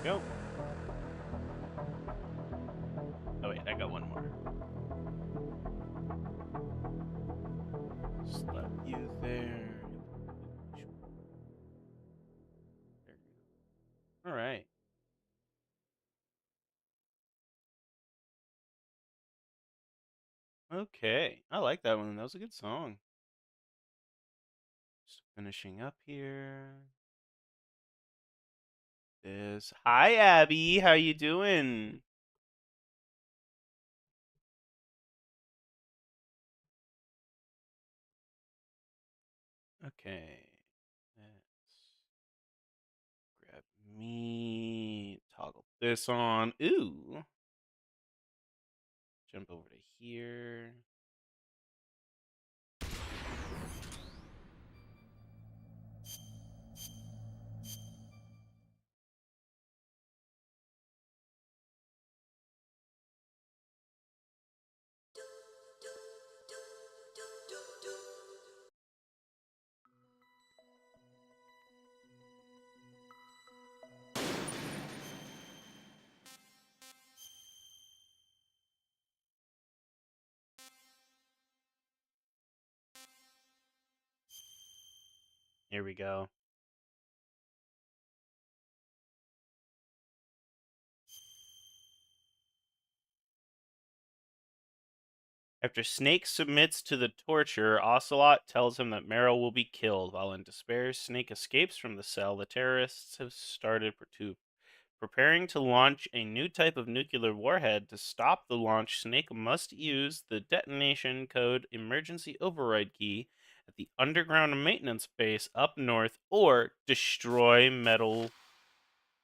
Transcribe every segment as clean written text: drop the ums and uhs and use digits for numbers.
go. Oh wait, I got one more. Slap you there. All right. Okay, I like that one. That was a good song. Just finishing up here. Hi Abby, how you doing? Okay, let's grab me, toggle this on. Ooh, jump over to here. Here we go. After Snake submits to the torture, Ocelot tells him that Meryl will be killed. While in despair, Snake escapes from the cell. The terrorists have started preparing to launch a new type of nuclear warhead. To stop the launch, Snake must use the detonation code emergency override key at the underground maintenance base up north or destroy Metal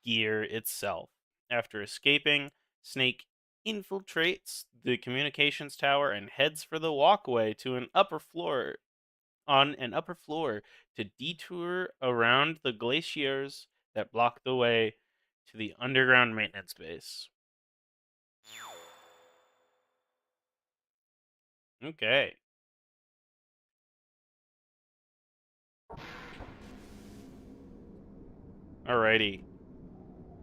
Gear itself. After escaping, Snake infiltrates the communications tower and heads for the walkway to an upper floor to detour around the glaciers that block the way to the underground maintenance base. Okay. Alrighty.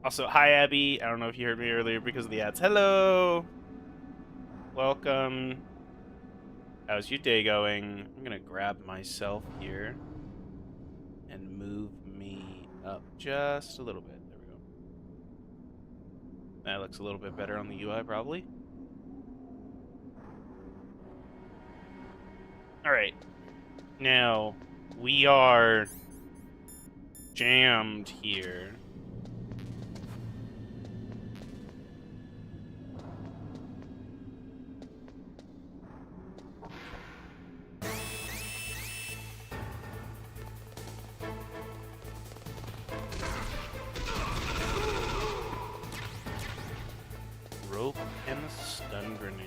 Also, hi Abby. I don't know if you heard me earlier because of the ads. Hello. Welcome. How's your day going? I'm gonna grab myself here and move me up just a little bit. There we go. That looks a little bit better on the UI, probably. All right. Now, we are jammed here. Rope and a stun grenade.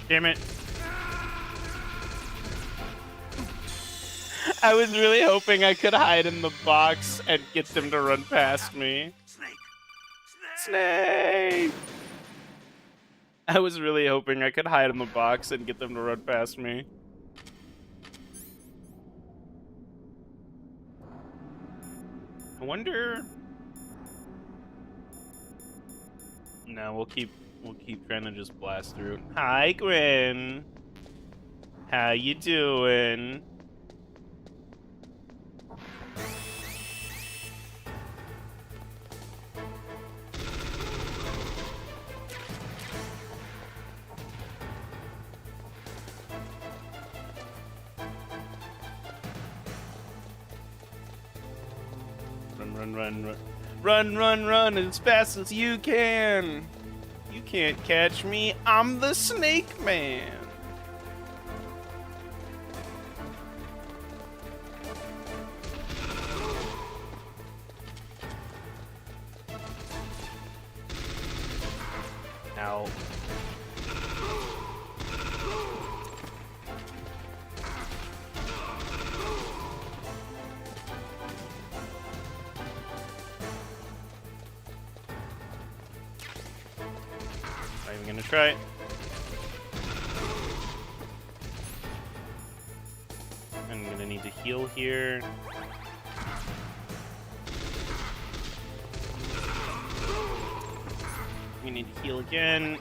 Damn it. I was really hoping I could hide in the box and get them to run past me. Snake! I was really hoping I could hide in the box and get them to run past me. I wonder... No, we'll keep trying to just blast through. Hi, Gwen. How you doing? Run as fast as you can. You can't catch me. I'm the Snake Man. Now, try. I'm gonna need to heal here. We need to heal again.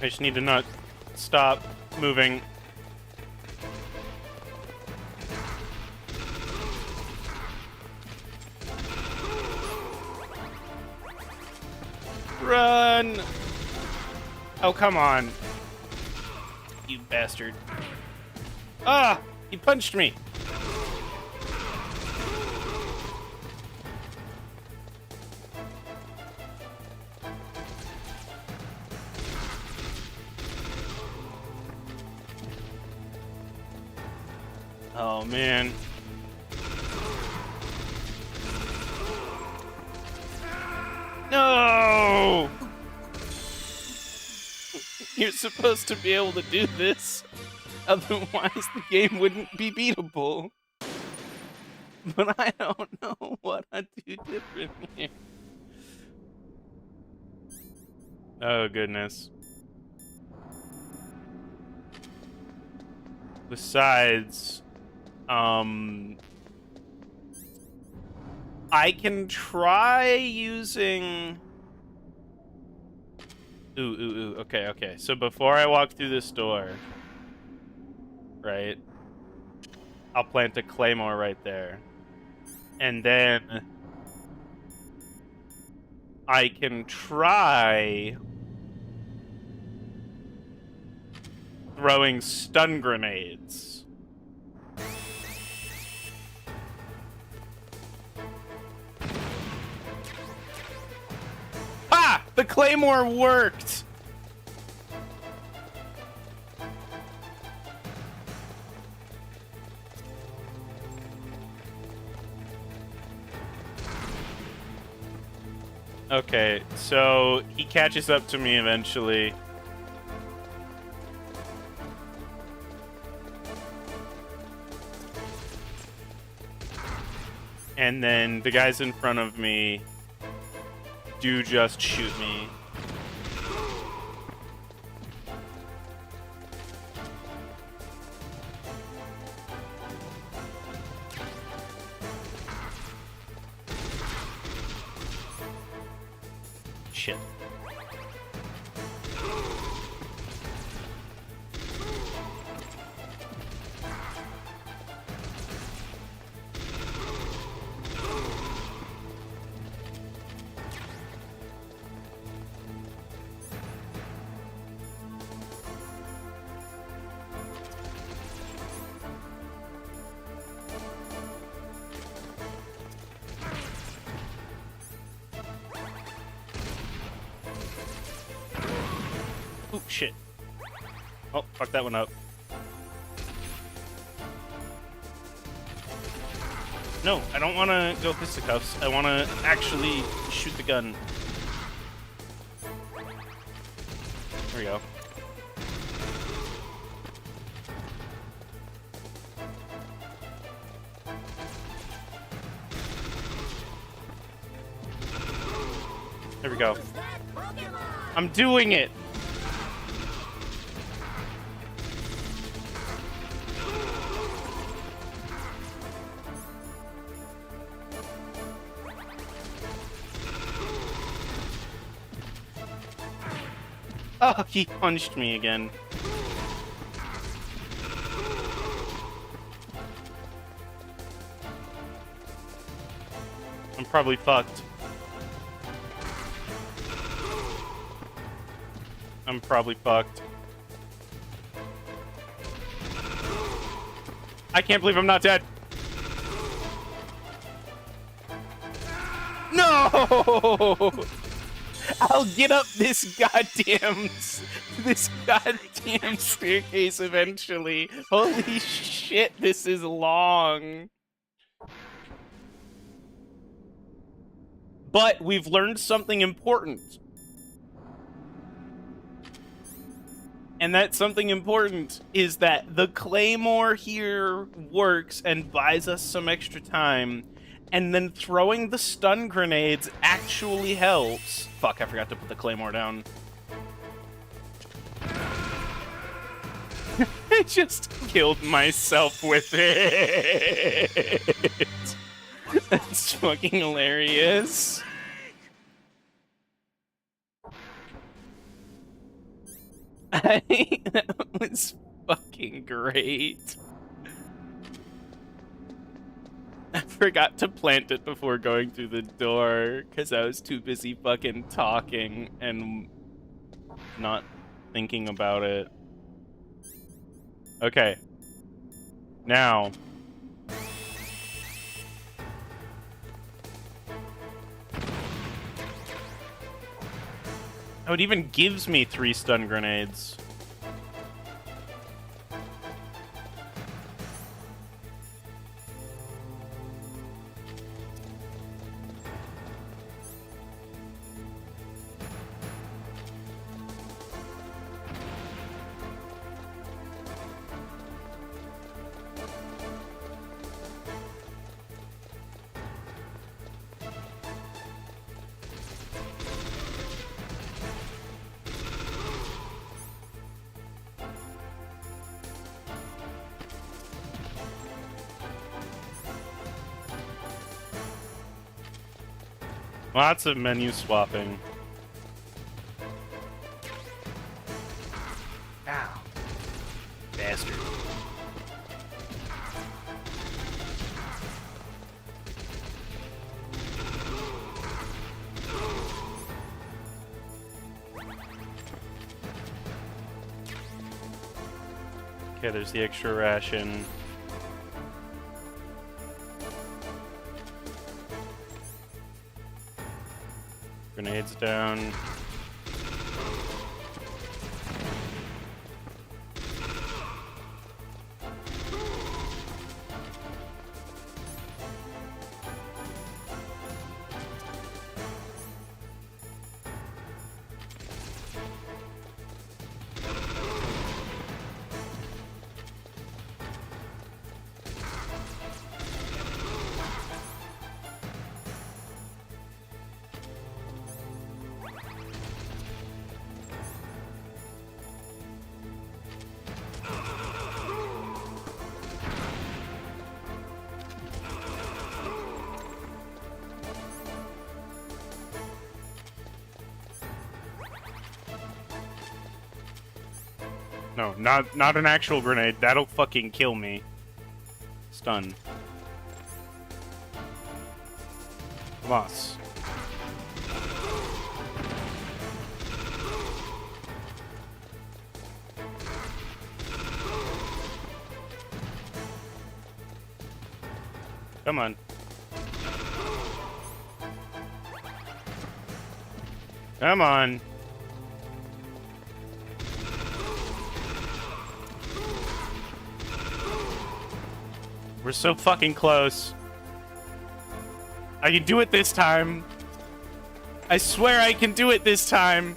I just need to not stop moving. Run! Oh, come on. You bastard. Ah! He punched me! Oh, man. No! You're supposed to be able to do this. Otherwise, the game wouldn't be beatable. But I don't know what I'd do different here. Oh, goodness. Besides, I can try using... Ooh. Okay. So before I walk through this door, right, I'll plant a claymore right there. And then I can try throwing stun grenades. Ah! The claymore worked! Okay, so he catches up to me eventually. And then the guys in front of me do just shoot me. Shit. Oh, shit. Oh, fuck that one up. No, I don't want to go fisticuffs. I want to actually shoot the gun. There we go. There we go. I'm doing it! Oh, he punched me again. I'm probably fucked. I'm probably fucked. I can't believe I'm not dead. No! I'll get up this goddamn staircase eventually. Holy shit, this is long. But we've learned something important. And that's something important, is that the Claymore here works and buys us some extra time, and then throwing the stun grenades actually helps. Fuck, I forgot to put the Claymore down. I just killed myself with it. That's fucking hilarious. That was fucking great. I forgot to plant it before going through the door because I was too busy fucking talking and not thinking about it. Okay. Now. Oh, it even gives me 3 stun grenades. Lots of menu swapping. Ow. Bastard. Okay, there's the extra ration. Grenades down. No, not an actual grenade. That'll fucking kill me. Stun. Boss. Come on. Come on. We're so fucking close. I can do it this time. I swear I can do it this time.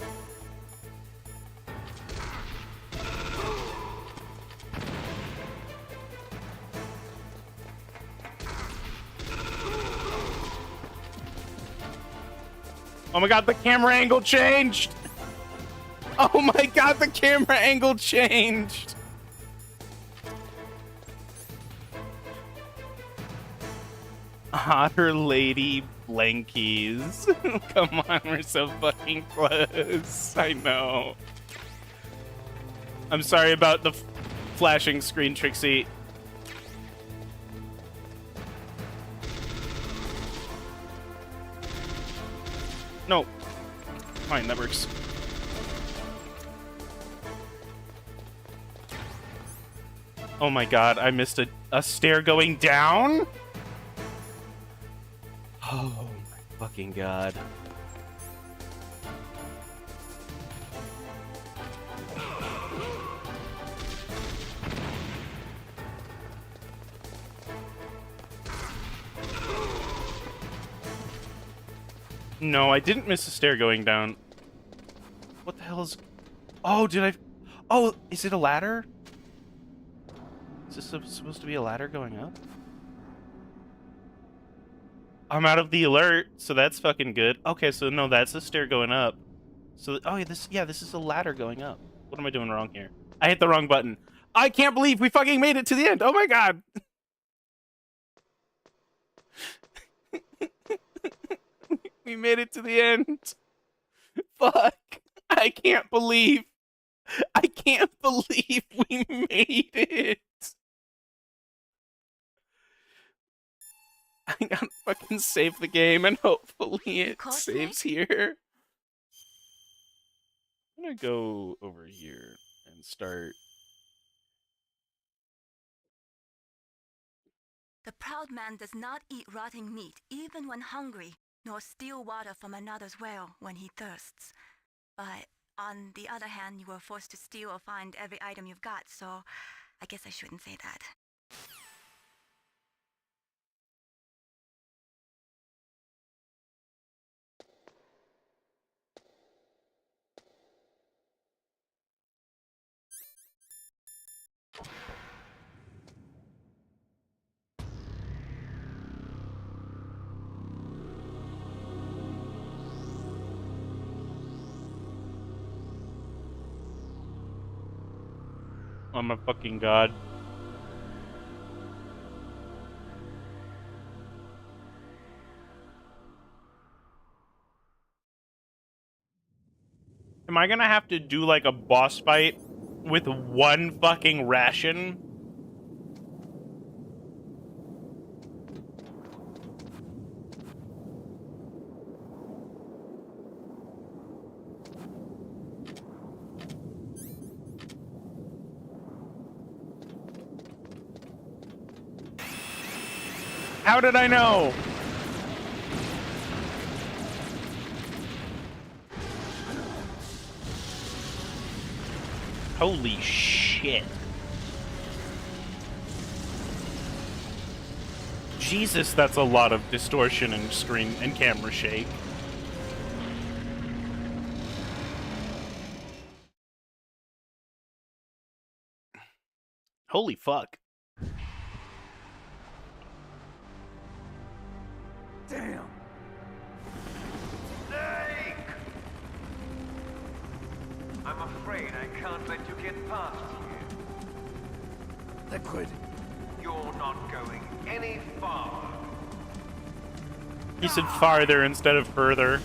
Oh my god, the camera angle changed! Oh my god, the camera angle changed! Otter Lady Blankies. Come on, we're so fucking close. I know. I'm sorry about the flashing screen, Trixie. No. Fine, that works. Oh my god, I missed a stair going down? Oh my fucking god. No, I didn't miss a stair going down. What the hell is... Oh, did I... Oh, is it a ladder? Is this supposed to be a ladder going up? I'm out of the alert, so that's fucking good. Okay, so no, that's a stair going up. So, oh, yeah, this is a ladder going up. What am I doing wrong here? I hit the wrong button. I can't believe we fucking made it to the end. Oh my god. We made it to the end. Fuck. I can't believe we made it. I gotta fucking save the game and hopefully it saves here. I'm gonna go over here and start. The proud man does not eat rotting meat even when hungry, nor steal water from another's well when he thirsts. But on the other hand, you were forced to steal or find every item you've got, so I guess I shouldn't say that. Oh my fucking god. Am I gonna have to do like a boss fight with one fucking ration? How did I know? Holy shit. Jesus, that's a lot of distortion and screen and camera shake. Holy fuck. Damn. Snake! I'm afraid I can't let you get past here. Liquid. You're not going any farther. He said farther instead of further.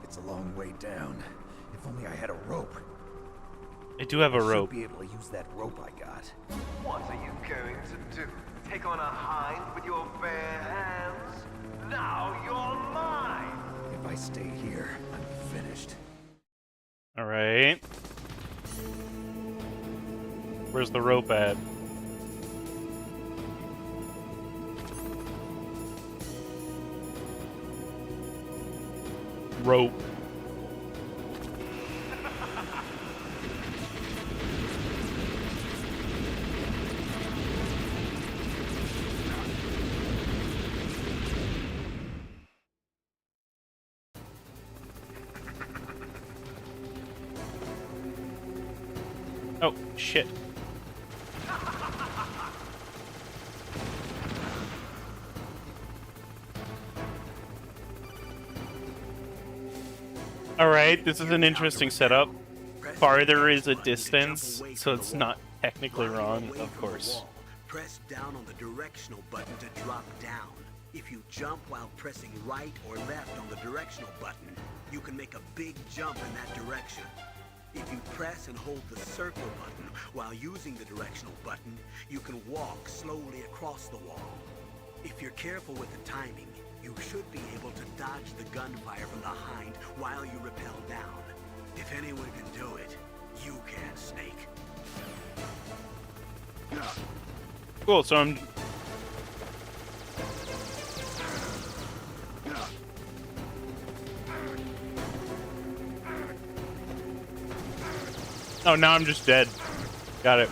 It's a long way down. If only I had a rope. I do have a rope. Should be able to use that rope I got. What are you going to do? Take on a hind with your bare hands? Now you're mine! If I stay here, I'm finished. All right. Where's the rope at? Rope. Oh, shit. Alright, this is an interesting setup. Farther is a distance, so it's not technically wrong, of course. Press down on the directional button to drop down. If you jump while pressing right or left on the directional button, you can make a big jump in that direction. If you press and hold the circle button while using the directional button, you can walk slowly across the wall. If you're careful with the timing, you should be able to dodge the gunfire from behind while you rappel down. If anyone can do it, you can, Snake. Cool, so I'm... Oh, now I'm just dead. Got it.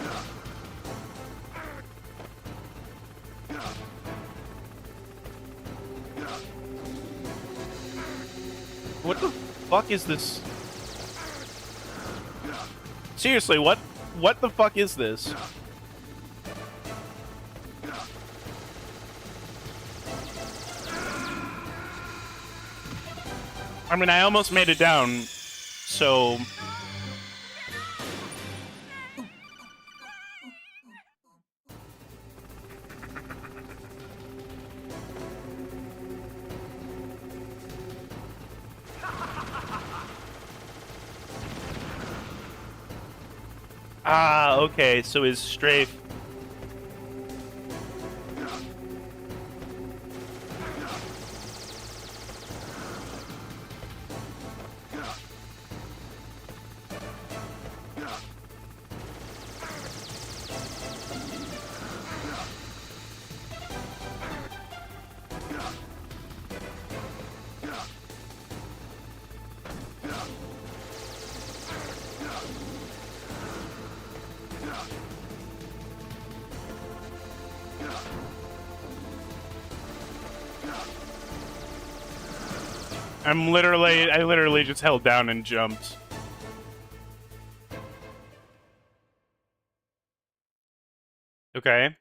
What the fuck is this? Seriously, what the fuck is this? I mean, I almost made it down, so... Ah, okay, so his strafe... I literally just held down and jumped. Okay.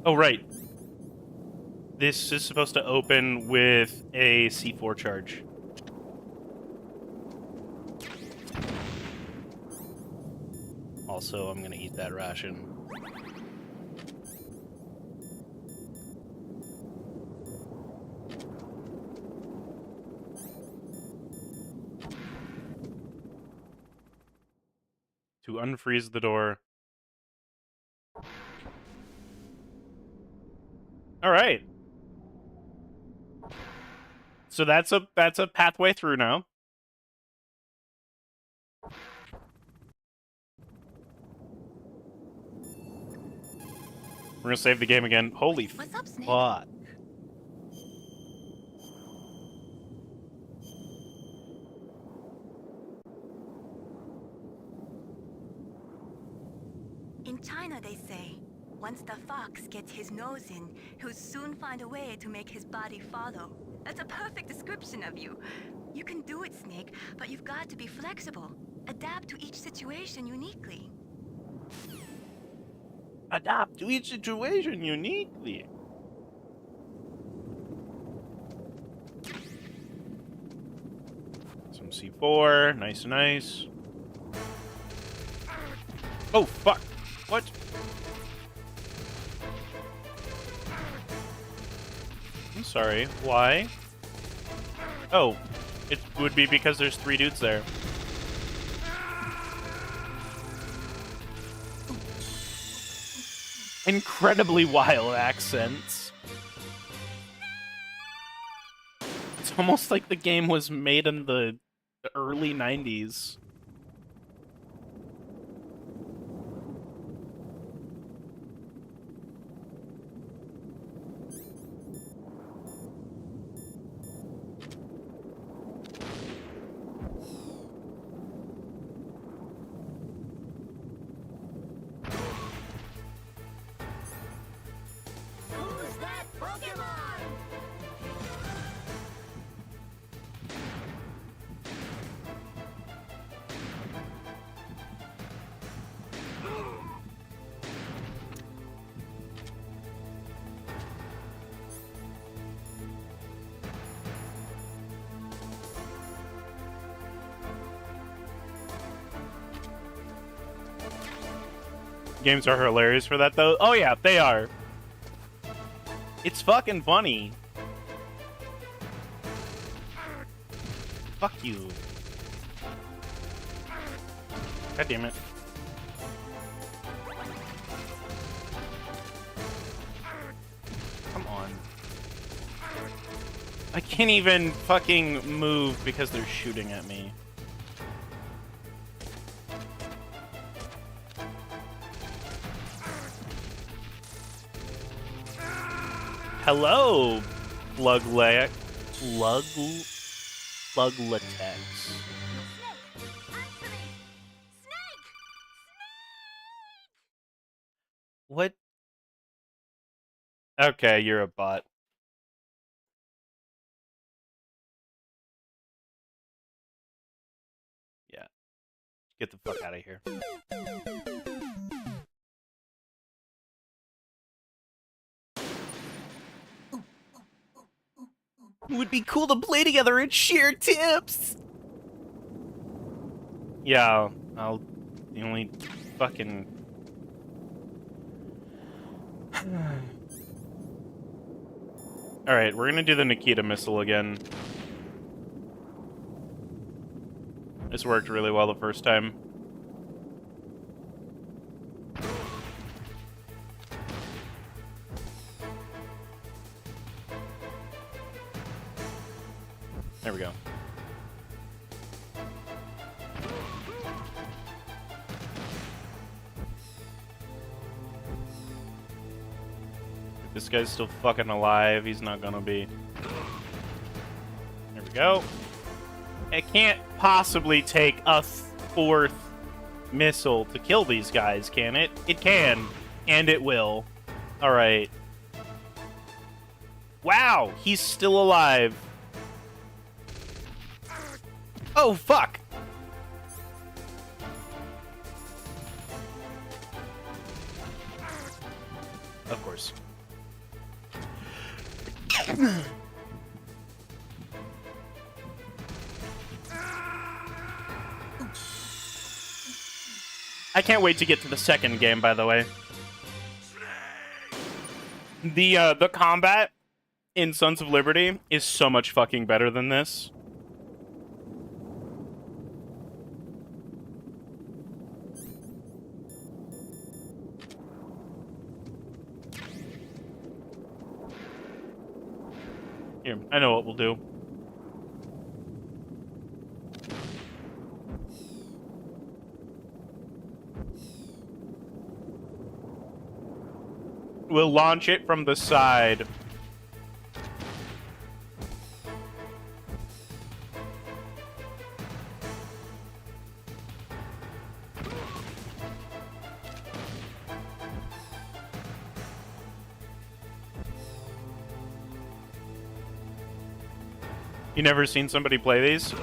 Oh, right. This is supposed to open with a C4 charge. Also, I'm gonna eat that ration. To unfreeze the door. All right. So that's a pathway through now. We're gonna save the game again. Holy What's up, Snake? fuck. In China, they say, once the fox gets his nose in, he'll soon find a way to make his body follow. That's a perfect description of you. You can do it, Snake, but you've got to be flexible. Adapt to each situation uniquely. Adapt to each situation uniquely. Some C4, nice. Oh fuck! What? I'm sorry. Why? Oh, it would be because there's 3 dudes there. Incredibly wild accents. It's almost like the game was made in the early 90s. Who's that Pokemon? Games are hilarious for that, though. Oh yeah, they are. It's fucking funny. Fuck you. God damn it. Come on. I can't even fucking move because they're shooting at me. Hello, Bluglax. Slug latex. What? Okay, you're a bot. Yeah. Get the fuck out of here. It would be cool to play together and share tips. Yeah, I'll. The only fucking. Alright, we're gonna do the Nikita missile again. This worked really well the first time. There we go. If this guy's still fucking alive, he's not gonna be. There we go. It can't possibly take a fourth missile to kill these guys, can it? It can. And it will. Alright. Wow, he's still alive. Oh, fuck! Of course. I can't wait to get to the second game, by the way. The combat in Sons of Liberty is so much fucking better than this. Here, I know what we'll do. We'll launch it from the side. You never seen somebody play these?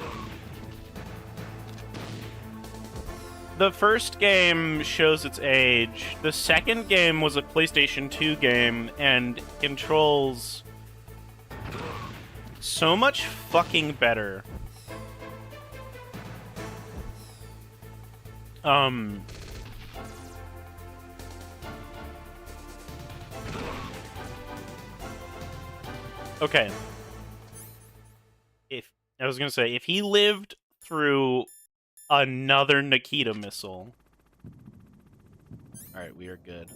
The first game shows its age. The second game was a PlayStation 2 game and controls so much fucking better. Okay. I was gonna say, if he lived through another Nikita missile. Alright, we are good.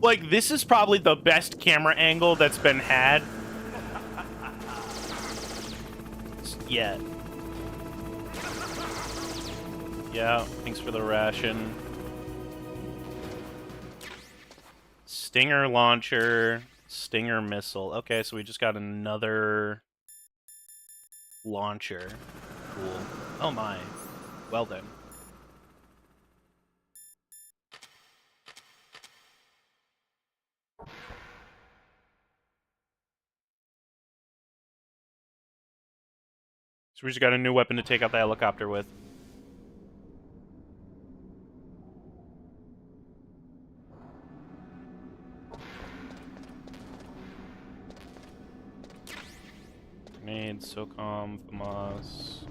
Like, this is probably the best camera angle that's been had yet. Yeah, thanks for the ration. Stinger launcher, Stinger missile. Okay, so we just got another launcher. Cool. Oh my. Well then. So we just got a new weapon to take out the helicopter with. Grenade, SOCOM, FAMAS.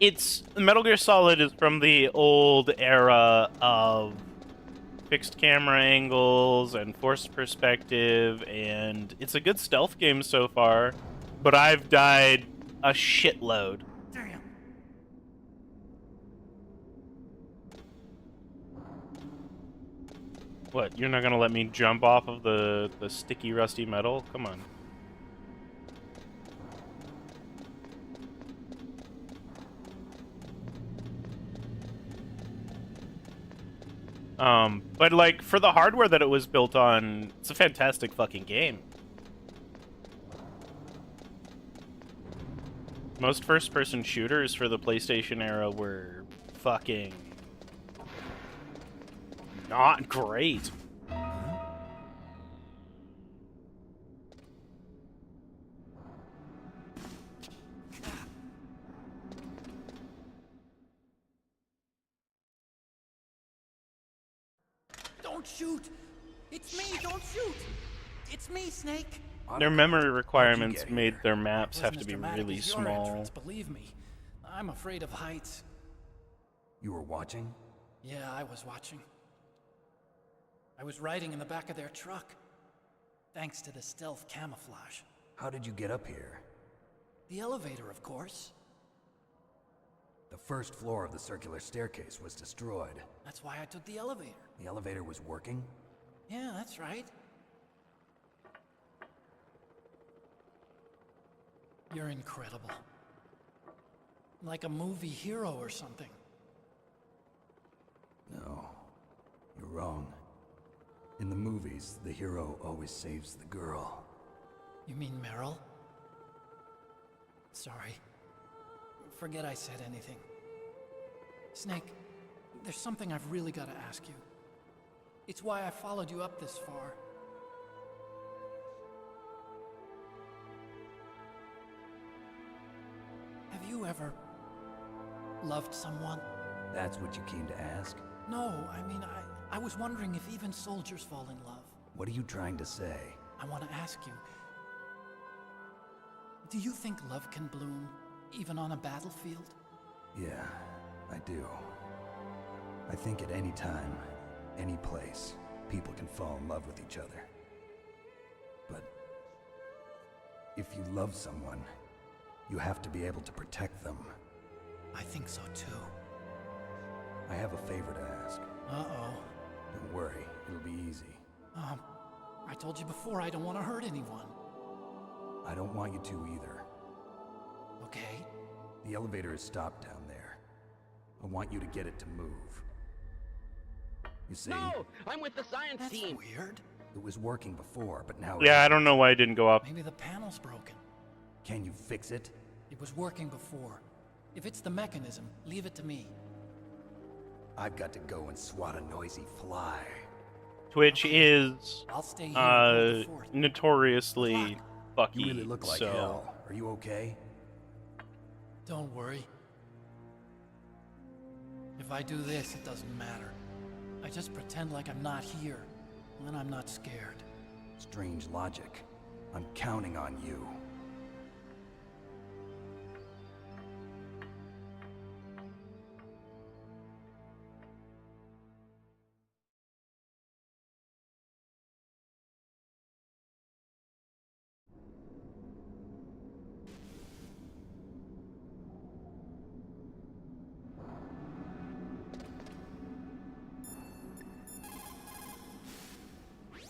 It's Metal Gear Solid is from the old era of fixed camera angles and forced perspective, and it's a good stealth game so far, but I've died a shitload. Damn. What, you're not gonna let me jump off of the sticky, rusty metal? Come on. But like, for the hardware that it was built on, it's a fantastic fucking game. Most first-person shooters for the PlayStation era were fucking not great. Don't shoot! It's me, don't shoot! It's me, Snake! Their memory requirements get made here? their maps have Wasn't to as be dramatic really as your small. entrance, believe me. I'm afraid of heights. You were watching? Yeah, I was watching. I was riding in the back of their truck. Thanks to the stealth camouflage. How did you get up here? The elevator, of course. The first floor of the circular staircase was destroyed. That's why I took the elevator. The elevator was working? Yeah, that's right. You're incredible. Like a movie hero or something. No, you're wrong. In the movies, the hero always saves the girl. You mean Meryl? Sorry. Forget I said anything. Snake, there's something I've really got to ask you. It's why I followed you up this far. Have you ever loved someone? That's what you came to ask? No, I mean, I was wondering if even soldiers fall in love. What are you trying to say? I want to ask you, do you think love can bloom even on a battlefield? Yeah, I do. I think at any time, any place, people can fall in love with each other. But if you love someone, you have to be able to protect them. I think so too. I have a favor to ask. Uh-oh. Don't worry, it'll be easy. I told you before I don't want to hurt anyone. I don't want you to either. Okay? The elevator is stopped down there. I want you to get it to move. You see, No, I'm with the science That's team. weird. it was working before, but now Yeah, I don't know why it didn't go up. Maybe the panel's broken. Can you fix it? It was working before. If it's the mechanism, leave it to me. I've got to go and swat a noisy fly. Twitch Okay. is I'll stay here and hold the fort. notoriously fucky. You really look like so hell. Are you okay? Don't worry. If I do this, it doesn't matter. I just pretend like I'm not here, and then I'm not scared. Strange logic. I'm counting on you.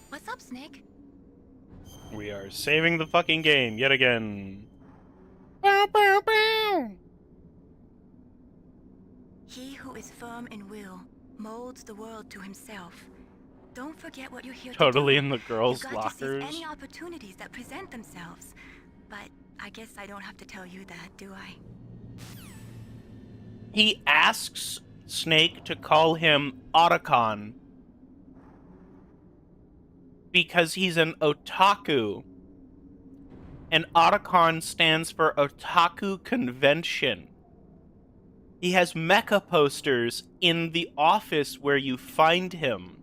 What's up, Snake? we are saving the fucking game yet again. Bow, bow, bow. He who is firm in will molds the world to himself. Don't forget what you're here Totally to do. in the girls' You've got lockers. to seize any opportunities that present themselves. But I guess I don't have to tell you that, do I? He asks Snake to call him Otacon because he's an otaku. And Otacon stands for Otaku Convention. He has mecha posters in the office where you find him.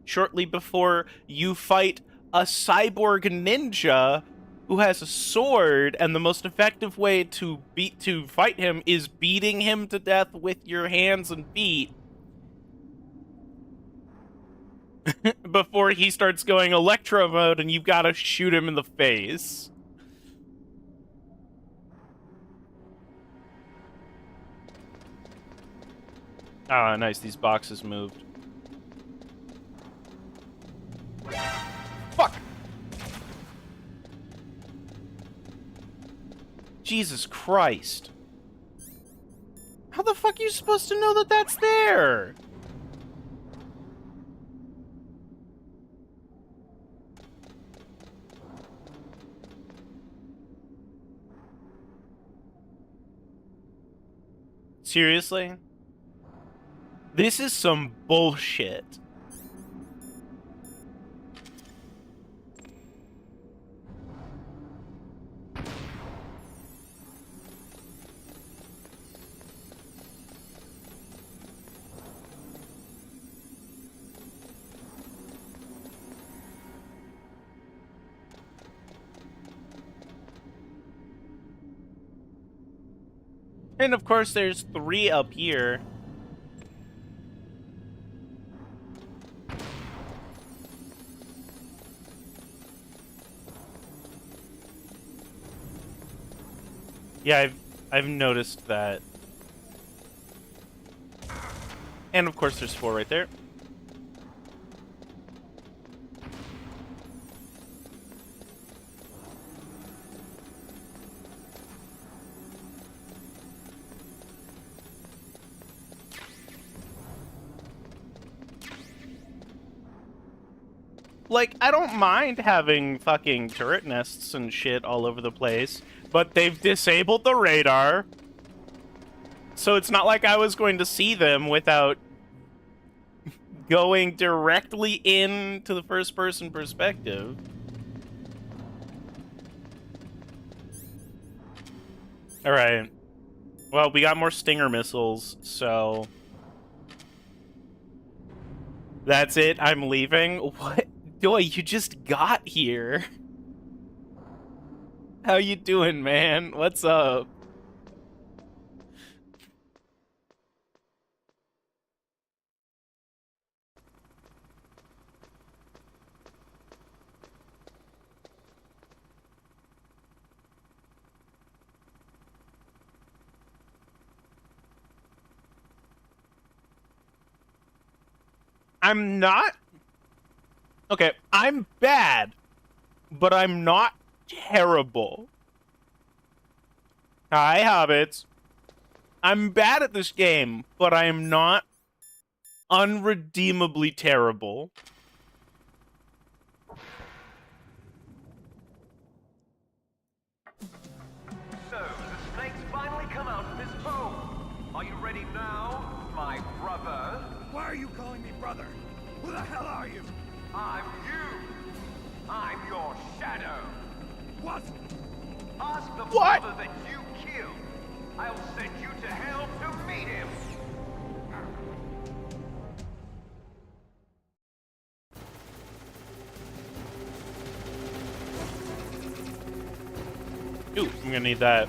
Shortly before you fight a cyborg ninja who has a sword, and the most effective way to fight him is beating him to death with your hands and feet before he starts going electro mode and you've got to shoot him in the face. Ah, nice. These boxes moved. Fuck! Jesus Christ. How the fuck are you supposed to know that that's there? Seriously? This is some bullshit. And of course there's 3 up here. Yeah, I've noticed that. And of course there's 4 right there. Like, I don't mind having fucking turret nests and shit all over the place, but they've disabled the radar. So it's not like I was going to see them without going directly into the first-person perspective. Alright. Well, we got more Stinger missiles, so... That's it, I'm leaving? What? Boy, you just got here. How you doing, man? What's up? I'm not... Okay, I'm bad, but I'm not terrible. Hi, Hobbits. I'm bad at this game, but I am not unredeemably terrible. So, the snakes finally come out of this hole. Are you ready now, my brother? Why are you calling me brother? Who the hell are you? I'm you. I'm your shadow. What? Ask the What? brother that you killed. I'll send you to hell to meet him. Ooh, I'm gonna need that.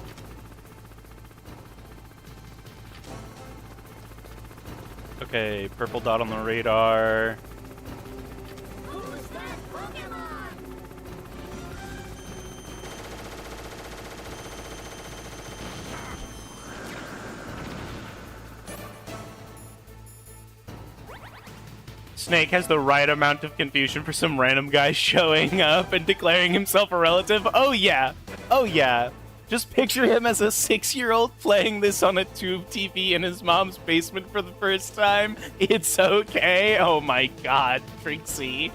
Okay, purple dot on the radar. Who's that Pokemon? Snake has the right amount of confusion for some random guy showing up and declaring himself a relative. Oh yeah. Oh yeah. Just picture him as a 6-year-old playing this on a tube TV in his mom's basement for the first time. It's okay. Oh my god, Trixie.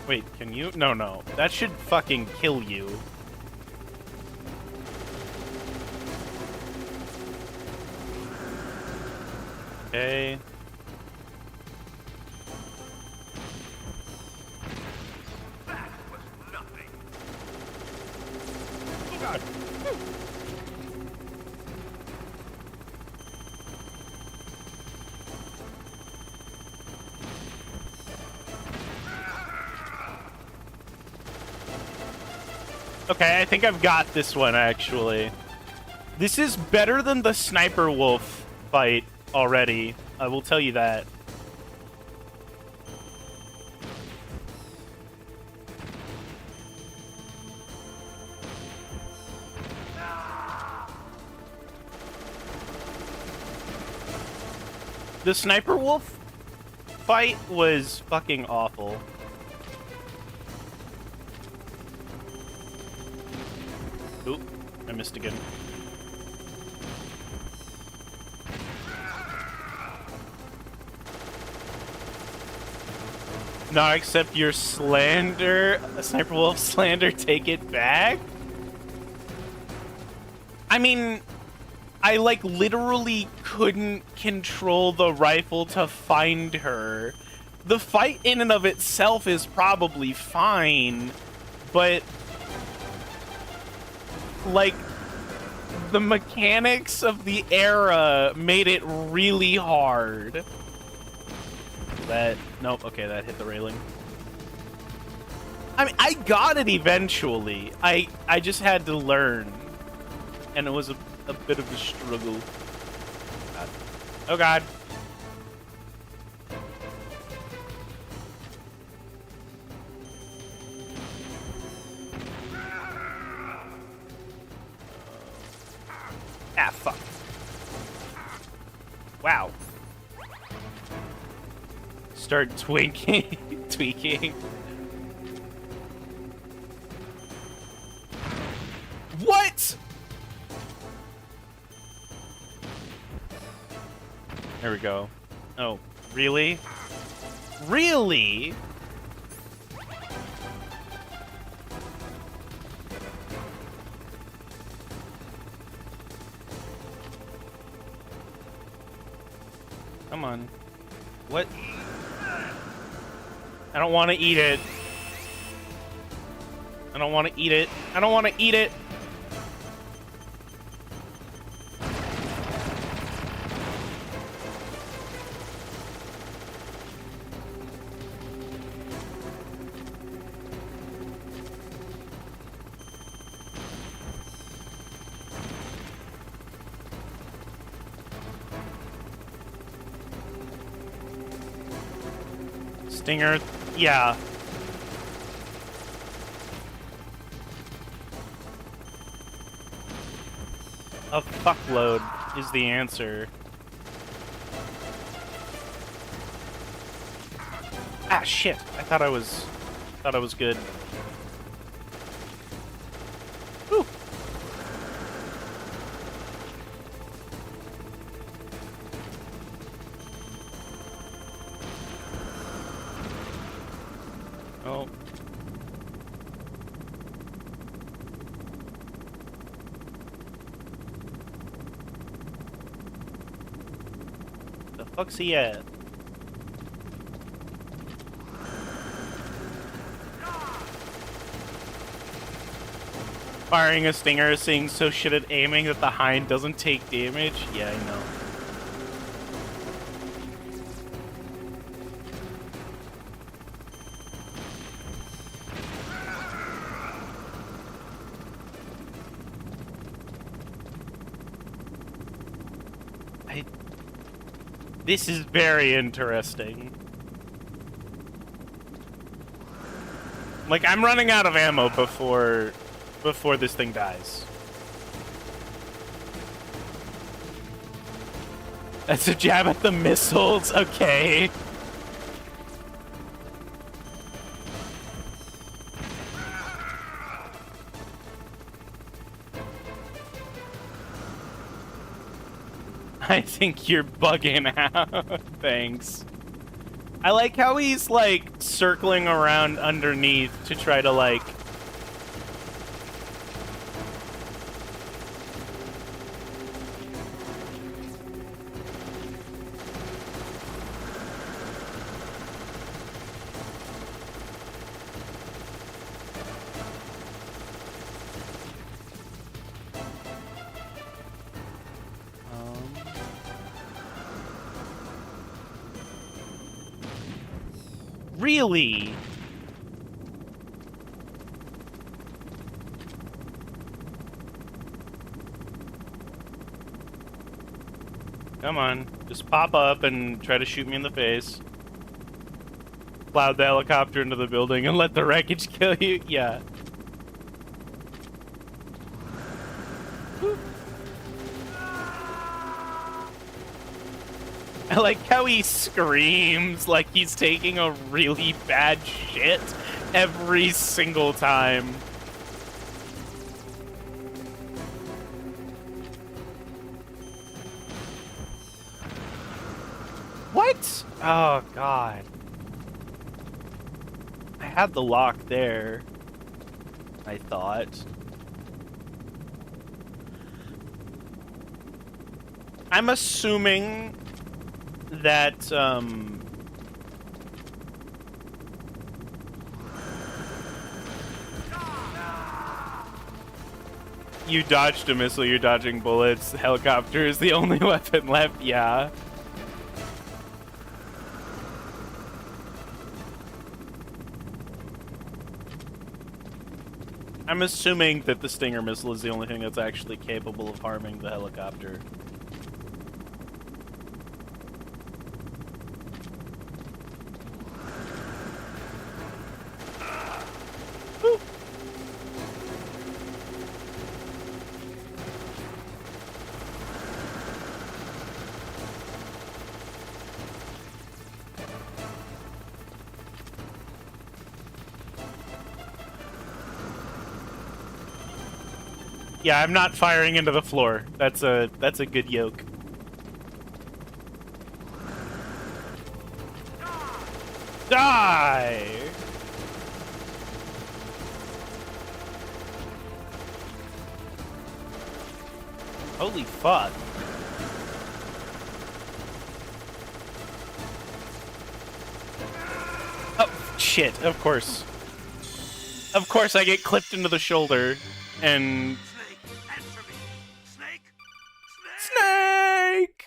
Wait, can you? No, no. That should fucking kill you. Okay. That was nothing. Okay, I think I've got this one, actually. This is better than the Sniper Wolf fight already. I will tell you that. The Sniper Wolf fight was fucking awful. Oop, I missed again. Not accept your slander, Sniper Wolf slander, take it back? I mean, I like literally couldn't control the rifle to find her. The fight in and of itself is probably fine, but like the mechanics of the era made it really hard. Nope, okay, that hit the railing. I mean, I got it eventually. I just had to learn. And it was a bit of a struggle. God. Oh god. Ah, fuck. Wow. Start twinking, tweaking. What? There we go. Oh, really? Really? Come on. What? I don't want to eat it. I don't want to eat it. I don't want to eat it. Stinger, yeah. A fuckload is the answer. Ah, shit. I thought I was good. Whew. Oh. The fuck's he at? Firing a stinger is saying so shit at aiming that the hind doesn't take damage? Yeah, I know. This is very interesting. Like, I'm running out of ammo before this thing dies. That's a jab at the missiles? Okay. I think you're bugging out. Thanks. I like how he's, like, circling around underneath to try to, like... Really? Come on. Just pop up and try to shoot me in the face. Cloud the helicopter into the building and let the wreckage kill you. Yeah. I like how he screams like he's taking a really bad shit every single time. What? Oh, God. I had the lock there, I thought. I'm assuming that, you dodged a missile, you're dodging bullets. The helicopter is the only weapon left, yeah. I'm assuming that the Stinger missile is the only thing that's actually capable of harming the helicopter. Woo. Yeah, I'm not firing into the floor. That's a good yoke. Die! Holy fuck. Oh, shit, of course. Of course I get clipped into the shoulder and... Snake, answer me. Snake? Snake!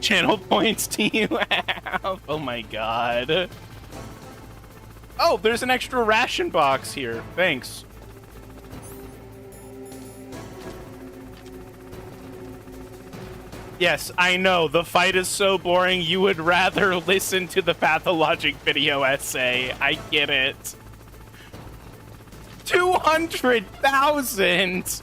Channel points to you have. Oh my god. Oh, there's an extra ration box here. Thanks. Yes, I know. The fight is so boring, you would rather listen to the Pathologic video essay. I get it. 200,000!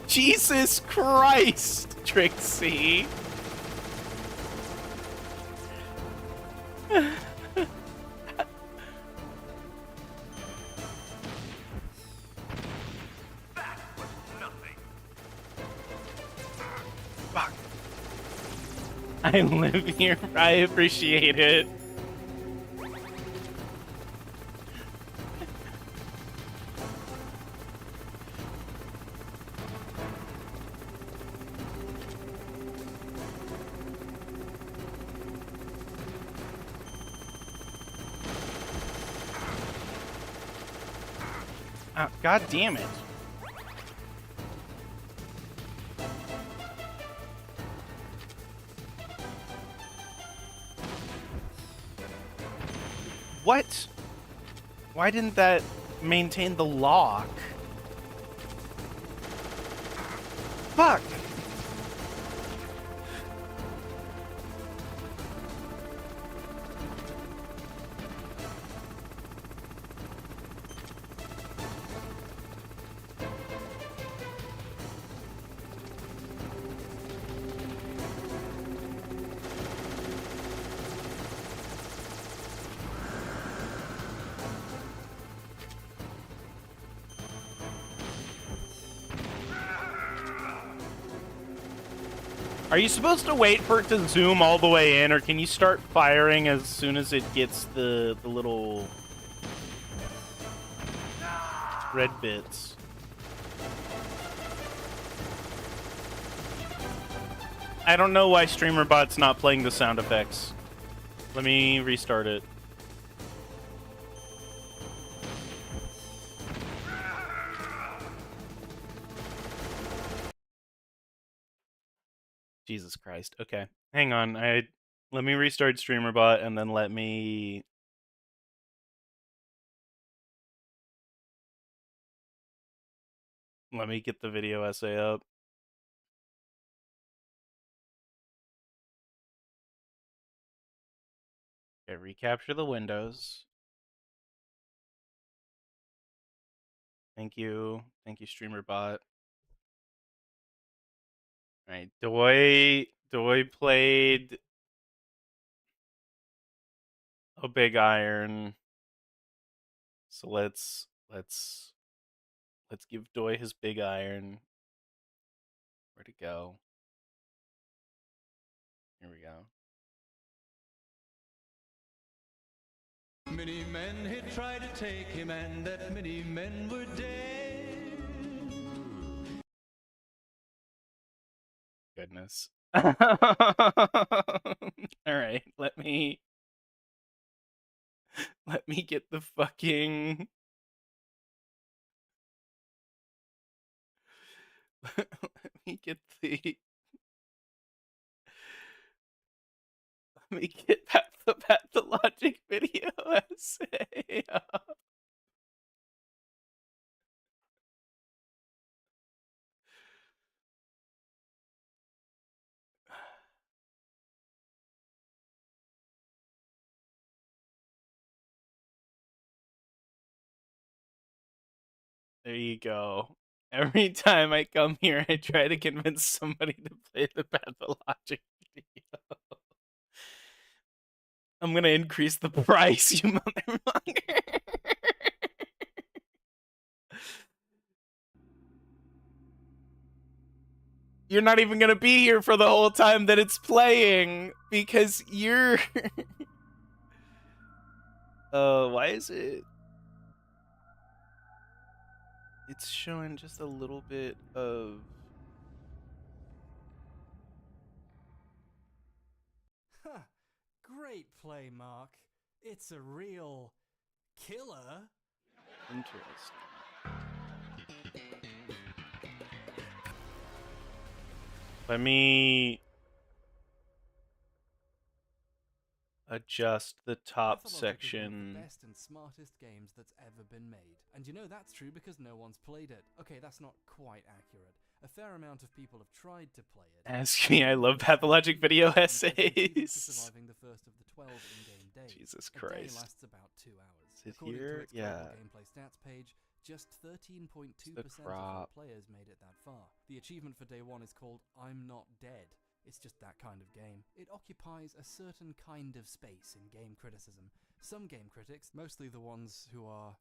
Jesus Christ, Trixie. That was nothing. Fuck. I live here. I appreciate it. Oh, God damn it. What? Why didn't that maintain the lock? Fuck. Are you supposed to wait for it to zoom all the way in, or can you start firing as soon as it gets the little... Red bits. I don't know why StreamerBot's not playing the sound effects. Let me restart it. Jesus Christ. Okay. Hang on. Let me restart StreamerBot and then let me get the video essay up. Okay, recapture the windows. Thank you. Thank you, StreamerBot. Alright, Doi played a big iron. So let's give Doi his big iron. Where'd it go? Here we go. Many men had tried to take him, and that many men were dead. Goodness. All right, let me get the fucking let me get the pathologic video essay. There you go. Every time I come here, I try to convince somebody to play the pathologic video. I'm gonna increase the price, you motherfucker. You're not even gonna be here for the whole time that it's playing because you're. Why is it? It's showing just a little bit of. Huh. Great play, Mark. It's a real killer. Interesting. Let me adjust the top Pathologic is one of section. the best and smartest games that's ever been made. And you know that's true because no one's played it. Okay, that's not quite accurate. A fair amount of people have tried to play it. Ask me, I love pathologic video essays. Surviving the first of the 12 in-game days. Jesus A day Christ. lasts about 2 hours. Is it According here? to its Yeah. global gameplay stats page, just 13.2% of crop. all players made it that far. The achievement for day 1 is called I'm Not Dead. It's just that kind of game. It occupies a certain kind of space in game criticism. Some game critics, mostly the ones who are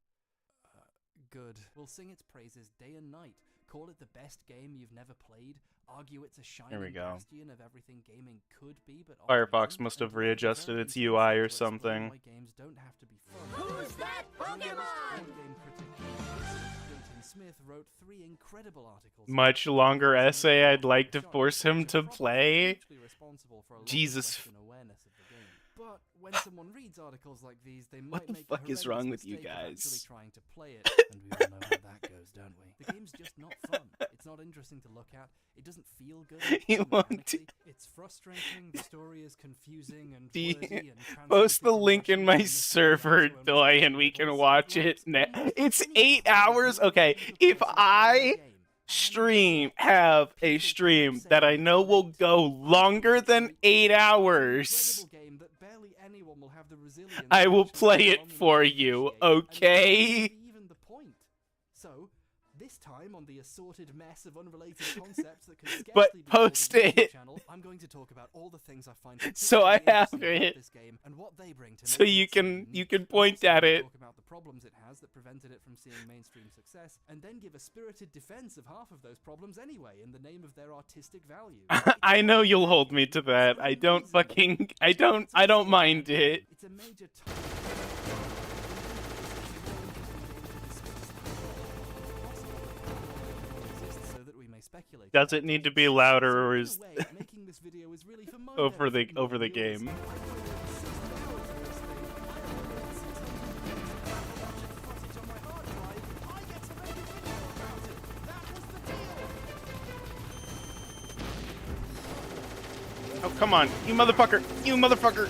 good, will sing its praises day and night, call it the best game you've never played, argue it's a shining go. bastion of everything gaming could be, but Firefox often must isn't, have and readjusted very its UI or insensitive to explain something. why games don't have to be fun. Who's that Pokemon? Game critic Quentin Smith wrote 3 incredible articles. Much longer essay I'd like to force him to play. Jesus. But when someone reads articles like these, they might What the make fuck the is wrong with horrendous you mistake of guys? actually trying to play it, and we all know how that goes, don't we? The game's just not fun. It's not interesting to look at. It doesn't feel good. You want to- mechanically. It's frustrating. The story is confusing and Do you- wordy and Post the translated link in from my Russian to server, English, Doi, and we can watch it. It's 8 hours. Okay, if I have a stream that I know will go longer than 8 hours, I will play it for you, okay? Even the point. So, this time on the assorted mess of unrelated concepts that can scarcely But be post called a YouTube it. channel, I'm going to talk about all the things I find So I particularly have interesting about it. this game and what they bring to So make you it so can unique. point I'm also at going to it. Talk about the problems it has that prevented it from seeing mainstream success, and then give a spirited defense of half of those problems anyway in the name of their artistic value. I know you'll hold me to that. I don't mind it. It's a major speculating. Does it need to be louder, or is In a way, making this video is really for my over benefit, the not yours. game? I uploaded 16 hours of this thing. I uploaded 600 footage on my hard drive. I get to make a video about it. That was the deal. Oh, come on. You motherfucker. You motherfucker.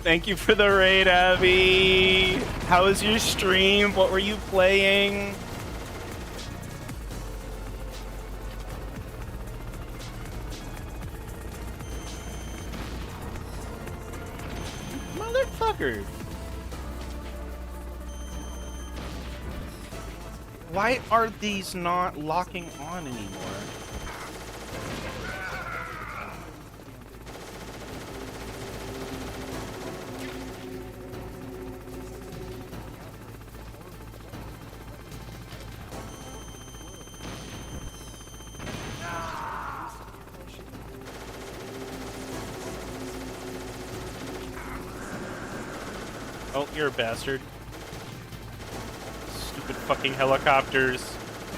Thank you for the raid, Abby. How was your stream? What were you playing? Motherfucker. Why are these not locking on anymore? Oh, you're a bastard. Stupid fucking helicopters.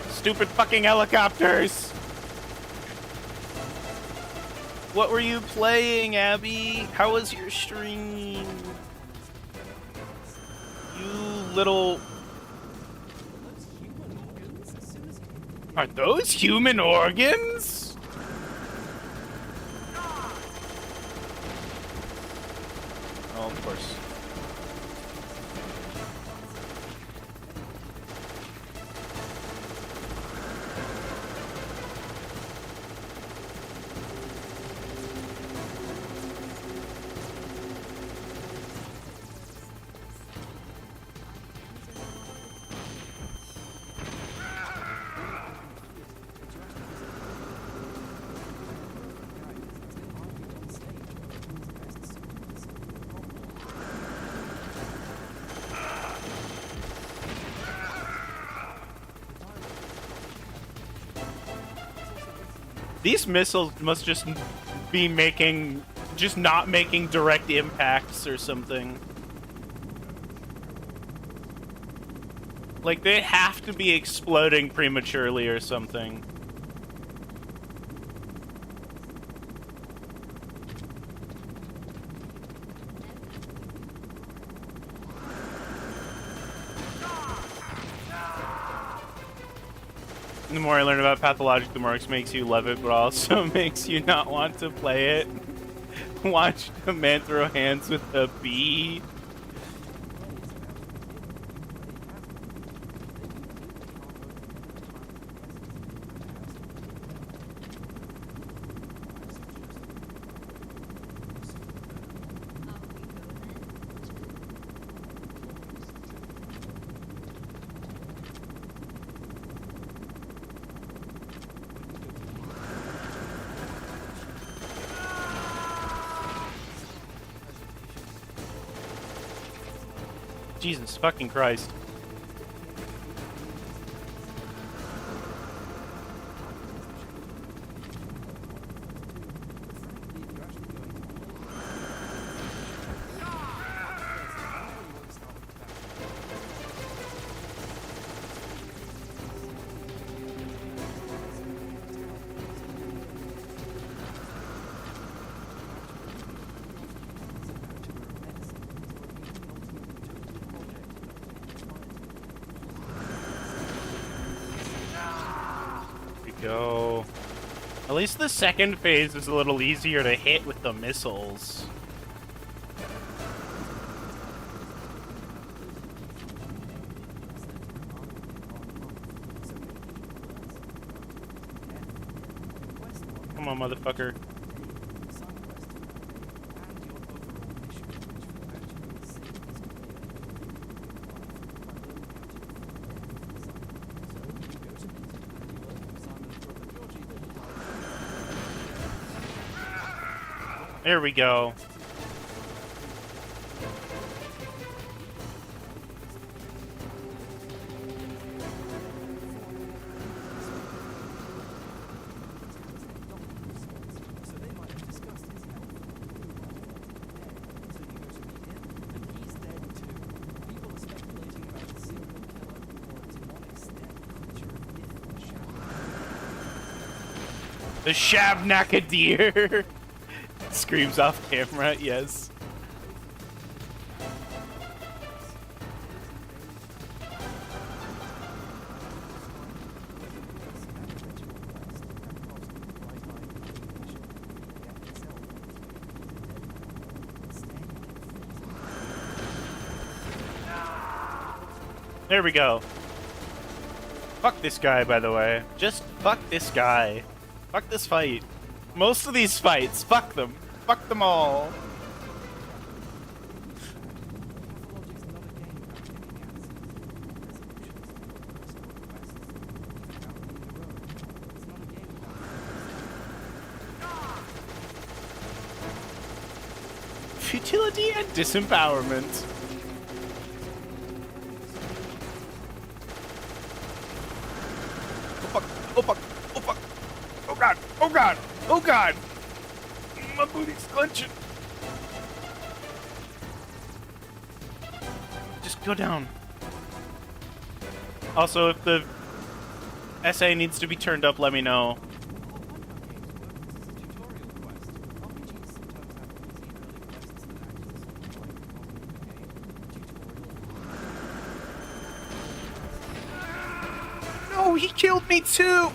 Stupid fucking helicopters! What were you playing, Abby? How was your stream? You little... Are those human organs? Oh, of course. These missiles must just be not making direct impacts or something. Like, they have to be exploding prematurely or something. The more I learn about Pathologic, the more it makes you love it, but also makes you not want to play it. Watch a man throw hands with a bee. Jesus fucking Christ. Go. At least the second phase is a little easier to hit with the missiles. Come on, motherfucker. There we go. So they might have discussed his health. So you go to meet him, and he's dead too. People are speculating about a serial killer or a demonic steppe creature of myth, The Shabnakadir screams off camera. Yes. There we go. Fuck this guy, by the way. Just fuck this guy. Fuck this fight. Most of these fights, fuck them. Fuck them all. Futility and disempowerment. Oh fuck, oh fuck, oh fuck. Oh god, oh god, oh god. My booty's clenching. Just go down. Also, if the SA needs to be turned up, let me know. No, he killed me too!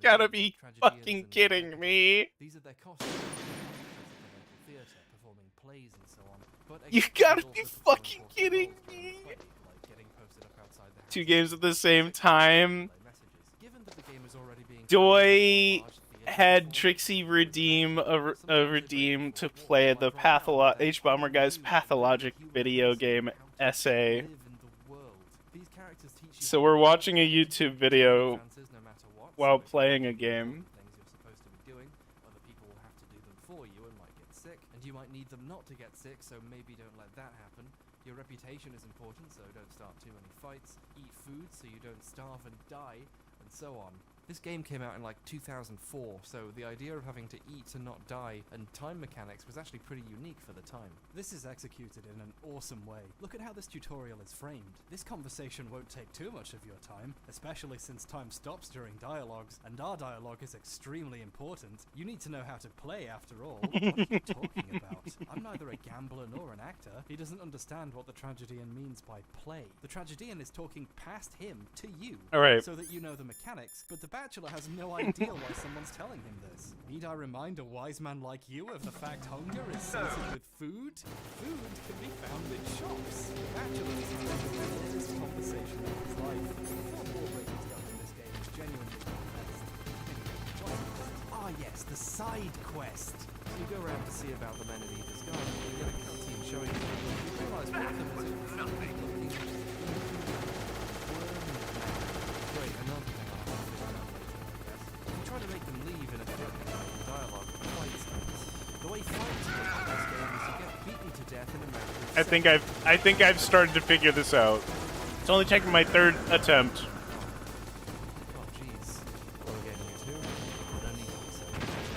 Gotta be fucking kidding me. These are their costumes. Theater, performing plays and so on. But You gotta be fucking kidding me. Two games at the same time. Doi had Trixie redeem a redeem to play the H-Bomber Guy's pathologic video game essay. So we're watching a YouTube video while playing a game. Things you're supposed to be doing, other people will have to do them for you and might get sick, and you might need them not to get sick, so maybe don't let that happen. Your reputation is important, so don't start too many fights. Eat food so you don't starve and die, and so on. This game came out in like 2004, so the idea of having to eat and not die and time mechanics was actually pretty unique for the time. This is executed in an awesome way. Look at how this tutorial is framed. This conversation won't take too much of your time, especially since time stops during dialogues, and our dialogue is extremely important. You need to know how to play after all. What are you talking about? I'm neither a gambler nor an actor. He doesn't understand what the tragedian means by play. The tragedian is talking past him to you, Alright. so that you know the mechanics, but the Bachelor has no idea why someone's telling him this. Need I remind a wise man like you of the fact hunger is censored with food? Food can be found in shops. The Bachelor is having the weirdest conversation of his life. Before more breaking stuff in this game is genuinely the best. Ah yes, the side quest. So you go around to see about the men in Eva's garden, you get a cutscene showing you. You realise one of them is looking. Great, another thing I'll have to find out later, I guess. You try to make them leave in a threatening dialogue, fight starts. The way fights work in this game is you get beaten to death in a matter of I think I've started to figure this out. It's only taken my third attempt. Oh jeez. Well, again, you too. I don't need to be so.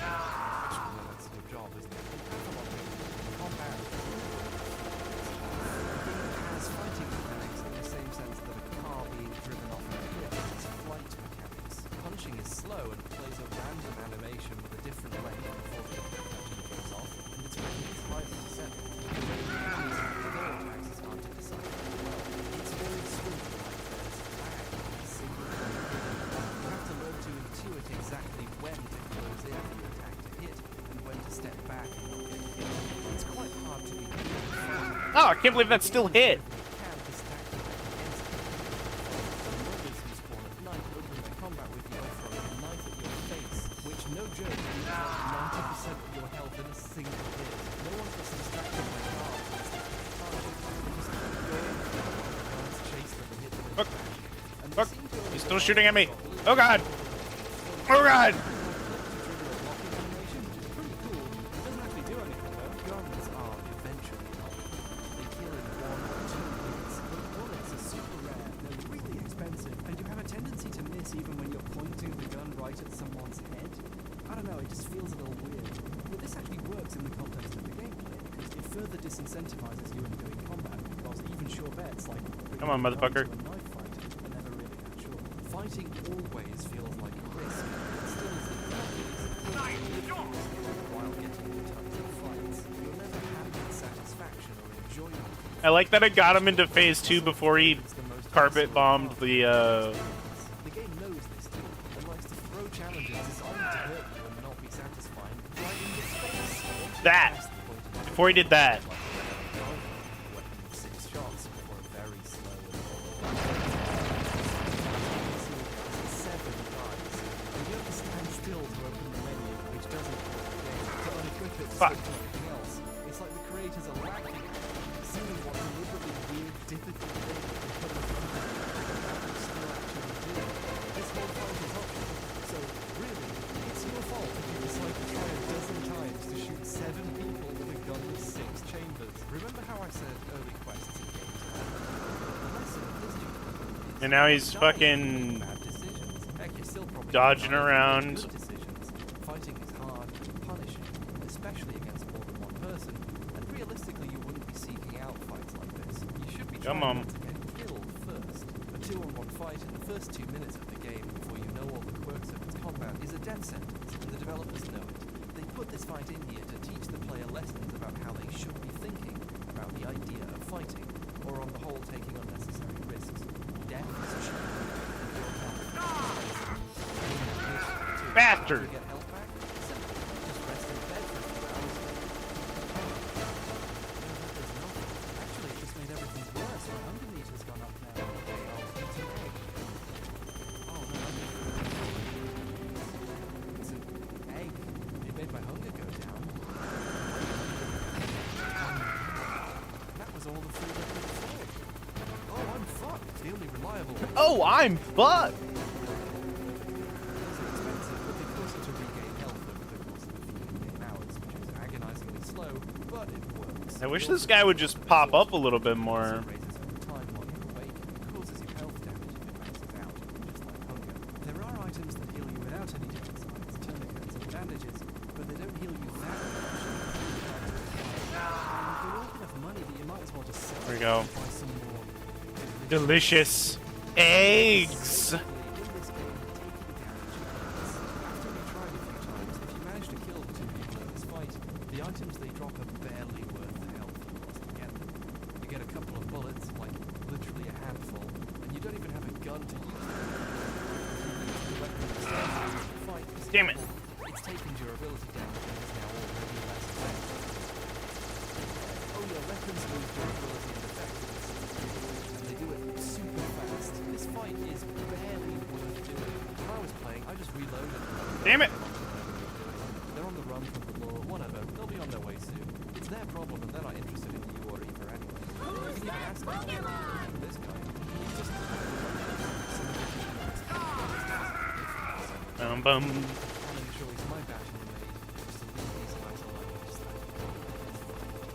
Actually, no, that's your job, isn't it? Combat. Has fighting mechanics in the same sense that a car being driven off a cliff has flight mechanics. Punching is slow and plays a random animation with a different length before the attack actually goes off, and its range is highly set. The range of enemies with their attacks is hard to decide as well. It's very smooth, like there's lag, single you have to learn to intuit exactly when to close in for your attack to hit, and when to step back and not get hit. It's quite hard to be good at fighting. Oh, I can't believe that still hit. Fuck. Fuck. You Still shooting at me. Oh god. Oh god. Even when you're pointing the gun right at someone's head. I don't know, it just feels a little weird. But this actually works in the context of the gameplay, because it further disincentivizes you in doing combat, because even sure bets like Come on, motherfucker. a knife fight are never really that sure. Fighting always feels like a risk, but still is while getting in tons of fights. You'll never have that satisfaction or enjoyment. I like that I got him into phase 2 before he carpet bombed the The game knows this too, and likes to throw challenges designed to hurt you and not be satisfying right in your face. that. Before he did that. Weapon with 6 shots before a very slow and 7 guys. And you have to stand still to open the menu, which doesn't work the game. To unequip it, Fuck. switch to anything else. It's like the creators are lacking seeing what deliberately weird, difficult thing they can put in front of you without you still actually doing it. This whole fight is optional, so really, it's your fault if you decide to try a dozen times to shoot 7 people with a gun with 6 chambers. Remember how I said early quests in games the lesson is you And now he's fucking bad decisions. Heck, you're still probably dodging not making around. good decisions. Fighting is hard and punishing, especially against more than one person. And realistically, you wouldn't be seeking out fights like this. You should be Come trying on. not to get killed first. A 2-on-1 fight in the first 2 minutes of the game before you know all the quirks of its combat is a death sentence, and the developers know it. They put this fight in here to teach the player lessons about how they should be thinking about the idea of fighting, or on the whole taking unnecessary risks. Death is cheap. Bastard. To get health back, simple. Just rest in bed for a few hours. There's nothing. Actually, it just made everything worse. My hunger meter's gone up now. Okay, I'll eat an egg. Oh, no, it's an egg. It made my hunger go down. That was all the food I could afford. Oh, I'm fucked. The only reliable. Oh, I'm fucked. Expensive, but they force it to regain health over the course of a few in-game hours, which is agonizingly slow, but it works. I wish this guy would just pop up a little bit more. It raises over time while you're awake and causes you health damage if it maxes out, just like hunger. There are items that heal you without any downsides, tourniquets and bandages, but they don't heal you that much. And there won't be enough money that you might as well just sell There we it go. and buy some more Delicious eggs. in this game, taking damage hurts. After retrying a few times, if you manage to kill the 2 people in this fight, the items they drop are barely worth the health you lost to get them. You get a couple of bullets, like literally a handful, and you don't even have a gun to use. The weapon that stands in the fight is Damn it. simple. Its taken durability damage and is now already less effective. Oh yeah, weapons lose durability and effectiveness, and they do it super fast. This fight is barely worth doing. When I was playing, I just reloaded. Damn it. They're on the run from the law, whatever. They'll be on their way soon. It's their problem, and they're not interested in you or Eva anyway. You can even ask them what they're doing for this guy. He's just Bum. canon choice my passion made just to leave these guys alone. Just like,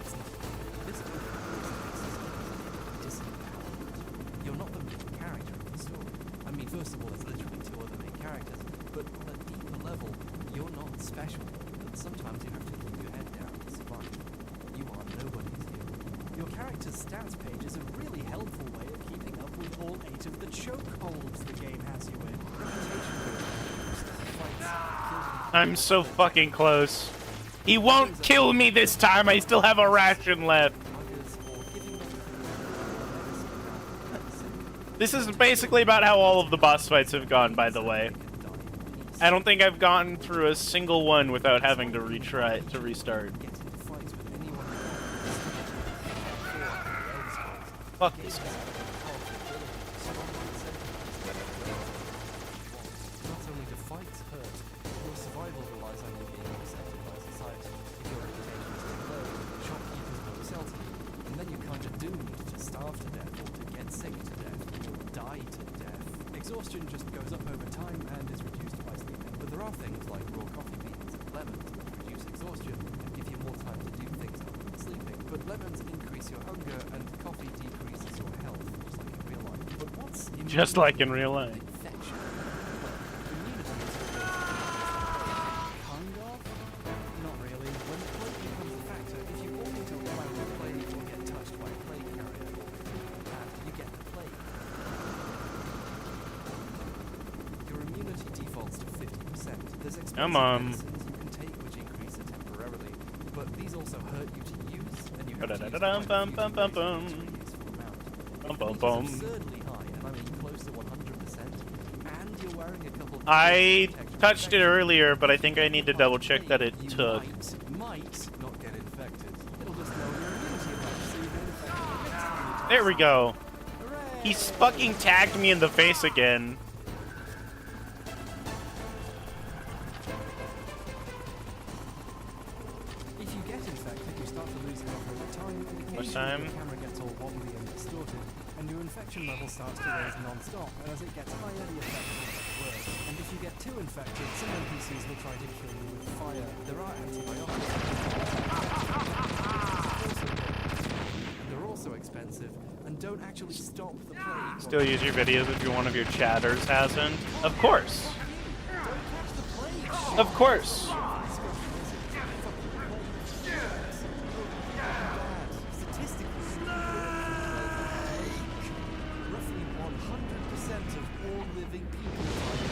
it's not. This is disempowerment. You're not the main character of the story. I mean, first of all, there's literally 2 other main characters, but on a deeper level, you're not special. And sometimes you have to keep your head down to survive. You are nobody's hero. Your character's stats page is a really helpful way of keeping up with all 8 of the chokeholds the game has you in. Reputation building, fights, kills, I'm so fucking close. He won't kill me this time. I still have a ration left. This is basically about how all of the boss fights have gone, by the way. I don't think I've gotten through a single one without having to retry to restart. Fuck this guy. Not only do fights hurt, your survival relies on you being accepted by society. If your reputation is too low, shopkeepers won't sell to you, and then you're kind of doomed to starve to death or to get sick to death or die to death. exhaustion just goes up over time and is reduced by sleeping. But there are things like raw coffee beans and lemons which reduce exhaustion and give you more time to do things other than sleeping. But lemons increase your hunger and coffee decreases your health, just like in real life. But what's Just like in real life. infection? Well, immunity is kind of? Not really. When the plague becomes a factor, if you walk into a cloud of plague or get touched by a plague carrier or anything like that, you get the plague. Your immunity defaults to 50%. There's expensive medicines you can take which increase it temporarily, but these also hurt you to use, and you have to use quite a few to a useful amount. It's absurdly high, and I mean close to 100%, and you're wearing a couple of I touched it earlier, but I think I need to double check that it you took. might not get infected. It'll just lower your immunity a bunch, so you get infected anytime. There we go. Hooray! He's fucking tagged me in the face again. If you get infected, you start to lose health over time, and occasionally time? your camera gets all wobbly and distorted, and your infection level starts to raise non-stop, and as it gets higher, the effect gets worse. And if you get too infected, some NPCs will try to kill you with fire. There are antibiotics. They're also expensive, and don't actually stop the plague. Still use your videos if one of your chatters hasn't. Of course. Don't catch the plague! Of course. Statistically, roughly 100% of all living people die.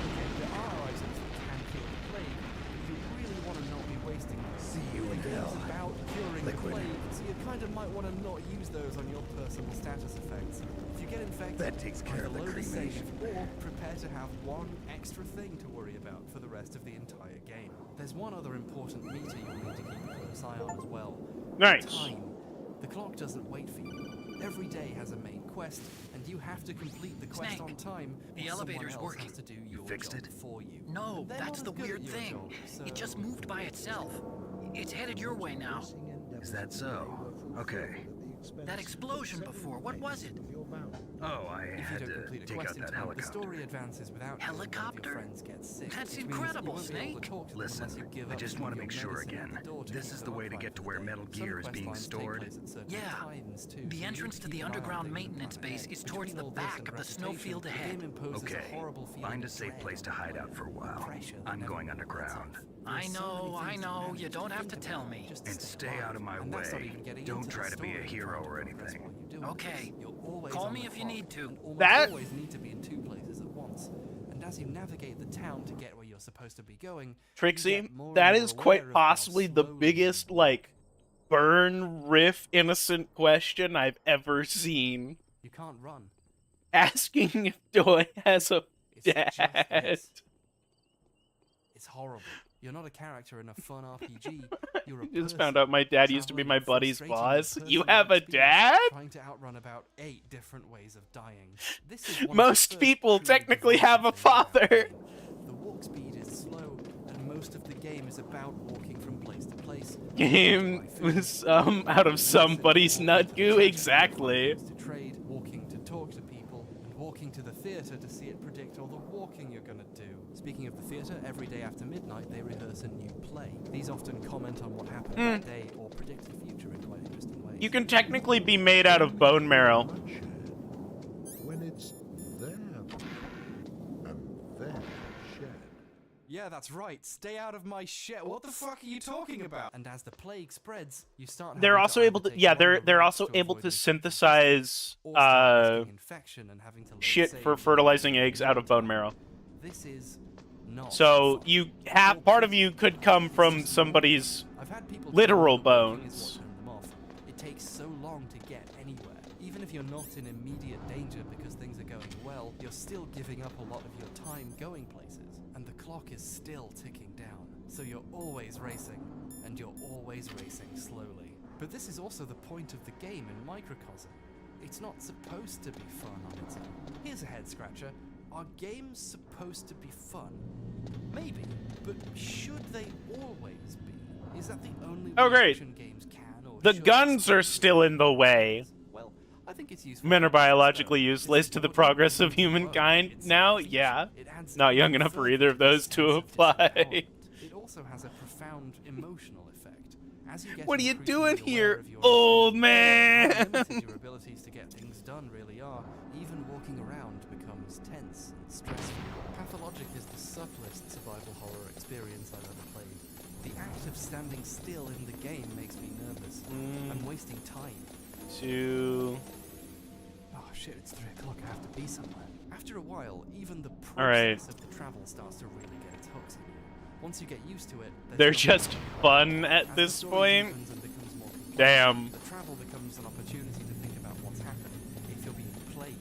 Okay, there are items that can kill the plague, but you really want to not be wasting them. See you The in game's hell. about curing the Liquid. plague, so you kind of might want to not use those on your personal status effects. If you get infected, That takes care of either the load a save cremation. or prepare to have one extra thing to worry about for the rest of the entire game. There's one other important meter you'll need to keep a close eye on as well. Nice. Time. The clock doesn't wait for you. Every day has a main quest, and you have to complete the quest Snake, on time. the or someone elevator's else working. has to do your fixed job it? for you. No, They're that's not the as good at weird your thing. job, so- It just moved by itself. It's headed your way now. Is that so? Okay. That explosion before, what was it? Oh, I If you had don't to complete a take quest out in that time, the helicopter. story advances without you, and one of Helicopter? your friends gets sick. That's which means incredible, you won't be able to Snake. talk to them Listen, unless you give I up just some want of to make your sure medicine at again. the door to This keep is them the way to upright get to for where the Metal day. Gear is Some being quest lines take stored. place at certain Yeah. times, too, The so you entrance need to keep the an eye on underground things and maintenance plan base ahead. is towards Between the all this back and of the reputation, snowfield the ahead. game imposes a Okay. horrible feeling Find a of safe dread place to on the hide out player, for a while. pressure that I'm never going lets underground. off. I There's so know, many I things know, manage you to don't have think to about tell me. just to And stay stay alive. out of my And that's not way. even getting Don't into try the to be a story hero trying to or progress anything. while you do Okay. this. You're always Call on me the if you clock, need to. and almost That- always need to be in two places at once. And as you navigate the town to get where you're supposed to be going, you Trixie, get more that and is more quite aware of how possibly the slowly biggest, you like, burn riff innocent question I've ever seen. You can't run. Asking if Doi has a It's just dad. this. It's horrible. You're not a character in a fun RPG. You're a Just person found out my dad used to be traveling my at buddy's frustratingly boss. You personal have a speeds, dad? Trying to outrun about 8 different ways of dying. This is one of the Most first people truly technically divisive have a things about the father. game. The walk speed is slow, and most of the game is about walking from place to place. Game was out of somebody's nut goo, exactly. To trade, walking to talk to people, and walking to the theater to see it predict all the walking you're gonna do. Speaking of the theater, every day after midnight they rehearse a new play. These often comment on what happened that day or predict the future in quite interesting ways. You can technically be made out of bone marrow. When it's their blood and their shed. Yeah, that's right. Stay out of my shed. What the fuck are you talking about? And as the plague spreads, you start. They're having also to able to, either yeah, take longer they're routes also to able avoid to infection, synthesize or start risking infection and having to load shit save for and fertilizing reload eggs out of bone marrow. This is not So fun. you have part of you could come from somebody's I've had people literal tell me that walking is bones. what turned them off. It takes so long to get anywhere. Even if you're not in immediate danger because things are going well, you're still giving up a lot of your time going places, and the clock is still ticking down. So you're always racing, and you're always racing slowly. But this is also the point of the game in Microcosm. It's not supposed to be fun on its own. Here's a head scratcher. Are games supposed to be fun? Maybe, but should they always be? Is that the only Oh, way great. action games can or The should guns are expect still in the way. Well, I've think it's useful. Men are biologically It's useless to the important progress of to work. humankind It's now? a feature. Yeah. It adds Not young even enough for further either of to the those to sense of apply. disempowerment. It also has a profound emotional effect. As you get What are you increasingly doing aware here, of your old how man? limited your abilities to get things done really are, even walking around becomes tense and stressful. Pathologic is the subtlest survival horror experience I've ever played. The act of standing still in the game makes me nervous. I'm wasting time. Oh shit, it's 3 o'clock, I have to be somewhere. After a while, even the Alright. process of the travel starts to really get its hooks in you. Once you get used to it, there's They're no- just fun at As the this story point. deepens and becomes more complex, Damn. The travel becomes an opportunity to think about what's happening, if you're being played,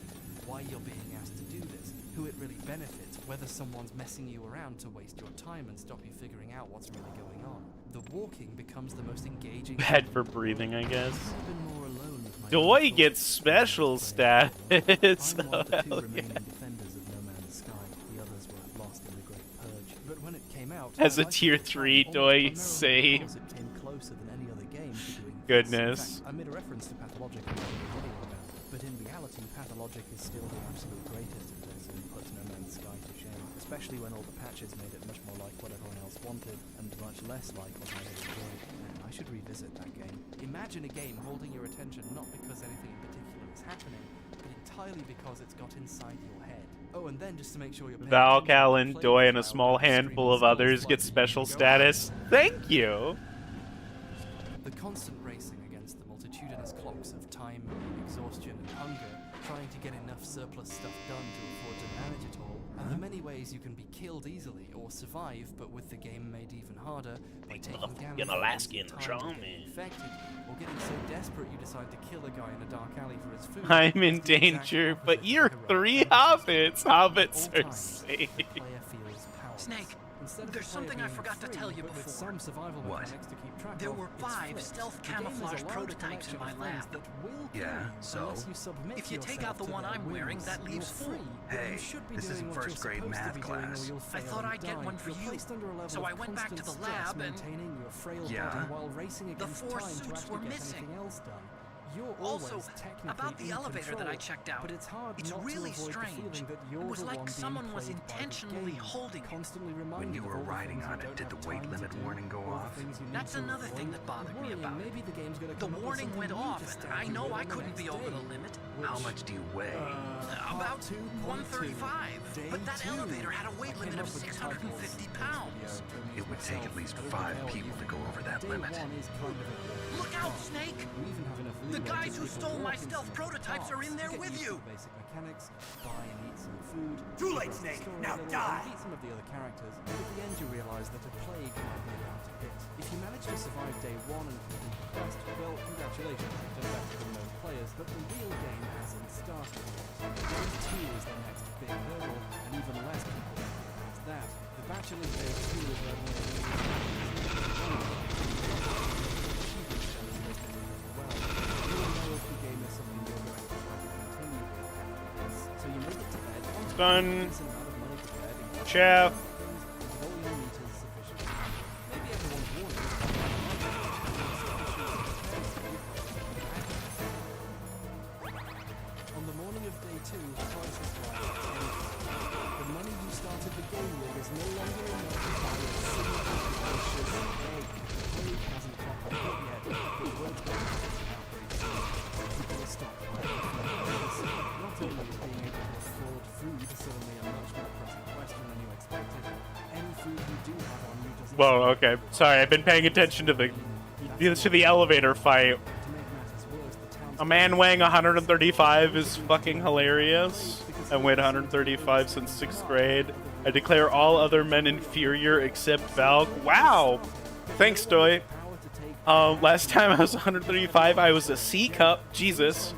why you're being asked to do this, who it really benefits, whether someone's messing you around to waste your time and stop you figuring out what's really going on. The walking becomes the most engaging. Bad for breathing, I guess. I've been more alone with my Doi own gets thoughts special than status. I'm one of the two Oh, remaining yeah. defenders of No Man's Sky. The others were lost in the Great Purge. But when it came out, As I a liked tier it. 3 Almost Doi primarily save. because it came closer than any other game to doing this. Goodness. In fact, I made a reference to Pathologic in the video about it, but in reality, Pathologic is still the absolute greatest of this and puts No Man's Sky to shame, especially when all the patches made it much more like what everyone else wanted and much less like what I had enjoyed. Man, I should revisit that game. Imagine a game holding your attention not because anything in particular is happening, but entirely because it's got inside your head. Oh, and then just to make sure you're paying Val, attention, Callan, play Doi, the and a trial small by streaming handful of skills others like get you special go status. Thank you. The constant racing against the multitudinous clocks of time, exhaustion, and hunger, trying to get enough surplus stuff done to afford to manage it all, and the many ways you can be killed easily or survive, but with the game made even harder by taking damage Fucking Alaskan time to trauma. get infected, or getting so desperate you decide to kill a guy in a dark alley for his food. I'm in as the exact danger, opposite but of you're heroic 3 fantasy. hobbits. Hobbits At all are times, safe. the player feels powerless. Snake, Instead of the there's player something I being forgot to free, tell you but with before. some survival What? mechanics to keep track There of, were it's 5 flipped. stealth The game is a camouflage large prototypes in collection my of things lab. that will Yeah, kill you so? unless you submit If you take yourself out the to one their I'm wearing, whims. that leaves You're free, 4. but Hey, you should be this doing isn't what you're first grade supposed to math be doing, or class. you'll I fail thought and I'd get die. one for You're you. placed under a level So of I went back to constant the stress, lab and- maintaining your frail Yeah? body while racing The against 4 time to suits actually were get missing. anything else done. You're Also, always technically about the in elevator that I control, checked out, but it's hard it's not really to avoid strange. the feeling that you're It was the like one being someone was played by the intentionally game, holding it. constantly When reminded you of were all the riding things you on it, don't did have the weight time to limit do, warning go or the off? things you need That's to another avoid. thing that bothered me Worrying, about it. maybe the game's gonna The come up with warning something went new off, to and start I you know with I on the couldn't be next over the day. limit. How much do you weigh? About 2.2. 135. But that Day elevator had a weight I limit came of up with the 650 title pounds. for this video, It would take at least myself. 5 I don't people know to what go you over think. that Day limit. one is kind of a Look out, Snake! We even have enough The leeway guys to who take a stole walk my in stealth some prototypes are parks, in there get with used you. to the basic mechanics, buy and eat some food. Too late, progress the Snake. story Now a little, die. and meet some of the other characters. But at the end, you realize that a plague might be about to hit. If you manage to survive day one and complete the quest, well, congratulations, you've done better than most players. But the real game hasn't started yet. Day 2 is the next big hurdle, and even less people have passed that. The Bachelor's Day 2 is where Done. Ciao. On the morning of day 2, prices rise tenfold. The money you started the game with is no longer enough to buy a single precious egg. The plague hasn't caught up yet, but the world's going to out very soon. People will stop buying flowers. Not only is being able to afford food suddenly a much more pressing question than you expected, any food you do have on you doesn't... Whoa, okay. Sorry, I've been paying attention to the elevator fight. A man weighing 135 is fucking hilarious. I weighed 135 since 6th grade. I declare all other men inferior except Valk. Wow! Thanks, Doi. Last time I was 135, I was a C cup. Jesus.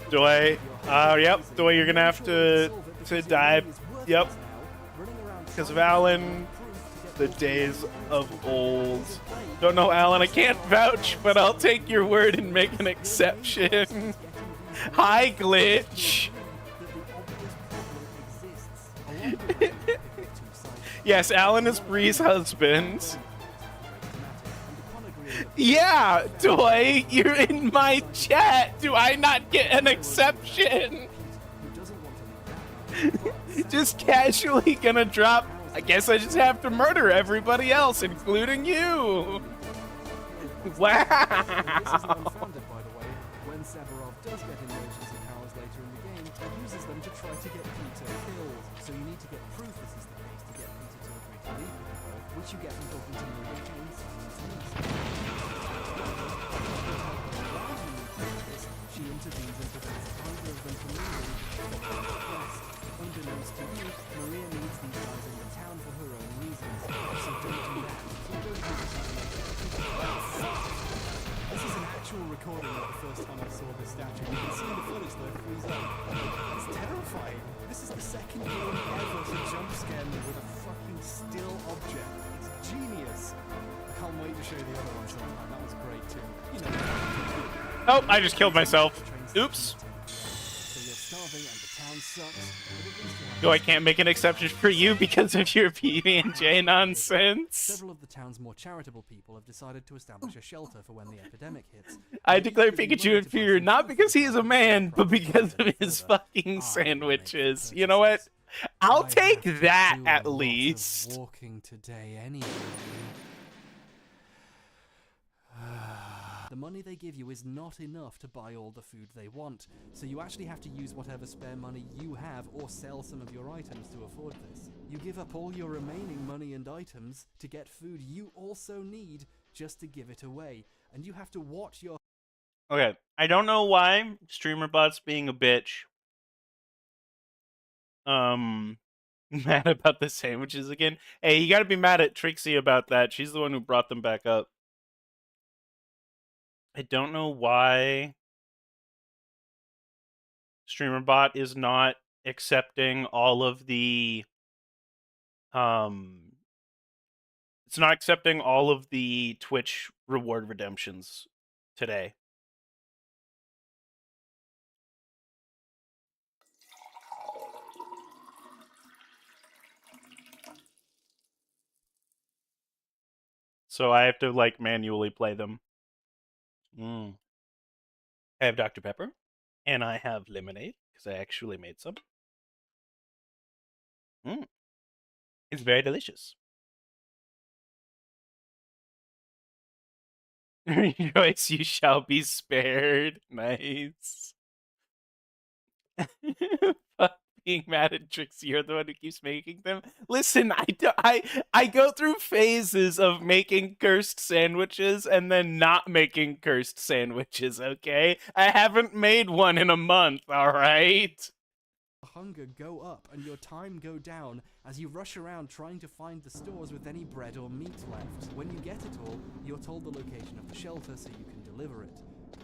Doi. Yep. Doi, you're gonna have to die. Yep. Because of Alan. The days of old. Don't know, Alan. I can't vouch, but I'll take your word and make an exception. Hi, Glitch. Yes, Alan is Bree's husband. Yeah, Toy, you're in my chat. Do I not get an exception? Just casually gonna drop. I guess I just have to murder everybody else, including you. Wow. This is unfounded, by the way. When Severov does get emergency powers later in the game, he uses them to try to get Peter killed. So you need to get proof this is the case to get Peter to agree to leave with her, which you get from talking to Maria Jane Simon's niece. She intervenes and prevents either of them from leaving or from the quest. Unbeknownst to you, Maria needs these guys in the town for her own reasons, so don't do that. This is an actual recording of the first time I saw this statue. You can see the footage though freeze up. It's terrifying. This is the second game ever to jump scare me with a fucking still object. It's genius. I can't wait to show you the other one sometime. That was great too. You know. Oh, I just killed myself. Oops. So you're starving and the town sucks. But at least you have No, I can't make an exception for you because of your PB&J nonsense. Several of the town's more charitable people have decided to establish a shelter for when the epidemic hits. I declare Pikachu inferior not because he is a man, but because of his fucking sandwiches. You know what? I'll take that at least. Walking today anyway. The money they give you is not enough to buy all the food they want, so you actually have to use whatever spare money you have or sell some of your items to afford this. You give up all your remaining money and items to get food you also need just to give it away, and you have to watch your... Okay, I don't know why StreamerBot's being a bitch. Mad about the sandwiches again. Hey, you gotta be mad at Trixie about that. She's the one who brought them back up. I don't know why StreamerBot is not accepting all of the it's not accepting all of the Twitch reward redemptions today. So I have to like manually play them. I have Dr. Pepper, and I have lemonade, because I actually made some. It's very delicious. Rejoice, you shall be spared. Nice. Fuck being mad at Trixie, you're the one who keeps making them. Listen, I go through phases of making cursed sandwiches and then not making cursed sandwiches, okay? I haven't made one in a month, alright? hunger go up and your time go down as you rush around trying to find the stores with any bread or meat left. When you get it all, you're told the location of the shelter so you can deliver it.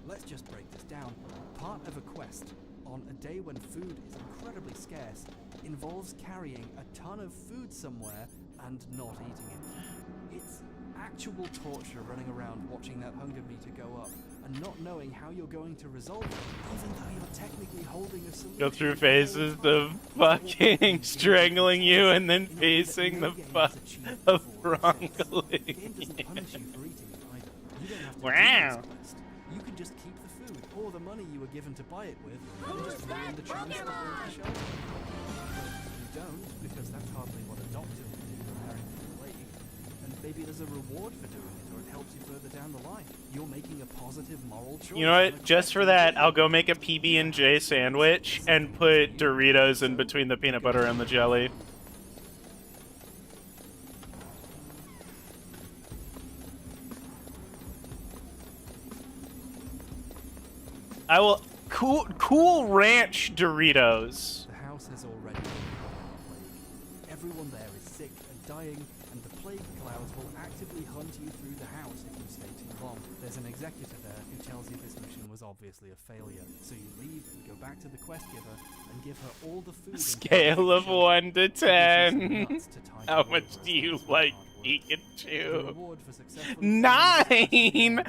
Let's just break this down. Part of a quest, on a day when food is incredibly scarce, involves carrying a ton of food somewhere and not eating it. It's actual torture running around watching that hunger meter go up and not knowing how you're going to resolve it, even though you're technically holding a solution. Go through phases of fucking strangling you and then facing the fuck of wrongly. Wow. You can just keep the food or the money you were given to buy it with and just ruin the chance of the shelter. You don't, because that's hardly what a doctor would do preparing for the plague. And maybe there's a reward for doing it, or it helps you further down the line. You're making a positive moral choice. You know what? Just for that, I'll go make a PB&J sandwich and put Doritos in between the peanut butter and the jelly. I will cool ranch Doritos. The house has already been plague. Everyone there is sick and dying, and the plague clouds will actively hunt you through the house if you stay too long. There's an executor there who tells you this mission was obviously a failure, so you leave and go back to the quest giver and give her all the food. Scale of 1 to 10. How much do you like Pikachu? 9!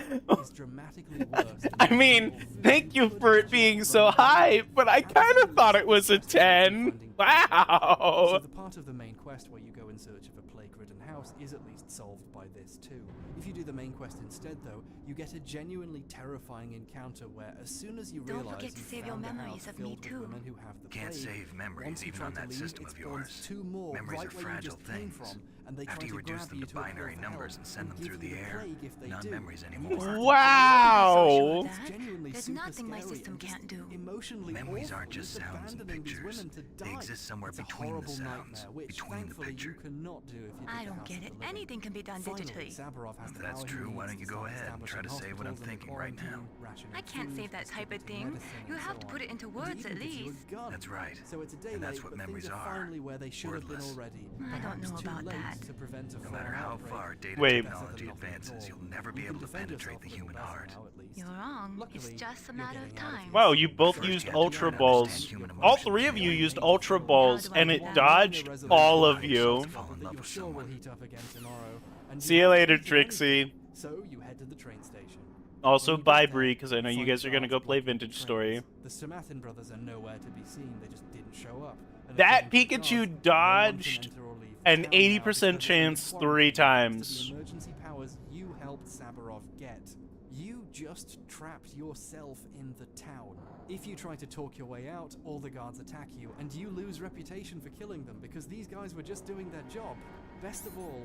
I mean, thank you for it being so high, but I kind of thought it was a 10. Wow! So the part of the main quest where you go in search of a plague-ridden house is at least solved by this too. If you do the main quest instead though, you get a genuinely terrifying encounter where as soon as you Don't realize forget to you've save your found a memories house of me filled with too. women who have the Can't plague, save memories once you even try on to that leave, system it of spawns yours. 2 more Memories right are where you fragile just came things. from, and they After try you to reduce grab them you to to a binary portal numbers and send them give through you the air, plague if they not do. memories And you anymore. just have to Wow! That? It's genuinely There's super nothing my scary system and just can't do. Emotionally Memories awful. aren't just It's sounds and abandoning these pictures. women to They die. exist somewhere It's a between the horrible sounds, nightmare, which between the thankfully picture. you cannot do if you I did the don't House get of it. the Living. Anything can be done Finally, digitally. Saburov has If the that's power he true, why needs don't you to go start ahead and try to establishing say what I'm hospitals and thinking right now? quarantine, rationing I can't food, save that type of distributing thing. medicine, You and have so to on. put it into And words even at gives you a least. gun. That's right. So it's a day And that's late, what but memories things are are. finally where they should have been Wordless. already. I don't Perhaps know too about late that. to prevent a No matter full how outbreak. far data Wait. technology advances, you'll never be You able can to defend penetrate yourself the a little human better heart. now, at least. You're wrong. Luckily, It's just a you're matter of getting out of time. Wow, you both First, used you have to Ultra learn to Balls. understand human All emotions. 3 of you used Ultra Balls, How do I and do it that? dodged all of you. Fall in that love you're with sure will someone. heat up again tomorrow, and See you haven't later, eaten Trixie. anything. So you head to the train station. Also, When you bye, get there, Bree, because I know you find guys are gonna guards go play blocking the Vintage Story. trains. The Samathan brothers are nowhere to be seen. They just didn't show up. And That according to Pikachu guards, no one can dodged enter or leave an town 80% now because it's chance in 3 quarantine times. thanks to the emergency powers you helped Saburov get. You just trapped yourself in the town. If you try to talk your way out, all the guards attack you, and you lose reputation for killing them because these guys were just doing their job. Best of all,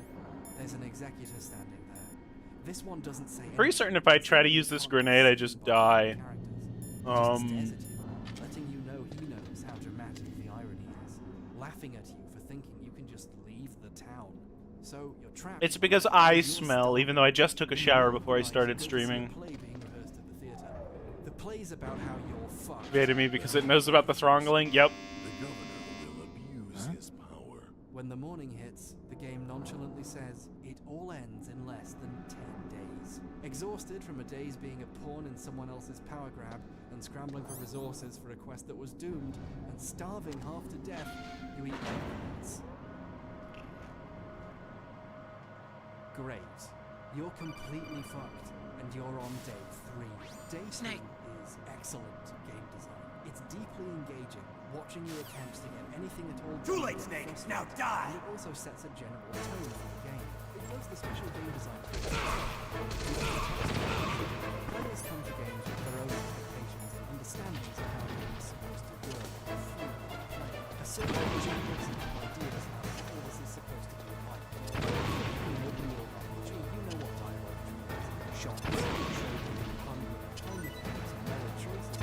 there's an executor standing there. This one doesn't say Pretty certain if I try to use this grenade, I just die. letting you know he knows how dramatic the irony is, laughing at you for thinking you can just leave the town. So you're trapped. It's because I smell, even though I just took a shower before I started streaming. Play being rehearsed at the theater. The play's about how you're fucked. Created me because it knows about the throngling. Yep. The governor will abuse his power. When the morning hits, the game nonchalantly says it all ends in less than 10 days. Exhausted from a day's being a pawn in someone else's power grab and scrambling for resources for a quest that was doomed and starving half to death, you eat once. Great. You're completely fucked, and you're on day 3. Day 2 Snake. is excellent game design. It's deeply engaging, watching your attempts to get anything at all Too done late, will Snake. frustrate, Now die! And it also sets a general tone for the game. It does the special game design. Players come to games with their own expectations and understandings of how a game is supposed to work or feel while playing. A certain generic set of ideas about how this is supposed to be like. If you know the old RPG, you know what dialogue is, shots, trading, hunger, time mechanics, and moral choices.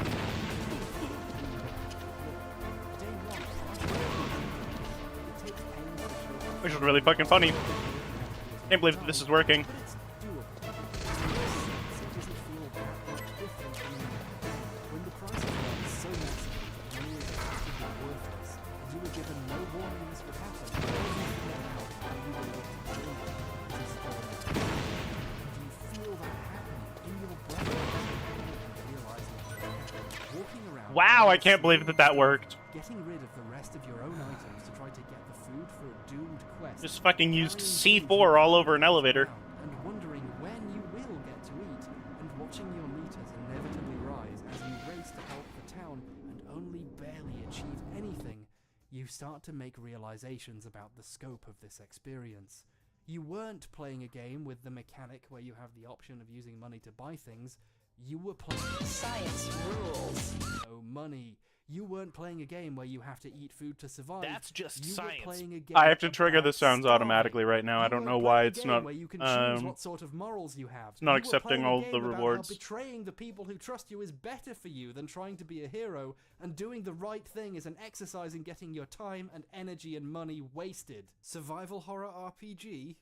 Day 1, it takes pains to show Which is really fucking funny. Can't believe that this is working. but it's doable. It doesn't feel that much different from the game. When the price of life is so massive that money is effectively worthless, and you were given no warning this would happen, you figure out how you were able to deal with it. This is all it is. And you feel that happening in your brain and realizing it happened. Walking around. Wow, I can't believe that that worked. Getting rid of the rest of your own items to try to get the food for a doomed quest. Just fucking used Carrying C4 all over an elevator. and wondering when you will get to eat, and watching your meters inevitably rise as you race to help the town and only barely achieve anything, you start to make realizations about the scope of this experience. You weren't playing a game with the mechanic where you have the option of using money to buy things. You were playing Science rules. no money. You weren't playing a game where you have to eat food to survive. That's just you science. Were playing a game I have to trigger the about sounds starving. automatically right now. I You don't know weren't why playing a it's game not. where you can choose what sort of morals you have. not You were accepting playing a all game the about rewards. How betraying the people who trust you is better for you than trying to be a hero, and doing the right thing is an exercise in getting your time and energy and money wasted. Survival horror RPG?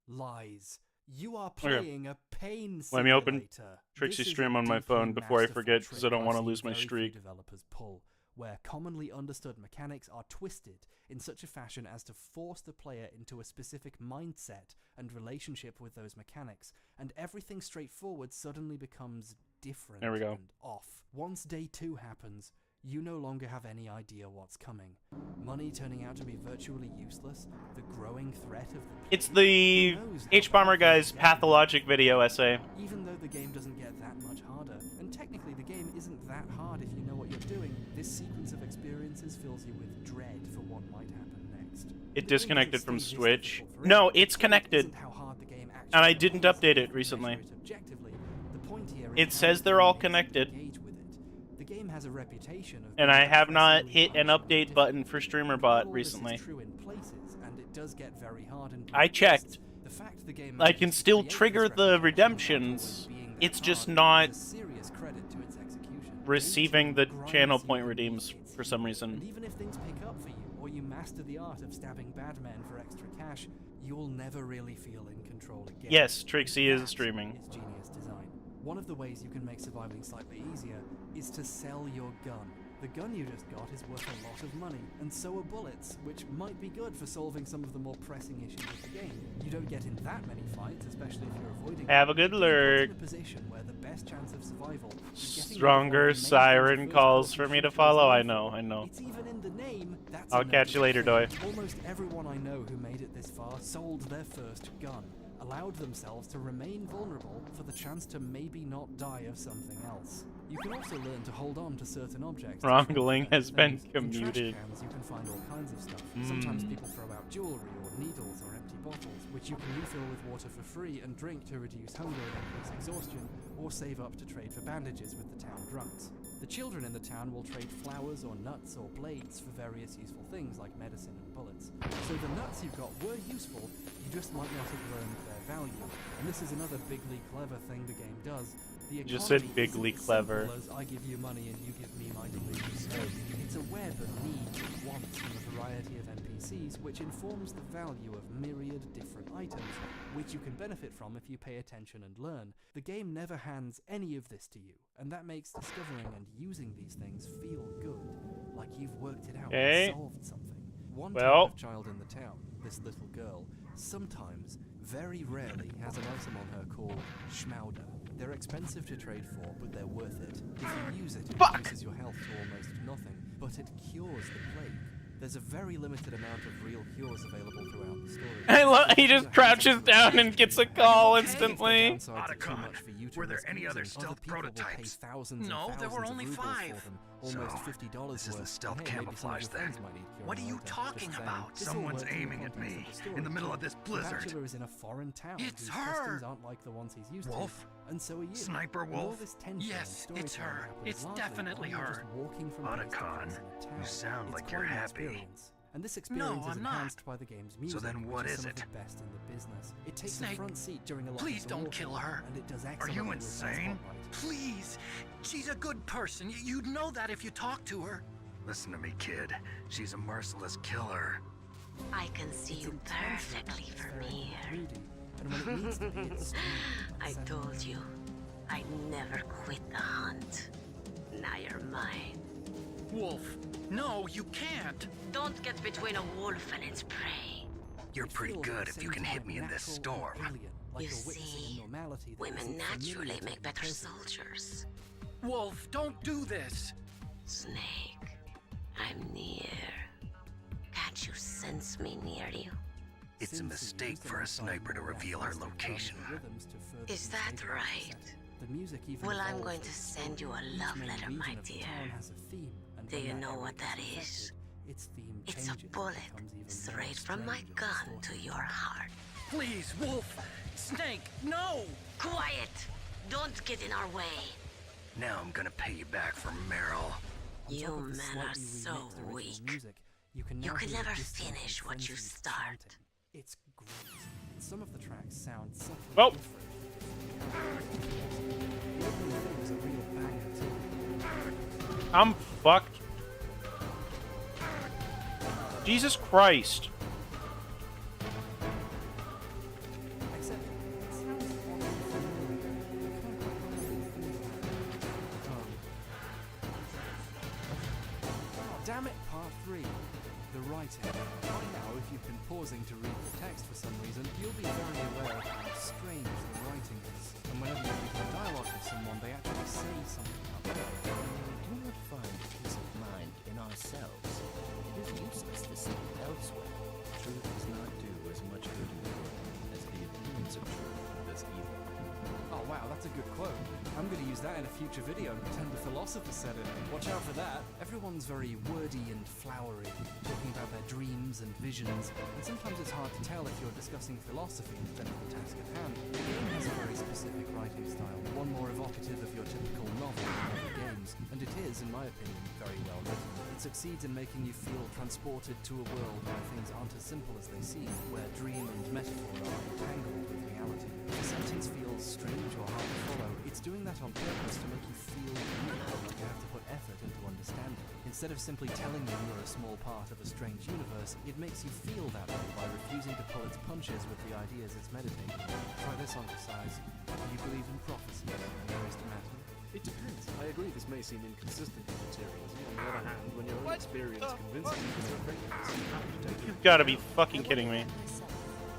Lies. You are playing a pain simulator. Let me open This Trixie's is stream a on my deeply phone before I masterful forget, 'cause I trick don't wanna I've seen lose my very few streak. Developers pull, where commonly understood mechanics are twisted in such a fashion as to force the player into a specific mindset and relationship with those mechanics, and everything straightforward suddenly becomes different There we go. and off. Once day 2 happens, you no longer have any idea what's coming. Money turning out to be virtually useless, the growing threat of the It's plague, the who knows how H-Bomber bad guy's things get. pathologic video essay. Even though the game doesn't get that much harder, and technically the game isn't that hard if you know what you're doing, this sequence of experiences fills you with dread what might happen next. It The game disconnected doesn't from stay this Switch. difficult No, forever. it's connected. Isn't how hard the game actually And I didn't is. update it If you recently. measure it objectively, the point here is It how says the they're game all makes you connected. engage with it. The game has a reputation of And being I have not depressingly hit an harsh and update difficult. button for StreamerBot While recently. This is true in places, and it does get very hard in I checked. the fact the game I can manages to still create trigger this the reputation redemptions. while being that It's just hard not is a serious credit to its execution. receiving the Grinds channel you point to redeems beats for you. some And reason. even if things pick up for you, or you master the art of stabbing bad men for extra cash, you'll never really feel in control again. Yes, Trixie is That streaming. is genius design. One of the ways you can make surviving slightly easier is to sell your gun. The gun you just got is worth a lot of money, and so are bullets, which might be good for solving some of the more pressing issues of the game. You don't get in that many fights, especially if you're avoiding Have them, a good but you're put in lurk. a position where the best chance of survival is getting Stronger rid of one of the main siren things calls first for me to person shooters follow. I known know, for. I know. It's even in the name. That's I'll a catch you later, notice. Doi. Almost everyone I know who made it this far sold their first gun, allowed themselves to remain vulnerable for the chance to maybe not die of something else. You can also learn to hold on to certain objects. to Wrongling prevent has been things. In trash commuted. cans, you can find all kinds of stuff. Sometimes people throw out jewelry or needles or empty bottles, which you can refill with water for free and drink to reduce hunger and increase exhaustion, or save up to trade for bandages with the town drunks. The children in the town will trade flowers or nuts or blades for various useful things like medicine and bullets. So the nuts you got were useful, you just might not have learned their value. And this is another bigly clever thing the game does. The You just said economy bigly isn't clever. simple as I give you money and you give me my degrees. It's a web of needs and wants from a variety of NPCs, which informs the value of myriad different items, which you can benefit from if you pay attention and learn. The game never hands any of this to you, and that makes discovering and using these things feel good, like you've worked it out Okay. and solved something. One Well. type of child in the town, this little girl, sometimes, very rarely, has an item on her called Schmauder. They're expensive to trade for, but they're worth it. If you use it, it reduces your health to almost nothing, but it cures the plague. There's a very limited amount of real cures available throughout the story. I love. So He if just you crouches have down and gets a call If the instantly. downsides are too much for you to were there risk any other using, stealth people will pay prototypes? thousands and No, there were thousands of only rubles 5. for them, almost So, $50 this isn't worth. stealth And hey, maybe some of camouflage your then. friends might need curing What are you later. talking Just saying. about? This all Someone's works in the aiming at context me of the story, in the middle too. of this The blizzard. Bachelor is in a foreign town It's whose her! customs aren't like the ones he's used Wolf? to, and so are you. Sniper And all Wolf? this tension Yes, and it's storytelling her. happens It's largely definitely while you're her. just walking from place to Otacon, place in a town. you sound It's like you're quite an happy. experience. And this experience is I'm not. enhanced by the game's music, then what which is some it? of the best in the business. It takes Snake, a front seat during a lot please of the don't walking, kill her. and it does Are excellently you with that insane? spotlight. Please. She's a good person. You'd know that if you talked to her. Listen to me, kid. She's a merciless killer. I can see It's you intense, perfectly from atmospheric, here. moody, and when it needs to be, it's strong, I unsettling. told you, I'd never quit the hunt. Now you're mine. Wolf, no, you can't. Don't get between a wolf and its prey. You're It pretty feels at good the if you same can hit time me in this natural and storm. alien, like You you're witnessing see, a normality that women isn't familiar naturally to make the better present. soldiers. Wolf, don't do this. Snake, I'm near. Can't you sense me near you? It's a Since mistake used for a alongside sniper to more reveal our realistic location. drums and rhythms to further Is that engage with the right? set. The music even Well, I'm evolves going with to the send you story. a Each love main letter, region my of the dear. town has a theme, and Do when you that know area what that gets is? affected, its theme It's a changes and bullet becomes even more straight from my strange or gun to distorted. your heart. Please, Wolf. Snake, no. Quiet! Don't get in our way. Now I'm gonna pay you back for Meryl. On You top of the men are slightly so remixed original weak. music, you can You now can hear the never distorted finish what you frenzied start. chanting. It's great. And some of the tracks sound subtly Well. different. The opening theme is a real banger too. I'm fucked. Jesus Christ. Except it sounds oddly familiar. I can't quite put my finger on it. Oh, damn it, part 3. The writing. By now, if you've been pausing to read the text for some reason, you'll be very aware of how strange the writing is. And whenever you begin a dialogue with someone, they actually say something up there. We do not find peace of mind in ourselves. It is useless to seek it elsewhere. Truth does not do as much good in the world as the appearance of truth does evil. Oh wow, that's That's a good quote. I'm going to use that in a future video and pretend the philosopher said it. Watch out for that. Everyone's very wordy and flowery, talking about their dreams and visions, and sometimes it's hard to tell if you're discussing philosophy instead of the task at hand. The game has a very specific writing style, one more evocative of your typical novel than other games, and it is, in my opinion, very well written. It succeeds in making you feel transported to a world where things aren't as simple as they seem, where dream and metaphor are entangled with reality. If a sentence feels strange or hard to follow, it's doing that on purpose to make you feel real, like you have to put effort into understanding. Instead of simply telling you you're a small part of a strange universe, it makes you feel that way by refusing to pull its punches with the ideas it's meditating on. Try this on for size. Do you believe in prophecy, Mr. Matthew? It depends. I agree this may seem inconsistent with materialism. On the other hand, when your own experience convinces you to make regulars, you have to take it. You've got to be fucking kidding me.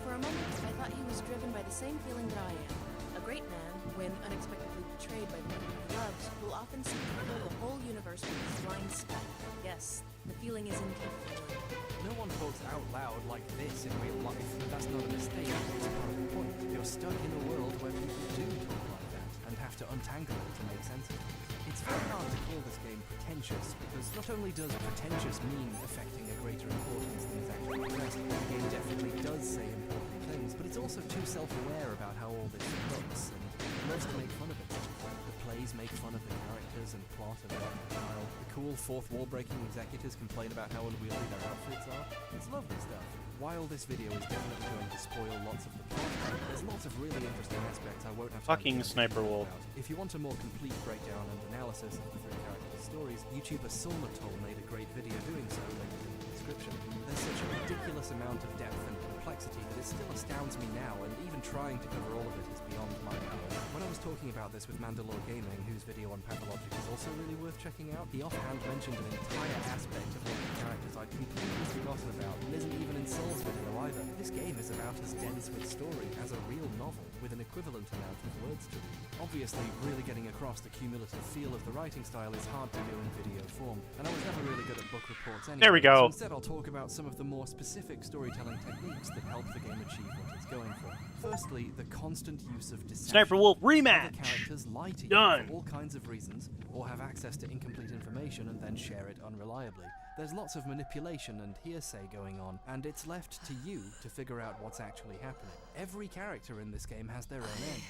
For a moment, I thought he was driven by the same feeling that I am. A great man, when unexpectedly betrayed by the one he loves, will often seek to fill the whole universe with his blind spot. Yes, the feeling is indeed familiar. No one talks out loud like this in real life, but that's not a mistake. It's part of the point. You're stuck in a world where people do talk like that, and have to untangle it to make sense of it. It's very hard to call this game pretentious, because not only does pretentious mean affecting a greater importance than is actually addressed, the game definitely does say important things, but it's also too self-aware about how all this looks, and loves to make fun of it. The plays make fun of the characters and plot of their style. The cool fourth wall-breaking executives complain about how unwieldy their outfits are. It's lovely stuff. While this video is definitely going to spoil lots of the plot, there's lots of really interesting aspects I won't have time Fucking to Sniper Wolf. about. If you want a more complete breakdown and analysis of the three characters' stories, YouTuber Solmatol made a great video doing so, linked in the description. There's such a ridiculous amount of depth and complexity that it still astounds me now, and even trying to cover all of it is beyond my power. When I was talking about this with Mandalore Gaming, whose video on Pathologic is also really worth checking out, he offhand mentioned an entire aspect of one of the characters I'd completely forgotten about, and isn't even in Soul's video either. This game is about as dense with story as a real novel, with an equivalent amount of words to read. Obviously, really getting across the cumulative feel of the writing style is hard to do in video form, and I was never really good at book reports anyway. There we go. So instead, I'll talk about some of the more specific storytelling techniques that help the game achieve what it's going for. Firstly, the constant use of deception. Sniper Wolf rematch! Other characters lie to you Done! for all kinds of reasons, or have access to incomplete information and then share it unreliably. There's lots of manipulation and hearsay going on, and it's left to you to figure out what's actually happening. Every character in this game has their own end.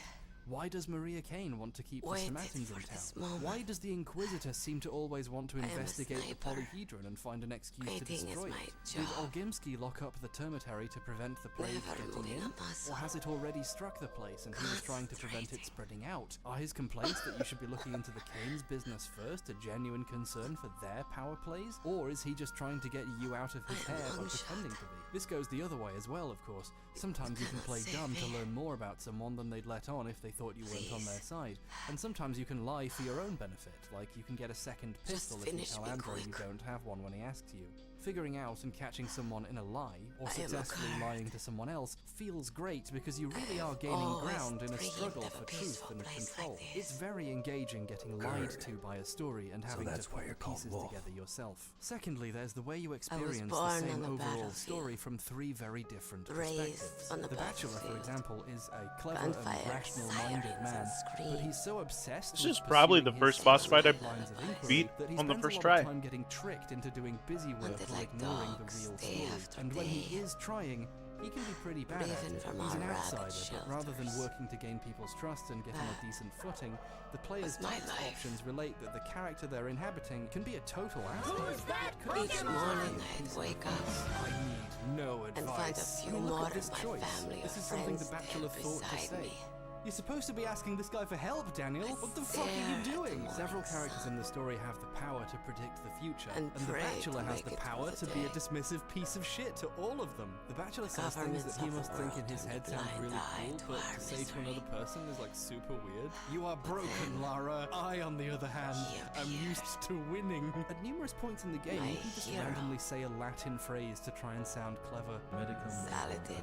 Why does Maria Kane want to keep the Samaritans in town? Why does the Inquisitor seem to always want to investigate the Polyhedron and find an excuse to destroy it? Did Olgimsky lock up the Termitary to prevent the plague getting in? Or has it already struck the place and he was trying to prevent it spreading out? Are his complaints that you should be looking into the Kane's business first a genuine concern for their power plays? Or is he just trying to get you out of his hair by pretending to be? This goes the other way as well, of course. Sometimes you can play dumb to learn more about someone than they'd let on if they thought you weren't on their side. And sometimes you can lie for your own benefit, like you can get a second pistol if you tell Andrew you don't have one when he asks you. Figuring out and catching someone in a lie, or successfully lying to someone else, feels great because you really are gaining ground in a struggle for truth and control. It's very engaging getting lied to by a story and having to put the pieces together yourself. Secondly, there's the way you experience the same overall story from three very different perspectives. The Bachelor, for example, is a clever and rational-minded man, but he's so obsessed This with is probably the pursuing first his boss fight I lines of inquiry beat that he on the spends first a lot try. of time getting tricked into doing busy work while ignoring the real story. And when he is trying, he can be pretty bad at it. He's an outsider, but rather than working to gain people's trust and get on a decent footing, the player's text options relate that the character they're inhabiting can be a total asshole. Each morning I'd wake up I need no advice. and find a few I mean, look more at this of my choice. family This or is something the friends Bachelor there thought to beside say. me. You're supposed to be asking this guy for help, Daniel. What the fuck are you doing? Several characters in the story have the power to predict the future, and the pray Bachelor to has make the it power through to the be a day. dismissive piece of shit to all of them. The Bachelor says things Governments that he of the must think in world his turn head a sound blind really eye cool, to but our to say to misery. another person is like super weird. You are broken, Lara. I, on the other hand, am used to winning. At numerous points in the game, My you can just hero. randomly say a Latin phrase to try and sound clever. Saladin.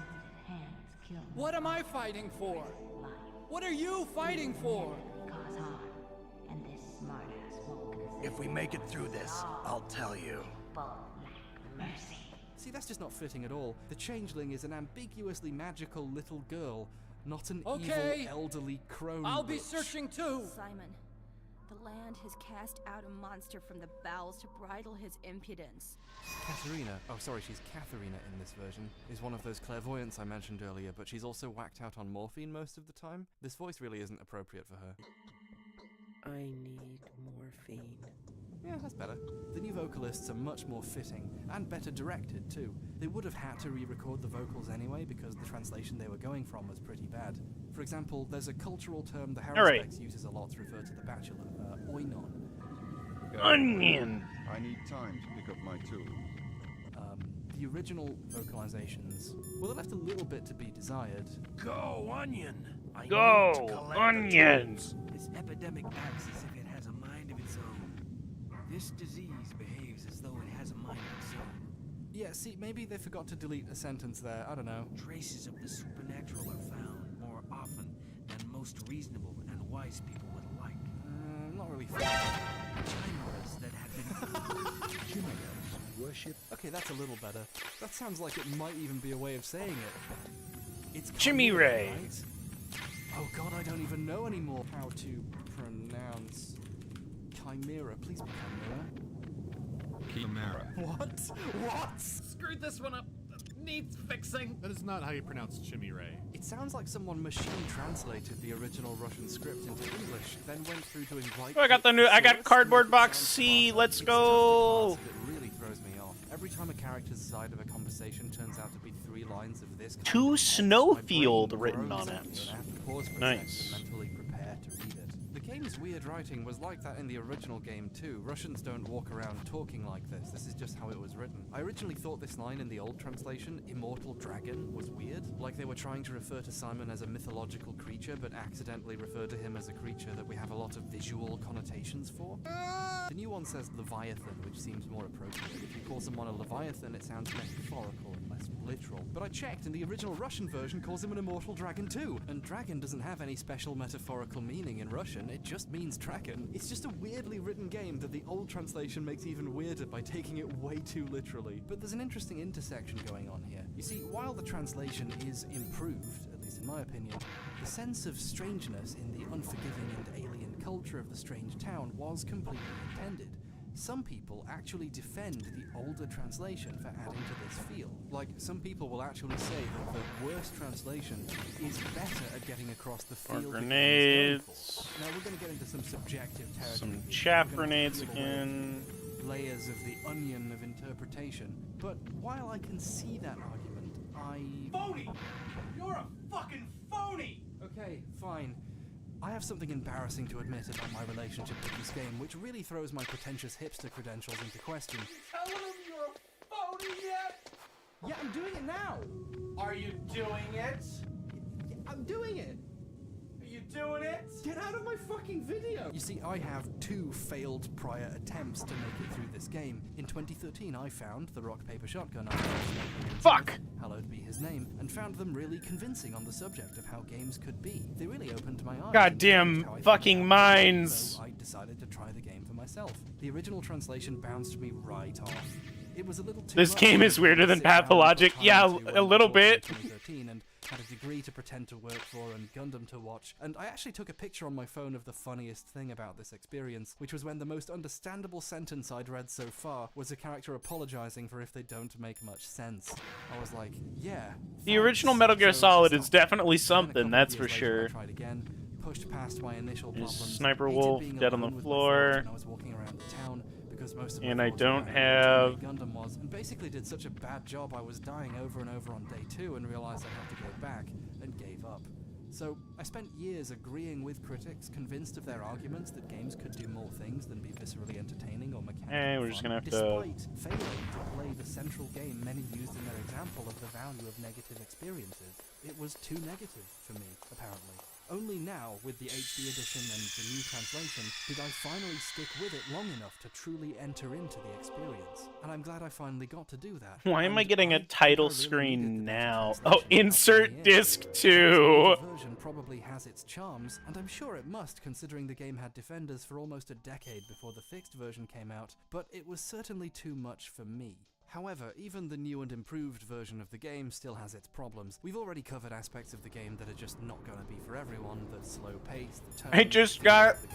private What am I fighting for? What are you fighting for? Cause harm, and this smartass won't consider. If we make it through this, I'll tell you. Both lack mercy. See, that's just not fitting at all. The changeling is an ambiguously magical little girl, not an Okay. evil elderly crone I'll be witch. searching too. Simon, the land has cast out a monster from the bowels to bridle his impudence. Katharina, oh sorry, she's Katharina in this version, is one of those clairvoyants I mentioned earlier, but she's also whacked out on morphine most of the time. This voice really isn't appropriate for her. I need morphine. Yeah, that's better. The new vocalists are much more fitting, and better directed too. They would have had to re-record the vocals anyway, because the translation they were going from was pretty bad. For example, there's a cultural term the Haruspex uses a lot to refer to the Bachelor, oinon. Onion! I need time to pick up my tool. The original vocalizations, well, they left a little bit to be desired. Go, Onion! I Go, need to collect the Onion! tools. This epidemic acts as if it has a mind of its own. This disease behaves as though it has a mind of its own. Yeah, see, maybe they forgot to delete a sentence there, I don't know. Traces of the supernatural are found more often than most reasonable and wise people would like. Not really Chimeras that have been... Chimeras worship? Okay, that's a little better. That sounds like it might even be a way of saying it. It's Chimera, right? Oh god, I don't even know anymore how to pronounce chimera. Please be chimera. Chimera. What? What? Screwed this one up. Needs fixing. That is not how you pronounce chimera. It sounds like someone machine translated the original Russian script into English, then went through to invite. Oh, I got cardboard box C. Let's go. It really throws me off. Every time a character's side of a conversation turns out to be 3 lines of this. To Snowfield written on it. I have to pause for a Nice. second to mentally prepare to read it. The game's weird writing was like that in the original game too. Russians don't walk around talking like this. This is just how it was written. I originally thought this line in the old translation, immortal dragon, was weird. Like they were trying to refer to Simon as a mythological creature, but accidentally referred to him as a creature that we have a lot of visual connotations for. The new one says Leviathan, which seems more appropriate. If you call someone a Leviathan, it sounds metaphorical and less literal. But I checked, and the original Russian version calls him an immortal dragon too. And dragon doesn't have any special metaphorical meaning in Russian, it just means dragon. It's just a weirdly written game that the old translation makes even weirder by taking it way too literally. But there's an interesting intersection going on here. You see, while the translation is improved, at least in my opinion, the sense of strangeness in the unforgiving and alien culture of the strange town was completely intended. Some people actually defend the older translation for adding to this feel. Like, some people will actually say that the worst translation is better at getting across the feel the game is going for. Now, we're going to get into some subjective territory. Some chaff grenades again. Layers of the onion of interpretation. But while I can see that argument, Phony! You're a fucking phony! Okay, fine. I have something embarrassing to admit about my relationship with this game, which really throws my pretentious hipster credentials into question. Telling him you're a phony yet? Yeah, I'm doing it now! Are you doing it? Yeah, I'm doing it! Are you doing it? Get out of my fucking video! You see, I have 2 failed prior attempts to make it through this game. In 2013, I found the rock, paper, shotgun. Fuck! Hallowed be his name, and found them really convincing on the subject of how games could be. They really opened my eyes. Goddamn fucking minds! So I decided to try the game for myself. The original translation bounced me right off. It was a little too This much game for is me weirder to than sit down Pathologic. and Yeah, put time a little into in bit. 2013 and had a degree to pretend to work for and Gundam to watch. And I actually took a picture on my phone of the funniest thing about this experience, which was when the most understandable sentence I'd read so far was a character apologizing for if they don't make much sense. I was like, yeah. The original Metal Gear Solid is definitely something, that's for sure. I tried again, pushed past my initial There's problems. Sniper hated Wolf being dead on the alone with my floor. thoughts when I was walking around the town, because most of my And I thoughts were don't about have... how Gundam was, and basically did such a bad job I was dying over and over on day 2 and realized I'd have to go back, and gave up. So, I spent years agreeing with critics, convinced of their arguments that games could do more things than be viscerally entertaining or mechanically We're just fun, gonna have to... despite failing to play the central game many used in their example of the value of negative experiences. It was too negative for me, apparently. Only now, with the HD edition and the new translation, did I finally stick with it long enough to truly enter into the experience. And I'm glad I finally got to do that. Why am I And getting a think title I really screen needed the better now? translation Oh, insert in the end. disc The 2. version probably has its charms, and I'm sure it must, considering the game had defenders for almost a decade before the fixed version came out, but it was certainly too much for me. However, even the new and improved version of the game still has its problems. We've already covered aspects of the game that are just not gonna be for everyone, the slow pace, the tone, I just the got gameplay,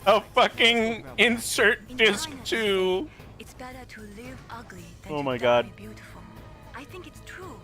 and a the fucking insert disc 2. It's better to live ugly than Oh to my die god. beautiful. I think it's true.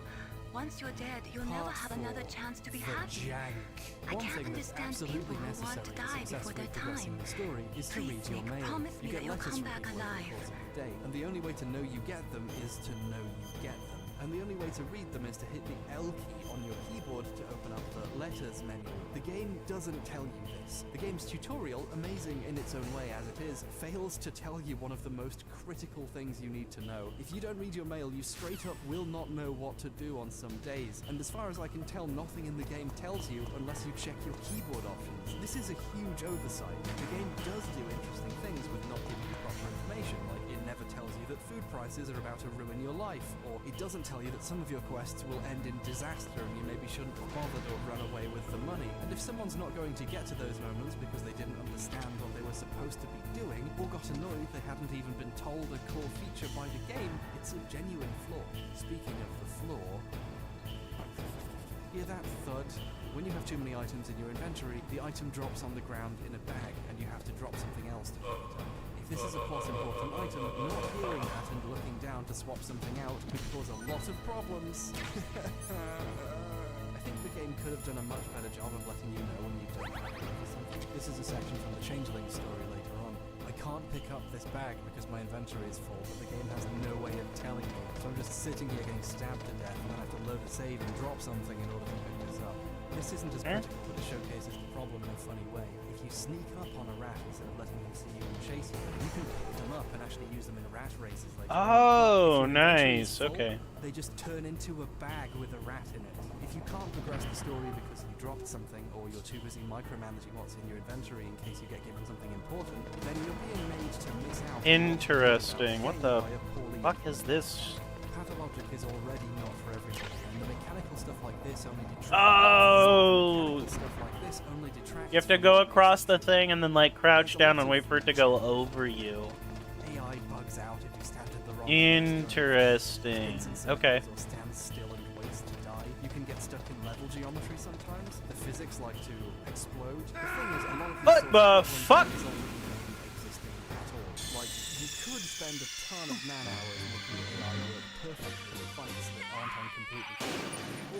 Once you're dead, you'll never have another chance to be happy. I One can't thing that's understand absolutely people who necessary want to to die before successfully their progressing time. the story is to Please, read your Nick, mail. promise me You that get you'll letters come from back people over the alive. course of the day, and the only way to know you get them is to know you get them. And the only way to read them is to hit the L key on your keyboard to open up the letters menu. The game doesn't tell you this. The game's tutorial, amazing in its own way as it is, fails to tell you one of the most critical things you need to know. If you don't read your mail, you straight up will not know what to do on some days. And as far as I can tell, nothing in the game tells you unless you check your keyboard options. This is a huge oversight. The game does do interesting things with not giving you proper information, like it never tells you that food prices are about to ruin your life, or it doesn't tell you that some of your quests will end in disaster and you maybe shouldn't have bothered or run away with the money. And if someone's not going to get to those moments because they didn't understand what they were supposed to be doing, or got annoyed they hadn't even been told a core feature by the game, it's a genuine flaw. Speaking of the flaw, hear that thud? When you have too many items in your inventory, the item drops on the ground in a bag and you have to drop something else to pick it up. If this is a plot important item, not hearing that and looking down to swap something out could cause a lot of problems. I think the game could have done a much better job of letting you know when you don't have to for something. This is a section from the Changeling story later on. I can't pick up this bag because my inventory is full, but the game has no way of telling me. So I'm just sitting here getting stabbed to death and then I have to load a save and drop something in order to pick this up. This isn't as critical, but it showcases the problem in a funny way. If you sneak up on a rat instead of letting him see you and chase you, you can pick them up and actually use them in rat races later on. Oh, But if your inventory is nice. full, Okay. They just turn into a bag with a rat in it. If you can't progress the story because you dropped something or you're too busy micromanaging what's in your inventory in case you get given something important, then you're being made to miss out. Interesting. What the by a poorly fuck is this? Pathologic is already not for everybody, and the mechanical stuff like this only detracts. Oh! Mechanical stuff like this only detracts You have to from go the across the thing and then like crouch down and wait for it to go over you. AI bugs out if you stand at the wrong Interesting. place. Okay. Or stand still and wait to die. You can get stuck in level geometry sometimes. The physics like to explode. The thing is, a lot of these What sorts the of fuck? problems aren't really existing at all. Like, you could spend a ton of man hours making AI work perfectly in fights that aren't on completely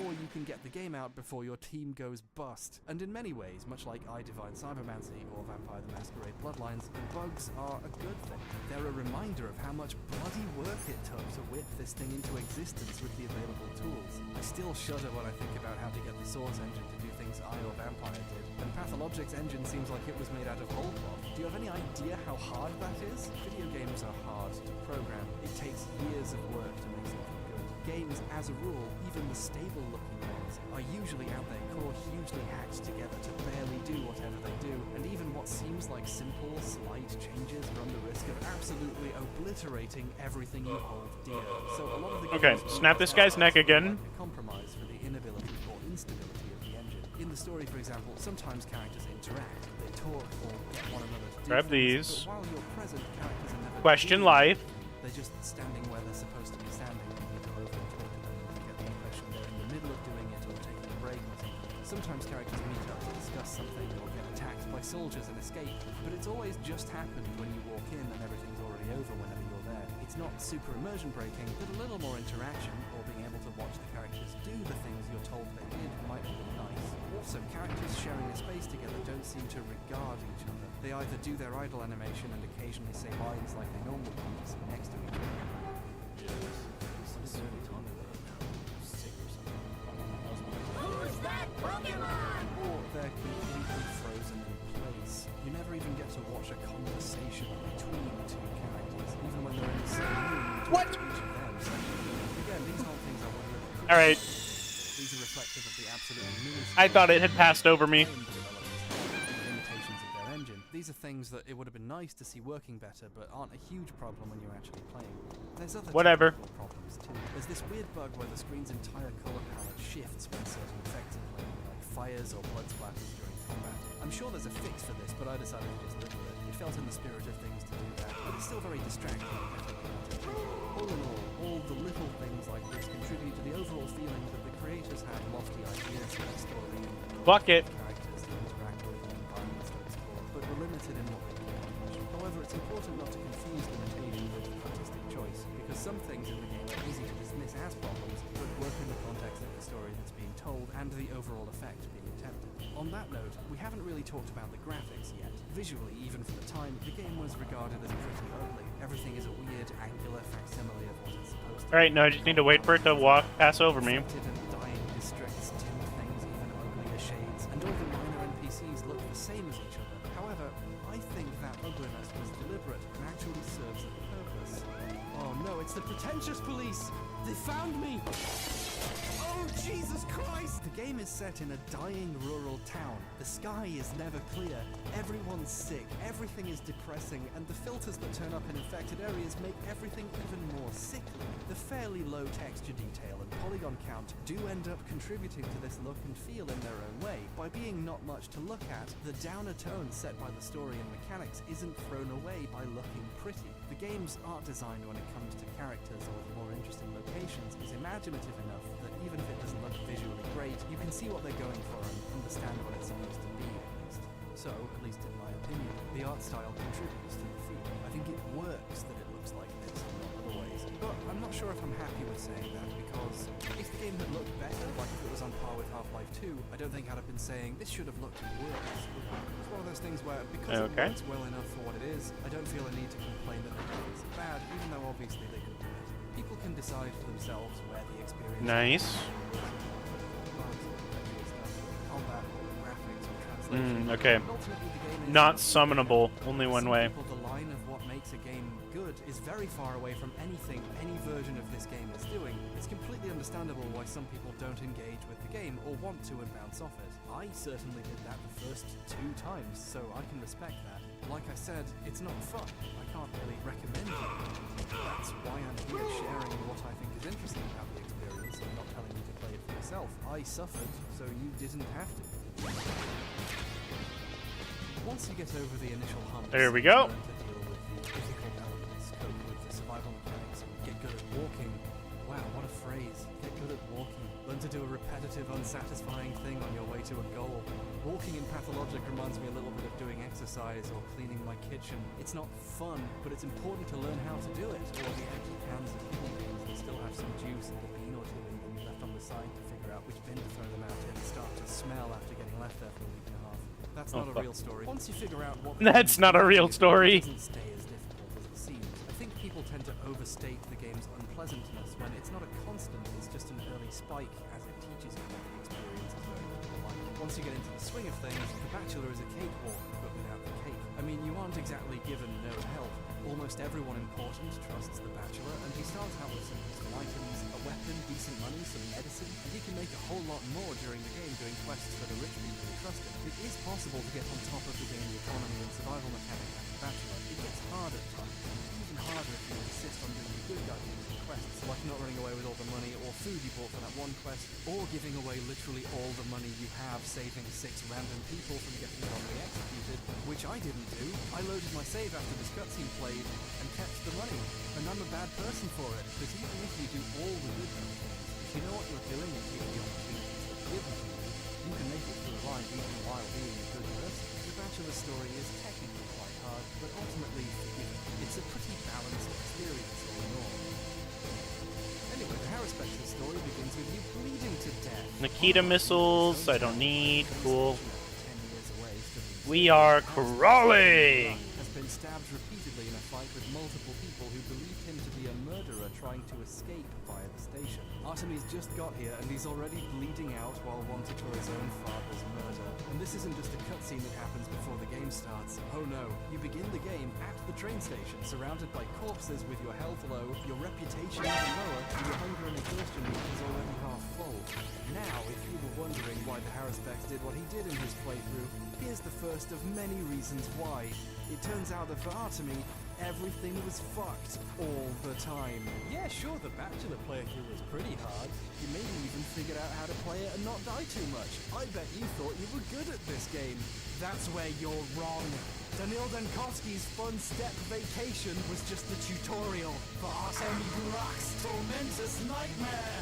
or you can get the game out before your team goes bust. And in many ways, much like I Divine Cybermancy or Vampire the Masquerade Bloodlines, bugs are a good thing. They're a reminder of how much bloody work it took to whip this thing into existence with the available tools. I still shudder when I think about how to get the Source engine to do things I or Vampire did, and Pathologic's engine seems like it was made out of whole cloth. Do you have any idea how hard that is? Video games are hard to program. It takes years of work to make something good. Games, as a rule, even the stable-looking ones, are usually at their core hugely hacked together to barely do whatever they do, and even what seems like simple, slight changes run the risk of absolutely obliterating everything you hold dear. So a lot of the Okay, games snap this guy's neck again. like a compromise for the inability or instability of the engine. In the story, for example, sometimes characters interact, they talk or get one another to do Grab things, these. but while you're present, characters are never Question doing life. anything. They're just standing where they're supposed to be standing, and you need to go over and talk to them and get the impression they're in the middle of doing it or taking a break or something. Sometimes characters meet up to discuss something or get attacked by soldiers and escape, but it's always just happened when you walk in and everything's already over whenever you're there. It's not super immersion breaking, but a little more interaction or being able to watch the characters do the things you're told they did might be nice. Also, characters sharing a space together don't seem to regard each other. They either do their idle animation and occasionally say lines like they normally do to sit next to each other. Who's that Pokemon? Or they're completely frozen in place. You never even get to watch a conversation between two characters, even when they're in the same room. You talk to each of them separately. Again, these aren't things I wonder. All right. These are reflective of the absolutely minuscule I thought it had passed over me. limitations of their engine. These are things that it would have been nice to see working better, but aren't a huge problem when you're actually playing. There's other Whatever. technical problems too. There's this weird bug where the screen's entire color palette shifts when certain effects are playing, like fires or blood splatters during combat. I'm sure there's a fix for this, but I decided to just live with it. It felt in the spirit of things to do that, but it's still very distracting. All in all the little things like this contribute to the overall feeling that the creators had lofty ideas for the story and Fuck it. characters to interact with and environments to explore, but were limited in what they could accomplish. However, it's important not to confuse limitation with artistic choice, because some things in the game are easy to dismiss as problems, but work in the context of the story that's being told and the overall effect being attempted. On that note, we haven't really talked about the graphics yet. Visually, even for the time, the game was regarded as pretty ugly. Everything is a weird, angular facsimile of what it's supposed to be. Alright, no, I just need to wait for it to pass over me. Affected and dying districts tint things even uglier shades, and all the minor NPCs look the same as each other. However, I think that ugliness was deliberate and actually serves a purpose. Oh no, it's the pretentious police! They found me! Oh, Jesus Christ! The game is set in a dying rural town. The sky is never clear. Everyone's sick. Everything is depressing, and the filters that turn up in infected areas make everything even more sickly. The fairly low texture detail and polygon count do end up contributing to this look and feel in their own way. By being not much to look at, the downer tone set by the story and mechanics isn't thrown away by looking pretty. The game's art design when it comes to characters or the more interesting locations is imaginative enough that even if it doesn't look visually great, you can see what they're going for and understand what it's supposed to be, at least. So, at least in my opinion, the art style contributes to the feel. I think it works that it looks like this in other ways. But I'm not sure if I'm happy with saying that, because if the game had looked better, like if it was on par with Half-Life 2, I don't think I'd have been saying, this should have looked worse. It's one of those things where, because it works well enough for what it is, I don't feel a need to complain that the game is bad, even though obviously they could do it. People can decide for themselves where the experience Nice. Okay. Not summonable. Only one way. The line of what makes a game good is very far away from anything any version of this game is doing. It's completely understandable why some people don't engage with the game or want to and bounce off it. I certainly did that the first 2 times, so I can respect that. Like I said, it's not fun. I can't really recommend it. That's why I'm here sharing what I think is interesting about the experience and not telling you to play it for yourself. I suffered, so you didn't have to. Once you get over the initial hump, there we go. learn to deal with the difficult elements, cope with the survival mechanics, and get good at walking. Wow, what a phrase. Get good at walking. Learn to do a repetitive, unsatisfying thing on your way to a goal. Walking in Pathologic reminds me a little bit of doing exercise or cleaning my kitchen. It's not fun, but it's important to learn how to do it, or the empty cans of kidney beans that still have some juice and a bean or two in them left on the side to figure out which bin to throw them out in and start to smell after getting left there for a week and a half. That's not a real story. Once you figure out what That's not a real story. It doesn't stay as difficult as it seems. I think people tend to overstate the game's unpleasantness when it's not a constant, it's just an early spike as it teaches you what the experience is going to be like. Once you get into the swing of things, The Bachelor is a cakewalk, but without the cake. I mean, you aren't exactly given no help. Almost everyone important trusts The Bachelor, and he starts out with some useful items, a weapon, decent money, some medicine, and he can make a whole lot more during the game doing quests for the rich people who trust him. It is possible to get on top of the game's economy and survival mechanic as The Bachelor. It gets hard at times, and even harder if you insist on doing the good guy things in quests, like not running away with all the money or food you bought for that one quest, or giving away literally all the money you have, saving 6 random people from getting wrongly executed, which I didn't do. I loaded my save after this cutscene played and kept the money, and I'm a bad person for it, because even if you do all the good things, if you know what you're doing and take the opportunities that are given to you, you can make it through life even while being a good person. The Bachelor story is technically quite hard, but ultimately forgiving. It's a pretty balanced experience all in all. Anyway, the Harris Specter story begins with you bleeding to death. Nikita missiles, I don't need. Cool. We are crawling! Has been stabbed repeatedly in a fight with multiple people who believed him to be a murderer trying to escape via the station. Artemis just got here and he's already bleeding out while wanted for his own father's murder. And this isn't just a cutscene that happens before the game starts. Oh no, you begin the game at the train station, surrounded by corpses with your health low, your reputation even lower, and your hunger and exhaustion meters already half full. Now, if you were wondering why the Haruspex did what he did in his playthrough, here's the first of many reasons why. It turns out that for Artemy, everything was fucked all the time. Yeah, sure, the Bachelor playthrough was pretty hard. You maybe even figured out how to play it and not die too much. I bet you thought you were good at this game. That's where you're wrong. Daniil Dankovsky's Fun Step Vacation was just the tutorial for Artemy Burak's Tormentus Nightmare.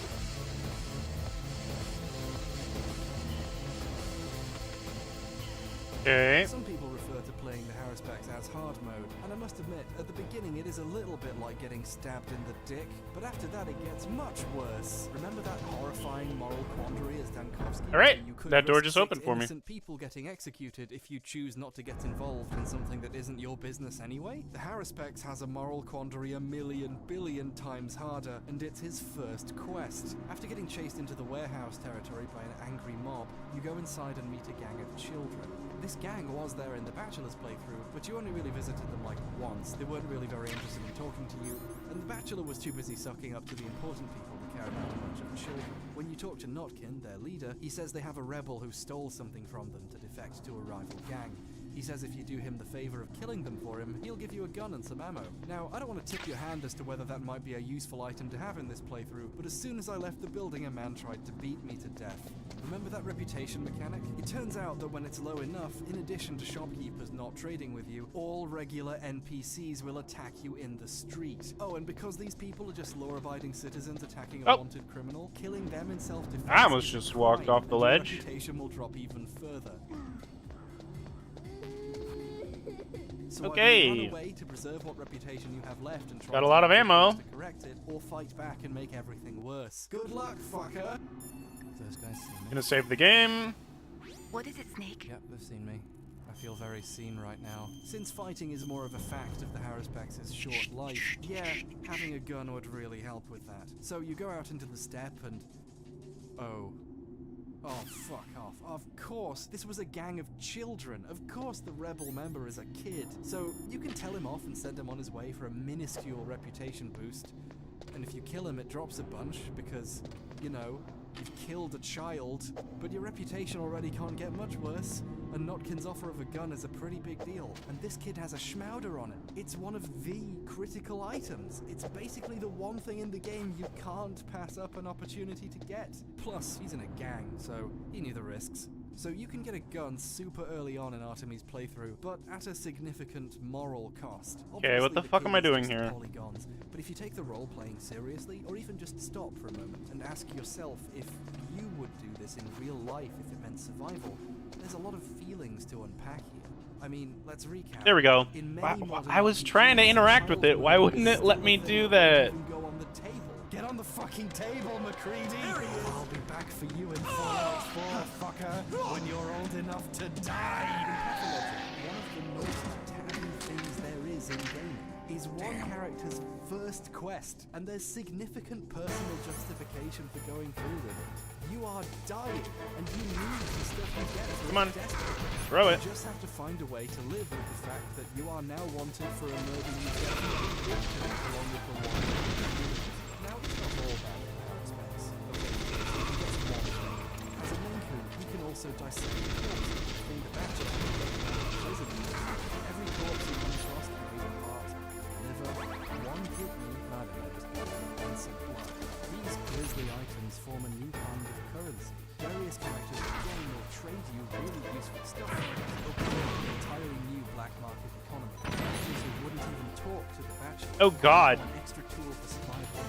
Okay. Some people refer to playing the Haruspex as hard mode, and I must admit, at the beginning it is a little bit like getting stabbed in the dick, but after that it gets much worse. Remember that horrifying moral quandary as Dankovsky? Alright, You could that door risk just 6 opened for me. innocent people getting executed if you choose not to get involved in something that isn't your business anyway? The Haruspex has a moral quandary a million billion times harder, and it's his first quest. After getting chased into the warehouse territory by an angry mob, you go inside and meet a gang of children. This gang was there in the Bachelor's playthrough, but you only really visited them like once. They weren't really very interested in talking to you, and the Bachelor was too busy sucking up to the important people to care about a bunch of children. When you talk to Notkin, their leader, he says they have a rebel who stole something from them to defect to a rival gang. He says if you do him the favor of killing them for him, he'll give you a gun and some ammo. Now, I don't want to tip your hand as to whether that might be a useful item to have in this playthrough, but as soon as I left the building, a man tried to beat me to death. Remember that reputation mechanic? It turns out that when it's low enough, in addition to shopkeepers not trading with you, all regular NPCs will attack you in the street. Oh, and because these people are just law-abiding citizens attacking a wanted criminal, killing them in self-defense. I almost just walked off the ledge. Your reputation will drop even further. So Okay. either run away to preserve what reputation you have left and try Got a lot of ammo. to correct it, or fight back and make everything worse. Good luck, fucker. Those guys see me. Gonna save the game. What is it, Snake? Yep, they've seen me. I feel very seen right now. Since fighting is more of a fact of the Haruspex's short life, yeah, having a gun would really help with that. So you go out into the steppe and... Oh, fuck off. Of course, this was a gang of children. Of course the rebel member is a kid. So you can tell him off and send him on his way for a minuscule reputation boost. And if you kill him, it drops a bunch because, you know, you've killed a child. But your reputation already can't get much worse. And Notkin's offer of a gun is a pretty big deal. And this kid has a schmauder on it. It's one of the critical items. It's basically the one thing in the game you can't pass up an opportunity to get. Plus, he's in a gang, so he knew the risks. So you can get a gun super early on in Artemy's playthrough, but at a significant moral cost. Okay, what the fuck am I doing here? Polygons, but if you take the role playing seriously, or even just stop for a moment and ask yourself if you would do this in real life if it meant survival, there's a lot of feelings to unpack here. I mean, let's recap. There we go. I was trying to interact with it. Why wouldn't it let me do that? Go on the table. Get on the fucking table, McCready. I'll be back for you in Fallout 4, fucker, when you're old enough to die. One of the most taboo things there is in gaming is one character's first quest, and there's significant personal justification for going through with it. You are dying, and you need the stuff you get. Come on, desperately. throw it. You just have to find a way to live with the fact that you are now wanted for a murder you definitely did commit along with the one. Now, it's not all bad in the Haruspex. As a Menku, you can also dissect the corpse, being the Bachelor. Every corpse you run across carries a heart, liver, one kidney, and some blood. These grisly items form a new kind of currency. Various characters in the game will trade you really useful stuff, opening up an entirely new black market economy. Characters who wouldn't even talk to the Bachelor. Oh God. An extra tool for survival.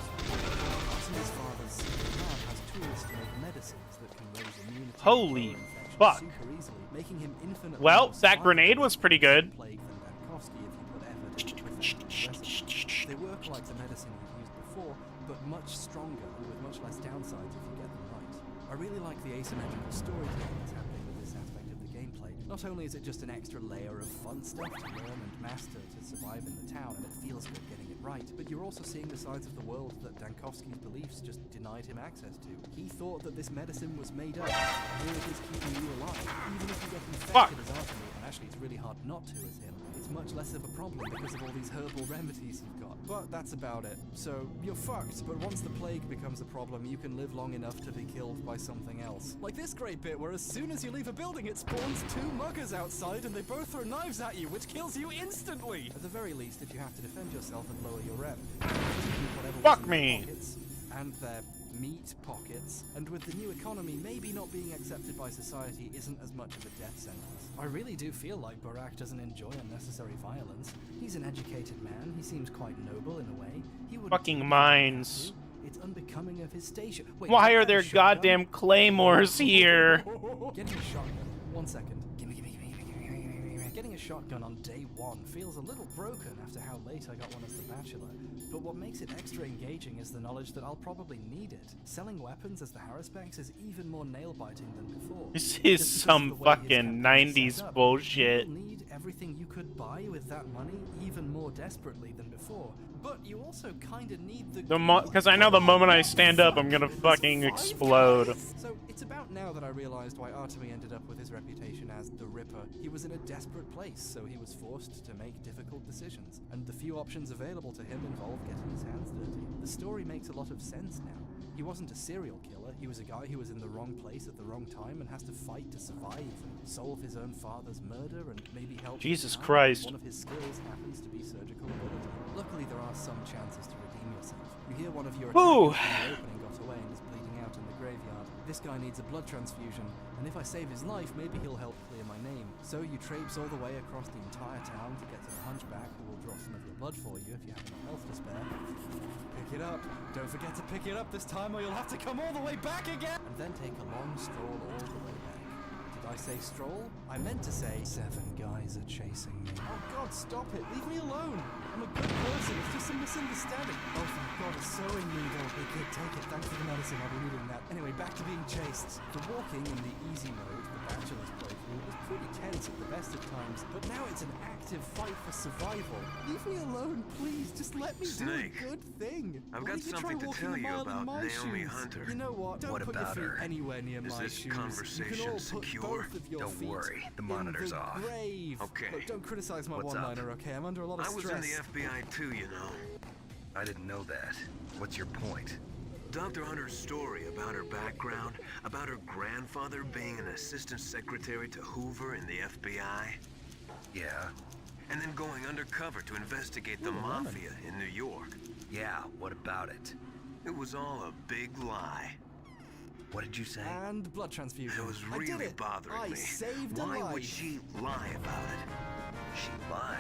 Artemy's father's lab has tools to make medicines that can raise immunity. Holy fuck. Super easily, making him infinitely Well, more that grenade was pretty good. plague than Dankovsky if you put effort into it. They work like the medicine we've used before, but much stronger and with much less downsides if you get them right. I really like the asymmetrical storytelling that's happening with this aspect of the gameplay. Not only is it just an extra layer of fun stuff to learn and master to survive in the town, and it feels good getting it right, but you're also seeing the sides of the world that Dankovsky's beliefs just denied him access to. He thought that this medicine was made up, and here it is keeping you alive, even if you get infected as Artemy, and actually it's really hard not to as him. It's much less of a problem because of all these herbal remedies you've got. But that's about it. So, you're fucked, but once the plague becomes a problem, you can live long enough to be killed by something else. Like this great bit where as soon as you leave a building, it spawns 2 muggers outside and they both throw knives at you, which kills you instantly! At the very least, if you have to defend yourself and lower your rep. Fuck me! And their meat pockets, and with the new economy, maybe not being accepted by society isn't as much of a death sentence. I really do feel like Burak doesn't enjoy unnecessary violence. He's an educated man, he seems quite noble in a way. He would fucking mines. It's unbecoming of his station. Wait, why are there goddamn claymores here? Getting a shotgun. 1 second. Gimme. Getting a shotgun on day 1 feels a little broken after how late I got one as the Bachelor. But what makes it extra engaging is the knowledge that I'll probably need it. Selling weapons as the Harrispex is even more nail-biting than before. This is some fucking 90s bullshit. You'll need everything you could buy with that money even more desperately than before. But you also kinda need the because I know the moment I stand up, I'm gonna fucking explode. So it's about now that I realized why Artemy ended up with his reputation as the Ripper. He was in a desperate place, so he was forced to make difficult decisions. And the few options available to him involved getting his hands dirty. The story makes a lot of sense now. He wasn't a serial killer, he was a guy who was in the wrong place at the wrong time and has to fight to survive and solve his own father's murder and maybe help Jesus him out. Christ. One of his skills happens to be surgical ability. Luckily there are some chances to redeem yourself. You hear one of your attackers in the opening got away and is bleeding out in the graveyard. This guy needs a blood transfusion, and if I save his life, maybe he'll help clear my name. So you traipse all the way across the entire town to get to the Hunchback, who will draw some of your blood for you if you have enough health to spare. Pick it up. Don't forget to pick it up this time or you'll have to come all the way back again! And then take a long stroll all the way back. Did I say stroll? I meant to say 7 guys are chasing me. Oh God, stop it! Leave me alone! I'm a good person, it's just a misunderstanding. Oh, thank God, a sewing needle. Hey kid, take it. Thanks for the medicine, I'll be needing that. Anyway, back to being chased. The walking in the easy mode, the Bachelor's playthrough, was pretty tense at the best of times, but now it's an active fight for survival. Leave me alone, please. Just let me do a good thing. I've got something to tell you about Naomi Hunter. You know what? Don't put your feet anywhere near my shoes. Is this conversation secure? Don't worry, the monitor's off. Grave. Okay. Look, don't criticize my one-liner, okay? I'm under a lot of stress. I was in the FBI too, you know. I didn't know that. What's your point? Dr. Hunter's story about her background, about her grandfather being an assistant secretary to Hoover in the FBI. Yeah. And then going undercover to investigate the mafia in New York. Yeah, what about it? It was all a big lie. What did you say? And blood transfusion. It was really bothering me. Saved a Why life. would she lie about it? She lied.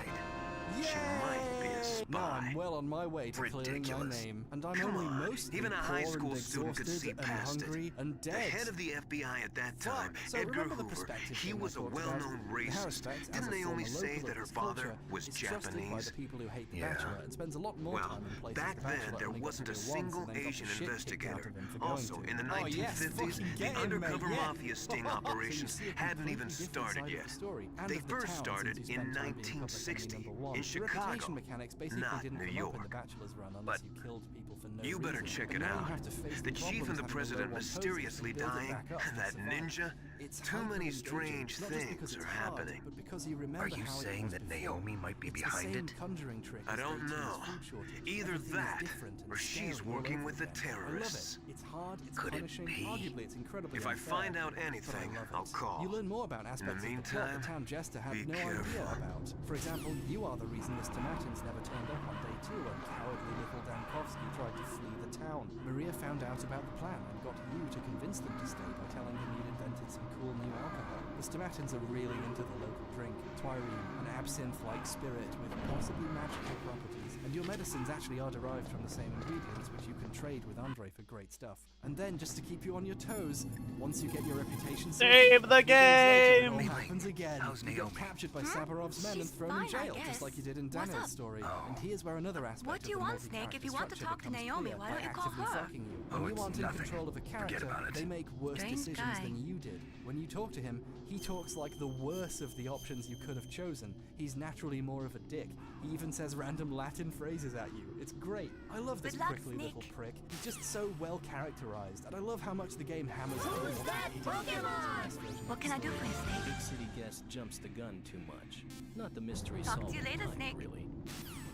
Yay! She might be a spy. Now I'm well on my way to clearing my name, and I'm Come only on. mostly Even a high poor school and student could see exhausted and past hungry it. and dead. The head of the FBI at that time, So Edgar remember the Hoover, perspective he thing was I a talked well-known about? The racist. Harrispex, as Didn't a Naomi former say local that of her this father culture, was is trusted by Japanese? the people who hate the Yeah. Bachelor and spends a lot more Well, time in places back the then Bachelor there only got wasn't to a go once single and then got the Asian shit kicked out investigator. of him for going Also, to. in the Oh, yes, 1950s, fucking the get him, undercover mate, yeah. mafia sting So you operations see a hadn't even completely different started side of yet. the story, and They of the first town started since you in spent time being public enemy 1960 number one. in The Chicago, reputation mechanics basically not didn't New come up in York. the Bachelor's run unless you killed people for no You better reason. check But it now you out. have to face The chief and the problems having a president low one mysteriously poses and build it dying, back up and to that survive. ninja. It's Too hyper many engaging, strange not just because things it's are hard, happening. but because you remember Are you how it saying was that before. Naomi might be It's behind the same it? conjuring trick I as don't 13's know. food shortage. Either Everything is that, different and or she's scary all working over with the again. terrorists. I love it. It's hard, it's Could it punishing, be? arguably it's incredibly If I unfair, find out but I anything, love I'll it. call. You learn more about aspects of the plot meantime, the town jester had be no idea careful. about. For example, you are the reason Mr. Martins never turned up on day 2 when cowardly little Dankovsky tried to flee the town. Maria found out about the plan and got you to convince them to stay by telling him you'd invented some cool new alcohol. The Stomatins are really into the local drink, Twirine, an absinthe-like spirit with possibly magical properties. And your medicines actually are derived from the same ingredients, which you can trade with Andre for great stuff. And then, just to keep you on your toes, once you get your reputation Save the game! It all happens again. How's You Naomi? get captured by Sabarov's men and She's thrown in fine, I jail, just guess. like you did in What's Daniel's up? story. Oh. And here's where another aspect What do of you the want, Snake? If you want to multi-character talk to structure Naomi, becomes why clear don't you by call actively her? fucking you. Oh, When you it's want in nothing. control of a Forget character, about it. they make worse Strange decisions guy. than you did. When you talk to him, he talks like the worst of the options you could have chosen. He's naturally more of a dick. He even says random Latin phrases at you. It's great. I love this Good luck, prickly Snake. little prick. He's just so well characterized, and I love how much the game hammers home what that an idiot Pokemon? he is in this version. What can I do for you, Snake? Big city guest jumps the gun too much. Not the mystery Talk to solving you later, kind, Snake. really.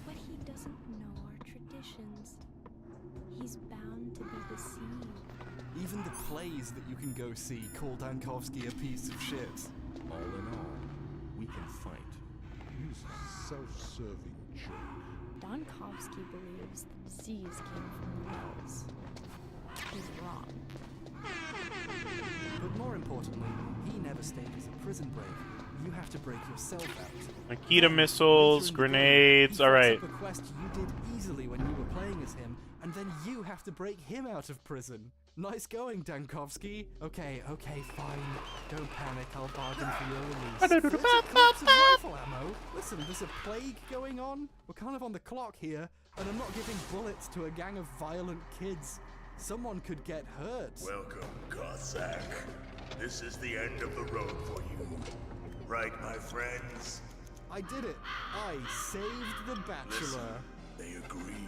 But he doesn't know our traditions. He's bound to be deceived. Even the plays that you can go see call Dankovsky a piece of shit. All in all, we can fight. He's a self-serving jerk. Donkovsky believes the disease came from the wells. He's wrong. But more importantly, he never stages a prison break. You have to break yourself out. Makita missiles, grenades. All right. A quest you did easily when you were playing as him, and then you have to break him out of prison. Nice going, Dankovsky. Okay, fine. Don't panic. I'll bargain for your release. There's a clips of rifle ammo. Listen, there's a plague going on. We're kind of on the clock here, and I'm not giving bullets to a gang of violent kids. Someone could get hurt. Welcome, Cossack. This is the end of the road for you. Right, my friends? I did it. I saved the Bachelor. Listen, they agree.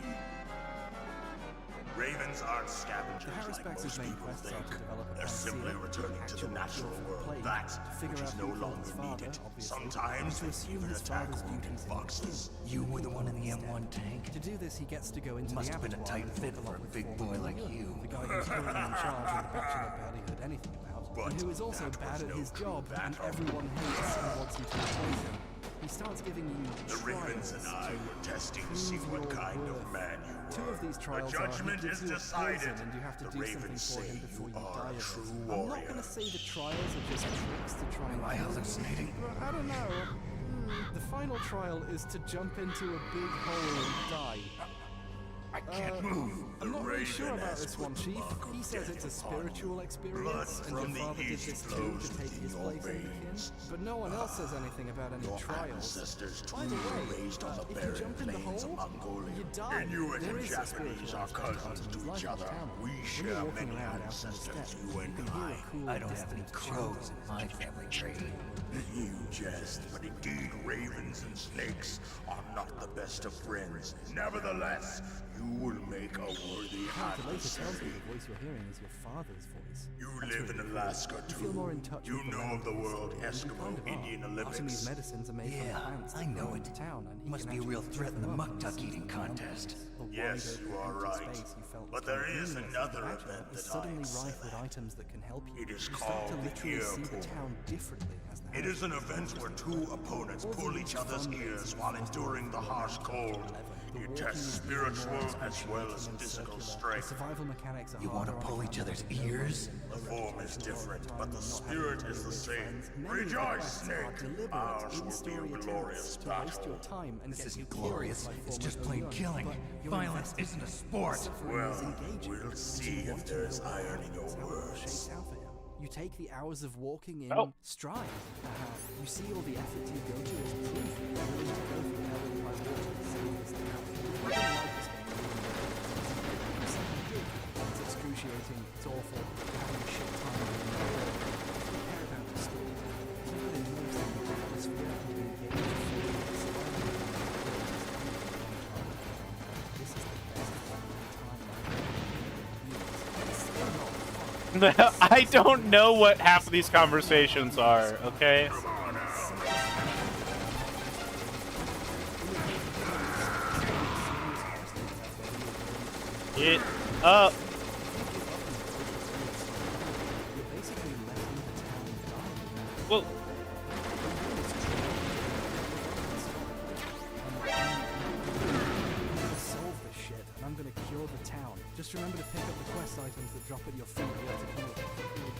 Ravens aren't scavengers The Harris like Baxter's most main people quests think. are to develop a They're simply returning to the natural world, that which is no longer needed. Sometimes they even attack working foxes. You were the one in the M1 tank? To do this, he gets to go into Must the have been a abattoir tight and fit talk for a with big Foreman boy like Miller, you. the guy who's currently in charge and the Bachelor barely heard anything about, and who is also bad at his job, and everyone hates and wants you to replace him. He starts giving you The Ravens and I were testing to see what kind of man you were. Two of these trials the judgment are he is gives you a decided. poison and you have to The do Ravens something for say him before you you are die a of true it. I'm warrior. not going to say the trials are just tricks to try and Am I kill you. hallucinating? Well, I don't know. The final trial is to jump into a big hole and die. I can't move. I'm The not really sure Raven about has this one, put the Chief. mark of He says death it's a upon you. spiritual experience, Blood and your from the father did east this too flows to take within his your place in the veins. kin. But no one else says anything about any Your trials. ancestors By the too way, were raised on the if you barren jump in the plains of hole, Mongolia. you die. And you and There the is a Japanese spiritual are aspect cousins to to life each in other. town. We When you're share walking many around out in the ancestors, steppe, you and can hear I. a cool I don't have any distant crows in my family tree. You jest, but indeed ravens and snakes are not the best of friends. Nevertheless, you will make a worthy Calculator tells me adversary. the voice you're hearing is your father's voice. You That's live really in cool. Alaska You too. feel more in touch You with the know land of the in this World story, and you Eskimo kind of are. Indian Artemy's Olympics. medicines are made Yeah, from plants I that know grow it. in town, and he Must can be a real actually threat in pick the them up muck when duck he sees eating them around. contest. The Yes, wider you are empty right. space you felt But was there meaningless is as a another bachelor event is that I suddenly excel rife with at. items that can help you. It is You start called to the literally ear see the pull. town differently as the It is an event where two opponents pull each other's ears while enduring the harsh cold. It tests spiritual as well as physical The strength. survival mechanics are You want to harder on pull a each family other's than ears? The form is different, but the spirit is the same. Many of the Rejoice, quests are Snake! deliberate Ours will in-story be a attempts glorious to waste your battle. time and This get isn't you glorious, killed by it's former just plain Oyon, killing. but you're Violence invested. isn't a sport. Suffering Well, is engaging. we'll You see want if to there's know iron in your how it all words. shakes out for him. You take the hours of walking in Oh. stride. You see all the effort you go to as proof that you're willing to go through hell and high water to save this town. You don't like this game. Do something good. It's excruciating. It's awful. You're having a shit time. You care about the story. You really immersed in the atmosphere and you engage fully in the survival. This is the best fucking time I've ever had. It's still not fun. I don't know what half of these conversations are, okay? Get up. Well, Solve this shit, and I'm gonna cure the town. Just remember to pick up the quest items that drop at your feet. You have to come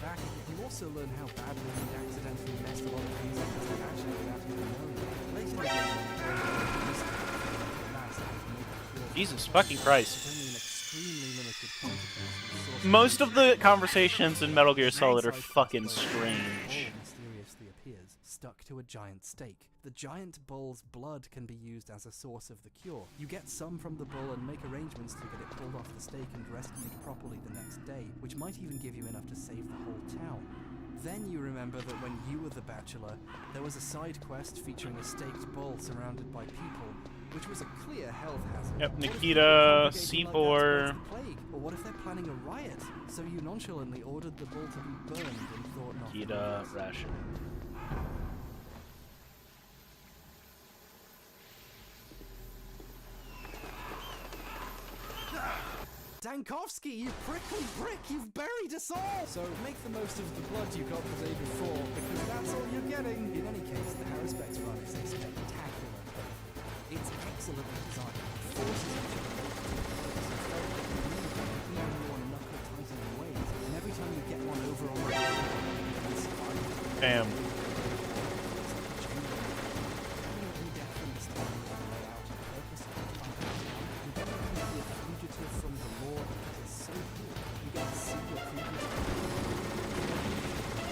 back. You also learn how badly you accidentally messed a lot of things up as an action without even knowing it. Later in the game, nice how to make a cure. Jesus fucking Christ. It's only an extremely limited quantity. Most of the conversations in Metal Gear Solid are fucking strange. Mysteriously appears, stuck to a giant stake. The giant bull's blood can be used as a source of the cure. You get some from the bull and make arrangements to get it pulled off the stake and rescued properly the next day, which might even give you enough to save the whole town. Then you remember that when you were the Bachelor, there was a side quest featuring a staked bull surrounded by people, which was a clear health hazard. Yep, What if Nikita, people C4. congregating like that spreads the plague? Or what if they're planning a riot? So you nonchalantly ordered the bull to be burned and thought nothing Nikita of it. Rasher. Dankovsky, you prickly prick, you've buried us all! So make the most of the blood you got the day before, because that's all you're getting! In any case, the Harrispex run is a spectacular playthrough. It's excellently designed, it forces you to even more knuckle-tightening ways, and every time you get one over on the board, it's fun. Damn.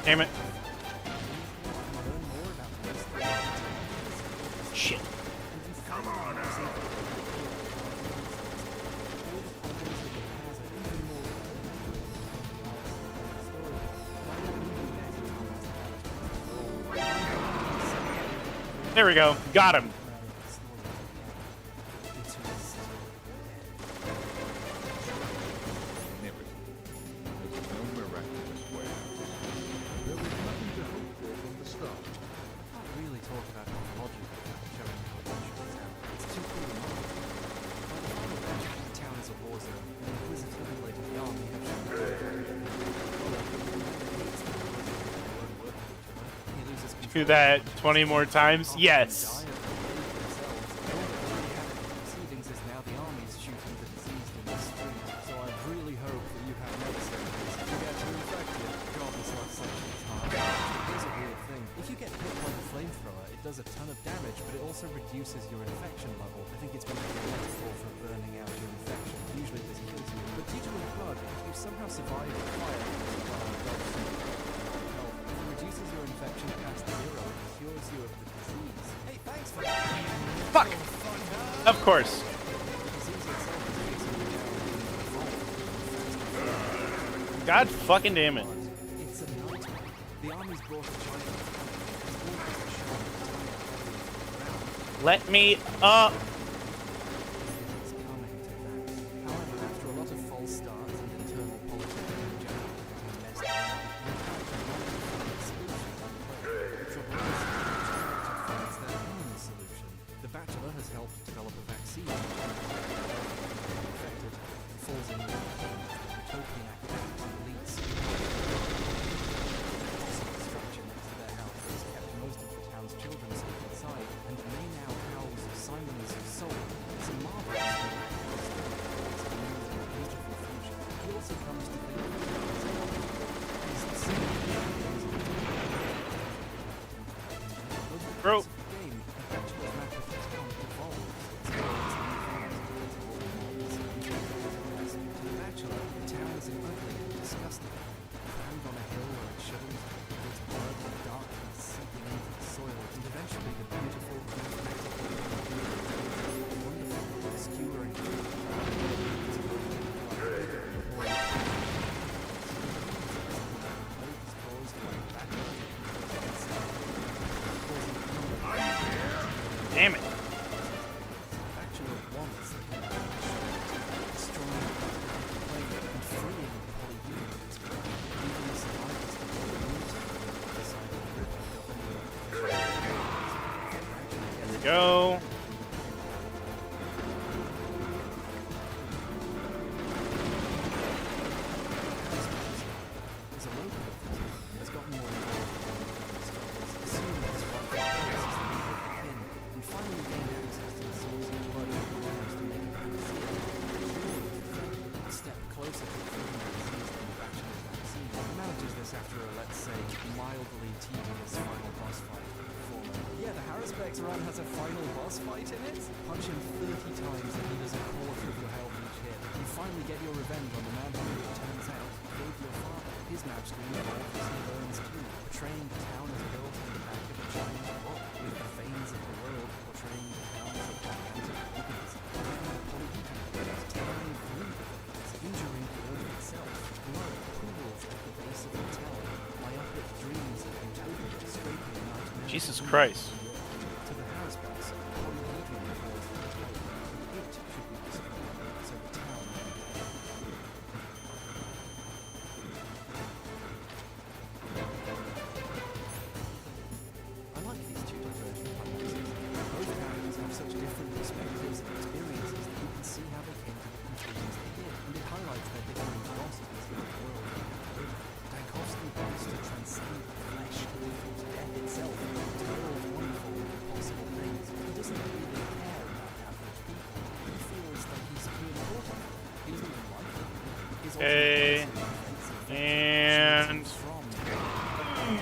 Damn it. Shit. Come on now. There we go. Got him. Do that 20 more times? Yes. If you get hit by the flamethrower, it does a ton of damage, but it also reduces your infection level. I think it's meant to be a metaphor for burning out your infection. Usually this kills you. But due to a bug, if you somehow survive the fire, it reduces your infection past 0 and cures you of the disease. Hey, thanks for that! Fuck! Of course. God fucking damn it. It's a nightmare. The army's brought a giant. Let me up. However, after a lot of false starts and internal politics in general, messed around, finds their own solution. The Bachelor has helped develop a vaccine. Infected, falls in with utopian academics and elites. The structure next to their house has kept most of the town's children safe inside, and may now house Simon's soul. It's a marvelous beautiful future. He also comes to think of Bro. Damn it. There we go. Run has a final boss fight in it. Punch him 30 times and he does a quarter of your health each hit. You finally get your revenge on the man who, it turns out, killed your father. His match screen evolves and burns too, portraying the town as built in the back of a giant book, with the veins of the world portraying the town as a gigantic organism. Tearing through the veins, injuring the earth itself. Blood pools at the base of the tower. Myopic dreams of utopia scraping nightmares. Jesus Christ. To the Harrispex, polyhedron reports that the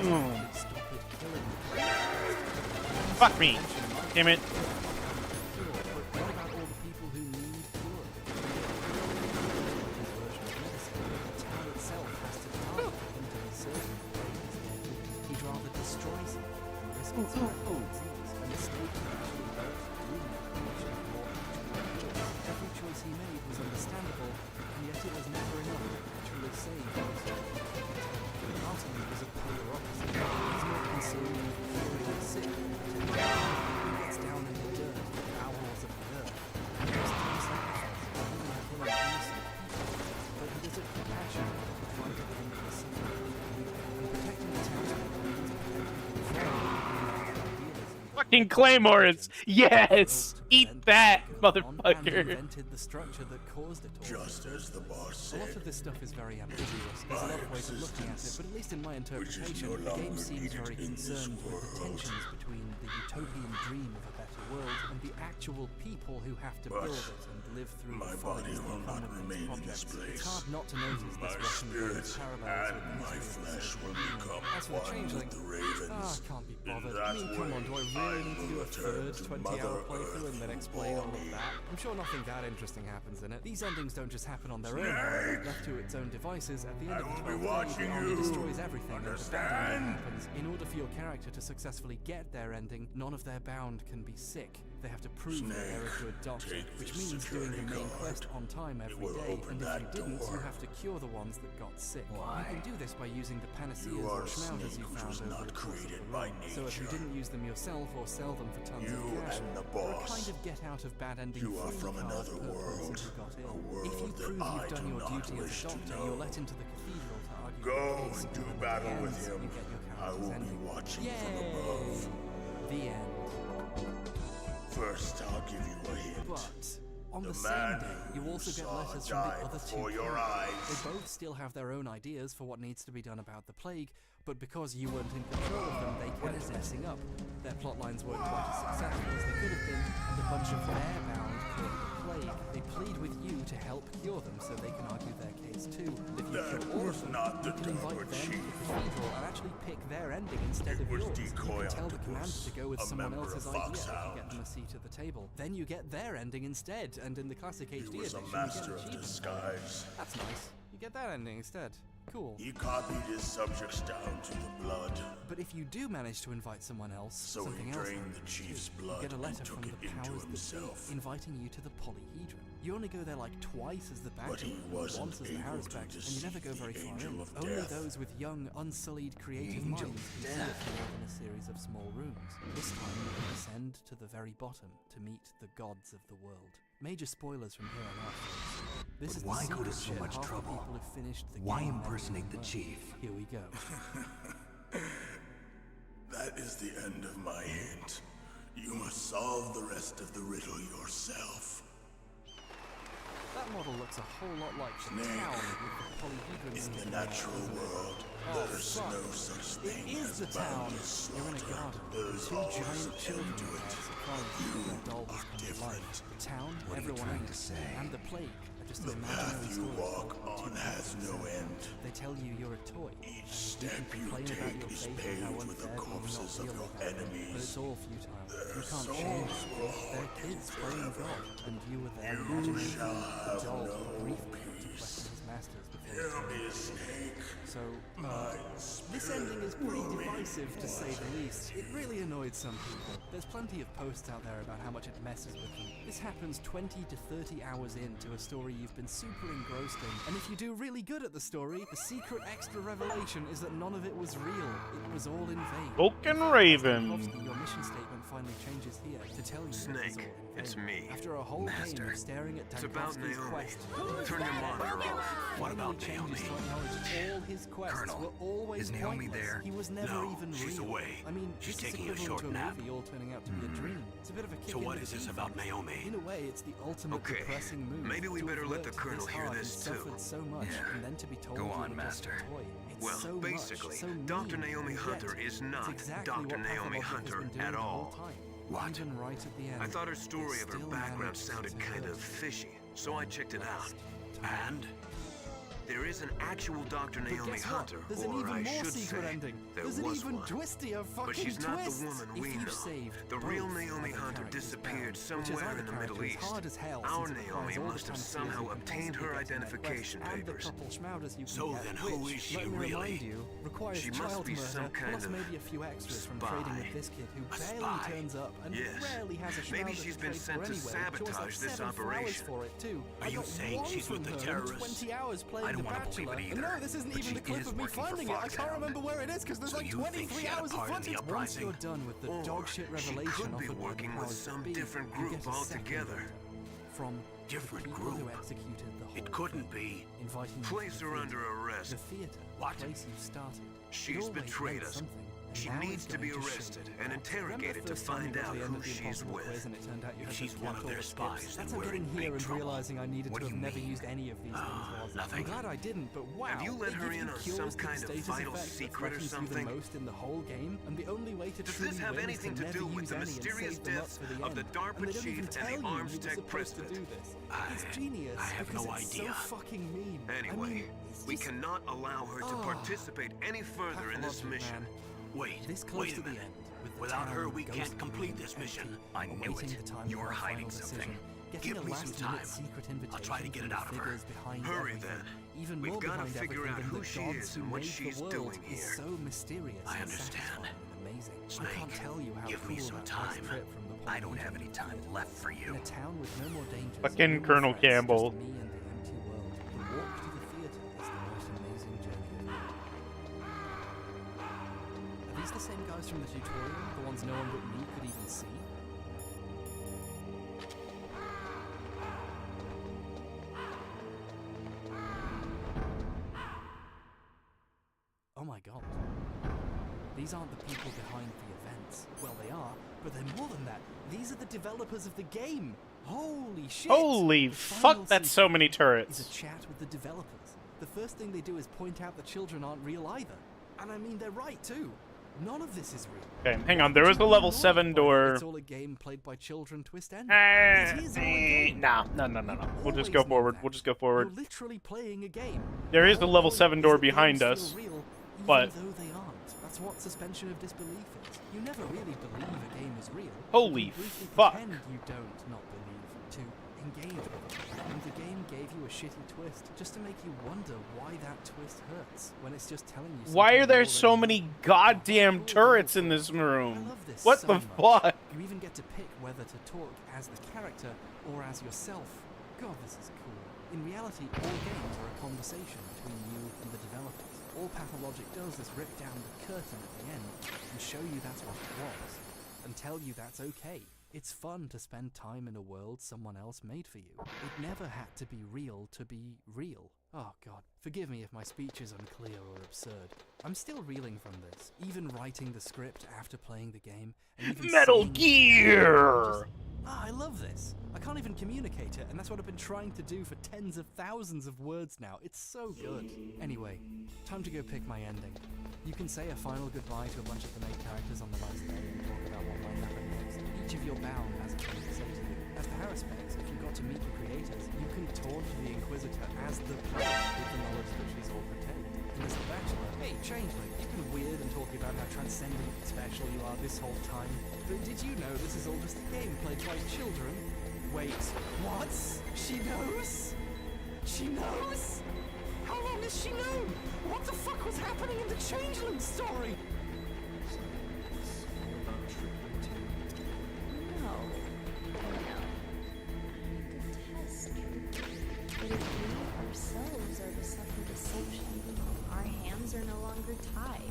Stop it killing. Fuck me. Damn it. But what about all the people who need cure? The town itself has to target them to be certain. He'd rather destroy something than risk its disease, and the state actually helps doing that. Every choice he made was understandable, and yet it was never enough to actually save those people. Martin was a polar opposite. He's more concerned with curing the sick. He gets down in the dirt, the bowels of the earth, and does some sacrifices, even killing innocent people. But he does it for passion, the fight of him for the city. And protecting the townspeople means protecting the Fucking claymores! Yes! Eat that, motherfucker! invented the structure that caused it all. Just as the boss A lot said. of this stuff is very ambiguous. There's a lot of ways of looking at it, but at least in my interpretation, the game seems very concerned with the tensions between the utopian dream of a better world and the actual people who have to build it and live through My the body follies will that not come with remain its in this projects. place. It's hard not to notice My this Russian spirit game's parallels and with the my history of the flesh will Soviet become Union. As for the one changeling, with the ravens. I can't be In bothered. that I mean, come on, do I really need to do a third 20-hour playthrough and then explain all of that? I'm sure nothing that interesting happens in it. These endings don't just happen on their own, however. Left to its own devices, at the end of the 12th day, the army destroys everything and the bad ending happens. In order for your character to successfully get their ending, none of their bound can be sick. They have to prove that they're a good doctor, which means doing the main quest on time every day, and if you didn't, you have to cure the ones that got sick. You can do this by using the panaceas or schmauzers you found over the course of the run. So if you didn't use them yourself or sell them for tons of cash, they're a kind of get out of bad ending You are free from card another per world, person who got a ill. world If you that prove I you've done do your not duty as wish a to doctor, know. you're let into the cathedral to argue Go your case, and do and when battle it with ends, him. you get your I character's will be ending. watching Yay! from above. The end. First, I'll give you a hint. But on the same man day, you who also get saw letters from die the other two before your characters. eyes. They both still have their own ideas for what needs to be done about the plague, but because you weren't in control of them, they kept messing up. Their plotlines weren't quite as successful as they could have been, and a bunch of their bound caught the plague. They plead with you to help cure them so they can argue their case too. And if you That kill all was of them, not the you can invite Dagger them to Chief. the cathedral and actually pick their ending instead It of was yours. You Decoy can tell the Octopus, commander to go with a someone member else's of idea if you Foxhound. get them a seat at the table. Then you get their ending instead, and in the classic HD He was a edition, master you of get an achievement. disguise. That's nice. You get that ending instead. Cool. He copied his subjects down to the blood. But if you do manage to invite someone else, So he something else drained happens the too. chief's You blood get a and letter took from it the into powers that himself. be, inviting you to the polyhedron. You only go there like twice as the But he Baghdad, wasn't once as the able to Harrispex, and you never go deceive very the far in. Angel of Only Death. those with young, unsullied, creative minds Angel can of see it Death. more than a series of small rooms. This time you can descend to the very bottom to meet the gods of the world. Major spoilers from here on out. folks. This But is why the go to secret so shit much half the trouble? people who finished the Why game never impersonate even the learned. chief? Here we go. That is the end of my hint. You must solve the rest of the riddle yourself. That model looks a whole lot like the Snake. town with the polyhedron In sticking the out, natural doesn't it? world, Oh, there's fuck. no such thing It is as the town. boundless You're in a slaughter. garden. There's Two always giant an children end to are it. surprised You when their doll are has come to different. life. The town, What are you everyone trying in to it, say? and the plague are just The an path imaginary you story walk told by on two has people. no end. They tell you you're a toy. Each You step can you complain about take your is fate and paved how with the unfair or not corpses of real your they have been, enemies. but it's all futile. Their You can't souls change will them. They're haunt you kids playing forever. God, and you were their You imaginary shall fool, have doll no for a brief moment to peace. question his masters before Hear it's me, over. Snake. So, My this ending is pretty divisive to say the least. It really annoyed some people. There's plenty of posts out there about how much it messes with them. This happens 20 to 30 hours into a story you've been super engrossed in, and if you do really good at the story, the secret extra revelation is that none of it was real. It was all in vain. Vulcan Raven. Stankowski, your mission statement finally changes here to tell you it was all in Snake, vain. it's me. After a whole Master. game of staring at It's about Stankowski's Naomi. quest, Turn your monitor off. what about Naomi? All his quests Colonel, were always is Naomi pointless. there? He was never No, even she's real. away. I mean, She's this is taking a equivalent short to a nap. movie all turning out to be a dream. It's a bit of a kick So in what the is this teeth. about Naomi? In a way, it's the ultimate Okay, depressing move. maybe we to better have let the worked Colonel hear hard this and too. suffered so much, Yeah. and then to be told Go you on, were just a Master. toy. It's Well, so basically, much, so Dr. mean, Naomi and Hunter yet is not it's exactly Dr. what Naomi Pathologic has Hunter been doing at the whole all. time. What? Even right at the end. I thought her story it of her still background managed sounded to kind hurt. of fishy, so I checked it out. And? There is an actual Dr. But Naomi guess what? Hunter, There's an or even I more should secret say, ending. there There's an was even one. twistier fucking But she's not twist. the woman If we you've know. saved The real both Naomi other Hunter characters disappeared down, which is somewhere either in the Middle character is East. hard as hell Our since it Naomi requires all must the have fantasy somehow you can obtained her possibly get in the identification West, and the papers. couple schmouters you can So get, then who which, is she let me really? remind you, requires She must child be murder, some kind plus of maybe a few extras from spy. trading with this kid who A barely spy. turns up and Yes. rarely has a Maybe schmouser she's to been trade sent for to anyway. sabotage Joins like this 7 flowers operation. for it too. Are I you got saying one she's with from the her in terrorists? 20 hours playing I don't The want to believe Bachelor. it And either. no, this isn't but even she the clip is of me working for finding it. I can't Foxhound. remember where it is because there's So like you think 23 she had a hours of part in the footage. Once uprising? you're done with the Or dog shit she revelation could be offered by the working with powers some that be, different you group get a second altogether. letter from Different the people who group? executed the whole It couldn't thing, be. inviting you Place to the her theater. under arrest. The theater, What? the place you started. She's It always betrayed meant us. something, and She now needs it's to be going show arrested you and that. interrogated Remember to the first time find you got out to the end who of the she's Impossible with. quiz and it turned out you If had she's to one count of all their the skips? spies, That's then how we're in getting here big and trouble. realizing I needed What to do have you never mean? used any of these things was. nothing. I'm glad I didn't, but wow. Have you let they her give in you on cures some to the kind of status vital effect that secret or threatens you something? the most in the whole game, and the only way to Does truly this have win anything is to never do with use the any and mysterious save them up deaths for the of the end. DARPA And they don't chief even and the tell you Arms you're Tech supposed to president? do this. It's genius I have because no it's idea. so fucking mean. Anyway, it's we just- cannot allow her to participate any further in this Pathologic, mission. man. Wait, This close wait to a the minute. end, with the Without her, town we can't ghostly complete and this empty, mission. I knew awaiting it. the time You're for a hiding final something. decision, getting Give a me some last-minute time. secret I'll invitation try to get from it out the of her. figures behind Hurry everything. then. Even We've more gotta behind figure everything out than who the she gods is who and what made she's the world doing is here. so mysterious I and understand. satisfying and amazing. I Snake, can't tell you how give cool me some that time. first trip from the I don't have any time left for you. in a town with no more dangers. Fucking no more Colonel threats, Campbell. just me and the empty world. The walk to the theater is the most amazing journey. Are these the same guys from the tutorial? The ones no one but me could even see? Oh my god. These aren't the people behind the events. Well, they are, but they're more than that. These are the developers of the game. Holy shit! Holy The final fuck, that's so sequence many is turrets. a chat with the developers. The first thing they do is point out the children aren't real either. And I mean, they're right too. None of this is real. Okay, hang on. There was a level 7 door. It's all a game played by children twist ending. Eh, It is all a game. No. We'll just go forward. We'll just go forward. You're literally playing a game. There is a level 7 door Is that behind games us, feel real, but even though they aren't. That's what suspension of disbelief is. You never really believe a game is real. Holy You briefly fuck. pretend you don't not believe to engage with it. And the game gave you a shitty twist just to make you wonder why that twist hurts when it's just telling you. why something are you there already so know. many goddamn turrets in this room? love this What so the much. fuck? You even get to pick whether to talk as the character or as yourself. God, this is cool. In reality, all games are a conversation between you and the developers. All Pathologic does is rip down the curtain at the end and show you that's what it was, and tell you that's okay. It's fun to spend time in a world someone else made for you. It never had to be real to be real. Oh god, forgive me if my speech is unclear or absurd. I'm still reeling from this, even writing the script after playing the game, and even Metal seeing it. Gear! I love this. I can't even communicate it, and that's what I've been trying to do for tens of thousands of words now. It's so good. Anyway, time to go pick my ending. You can say a final goodbye to a bunch of the main characters on the last day and talk about what might happen next. Each of your bound has a thing to say to you. As for Harrispex, if you got to meet the creators, you can taunt the Inquisitor as the player with the knowledge that she's all pretend. And as the Bachelor, hey, Changeling, you've been weird and talking about how transcendent and special you are this whole time. But did you know this is all just a game played by children? Wait, what? She knows? She knows? How long has she known? What the fuck was happening in the Changeling story? No. Detest truth. But if we ourselves are to suffer deception, our hands are no longer tied.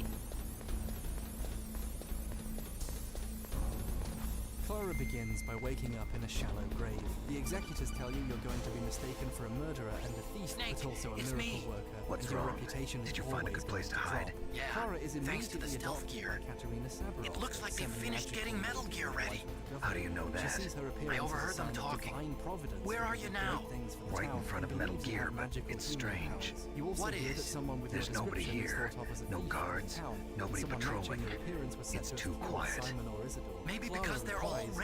Clara begins by waking up in a shallow grave. The executors tell you you're going to be mistaken for a murderer and a thief, Snake, but also a it's miracle me. worker. What's and your wrong? reputation is Did you find a always good place going to hide? drop. Yeah, Clara is thanks to the immediately stealth adopted gear. by Katerina Savarov. It looks like they semi-magical finished getting Metal Gear wife ready. of the governor. How do you know She that? sees her appearance I as a overheard them sign of talking. divine providence. Where and are you great now? things for the Right in town, front of and Metal believes you Gear, have but magical it's healing strange. powers. You also What hear is? that someone with There's your nobody description is here. thought of as a No thief in guards. town. Nobody Someone patrolling. matching your appearance was set It's to too kill quiet. Simon or Isidore. Maybe Clara because they're all replies,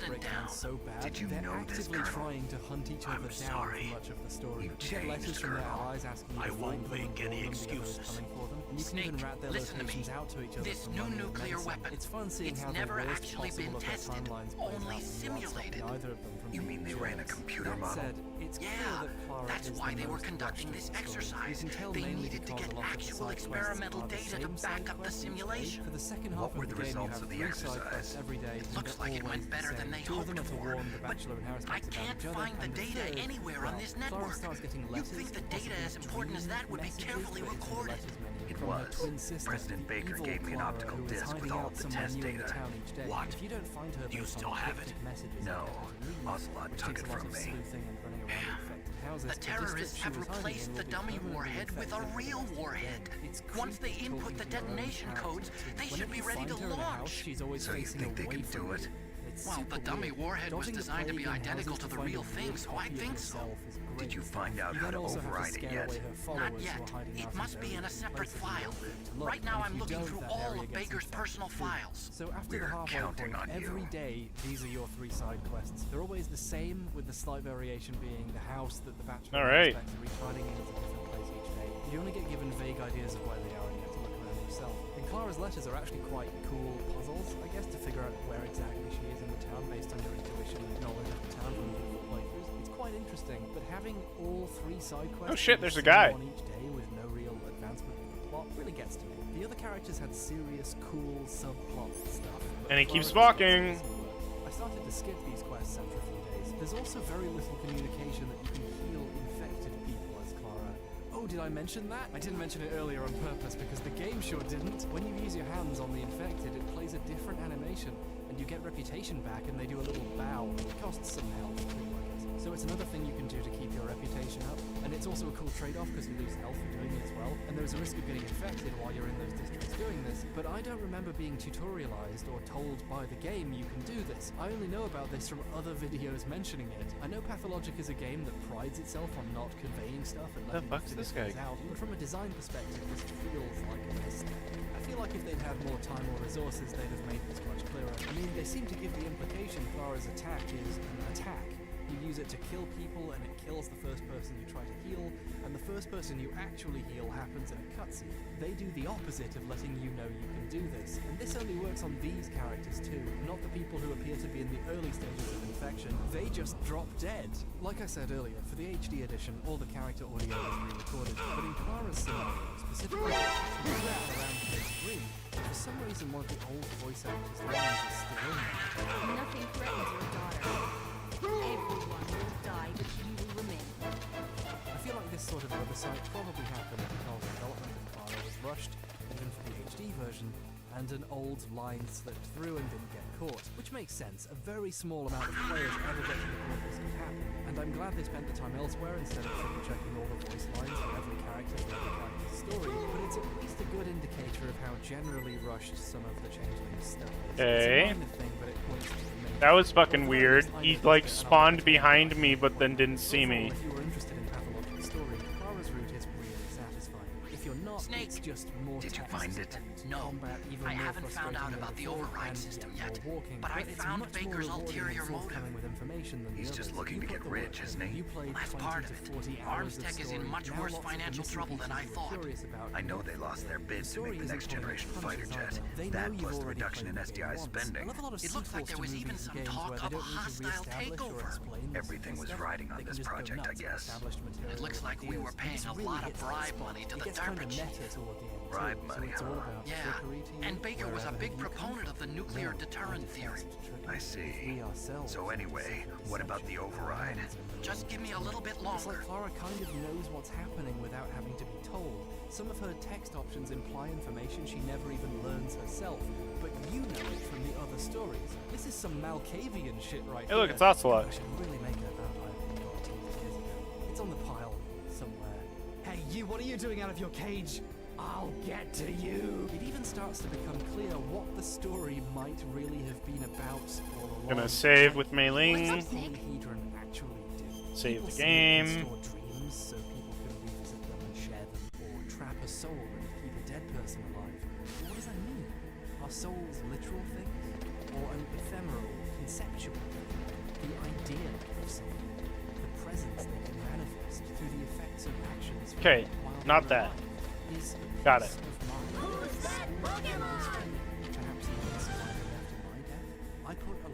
President break down down. so bad, Did you they're know this, actively Colonel? trying to hunt each I'm other down sorry. for much of the story. You You get letters changed, from their Colonel. allies asking you I to won't find them and make any warn them the others excuses. coming for them. And you can even rat their locations out to each other. This for new money and nuclear medicine. weapon, It's fun seeing it's how never the worst actually possible been of their tested, timelines plays only out, and simulated. not stopping either of them from You being mean they ran a journalists. computer That model? said, it's clear Yeah, that Clara that's is why the they were most conducting rushed this of the stories. exercise. You can tell They mainly needed to because get a lot of the actual side quests experimental are the data to same side back up the quests each day. simulation. For the second What half were of the the game, you results have of the 3 side quests exercise? every day. It and looks they're like it always went better the than same. they 2 of them hoped are for for, Warren, the but Bachelor, and Harris I talks about can't each other, find the and the data third, anywhere well, on this Clara network. starts getting You'd letters, think the possibly data as important as that would be messages, carefully but it's in the recorded. letters menu It from her was. twin sister, President the Baker evil gave me an Clara, optical who is disc with hiding all out of the somewhere test new in the data. town each day. What? If you don't find her Do you based still on have cryptic it? messages, No. leave, Ocelot which took takes it a lot from of me. sleuthing and running around infected houses. The terrorists have replaced the dummy warhead with a real warhead. Once they input the detonation codes, they should be ready to launch. She's always So you facing think they away can from do you. it? It's Well, super the dummy weird. warhead was Dodging the designed to be plague in identical houses to the find real a thing, good so I copy of think so. yourself is Did great. you find out You how then to also have to override it scare yet? away her followers Not who yet. are hiding It out must in be in a various separate places where file. they don't to look, Right now and I'm if you looking don't, through that all area of gets Baker's infected personal too. files. So after We're the halfway counting point, on you. every day these are your 3 side quests. They're always the same, with the slight variation being the house that the Bachelor All right. inspects are each hiding in is a different place each day. You only get given vague ideas of where they are, and you have to look around yourself. And Clara's letters are actually quite cool puzzles, I guess, to figure out where exactly she is in the town based on your intuition and knowledge of the town from different playthroughs. It's quite interesting, but having all 3 side quests Oh shit, be the there's a same guy. on each day with no real advancement in the plot really gets to me. The other characters had serious, cool subplot stuff. but And he keeps Clara's walking. quests didn't work. I started to skip these quests after a few days. There's also very little communication that you can heal infected people as Clara. Oh, did I mention that? I didn't mention it earlier on purpose because the game sure didn't. When you use your hands on the infected, it plays a different animation, and you get reputation back, and they do a little bow. It costs some health too, I guess. So it's another thing you can do to keep your reputation up, and it's also a cool trade-off because you lose health for doing it as well, and there's a risk of getting infected while you're in those districts doing this, but I don't remember being tutorialized or told by the game you can do this. I only know about this from other videos mentioning it. I know Pathologic is a game that prides itself on not conveying stuff and letting you fuck's figure this guy? things out, but from a design perspective, this feels like a mistake. I feel like if they'd had more time or resources, they'd have made this much clearer. I mean, they seem to give the implication Clara's attack is an attack. You use it to kill people, and it kills the first person you try to heal, and the first person you actually heal happens in a cutscene. They do the opposite of letting you know you can do this, and this only works on these characters too, not the people who appear to be in the early stages of infection. They just drop dead. Like I said earlier, for the HD edition, all the character audio is re-recorded, but in Clara's scenario, specifically around page 3, for some reason one of the old voice actors' lines is still in there. Nothing threatens your daughter. Everyone will die, but you will remain. I feel like this sort of oversight probably happened because development of Clara was rushed, even for the HD version, and an old line slipped through and didn't get caught, which makes sense. A very small amount of players ever get to the point this could happen, and I'm glad they spent the time elsewhere instead of triple checking all the voice lines for every character for every character's story, but it's at least a good indicator of how generally rushed some of the Changeling stuff is. Okay. It's a minor thing, but it points to the main That was fucking weird. He like spawned behind me but then didn't see me. If you were interested in Pathologic's story, Clara's route is really satisfying. If you're not, Snake, it's just more did you text find it? and No, combat even I more haven't found out frustrating about than the before, override and system more yet, walking, but I it's found much more Baker's rewarding and ulterior motive. forthcoming with information than the He's just others. looking You to put get the work rich, in. isn't he? You played That's 20 part to of it. 40 hours of Armstech is story. in much Now worse lots of the financial missing trouble than I pieces thought. you're curious about I know you they lost their bid to story make the isn't next pulling generation punches fighter jet. either. They know That you've plus the already reduction in played the game SDI once. spending. I love a lot of It looks like sequels there to was movies even and some games talk where of they a don't need to hostile reestablish or takeover. explain the Everything was stuff. riding on They can this just go project, I nuts with guess. established material It looks and like we ideas, were and paying this a really lot of hits that bribe spot. money to It the gets kind DARPA of chief. meta toward the end, Bribe too, money, so it's all huh? about Yeah, trickery to you, and Baker was a wherever big you come proponent of the nuclear No, deterrent defense theory. is tricky. I If see. we ourselves So anyway, what about the override? Just give me a little bit It's longer. like Clara kind of knows what's happening without having to be told. Some of her text options imply information she never even learns herself, but you know it from the other stories. This is some Malkavian shit right Hey, look, here. it's Ocelot. I should really make it about I got 2 years ago. It's on the pile somewhere. Hey, you, what are you doing out of your cage? I'll get to you. It even starts to become clear what the story might really have been about all along. Gonna save with Mei What Ling. does Polyhedron actually do? Save People the say it game. can store dreams so people can revisit them and share them, or trap a soul and keep a dead person alive. But what does that mean? Are souls literal things, or an ephemeral, conceptual thing? The idea of soul, the presence they can manifest through the effects of actions. Okay, while not they're that. alive, is a Got piece it. of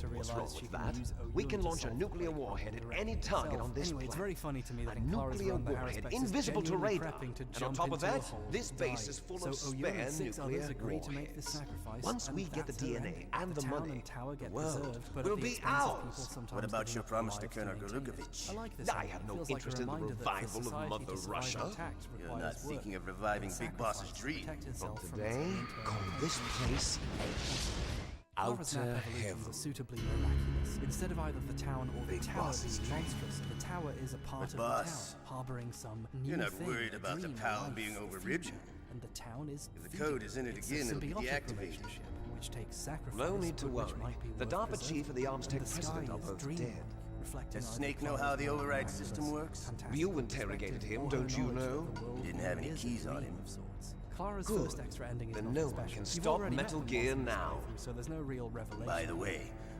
to What's realize wrong she with can that? use OU We can to launch a solve nuclear the warhead at directly any target itself. on this Anyway, it's very planet. funny to me that A in Clara's nuclear run, the warhead, Harris invisible to genuinely radar. prepping to And on jump top of into a that, hole this to base die. is full so of OU spare and 6 nuclear others agree to make the warheads. sacrifice, Once and we get the that's her DNA ending. and the town money, and tower get the world preserved, but will at the be expense of people ours. sometimes What about giving your up promise their to lives Colonel maintain it. Golukovich? I like this I idea. have It no feels like interest a in the reminder that for revival of society Mother to survive Russia. intact You're requires not work thinking of reviving and Big Boss's sacrifice to dream. protect herself From from today, its own call internal this place Clara's Outer nap evolutions Heaven. are suitably miraculous. Instead of either the town or the Big tower Boss's being dream. monstrous, the tower is a part But of boss, the town, harboring some new You're not thing, worried a about the dream, a PAL life, being a overridden. future. And the town is If the feeding code is in it it's again, a it'll be symbiotic deactivated. relationship, which takes sacrifice, No need to but which worry. might be The worth DARPA preserving. chief and the Arms Tech And the president sky are is both dreamlike, dead. reflecting Does either Snake know Clara's how the more override miraculous, system works? fantastical You interrogated perspective him, or her don't you knowledge know? that the world Didn't have any is a keys on dream him. of sorts. Clara's Good. first extra ending is Then nothing no one special. can You've stop already met Metal the Gear monsters now. playthrough, so there's no real revelation. By the way,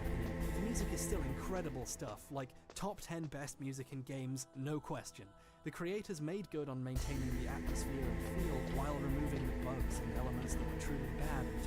opinion. The music is still incredible stuff, like top 10 best music in games, no question. The creators made good on maintaining the atmosphere and feel while removing the bugs and elements that were truly bad and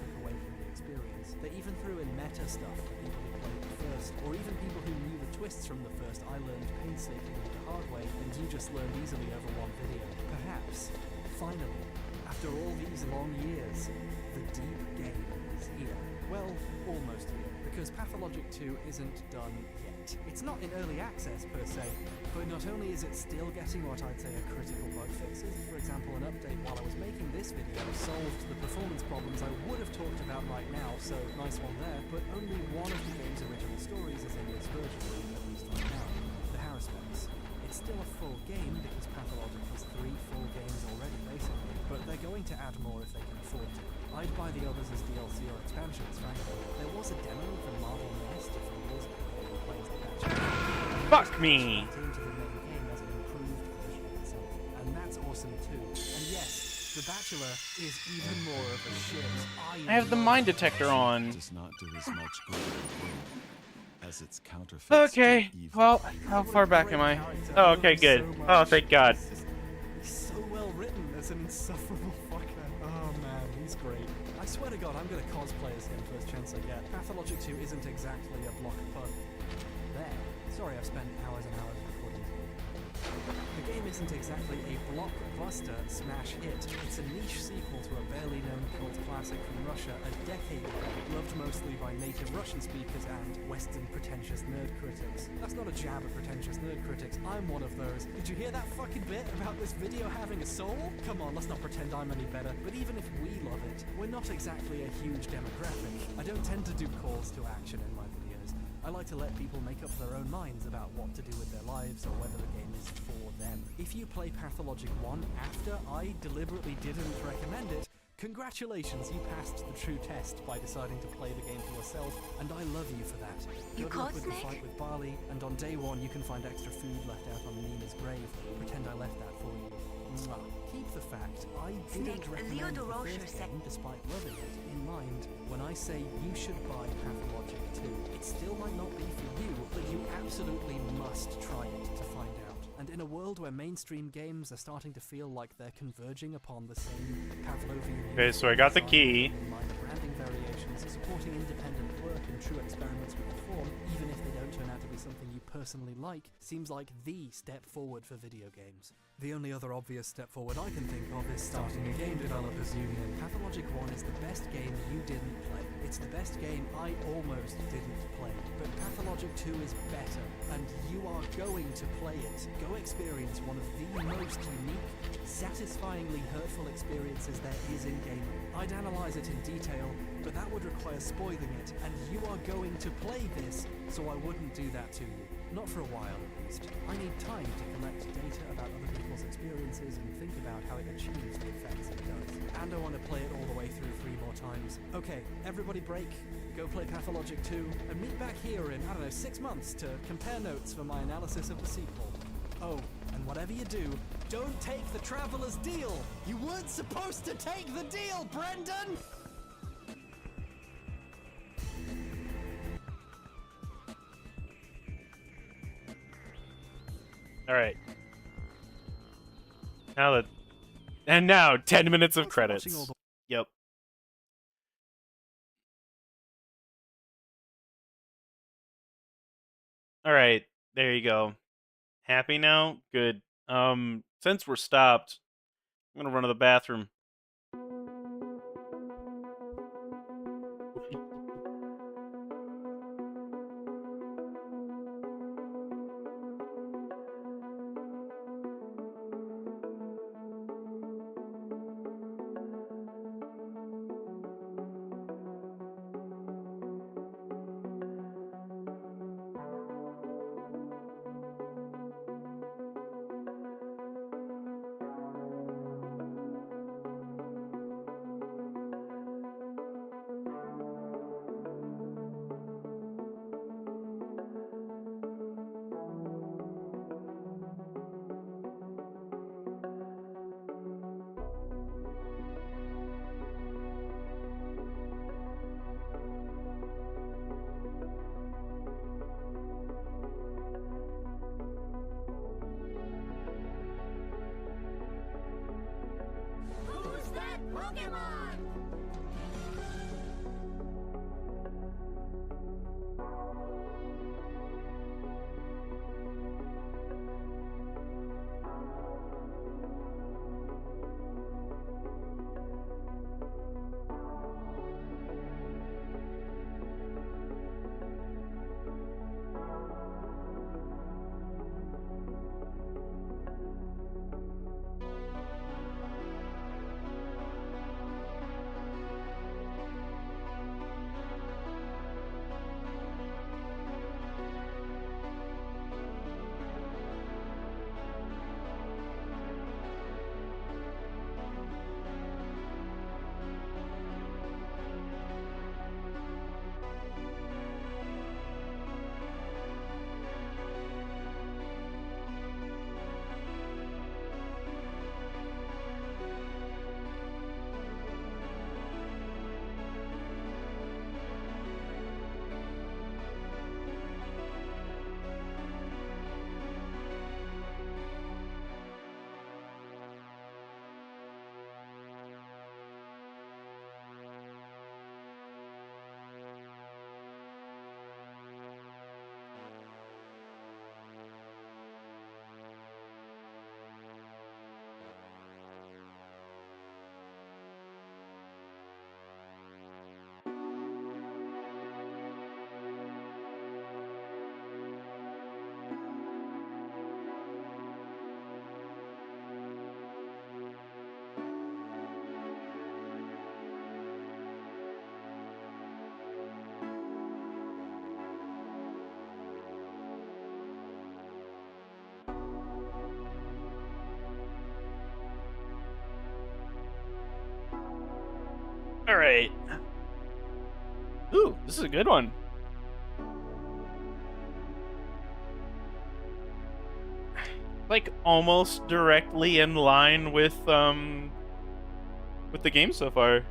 They even threw in meta stuff for people who played the first, or even people who knew the twists from the first. I learned painstakingly the hard way, and you just learned easily over one video. Perhaps, finally, after all these long years, the deep game is here. Well, almost here, because Pathologic 2 isn't done yet. It's not in early access per se, but not only is it still getting what I'd say are critical bug fixes, for example an update while I was making this video solved the performance problems I would have talked about right now, so nice one there, but only one of the game's original stories is in this version, at least right now, the Haruspex. It's still a full game because Pathologic has 3 full games already basically, but they're going to add more if they can afford to. I'd buy the others as DLC or expansions, frankly. There was a demo for Marvel Nest a few years ago that replaced the patch. Fuck me! And that's awesome too. And yes, The Bachelor is even more of a shit. I have the mine detector on. Does not do as much good as its counterfeit. Okay, well, how far back am I? Oh, okay, good. Oh, thank God. He's so well written as an insufferable fucker. Oh man, he's great. I swear to God, I'm gonna cosplay as him first chance I get. Pathologic 2 isn't exactly a blockbuster. There. Sorry, I've spent hours and hours recording this video. The game isn't exactly a blockbuster smash hit. It's a niche sequel to a barely known cult classic from Russia a decade ago, loved mostly by native Russian speakers and Western pretentious nerd critics. That's not a jab at pretentious nerd critics, I'm one of those. Did you hear that fucking bit about this video having a soul? Come on, let's not pretend I'm any better. But even if we love it, we're not exactly a huge demographic. I don't tend to do calls to action in my videos. I like to let people make up their own minds about what to do with their lives or whether the game is for them. If you play Pathologic 1 after I deliberately didn't recommend it, congratulations, you passed the true test by deciding to play the game for yourself, and I love you for that. You Good luck caught with the Snake? fight with Barley, and on day 1 you can find extra food left out on Nina's grave. Pretend I left that for you. Mwah. Keep the fact I didn't Snake, recommend Leo the DeRocher first said- game despite loving it in mind when I say you should buy Pathologic 2. It still might not be for you, but you absolutely must try it to find out. And in a world where mainstream games are starting to feel like they're converging upon the same Pavlovian... Okay, so I got the key. Minor branding variations, supporting independent work and true experiments with the form, even if they don't turn out to be something you personally like, seems like the step forward for video games. The only other obvious step forward I can think of is starting a game developers union. Pathologic 1 is the best game you didn't play. It's the best game I almost didn't play. But Pathologic 2 is better, and you are going to play it. Go experience one of the most unique, satisfyingly hurtful experiences there is in gaming. I'd analyze it in detail, but that would require spoiling it, and you are going to play this, so I wouldn't do that to you. Not for a while, at least. I need time to collect data about other people's experiences and think about how it achieves the effects it does. And I want to play it all the way through 3 more times. Okay, everybody break, go play Pathologic 2, and meet back here in, I don't know, 6 months to compare notes for my analysis of the sequel. Oh, and whatever you do, don't take the Traveler's deal! You weren't supposed to take the deal, Brendan! Alright. Now 10 minutes of credits. Yep. Alright, there you go. Happy now? Good. Since we're stopped, I'm gonna run to the bathroom. Who's that Pokemon? All right. Ooh, this is a good one. Like almost directly in line with the game so far.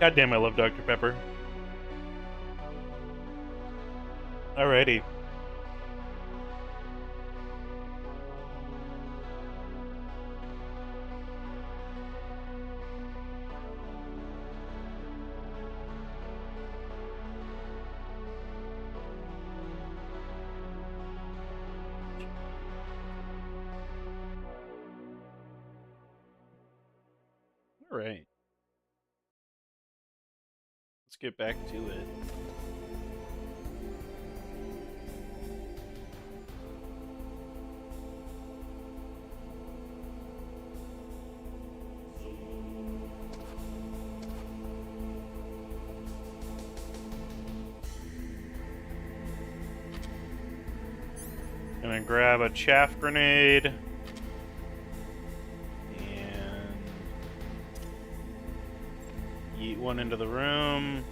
God damn, I love Dr. Pepper. Alrighty. All right. Let's get back to it. Gonna grab a chaff grenade. And yeet one into the room.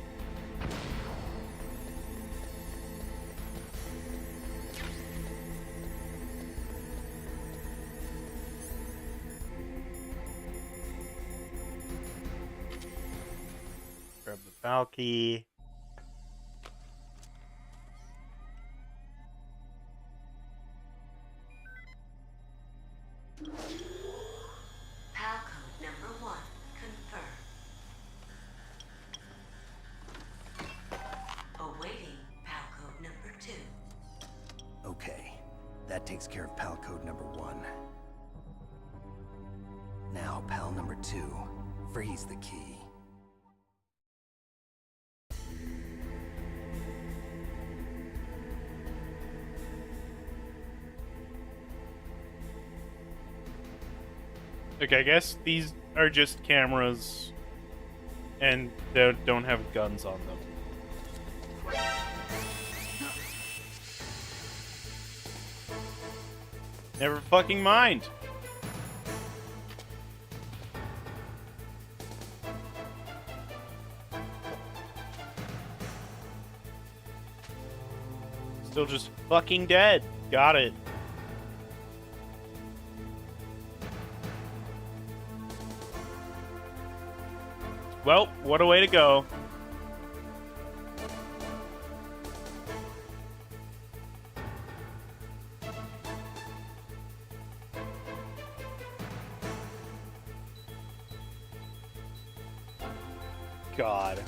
Grab the Valky. PAL code number 1 confirmed. Awaiting PAL code number 2. Okay, that takes care of PAL code number 1. Now, PAL number 2. Freeze the key. Okay, I guess these are just cameras and they don't have guns on them. Never fucking mind. Still just fucking dead. Got it. Well, what a way to go. God.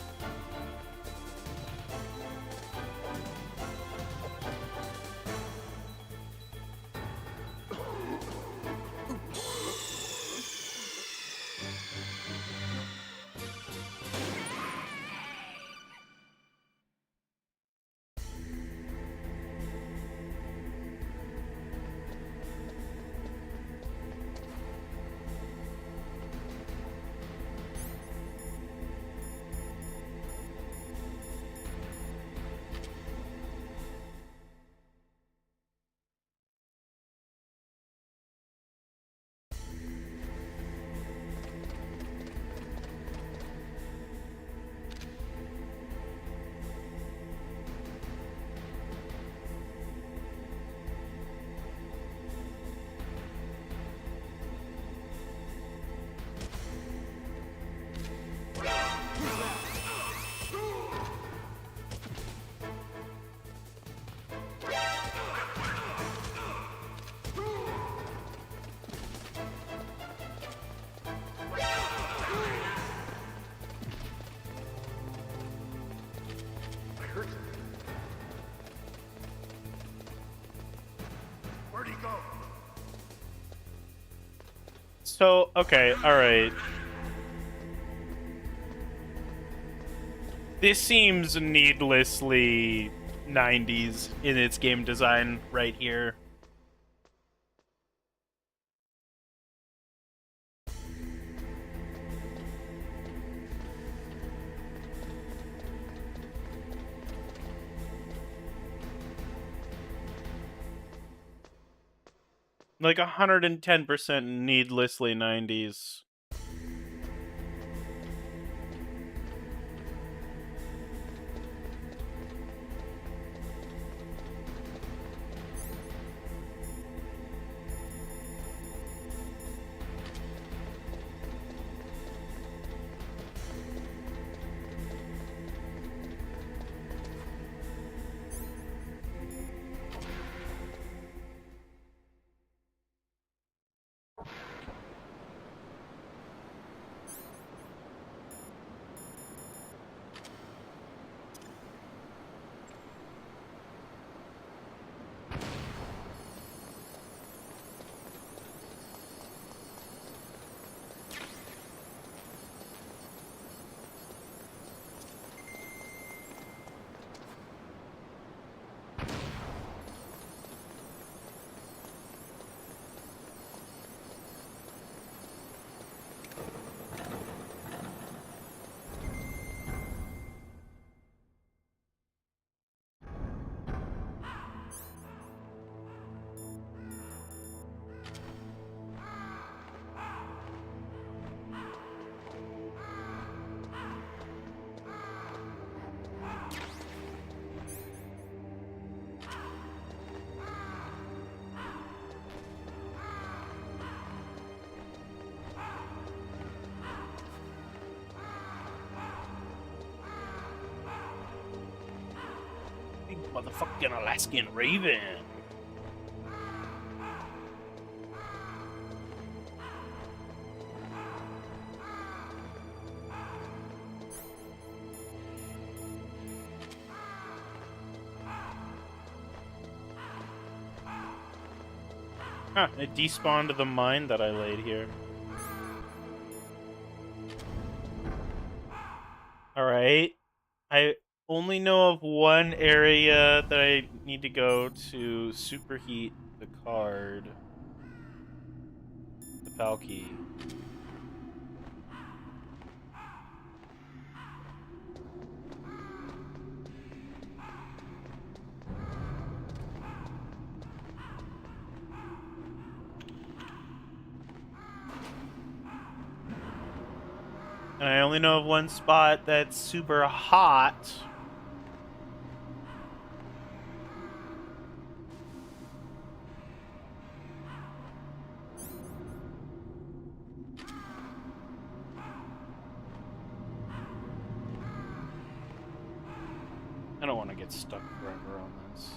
Where'd he go? So, okay, alright. This seems needlessly 90s in its game design right here. Like 110% needlessly 90s. Motherfucking Alaskan Raven. Huh, it despawned the mine that I laid here. Alright. I only know of one area that I need to go to superheat the card. The Palkey. And I only know of one spot that's super hot. I don't want to get stuck forever on this.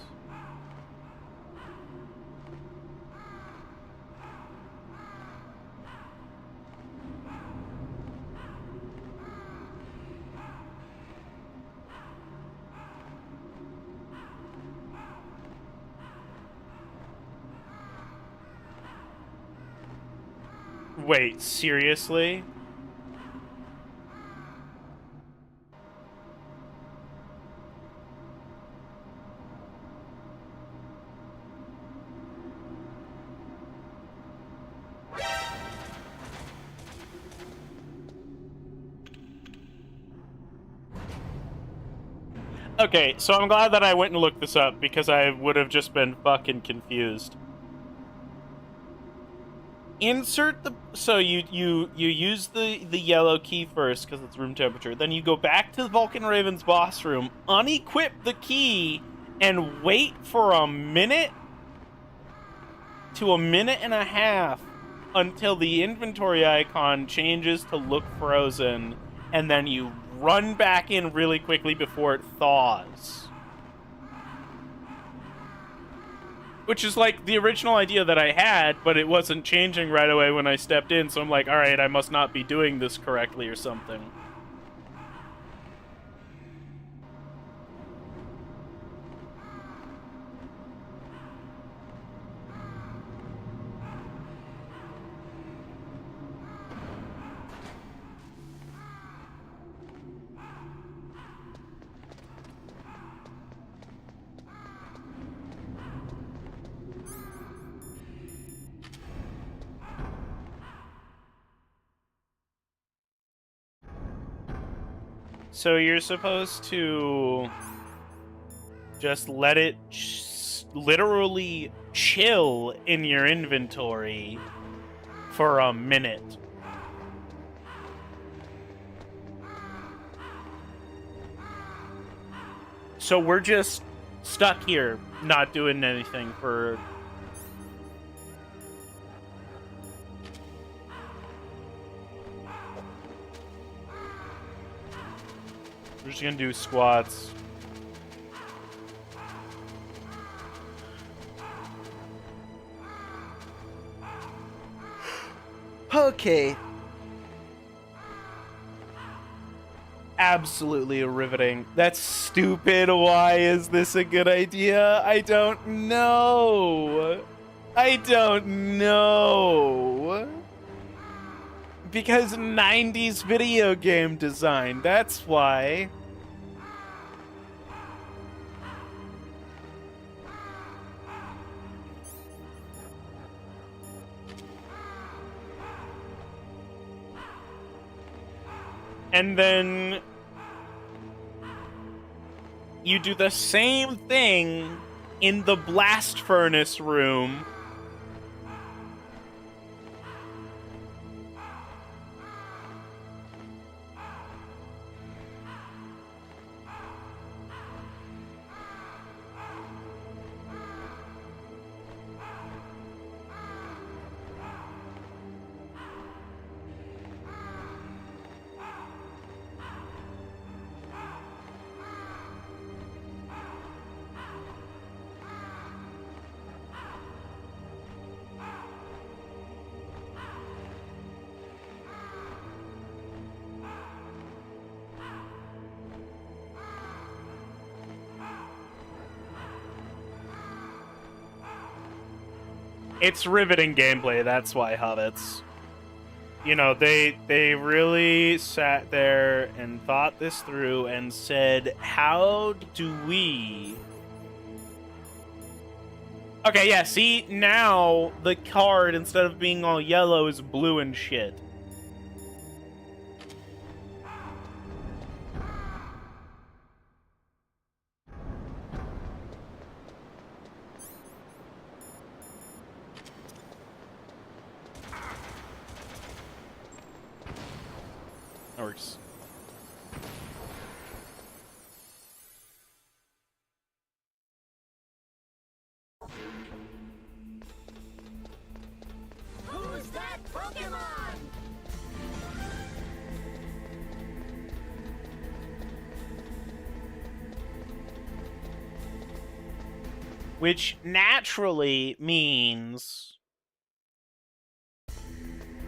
Wait, seriously? Okay, so I'm glad that I went and looked this up because I would have just been fucking confused. Insert the so you use the yellow key first because it's room temperature. Then you go back to the Vulcan Raven's boss room, unequip the key, and wait for a minute to a minute and a half until the inventory icon changes to look frozen, and then you run back in really quickly before it thaws. Which is like the original idea that I had, but it wasn't changing right away when I stepped in, so I'm like, alright, I must not be doing this correctly or something. So you're supposed to just let it literally chill in your inventory for a minute. So we're just stuck here, not doing anything for... We're just gonna do squats. Okay. Absolutely riveting. That's stupid. Why is this a good idea? I don't know. I don't know. Because 90s video game design, that's why. And then you do the same thing in the blast furnace room. It's riveting gameplay, that's why, Hobbits. You know, they really sat there and thought this through and said, how do we... Okay, yeah, see, now the card, instead of being all yellow, is blue and shit. Works. Who's that Pokemon? Which naturally means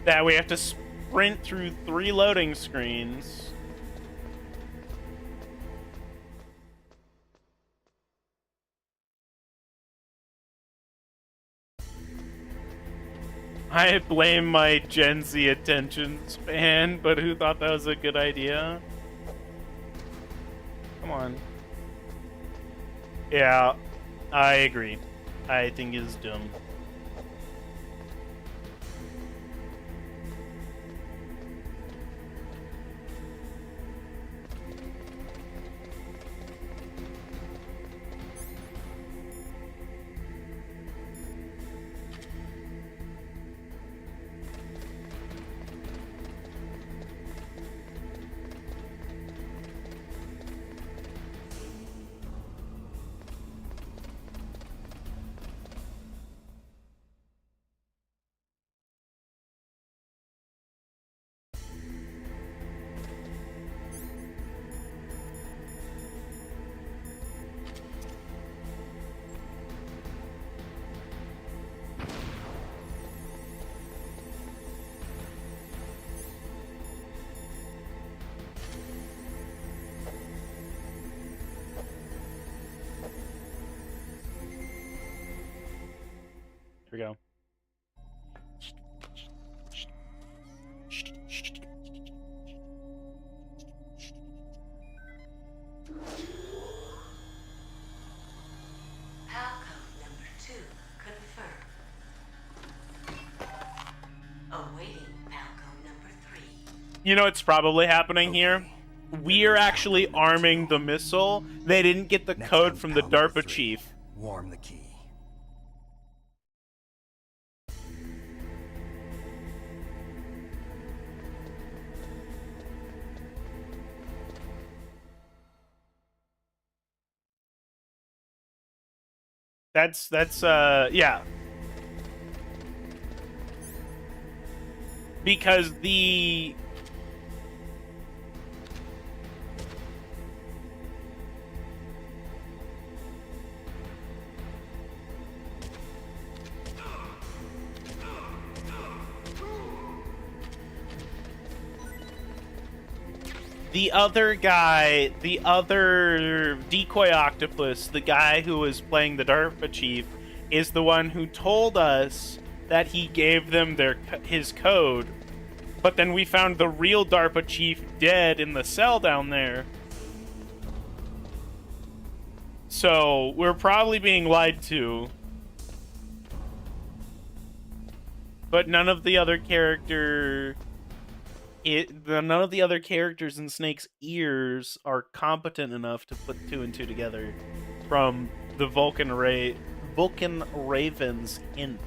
that we have to sprint through 3 loading screens. I blame my Gen Z attention span, but who thought that was a good idea? Come on. Yeah, I agree. I think it's dumb. Here we go. Palcode number 2 confirmed. Awaiting Palcode number 3. You know what's probably happening here? We are actually arming the missile. They didn't get the code from the DARPA chief. Warm the key. That's yeah. Because the other guy, the other decoy octopus, the guy who was playing the DARPA chief, is the one who told us that he gave them his code, but then we found the real DARPA chief dead in the cell down there. So we're probably being lied to. But none of the other characters in Snake's ears are competent enough to put 2 and 2 together from the Vulcan Raven's hint.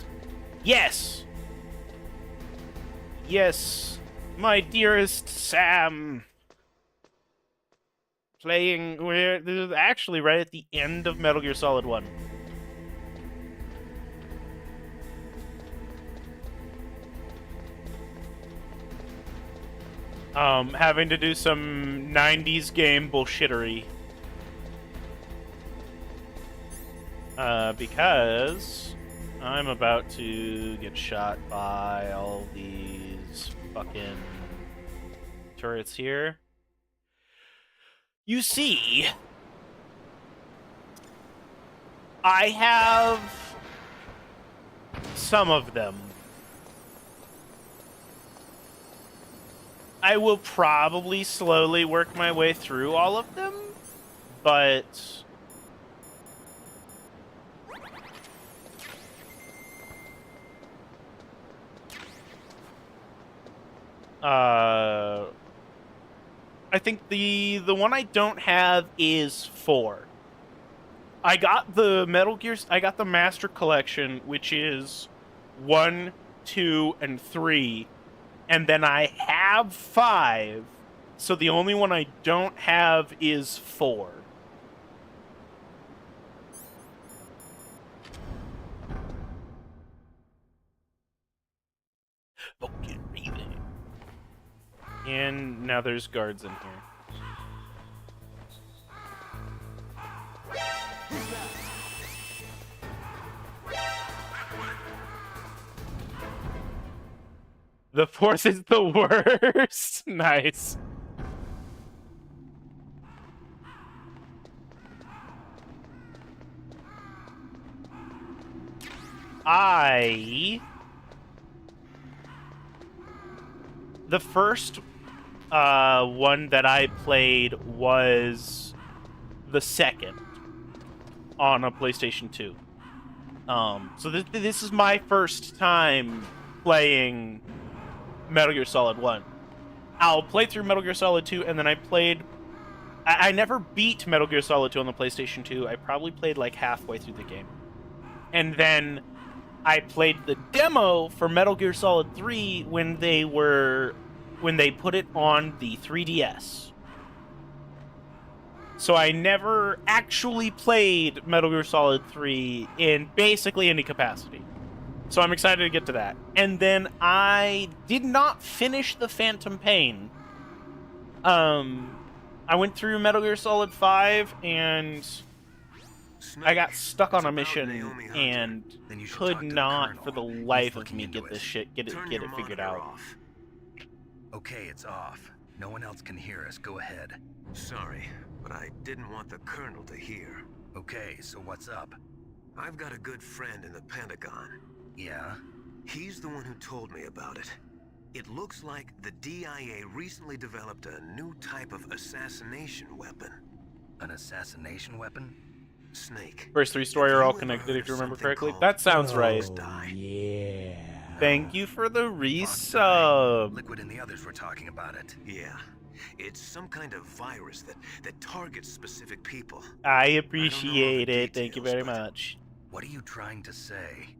Yes! Yes, my dearest Sam. We're actually right at the end of Metal Gear Solid 1. Having to do some 90s game bullshittery. Because I'm about to get shot by all these fucking turrets here. You see, I have some of them. I will probably slowly work my way through all of them, but I think the one I don't have is 4. I got the Metal Gear, I got the Master Collection, which is 1, 2, and 3, and then I have 5, so the only one I don't have is 4. Vulcan Raven. And now there's guards in here. The 4th is the worst. Nice. The first one that I played was the 2nd on a PlayStation 2. So this is my first time playing Metal Gear Solid 1. I'll play through Metal Gear Solid 2, and then I never beat Metal Gear Solid 2 on the PlayStation 2. I probably played like halfway through the game. And then I played the demo for Metal Gear Solid 3 when they put it on the 3DS. So I never actually played Metal Gear Solid 3 in basically any capacity. So I'm excited to get to that. And then I did not finish the Phantom Pain. I went through Metal Gear Solid 5 and I got stuck on a mission and could not for the life of me get it figured out. Okay, it's off. No one else can hear us. Go ahead. Sorry, but I didn't want the Colonel to hear. Okay, so what's up? I've got a good friend in the Pentagon. Yeah? He's the one who told me about it. It looks like the DIA recently developed a new type of assassination weapon. An assassination weapon? Snake. First 3 story are all connected, if you remember correctly. That sounds right. Yeah. Thank you for the resub. Liquid and the others were talking about it. Yeah. It's some kind of virus that targets specific people. I appreciate it. Thank you very much. What are you trying to say?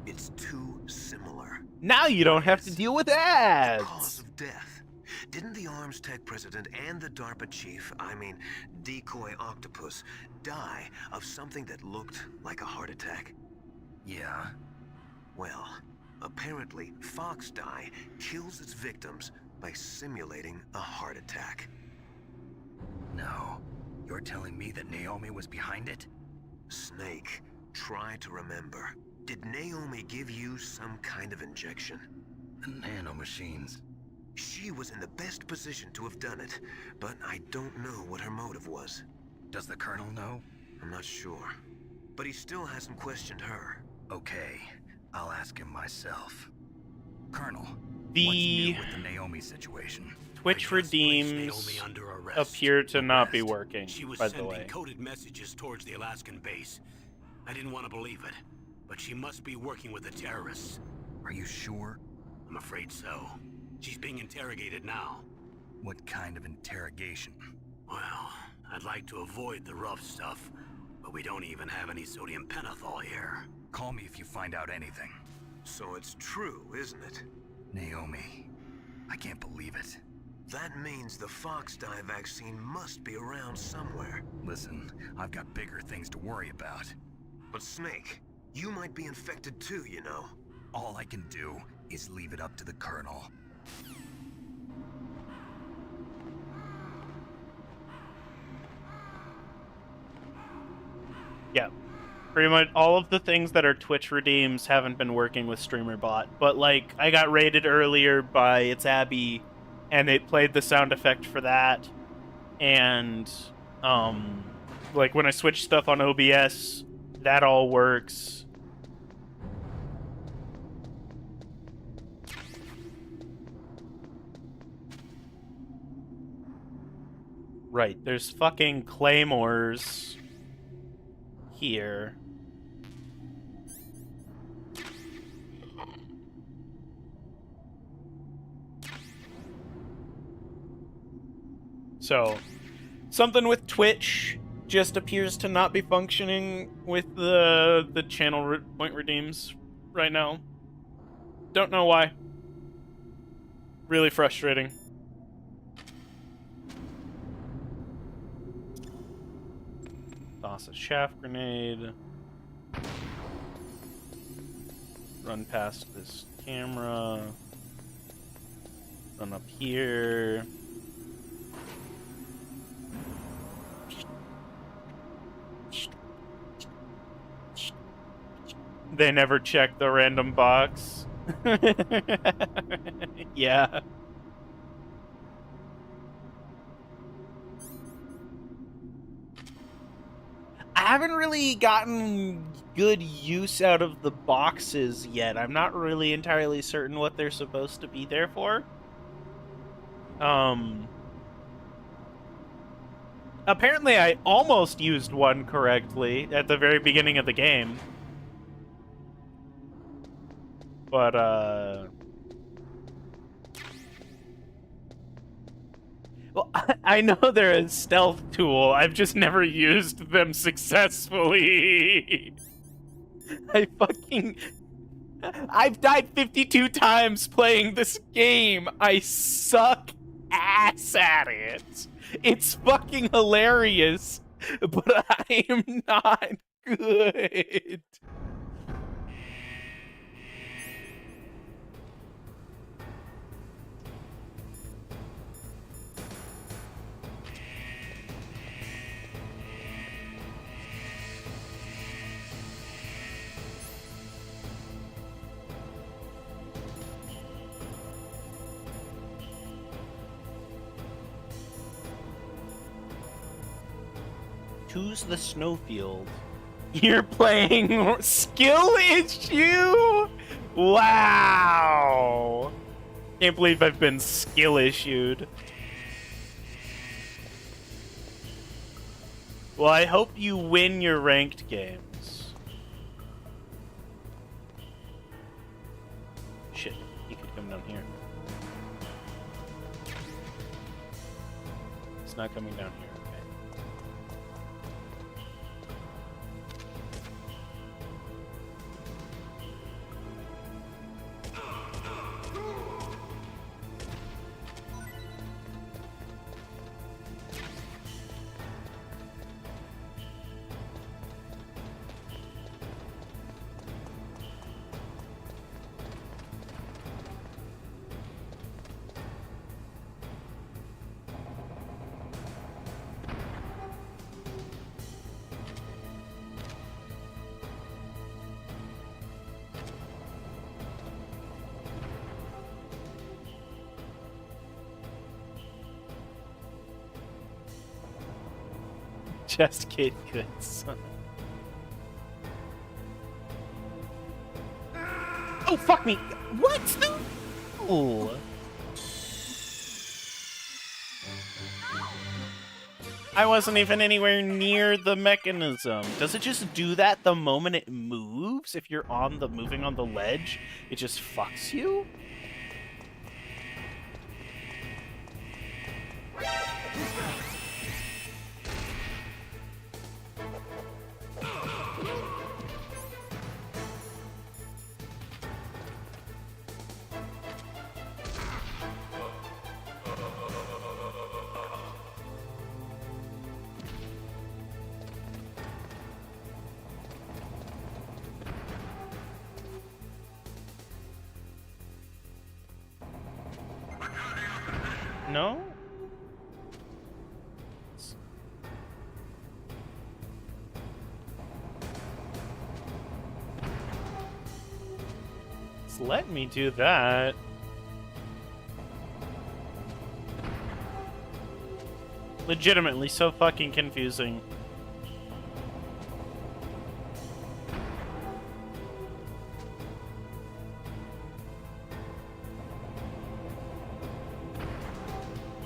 It's too similar. Now you don't have to deal with ads. The cause of death. Didn't the Arms Tech president and the DARPA chief, I mean, Decoy Octopus, die of something that looked like a heart attack? Yeah. Well, apparently, Foxdie kills its victims by simulating a heart attack. No. You're telling me that Naomi was behind it? Snake, try to remember. Did Naomi give you some kind of injection? The nanomachines. She was in the best position to have done it, but I don't know what her motive was. Does the Colonel know? I'm not sure. But he still hasn't questioned her. Okay, I'll ask him myself. Colonel, The what's new with the Naomi situation? Twitch redeems appear to not be working, She was by the sending way. coded messages towards the Alaskan base. I didn't want to believe it, but she must be working with the terrorists. Are you sure? I'm afraid so. She's being interrogated now. What kind of interrogation? Well, I'd like to avoid the rough stuff, but we don't even have any sodium pentothal here. Call me if you find out anything. So it's true, isn't it? Naomi, I can't believe it. That means the Foxdie vaccine must be around somewhere. Listen, I've got bigger things to worry about. But Snake, you might be infected too, you know. All I can do is leave it up to the Colonel. Yeah. Pretty much all of the things that are Twitch redeems haven't been working with StreamerBot. But, like, I got raided earlier by It's Abby, and it played the sound effect for that. And, like, when I switch stuff on OBS, that all works. Right, there's fucking claymores here. So, something with Twitch just appears to not be functioning with the channel point redeems right now. Don't know why. Really frustrating. Toss a shaft grenade. Run past this camera. Run up here. They never check the random box. Yeah. I haven't really gotten good use out of the boxes yet. I'm not really entirely certain what they're supposed to be there for. Apparently I almost used one correctly at the very beginning of the game. But, well, I know they're a stealth tool. I've just never used them successfully. I've died 52 times playing this game. I suck ass at it. It's fucking hilarious, but I am not good. Choose the snowfield. You're playing skill issue? Wow. Can't believe I've been skill issued. Well, I hope you win your ranked games. Shit, he could come down here. It's not coming down here. Just kid goods. Oh, fuck me! What? Ooh. I wasn't even anywhere near the mechanism. Does it just do that the moment it moves? If you're moving on the ledge, it just fucks you? No? Let me do that. Legitimately so fucking confusing.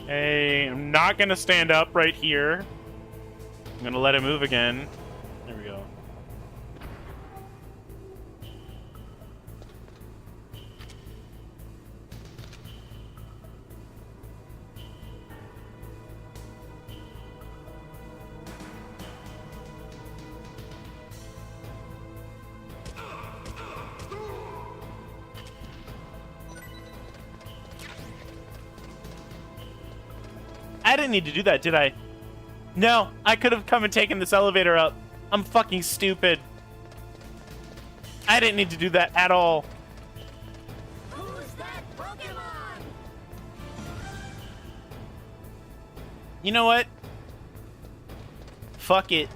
Hey, I'm not gonna stand up right here. I'm gonna let it move again. There we go. I didn't need to do that, did I? No, I could have come and taken this elevator up. I'm fucking stupid. I didn't need to do that at all. Who's that Pokemon? You know what? Fuck it.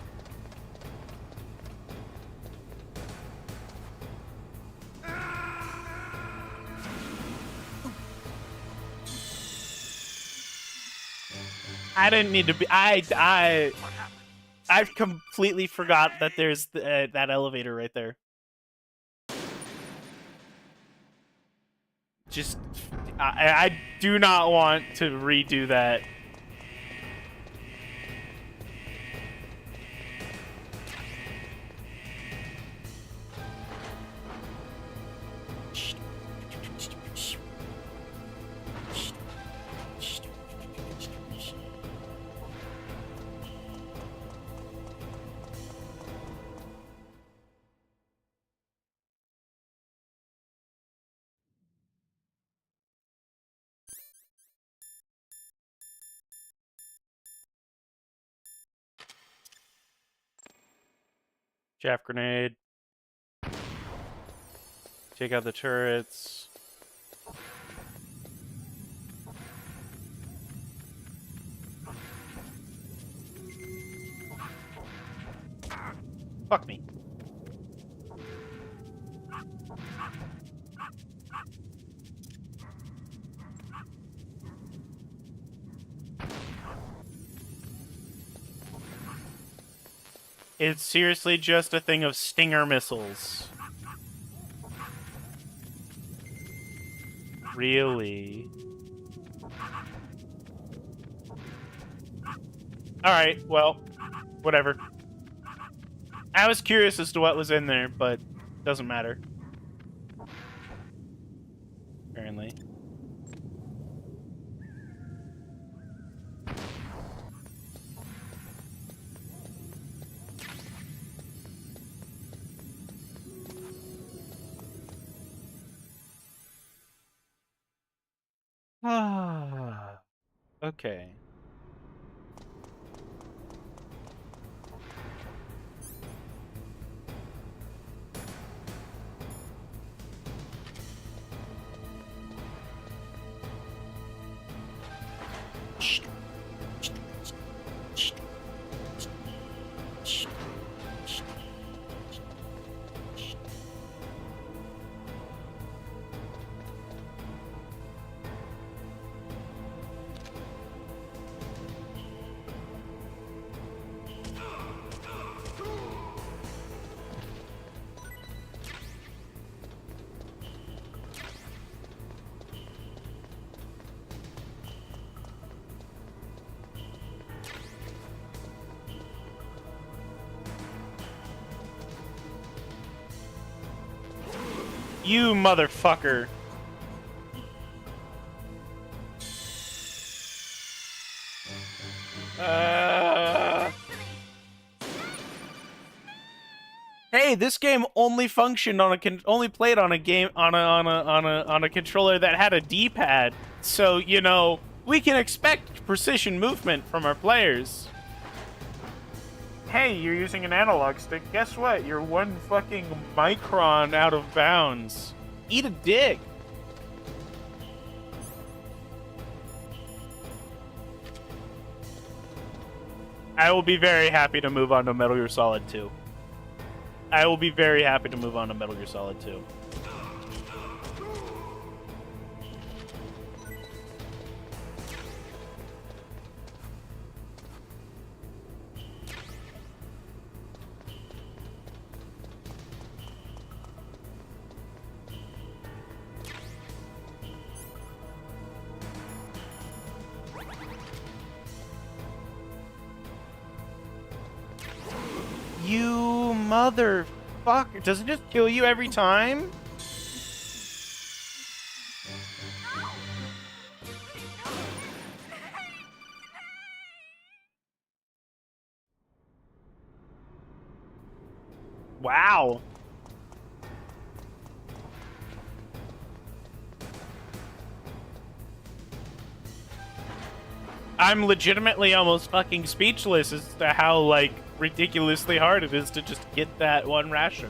I didn't need to be. I completely forgot that there's that elevator right there. Just, I do not want to redo that. Chaff grenade. Take out the turrets. Fuck me. It's seriously just a thing of Stinger missiles. Really? Alright, well, whatever. I was curious as to what was in there, but doesn't matter. Apparently. Ah, okay. You motherfucker. Hey, this game only functioned on only played on a controller that had a D-pad. So, you know, we can expect precision movement from our players. Hey, you're using an analog stick. Guess what? You're one fucking micron out of bounds. Eat a dick. I will be very happy to move on to Metal Gear Solid 2. I will be very happy to move on to Metal Gear Solid 2. You motherfucker. Does it just kill you every time? Wow. I'm legitimately almost fucking speechless as to how, like, ridiculously hard it is to just get that one ration.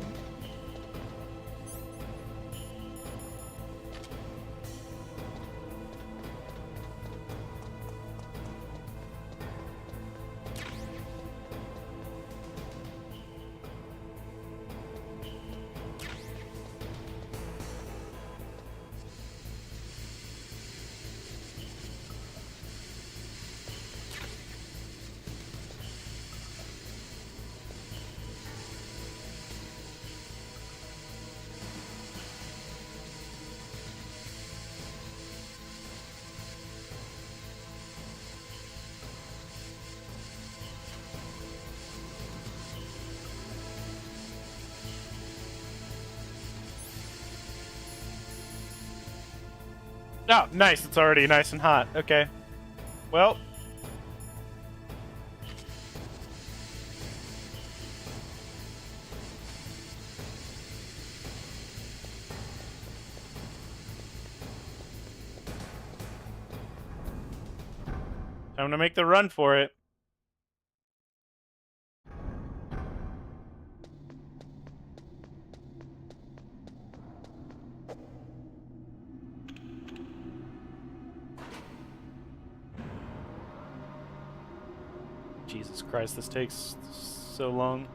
Oh, nice. It's already nice and hot. Okay. Well. Time to make the run for it. Jesus Christ, this takes so long.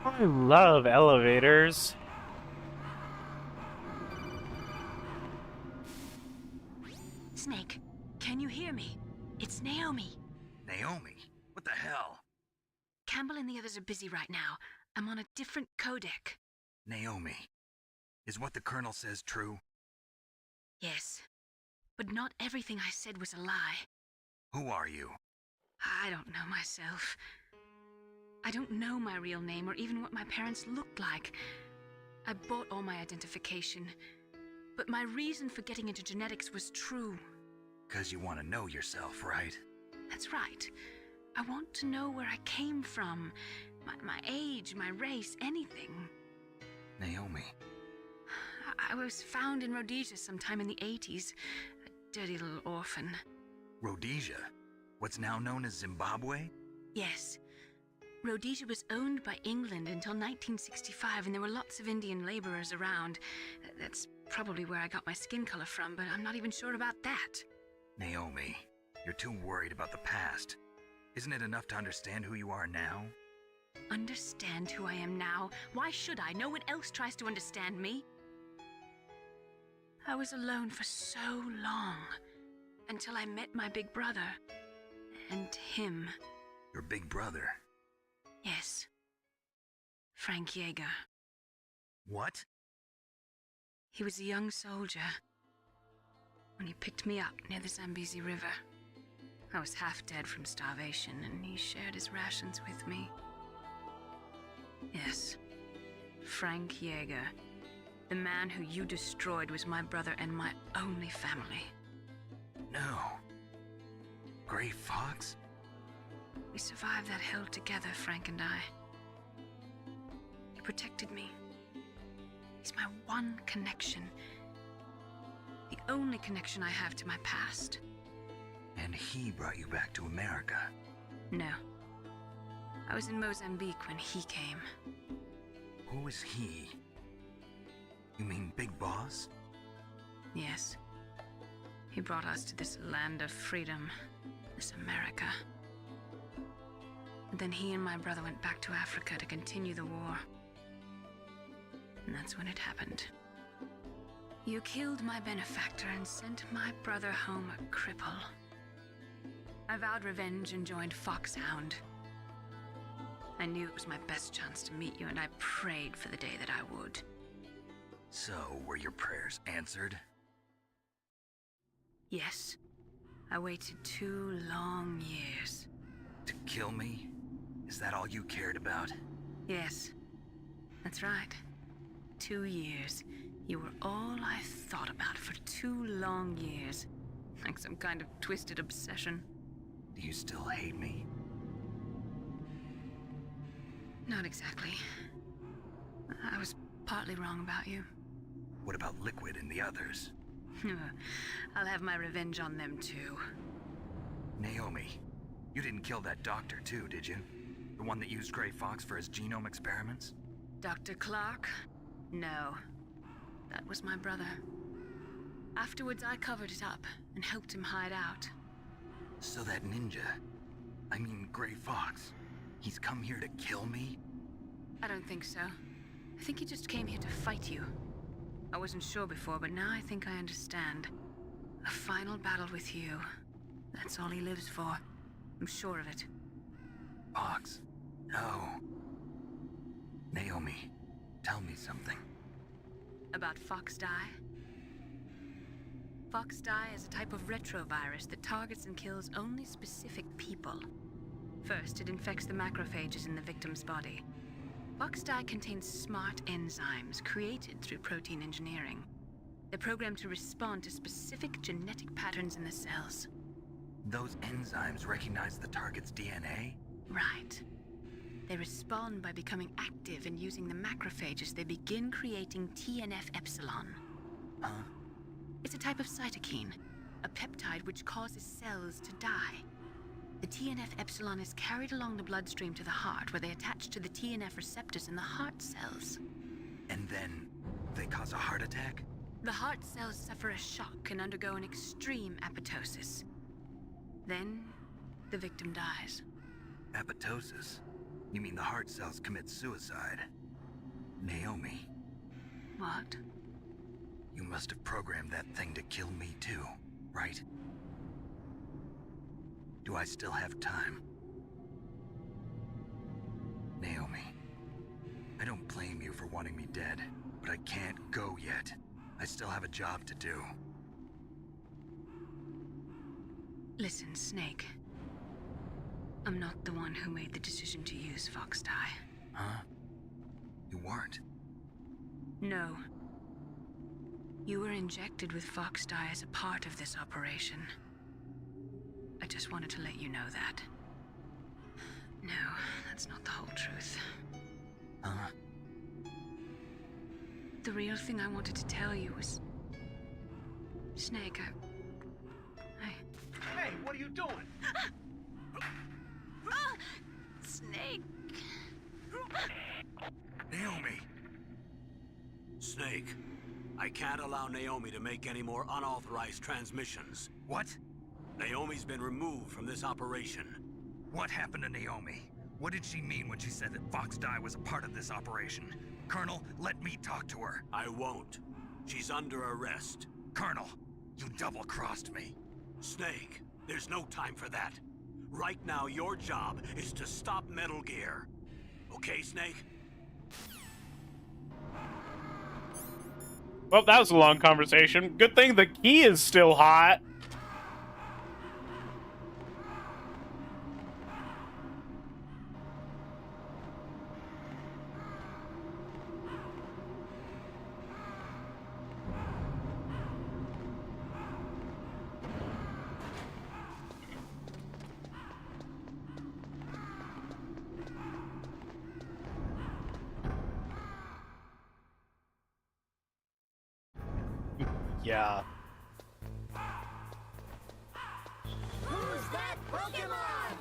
I love elevators. Snake, can you hear me? It's Naomi. Naomi? What the hell? Campbell and the others are busy right now. I'm on a different codec. Naomi, is what the Colonel says true? Yes. But not everything I said was a lie. Who are you? I don't know myself. I don't know my real name or even what my parents looked like. I bought all my identification. But my reason for getting into genetics was true. 'Cause you want to know yourself, right? That's right. I want to know where I came from. My age, my race, anything. Naomi. I was found in Rhodesia sometime in the 80s. A dirty little orphan. Rhodesia? What's now known as Zimbabwe? Yes. Rhodesia was owned by England until 1965, and there were lots of Indian laborers around. That's probably where I got my skin color from, but I'm not even sure about that. Naomi, you're too worried about the past. Isn't it enough to understand who you are now? Understand who I am now? Why should I? No one else tries to understand me. I was alone for so long, until I met my big brother. And him. Your big brother? Yes. Frank Yeager. What? He was a young soldier when he picked me up near the Zambezi River. I was half dead from starvation, and he shared his rations with me. Yes, Frank Yeager. The man who you destroyed was my brother and my only family. No. Gray Fox? We survived that hell together, Frank and I. He protected me. He's my one connection. The only connection I have to my past. And he brought you back to America? No. I was in Mozambique when he came. Who is he? You mean Big Boss? Yes. He brought us to this land of freedom, this America. And then he and my brother went back to Africa to continue the war. And that's when it happened. You killed my benefactor and sent my brother home a cripple. I vowed revenge and joined Foxhound. I knew it was my best chance to meet you, and I prayed for the day that I would. So, were your prayers answered? Yes. I waited 2 long years. To kill me? Is that all you cared about? Yes. That's right. 2 years. You were all I thought about for 2 long years. Like some kind of twisted obsession. Do you still hate me? Not exactly. I was partly wrong about you. What about Liquid and the others? I'll have my revenge on them too. Naomi, you didn't kill that doctor too, did you? The one that used Gray Fox for his genome experiments? Dr. Clark? No. That was my brother. Afterwards, I covered it up and helped him hide out. So that ninja, I mean Gray Fox, he's come here to kill me? I don't think so. I think he just came here to fight you. I wasn't sure before, but now I think I understand. A final battle with you. That's all he lives for. I'm sure of it. Fox? No. Naomi, tell me something. About Fox Die? Fox Die is a type of retrovirus that targets and kills only specific people. First, it infects the macrophages in the victim's body. Fox Die contains smart enzymes created through protein engineering. They're programmed to respond to specific genetic patterns in the cells. Those enzymes recognize the target's DNA? Right. They respond by becoming active and using the macrophages. They begin creating TNF-epsilon. Huh? It's a type of cytokine, a peptide which causes cells to die. The TNF-epsilon is carried along the bloodstream to the heart, where they attach to the TNF receptors in the heart cells. And then they cause a heart attack? The heart cells suffer a shock and undergo an extreme apoptosis. Then, the victim dies. Apoptosis? You mean the heart cells commit suicide? Naomi. What? You must have programmed that thing to kill me too, right? Do I still have time? Naomi, I don't blame you for wanting me dead, but I can't go yet. I still have a job to do. Listen, Snake. I'm not the one who made the decision to use Fox Dye. Huh? You weren't? No. You were injected with Fox Dye as a part of this operation. I just wanted to let you know that. No, that's not the whole truth. Huh? The real thing I wanted to tell you was... Snake, Hey, what are you doing? Snake! Naomi! Snake, I can't allow Naomi to make any more unauthorized transmissions. What? Naomi's been removed from this operation. What happened to Naomi? What did she mean when she said that Fox Dye was a part of this operation? Colonel, let me talk to her. I won't. She's under arrest. Colonel, you double-crossed me. Snake, there's no time for that. Right now, your job is to stop Metal Gear. Okay, Snake? Well, that was a long conversation. Good thing the key is still hot. Yeah. Who's that Pokemon?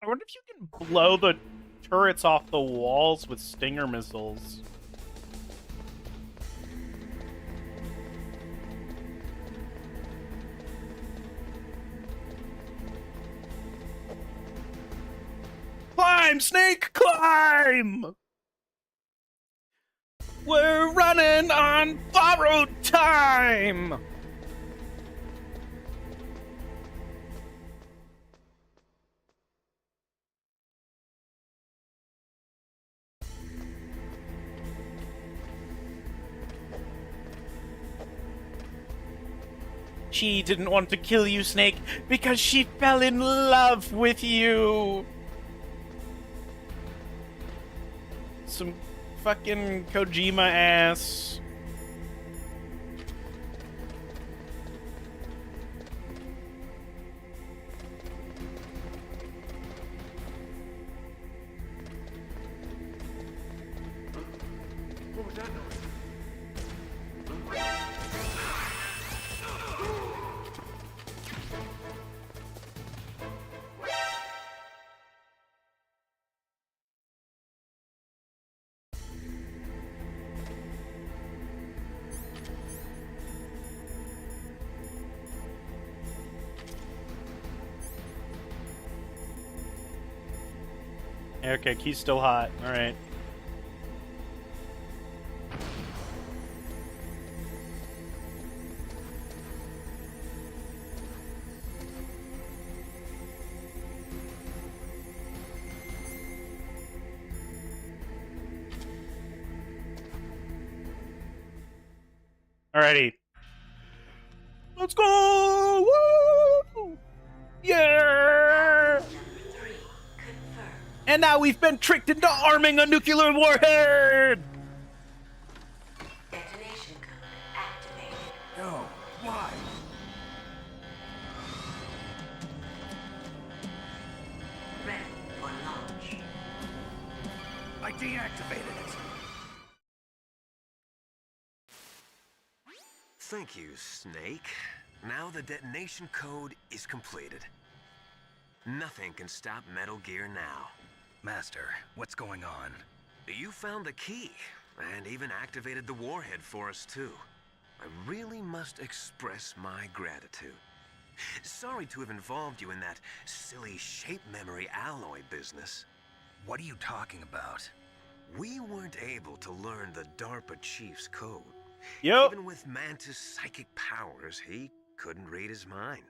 I wonder if you can blow the turrets off the walls with Stinger missiles. Climb, Snake, climb! We're running on borrowed time! She didn't want to kill you, Snake, because she fell in love with you. Some fucking Kojima ass. What was that noise? Okay, key's still hot. All right. Alrighty. Let's go! Woo! Yeah! And now we've been tricked into arming a nuclear warhead! Detonation code activated. No, why? Ready for launch. I deactivated it. Thank you, Snake. Now the detonation code is completed. Nothing can stop Metal Gear now. Master, what's going on? You found the key, and even activated the warhead for us, too. I really must express my gratitude. Sorry to have involved you in that silly shape memory alloy business. What are you talking about? We weren't able to learn the DARPA chief's code. Yep. Even with Mantis' psychic powers, he couldn't read his mind.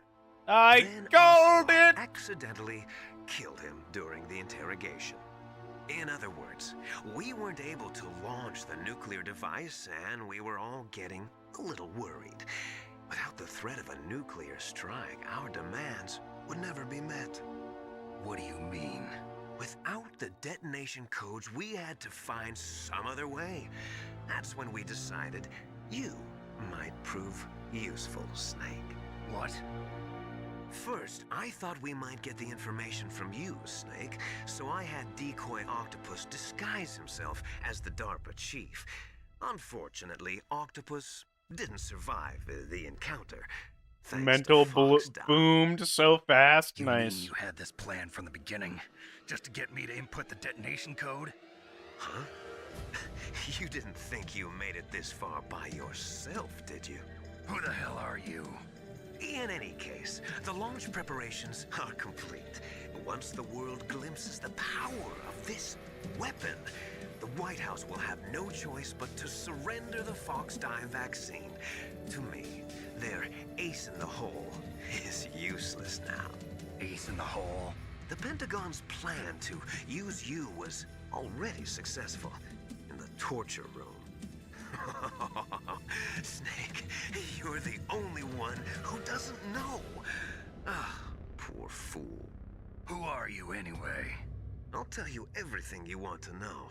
I Then called Ocelot it! accidentally killed him during the interrogation. In other words, we weren't able to launch the nuclear device, and we were all getting a little worried. Without the threat of a nuclear strike, our demands would never be met. What do you mean? Without the detonation codes, we had to find some other way. That's when we decided you might prove useful, Snake. What? First, I thought we might get the information from you, Snake, so I had Decoy Octopus disguise himself as the DARPA chief. Unfortunately, Octopus didn't survive the encounter. Thanks Mental to Fox Down. boomed so fast. You Nice. mean you had this plan from the beginning, just to get me to input the detonation code? Huh? You didn't think you made it this far by yourself, did you? Who the hell are you? In any case, the launch preparations are complete. Once the world glimpses the power of this weapon, the White House will have no choice but to surrender the Fox-Die vaccine. To me, their ace in the hole is useless now. Ace in the hole? The Pentagon's plan to use you was already successful in the torture room. Snake, you're the only one who doesn't know. Ah, poor fool. Who are you anyway? I'll tell you everything you want to know.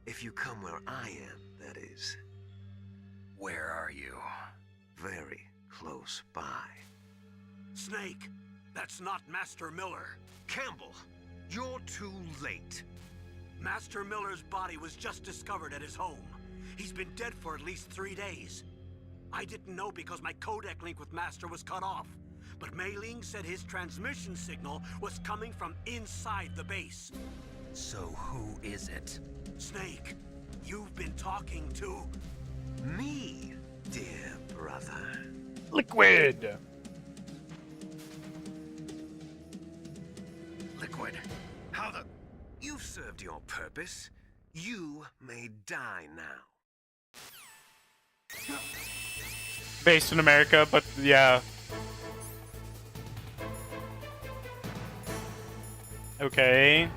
If you come where I am, that is. Where are you? Very close by. Snake, that's not Master Miller. Campbell, you're too late. Master Miller's body was just discovered at his home. He's been dead for at least 3 days. I didn't know because my codec link with Master was cut off. But Mei Ling said his transmission signal was coming from inside the base. So who is it? Snake, you've been talking to... me, dear brother. Liquid! Liquid? How the... You've served your purpose. You may die now. Based in America, but yeah. Okay.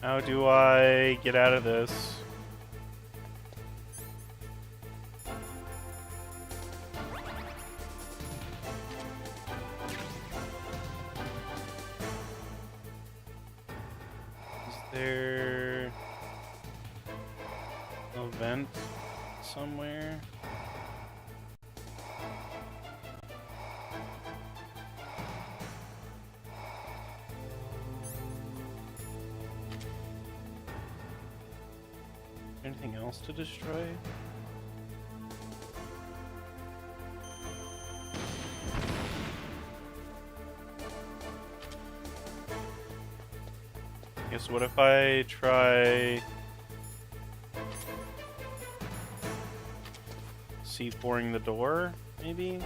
How do I get out of this? Is there a vent somewhere? Anything else to destroy? Guess what if I try C4ing the door, maybe?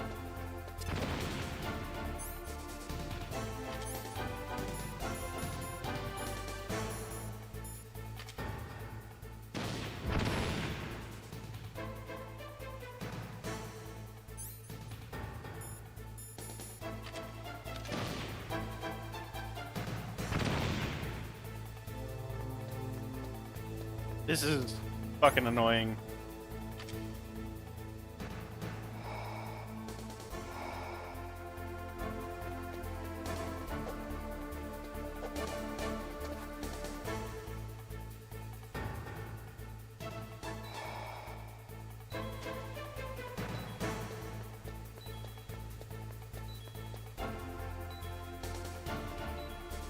This is fucking annoying.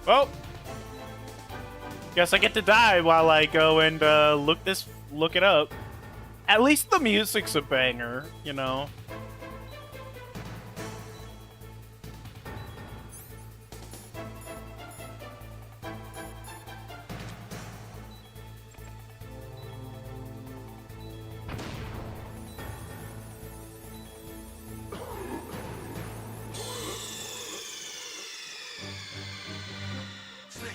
Well, guess I get to die while I go and look it up. At least the music's a banger, you know? Snake,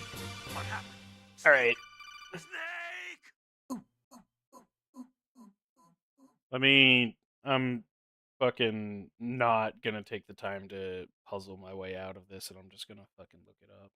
what happened? All right. Snake! I'm fucking not gonna take the time to puzzle my way out of this, and I'm just gonna fucking look it up.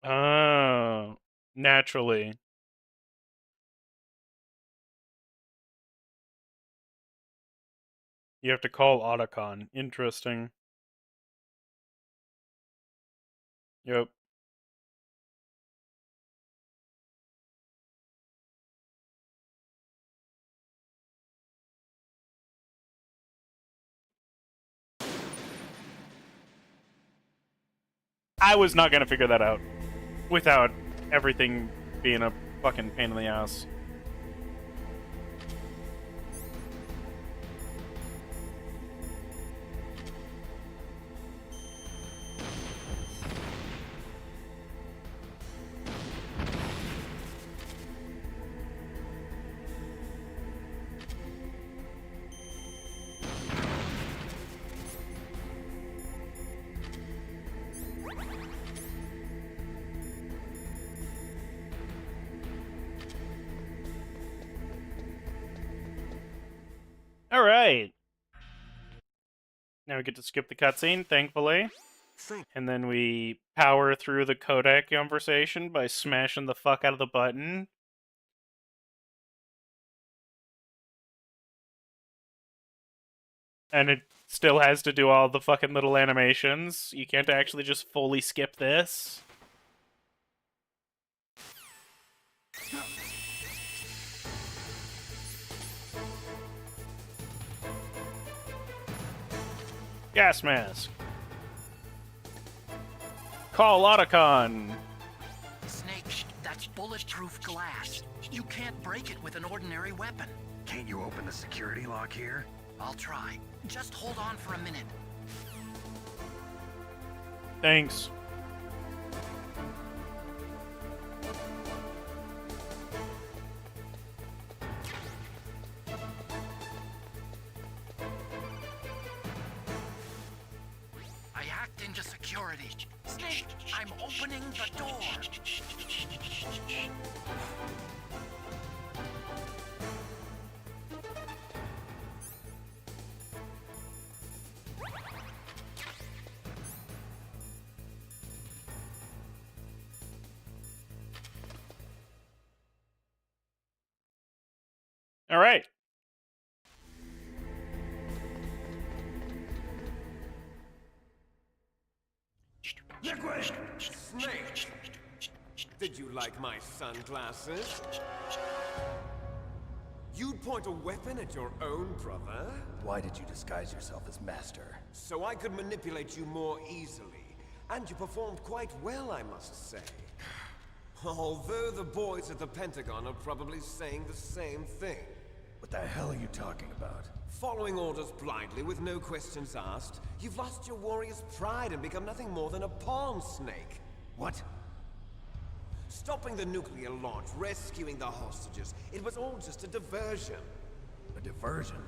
Oh, naturally. You have to call Otacon. Interesting. Yep. I was not gonna figure that out without everything being a fucking pain in the ass. All right. Now we get to skip the cutscene, thankfully. And then we power through the codec conversation by smashing the fuck out of the button. And it still has to do all the fucking little animations. You can't actually just fully skip this. Gas mask. Call Otacon. Snake, that's bulletproof glass. You can't break it with an ordinary weapon. Can't you open the security lock here? I'll try. Just hold on for a minute. Thanks. I hacked into security. Snake, I'm opening the door. All right. Liquid! Snake! Did you like my sunglasses? You'd point a weapon at your own brother? Why did you disguise yourself as Master? So I could manipulate you more easily. And you performed quite well, I must say. Although the boys at the Pentagon are probably saying the same thing. What the hell are you talking about? Following orders blindly with no questions asked, you've lost your warrior's pride and become nothing more than a pawn, Snake. What? Stopping the nuclear launch, rescuing the hostages, it was all just a diversion. A diversion?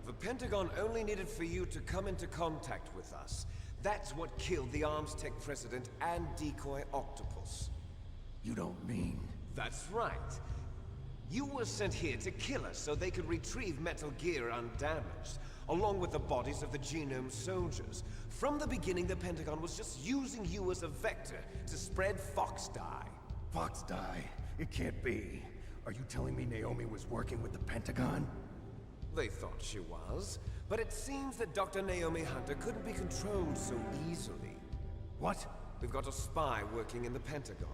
The Pentagon only needed for you to come into contact with us. That's what killed the Armstech president and Decoy Octopus. You don't mean... That's right. You were sent here to kill us so they could retrieve Metal Gear undamaged, along with the bodies of the Genome soldiers. From the beginning, the Pentagon was just using you as a vector to spread Fox Die. Fox Die? It can't be. Are you telling me Naomi was working with the Pentagon? They thought she was, but it seems that Dr. Naomi Hunter couldn't be controlled so easily. What? We've got a spy working in the Pentagon.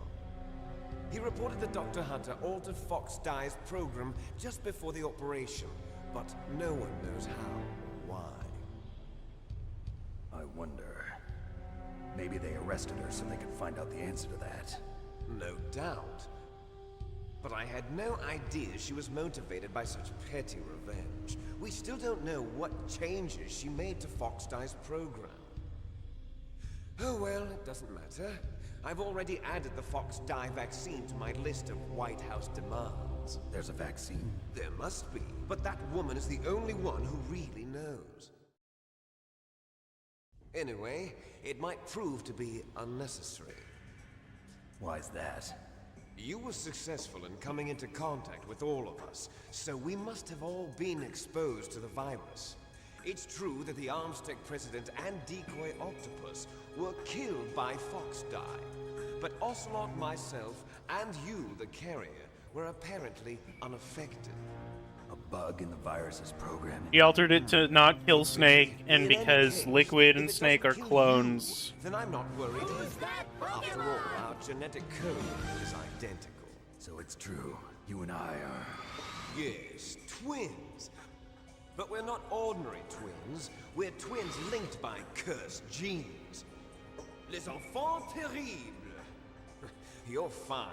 He reported that Dr. Hunter altered Fox Die's program just before the operation, but no one knows how or why. I wonder... Maybe they arrested her so they could find out the answer to that. No doubt. But I had no idea she was motivated by such petty revenge. We still don't know what changes she made to Fox Die's program. Oh well, it doesn't matter. I've already added the Fox Die vaccine to my list of White House demands. There's a vaccine? There must be, but that woman is the only one who really knows. Anyway, it might prove to be unnecessary. Why's that? You were successful in coming into contact with all of us, so we must have all been exposed to the virus. It's true that the Armstech president and Decoy Octopus were killed by Fox Die, but Ocelot, myself, and you, the carrier, were apparently unaffected. A bug in the virus's programming? He altered it to not kill Snake, and because Liquid and Snake are clones. Then I'm not worried either. After all, our genetic code is identical. So it's true. You and I are... Yes, twins. But we're not ordinary twins. We're twins linked by cursed genes. Les enfants terribles. You're fine.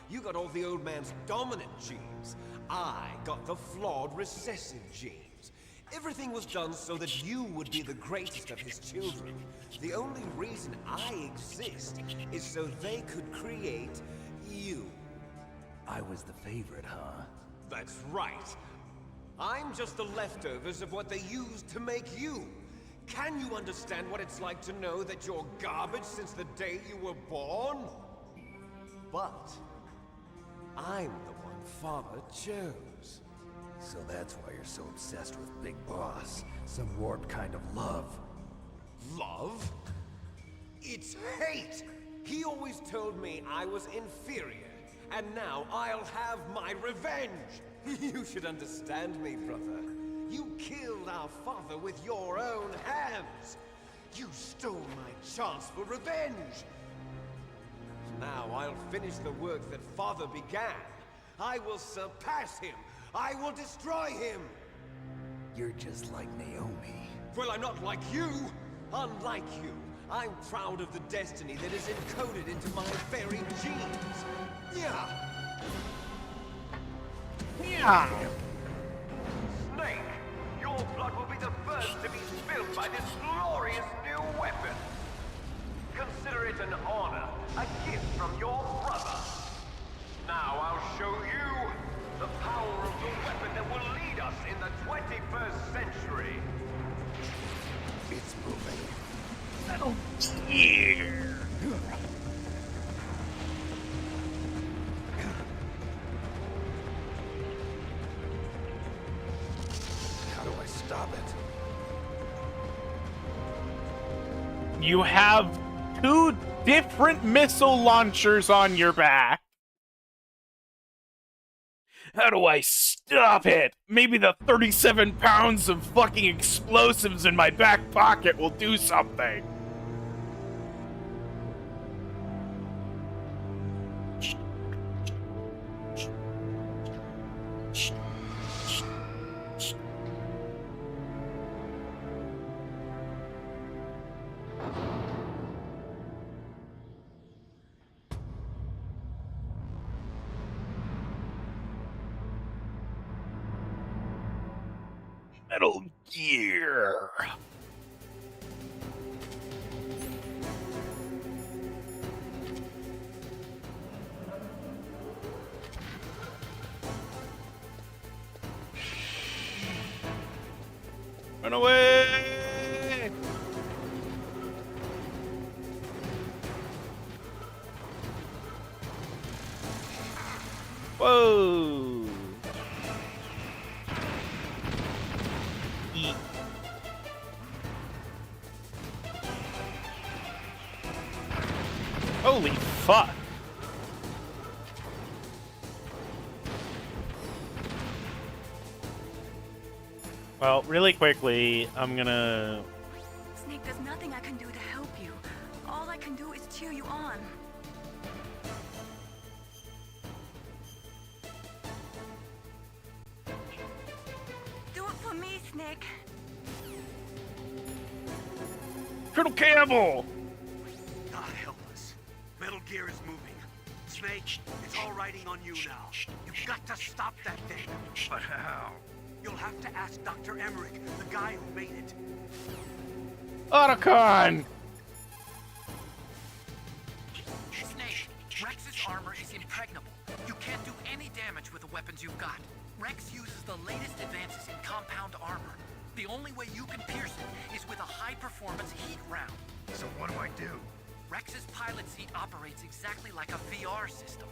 You got all the old man's dominant genes. I got the flawed recessive genes. Everything was done so that you would be the greatest of his children. The only reason I exist is so they could create you. I was the favorite, huh? That's right. I'm just the leftovers of what they used to make you. Can you understand what it's like to know that you're garbage since the day you were born? But I'm the one Father chose. So that's why you're so obsessed with Big Boss. Some warped kind of love. Love? It's hate! He always told me I was inferior, and now I'll have my revenge! You should understand me, brother. You killed our father with your own hands! You stole my chance for revenge! Now I'll finish the work that Father began. I will surpass him! I will destroy him! You're just like Naomi. Well, I'm not like you! Unlike you, I'm proud of the destiny that is encoded into my very genes! Yeah! Yeah! Snake, your blood will be the first to be spilled by this glorious new weapon! Consider it an honor, a gift from your brother. Now I'll show you the power of the weapon that will lead us in the 21st century. It's moving. Metal Gear. How do I stop it? You have 2 different missile launchers on your back. How do I stop it? Maybe the 37 pounds of fucking explosives in my back pocket will do something. Metal Gear. Run away! Whoa! Eat. Holy fuck! Well, really quickly, I'm gonna... Snake, there's nothing I can do to help you. All I can do is cheer you on. Do it for me, Snake. Colonel Campbell! God help us. Metal Gear is moving. Snake, it's all riding on you now. You've got to stop that thing. But how? You'll have to ask Dr. Emmerich, the guy who made it. Otacon! Snake, Rex's armor is impregnable. You can't do any damage with the weapons you've got. Rex uses the latest advances in compound armor. The only way you can pierce it is with a high-performance heat round. So what do I do? Rex's pilot seat operates exactly like a VR system.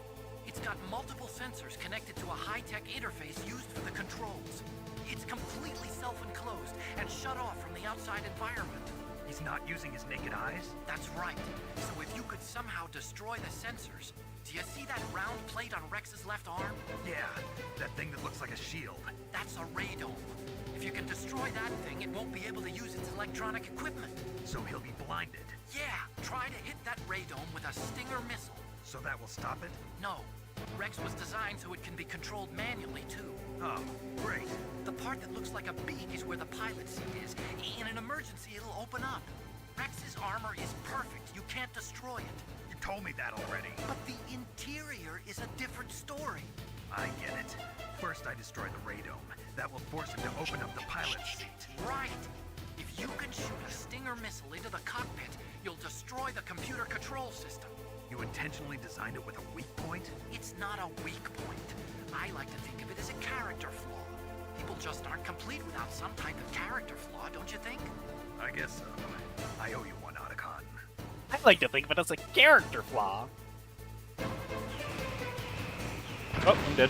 It's got multiple sensors connected to a high-tech interface used for the controls. It's completely self-enclosed and shut off from the outside environment. He's not using his naked eyes? That's right. So if you could somehow destroy the sensors... Do you see that round plate on Rex's left arm? Yeah, that thing that looks like a shield. That's a radome. If you can destroy that thing, it won't be able to use its electronic equipment. So he'll be blinded? Yeah, try to hit that radome with a Stinger missile. So that will stop it? No. Rex was designed so it can be controlled manually, too. Oh, great. The part that looks like a beak is where the pilot seat is. In an emergency, it'll open up. Rex's armor is perfect. You can't destroy it. You told me that already. But the interior is a different story. I get it. First I destroy the radome. That will force him to open up the pilot seat. Right. If you can shoot a Stinger missile into the cockpit, you'll destroy the computer control system. You intentionally designed it with a weak point? It's not a weak point. I like to think of it as a character flaw. People just aren't complete without some type of character flaw, don't you think? I guess so. I owe you one, Otacon. I like to think of it as a character flaw. Oh, I'm dead.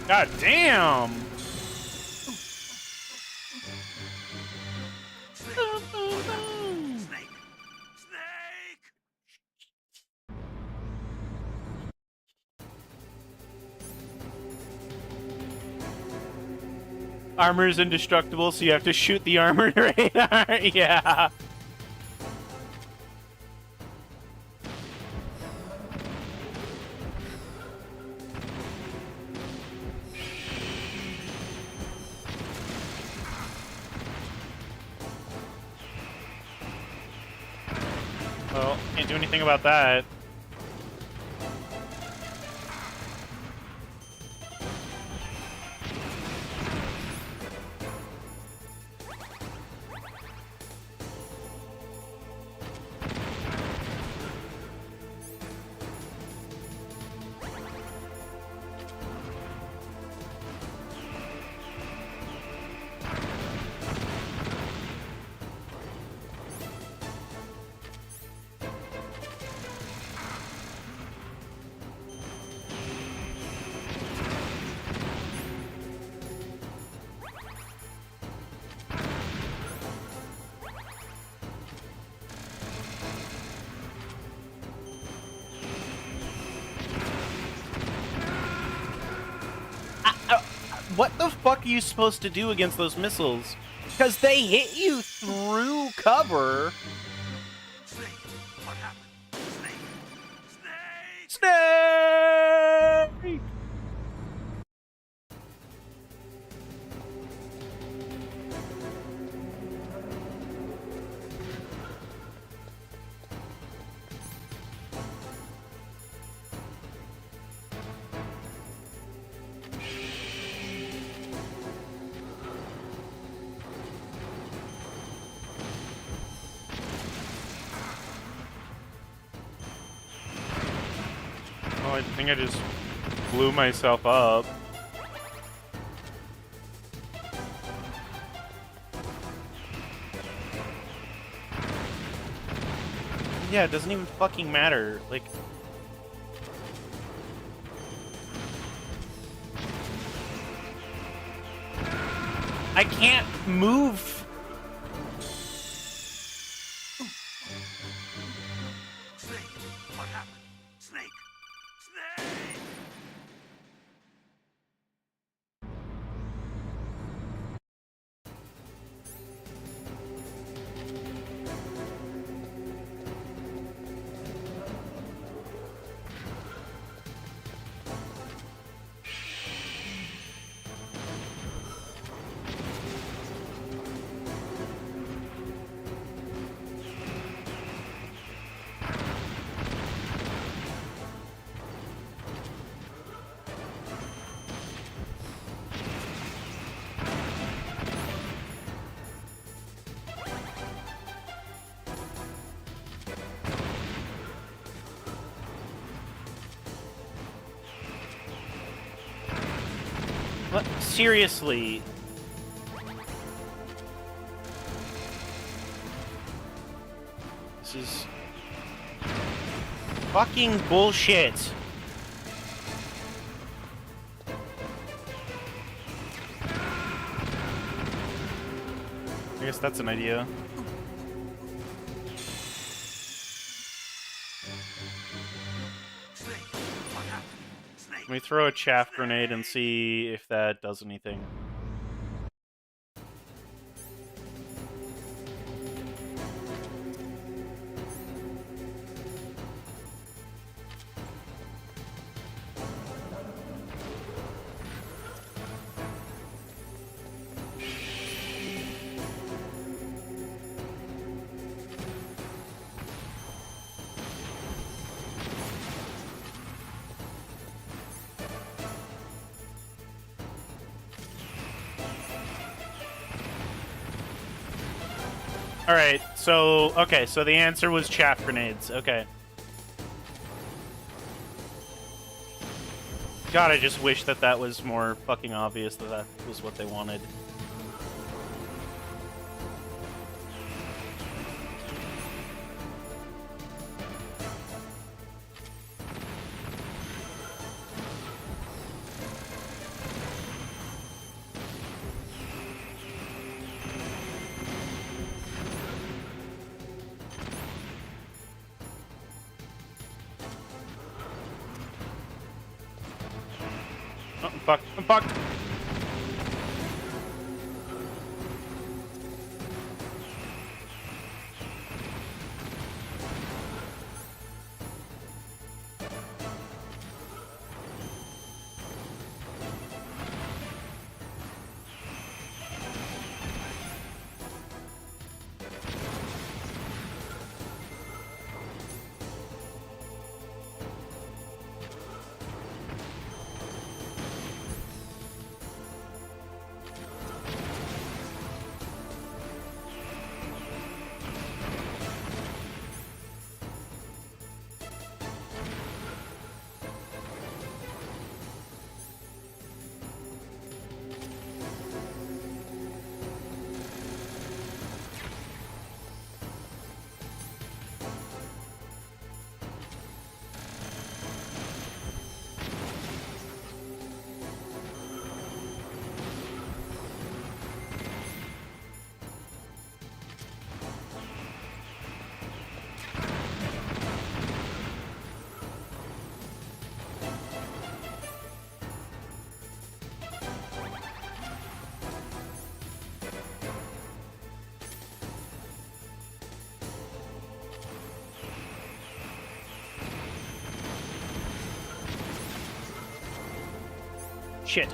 God damn! Snake! Armor is indestructible, so you have to shoot the armored radar. Yeah. Well, can't do anything about that. What the fuck are you supposed to do against those missiles? Because they hit you through cover. Snake! What happened? Snake! Snake! I think I just blew myself up. Yeah, it doesn't even fucking matter. Like, I can't move. Snake, what happened? Snake! Snake! What? Seriously? This is fucking bullshit. I guess that's an idea. Let me throw a chaff grenade and see if that does anything. Alright, so, okay, so the answer was chaff grenades. Okay. God, I just wish that that was more fucking obvious that that was what they wanted. Oh, I'm fucked. I'm fucked. Shit.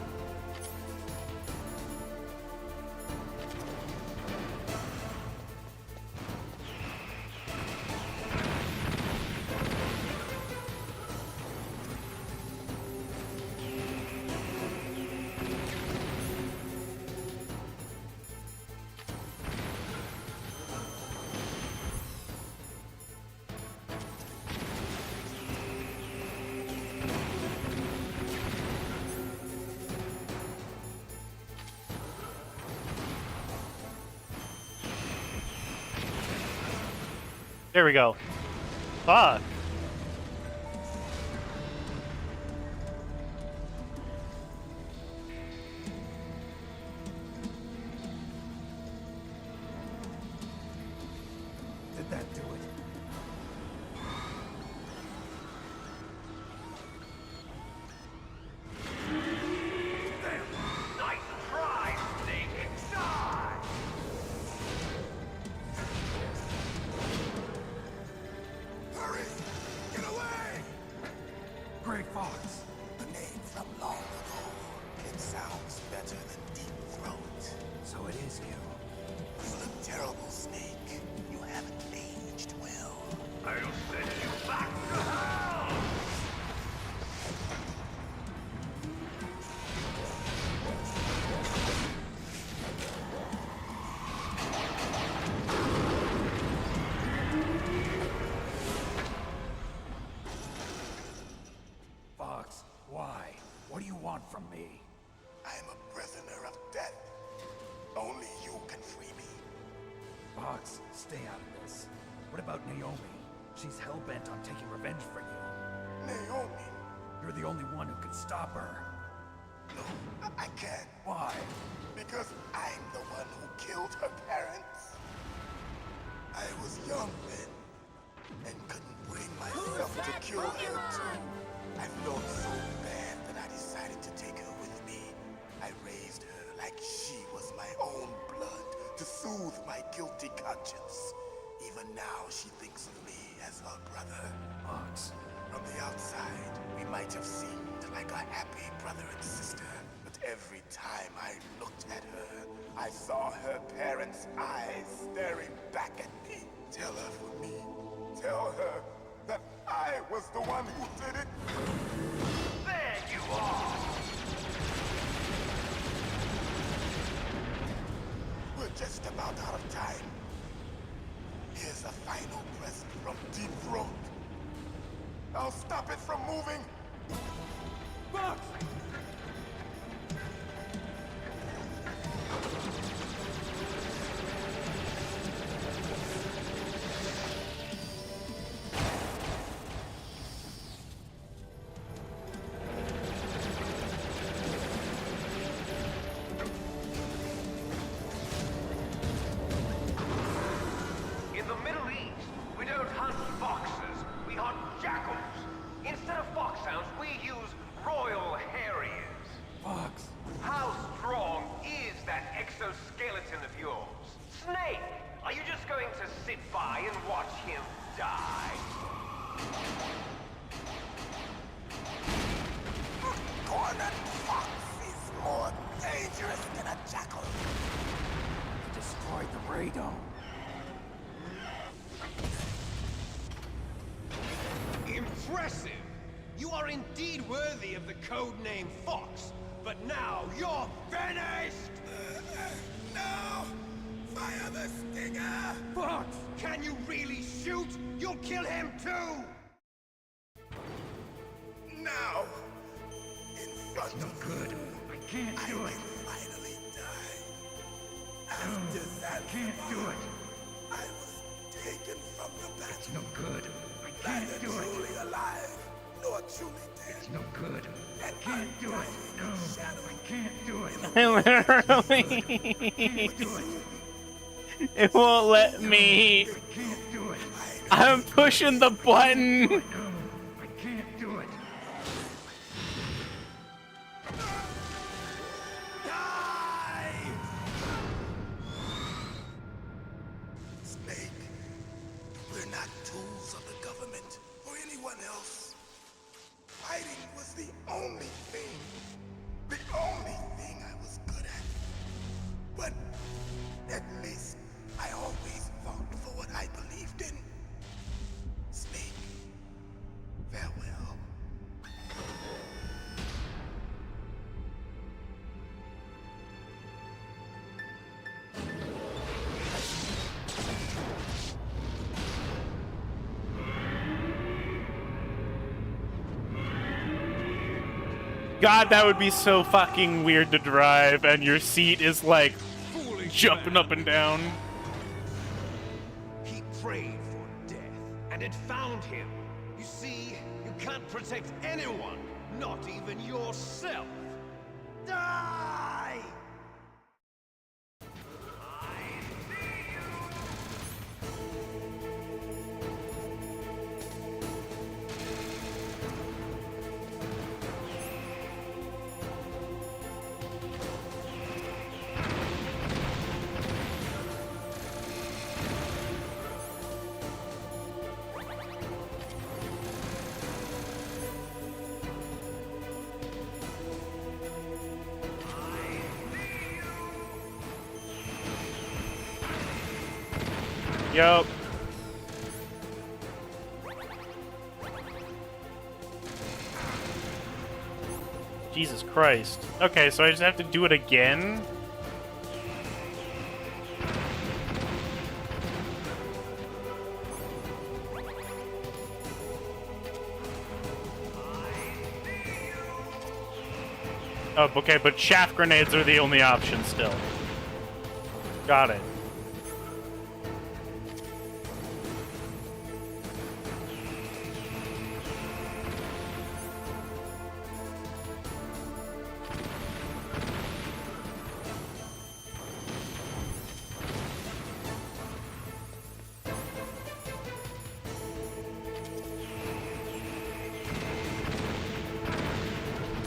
There we go. Fuck. Did that do it? Nice try, Snake! Die! Hurry! Get away! Grey Fox. The name from long ago. It sounds better than Deep Throat. So it is you. You look terrible, Snake. You haven't aged well. I'll send you back to hell! Fox, why? What do you want from me? I'm a prisoner of death. Only you can free me. Fox, stay out of this. What about Naomi? She's hell-bent on taking revenge for you. Naomi? You're the only one who can stop her. No, I can't. Why? Because I'm the one who killed her parents. I was young then, and couldn't bring myself to kill her too. I felt so bad that I decided to take her with me. I raised her like she was my own blood to soothe my guilty conscience. Even now, she thinks of me as her brother. Fox. From the outside, we might have seemed like a happy brother and sister, but every time I looked at her, I saw her parents' eyes staring back at me. Tell her for me. Tell her that I was the one who did it. There you are! We're just about out of time. Here's a final present from Deep Throat. I'll stop it from moving. Fox! In the Middle East, we don't hunt foxes, we hunt jackals. Instead of foxhounds, we use royal harriers. Fox! How strong is that exoskeleton of yours? Snake, are you just going to sit by and watch him die? Cornered fox is more dangerous than a jackal. You destroyed the radome. Impressive! You are indeed worthy of the codename Fox, but now you're finished! No! Fire the stinger! Fox! Can you really shoot? You'll kill him too! Now! In front of Good. I can't do I it. can finally die. After that, Can't do it. I was taken from the battle. It's no good. I Neither can't do it. truly alive, nor truly dead. It's no good. And I can't do it. No, I can't do it. Literally. It won't let me. I can't do it. I'm pushing the button. No, I can't do it. Snake, we're not tools of the government or anyone else. Fighting was the only thing I was good at. But at least I always fought for what I believed in. Snake, farewell. God, that would be so fucking weird to drive, and your seat is like jumping up and down. He prayed for death. and it found him. You see, you can't protect anyone, not even yourself. Die! Yup. Jesus Christ. Okay, so I just have to do it again? Oh, okay, but shaft grenades are the only option still. Got it.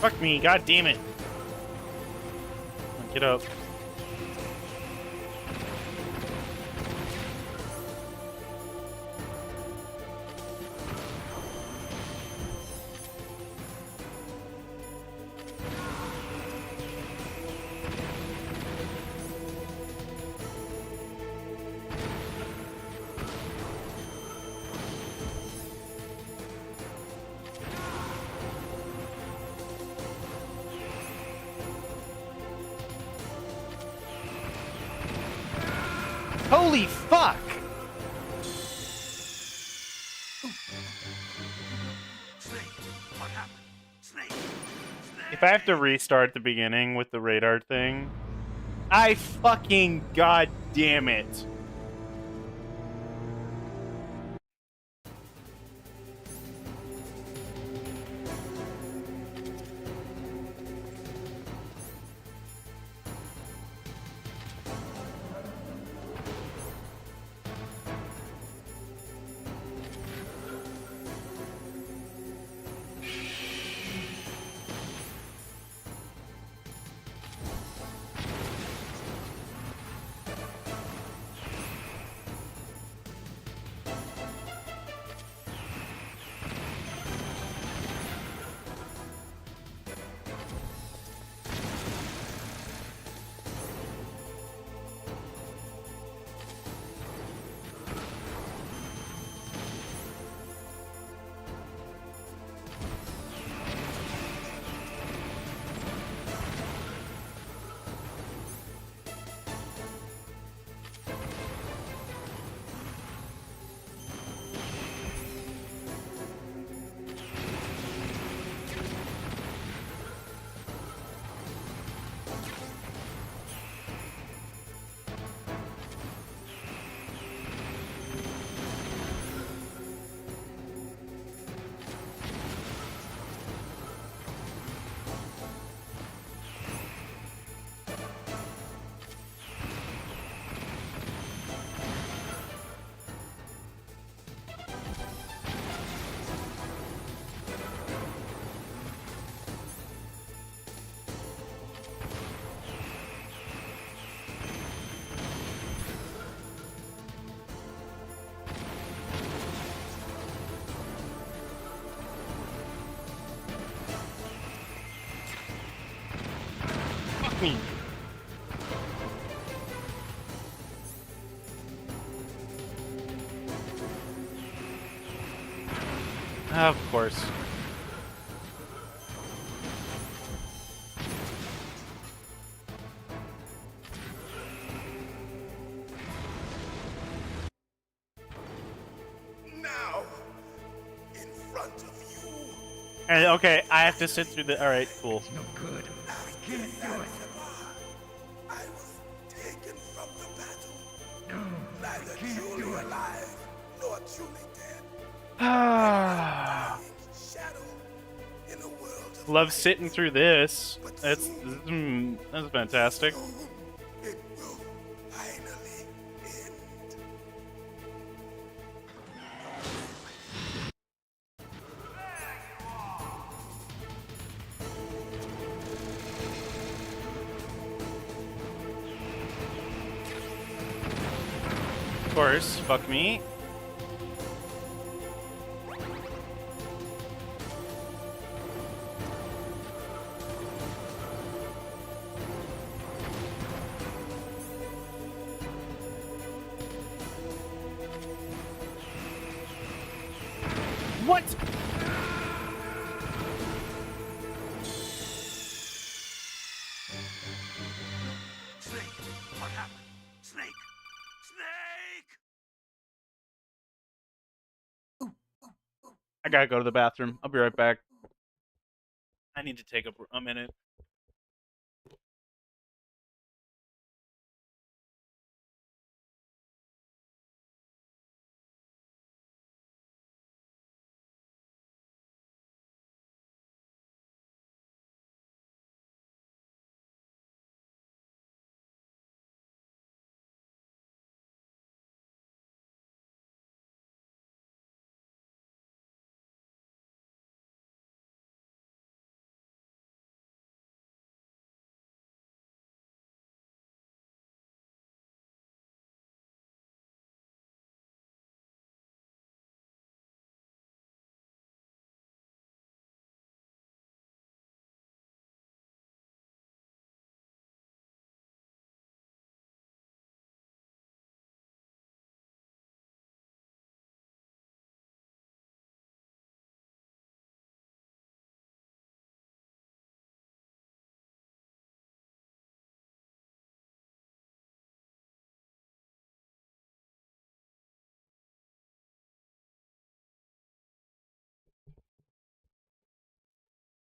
Fuck me, god damn it. Get up. Holy fuck! If I have to restart the beginning with the radar thing, I fucking god damn it. Me. Of course. Now, in front of you. And okay, I have to sit through the. All right, cool. No good. I can't do it. I was taken from the battle. No, neither truly alive nor truly dead. Love sitting through this. That's fantastic. Of course, fuck me. What? Snake, what happened? Snake! Snake! I gotta go to the bathroom. I'll be right back. I need to take a minute.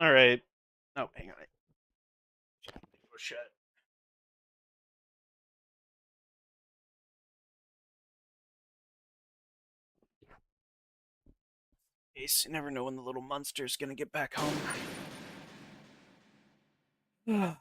All right. Oh, hang on. Oh, shit. Ace, you never know when the little monster's gonna get back home. Oh,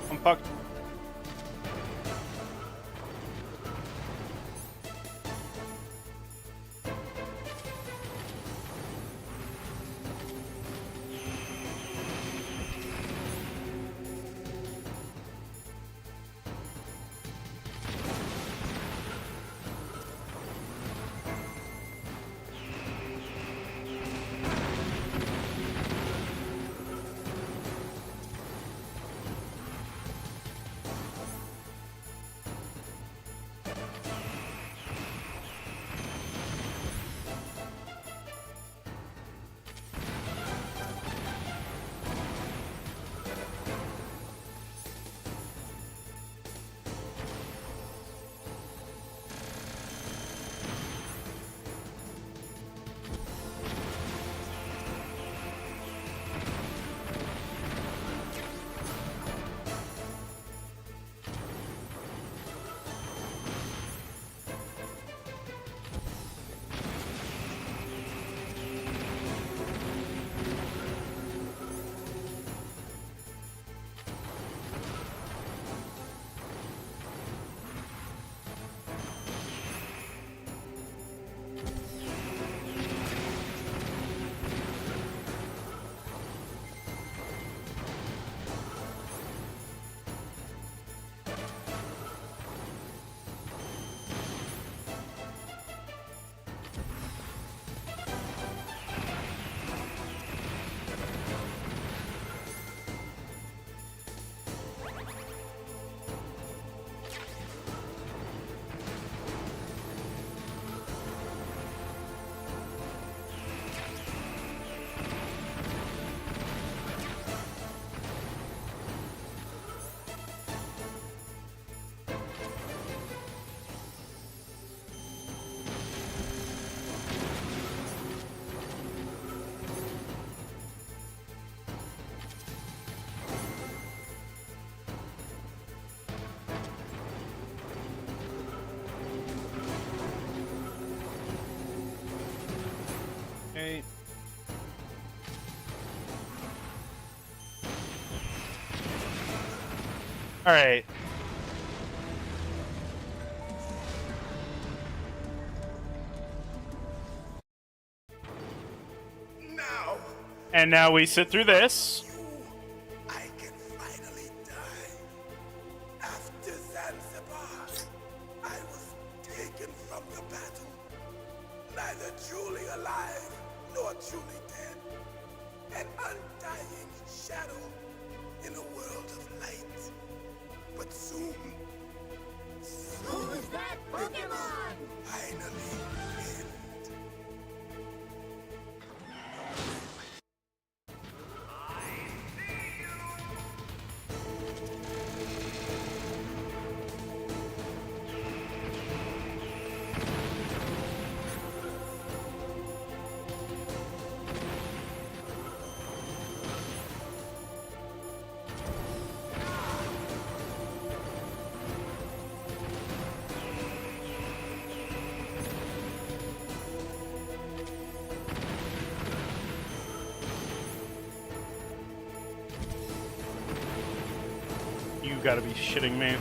I'm fucked. All right. Now. And now we sit through this. I can finally die. After Zanzibar, I was taken from the battle, neither truly alive nor truly dead. An undying shadow in a world of light. But soon, Who's that Pokemon? finally end. You gotta be shitting me.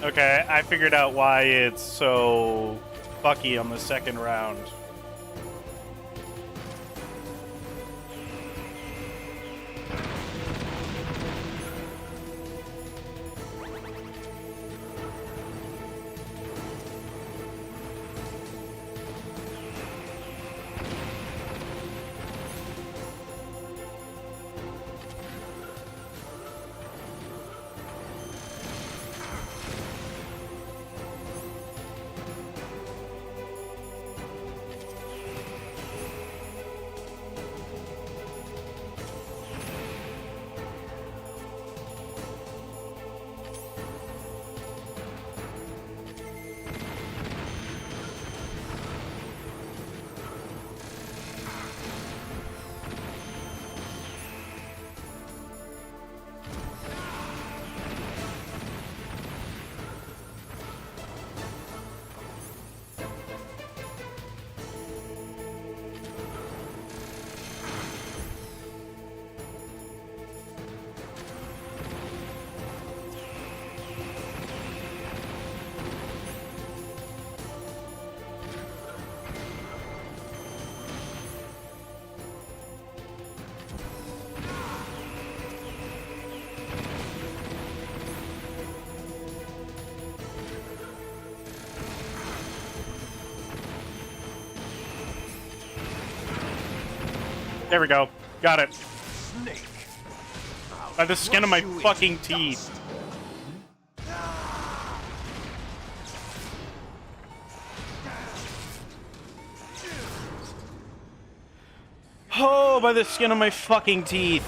Okay, I figured out why it's so fucky on the second round. There we go. Got it. Snake. By the skin of my fucking teeth. Oh, by the skin of my fucking teeth.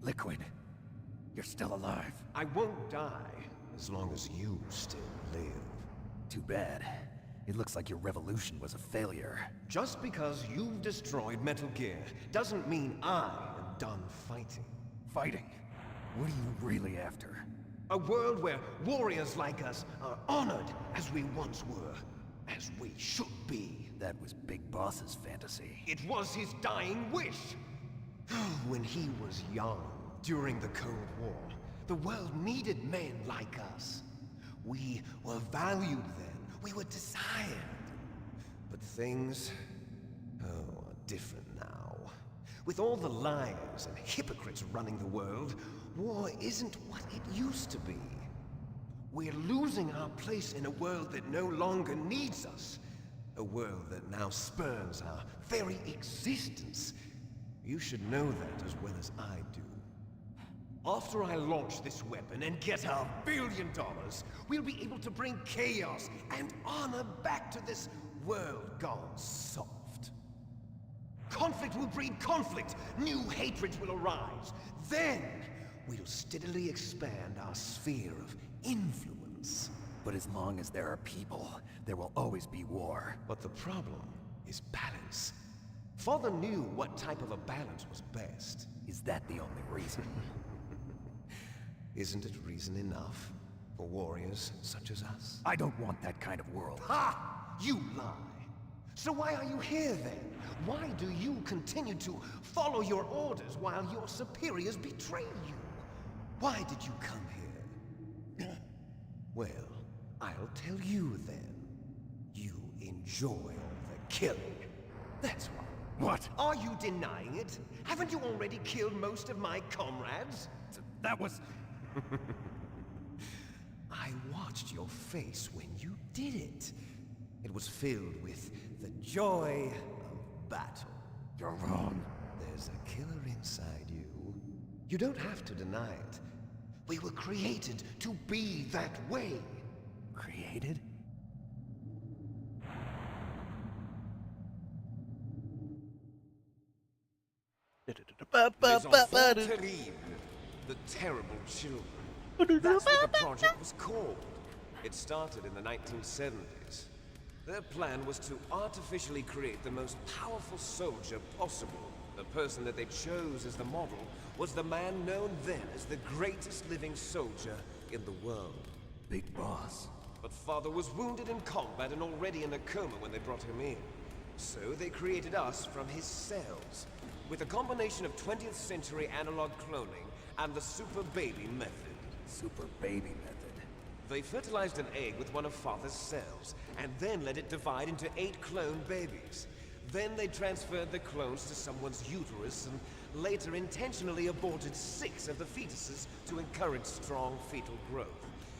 Liquid, you're still alive. I won't die as long as you still live. Too bad. It looks like your revolution was a failure. Just because you've destroyed Metal Gear doesn't mean I am done fighting. Fighting? What are you really after? A world where warriors like us are honored as we once were, as we should be. That was Big Boss's fantasy. It was his dying wish. When he was young, during the Cold War, the world needed men like us. We were valued then. We were desired. But things, are different now. With all the liars and hypocrites running the world, war isn't what it used to be. We're losing our place in a world that no longer needs us. A world that now spurns our very existence. You should know that as well as I do. After I launch this weapon and get our $1 billion, we'll be able to bring chaos and honor back to this world gone soft. Conflict will breed conflict. New hatreds will arise. Then, we'll steadily expand our sphere of influence. But as long as there are people, there will always be war. But the problem is balance. Father knew what type of a balance was best. Is that the only reason? Isn't it reason enough for warriors such as us? I don't want that kind of world. Ha! You lie! So why are you here then? Why do you continue to follow your orders while your superiors betray you? Why did you come here? Well, I'll tell you then. You enjoy all the killing. That's why. What? Are you denying it? Haven't you already killed most of my comrades? That was... I watched your face when you did it. It was filled with the joy of battle. You're wrong. There's a killer inside you. You don't have to deny it. We were created to be that way. Created? Les enfants terribles. The terrible children. That's what the project was called. It started in the 1970s. Their plan was to artificially create the most powerful soldier possible. The person that they chose as the model was the man known then as the greatest living soldier in the world. Big Boss. But Father was wounded in combat and already in a coma when they brought him in. So they created us from his cells, with a combination of 20th century analog cloning and the Super Baby method. Super Baby method? They fertilized an egg with one of Father's cells, and then let it divide into 8 clone babies. Then they transferred the clones to someone's uterus, and later intentionally aborted 6 of the fetuses to encourage strong fetal growth.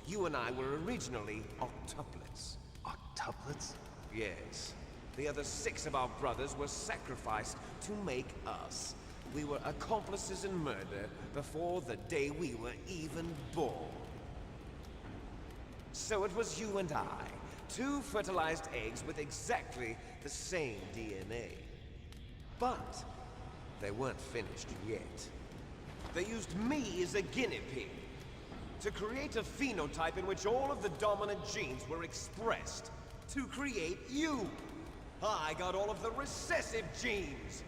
You and I were originally octuplets. Octuplets? Yes. The other 6 of our brothers were sacrificed to make us. We were accomplices in murder before the day we were even born. So it was you and I, 2 fertilized eggs with exactly the same DNA. But they weren't finished yet. They used me as a guinea pig to create a phenotype in which all of the dominant genes were expressed to create you. I got all of the recessive genes.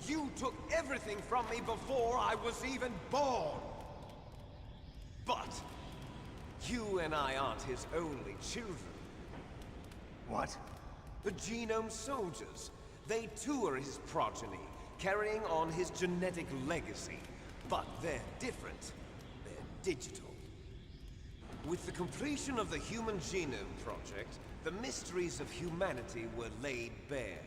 You took everything from me before I was even born. But you and I aren't his only children. What? The Genome Soldiers. They too are his progeny, carrying on his genetic legacy. But they're different. They're digital. With the completion of the Human Genome Project, the mysteries of humanity were laid bare.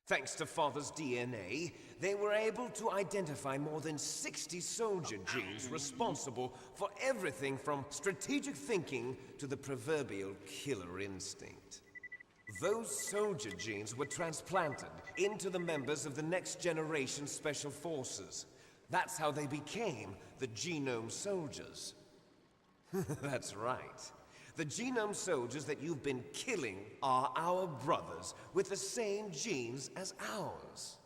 Thanks to Father's DNA, they were able to identify more than 60 soldier genes responsible for everything from strategic thinking to the proverbial killer instinct. Those soldier genes were transplanted into the members of the next generation Special Forces. That's how they became the Genome Soldiers. That's right. The genome soldiers that you've been killing are our brothers with the same genes as ours.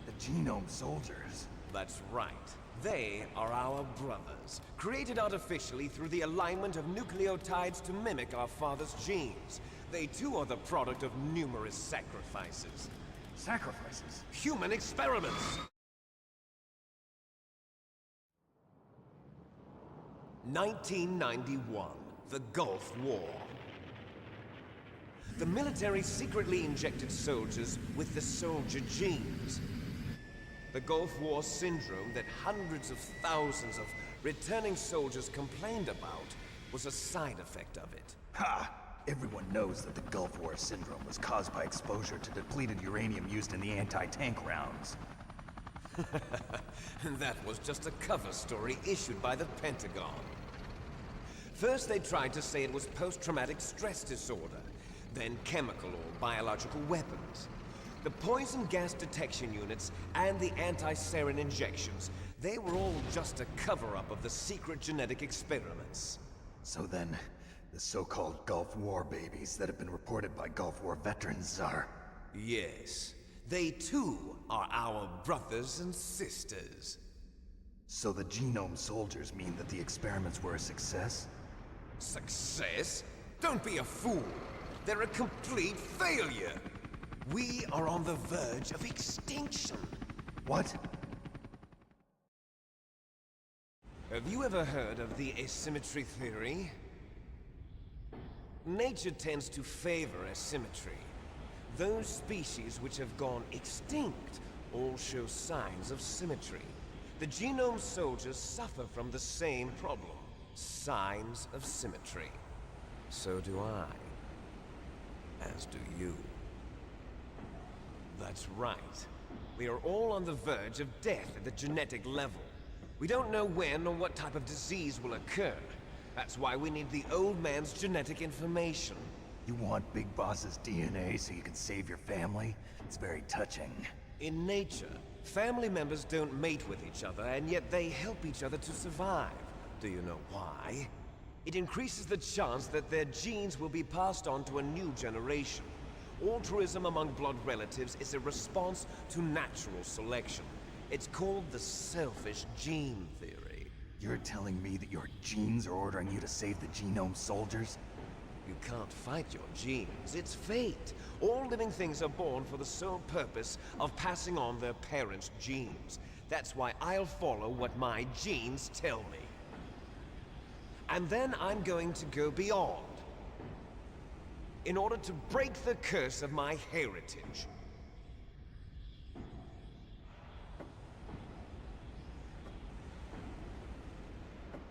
The genome soldiers? That's right. They are our brothers, created artificially through the alignment of nucleotides to mimic our father's genes. They too are the product of numerous sacrifices. Sacrifices? Human experiments! 1991, the Gulf War. The military secretly injected soldiers with the soldier genes. The Gulf War syndrome that hundreds of thousands of returning soldiers complained about was a side effect of it. Ha! Everyone knows that the Gulf War syndrome was caused by exposure to depleted uranium used in the anti-tank rounds. That was just a cover story issued by the Pentagon. First they tried to say it was post-traumatic stress disorder, then chemical or biological weapons. The poison gas detection units and the anti-sarin injections, they were all just a cover-up of the secret genetic experiments. So then, the so-called Gulf War babies that have been reported by Gulf War veterans are... Yes. They too are our brothers and sisters. So the genome soldiers mean that the experiments were a success? Success? Don't be a fool. They're a complete failure. We are on the verge of extinction. What? Have you ever heard of the asymmetry theory? Nature tends to favor asymmetry. Those species which have gone extinct all show signs of symmetry. The genome soldiers suffer from the same problem. Signs of symmetry. So do I. As do you. That's right. We are all on the verge of death at the genetic level. We don't know when or what type of disease will occur. That's why we need the old man's genetic information. You want Big Boss's DNA so you can save your family? It's very touching. In nature, family members don't mate with each other, and yet they help each other to survive. Do you know why? It increases the chance that their genes will be passed on to a new generation. Altruism among blood relatives is a response to natural selection. It's called the selfish gene theory. You're telling me that your genes are ordering you to save the genome soldiers? You can't fight your genes. It's fate. All living things are born for the sole purpose of passing on their parents' genes. That's why I'll follow what my genes tell me. And then I'm going to go beyond. In order to break the curse of my heritage.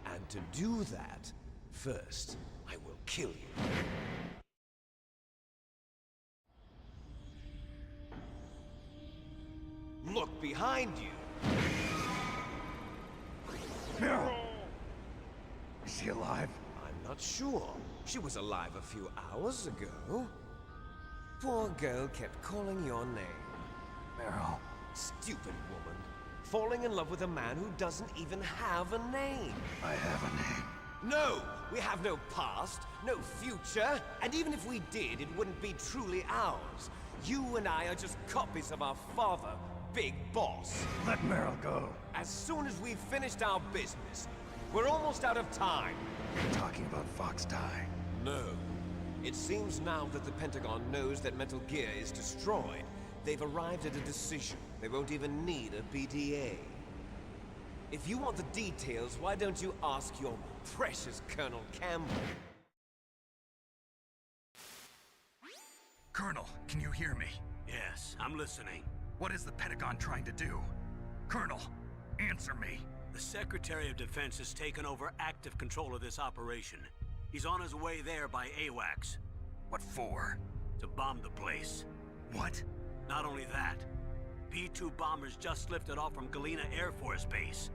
And to do that, first, I will kill you. Look behind you! Meryl! Is she alive? I'm not sure. She was alive a few hours ago. Poor girl kept calling your name. Meryl. Stupid woman. Falling in love with a man who doesn't even have a name. I have a name. No! We have no past, no future, and even if we did, it wouldn't be truly ours. You and I are just copies of our father, Big Boss. Let Meryl go. As soon as we've finished our business, we're almost out of time. You're talking about Fox Die. No. It seems now that the Pentagon knows that Metal Gear is destroyed. They've arrived at a decision. They won't even need a BDA. If you want the details, why don't you ask your precious Colonel Campbell? Colonel, can you hear me? Yes, I'm listening. What is the Pentagon trying to do? Colonel, answer me. The Secretary of Defense has taken over active control of this operation. He's on his way there by AWACS. What for? To bomb the place. What? Not only that, B-2 bombers just lifted off from Galena Air Force Base.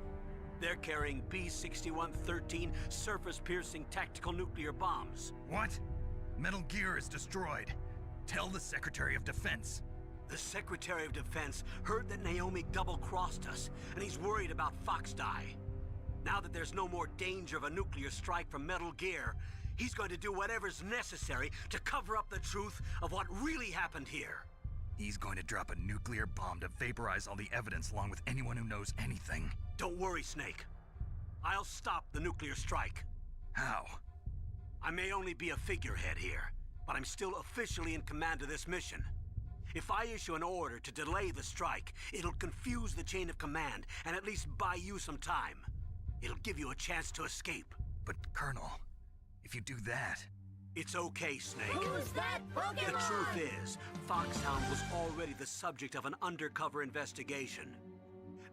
They're carrying B-6113 surface-piercing tactical nuclear bombs. What? Metal Gear is destroyed. Tell the Secretary of Defense. The Secretary of Defense heard that Naomi double-crossed us, and he's worried about Fox Die. Now that there's no more danger of a nuclear strike from Metal Gear, he's going to do whatever's necessary to cover up the truth of what really happened here. He's going to drop a nuclear bomb to vaporize all the evidence along with anyone who knows anything. Don't worry, Snake. I'll stop the nuclear strike. How? I may only be a figurehead here, but I'm still officially in command of this mission. If I issue an order to delay the strike, it'll confuse the chain of command and at least buy you some time. It'll give you a chance to escape. But, Colonel, if you do that... It's okay, Snake. Who's that Pokemon? The truth is, Foxhound was already the subject of an undercover investigation.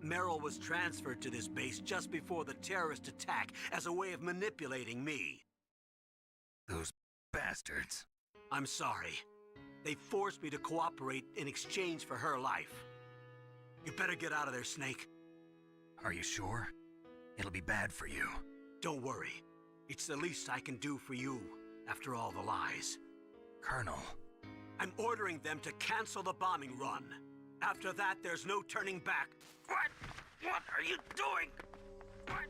Meryl was transferred to this base just before the terrorist attack as a way of manipulating me. Those bastards. I'm sorry. They forced me to cooperate in exchange for her life. You better get out of there, Snake. Are you sure? It'll be bad for you. Don't worry. It's the least I can do for you, after all the lies. Colonel. I'm ordering them to cancel the bombing run. After that, there's no turning back. What? What are you doing? What?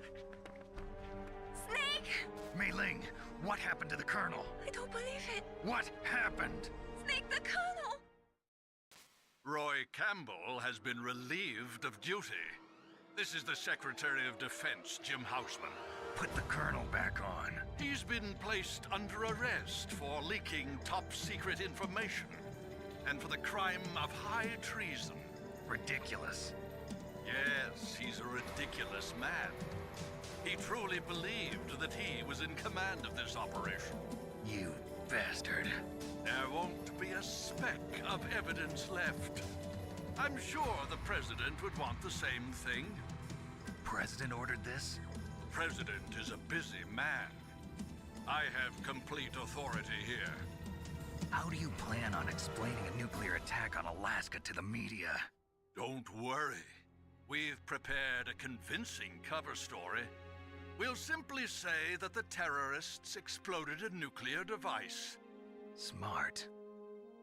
Snake! Mei Ling, what happened to the Colonel? I don't believe it. What happened? Snake, the Colonel! Roy Campbell has been relieved of duty. This is the Secretary of Defense, Jim Houseman. Put the Colonel back on. He's been placed under arrest for leaking top-secret information and for the crime of high treason. Ridiculous. Yes, he's a ridiculous man. He truly believed that he was in command of this operation. You bastard. There won't be a speck of evidence left. I'm sure the President would want the same thing. President ordered this? President is a busy man. I have complete authority here. How do you plan on explaining a nuclear attack on Alaska to the media? Don't worry. We've prepared a convincing cover story. We'll simply say that the terrorists exploded a nuclear device. Smart.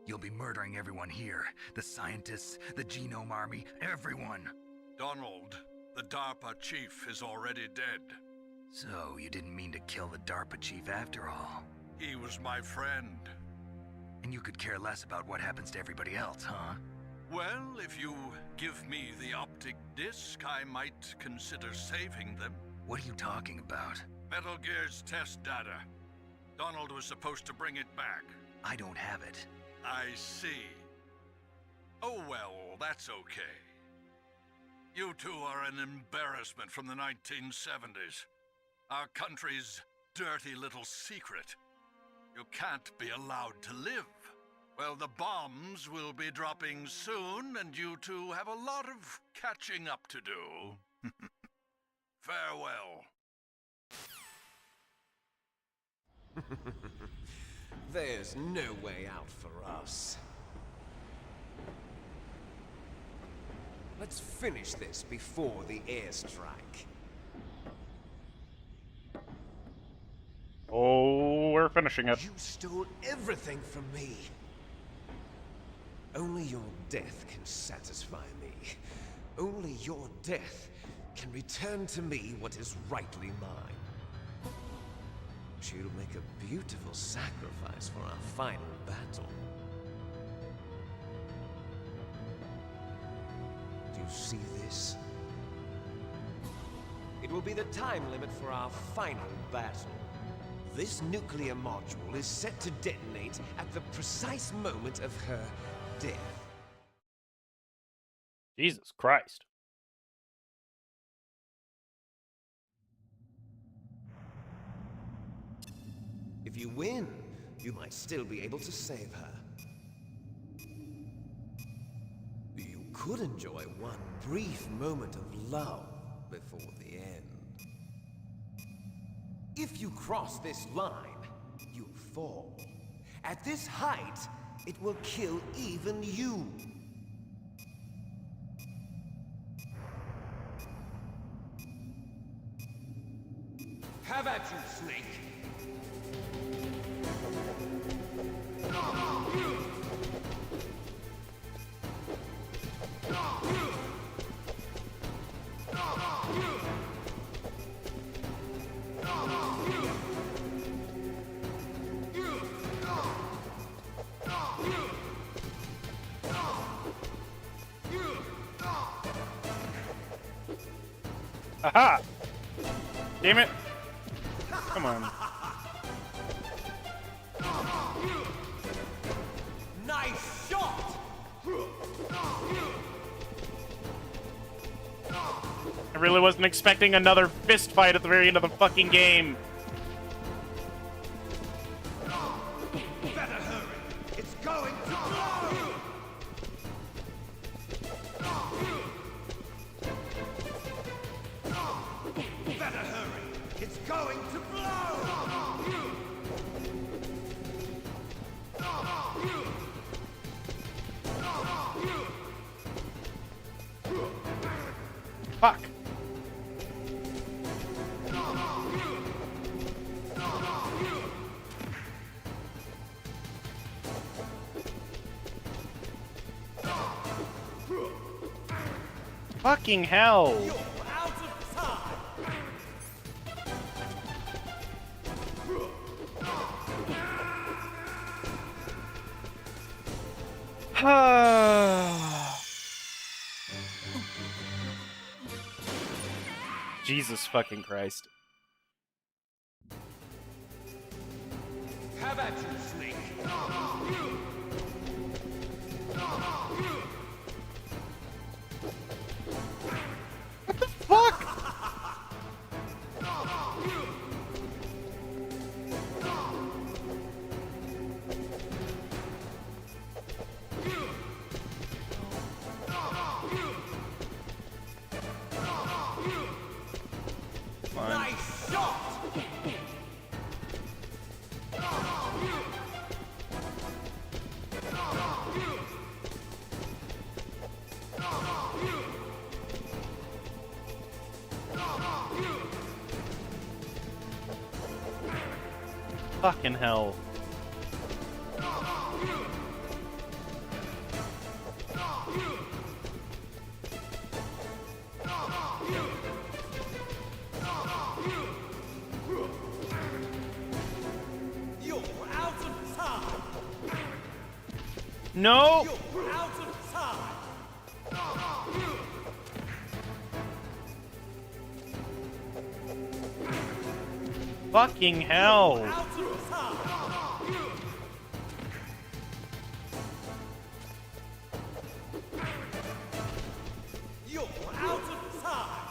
You'll be murdering everyone here. The scientists, the Genome Army, everyone. Donald, the DARPA chief, is already dead. So, you didn't mean to kill the DARPA chief after all? He was my friend. And you could care less about what happens to everybody else, huh? Well, if you give me the optic disc, I might consider saving them. What are you talking about? Metal Gear's test data. Donald was supposed to bring it back. I don't have it. I see. Oh well, that's okay. You two are an embarrassment from the 1970s. Our country's dirty little secret. You can't be allowed to live. Well, the bombs will be dropping soon, and you two have a lot of catching up to do. Farewell. There's no way out for us. Let's finish this before the airstrike. Oh, we're finishing it. You stole everything from me. Only your death can satisfy me. Only your death can return to me what is rightly mine. She'll make a beautiful sacrifice for our final battle. Do you see this? It will be the time limit for our final battle. This nuclear module is set to detonate at the precise moment of her death. Jesus Christ. If you win, you might still be able to save her. You could enjoy one brief moment of love before the end. If you cross this line, you'll fall. At this height, it will kill even you. Have at you, Snake! Aha! Damn it! Come on. Nice shot! I really wasn't expecting another fist fight at the very end of the fucking game. Better hurry! It's going to blow! Better hurry! It's going to blow! Fuck. Fucking hell. You're out of time! Jesus fucking Christ. Have at you, Snake! Fuck! Nice shot! Fucking hell. You're out of time! No! You're out of time! Fucking hell. Out of time! You're out of time!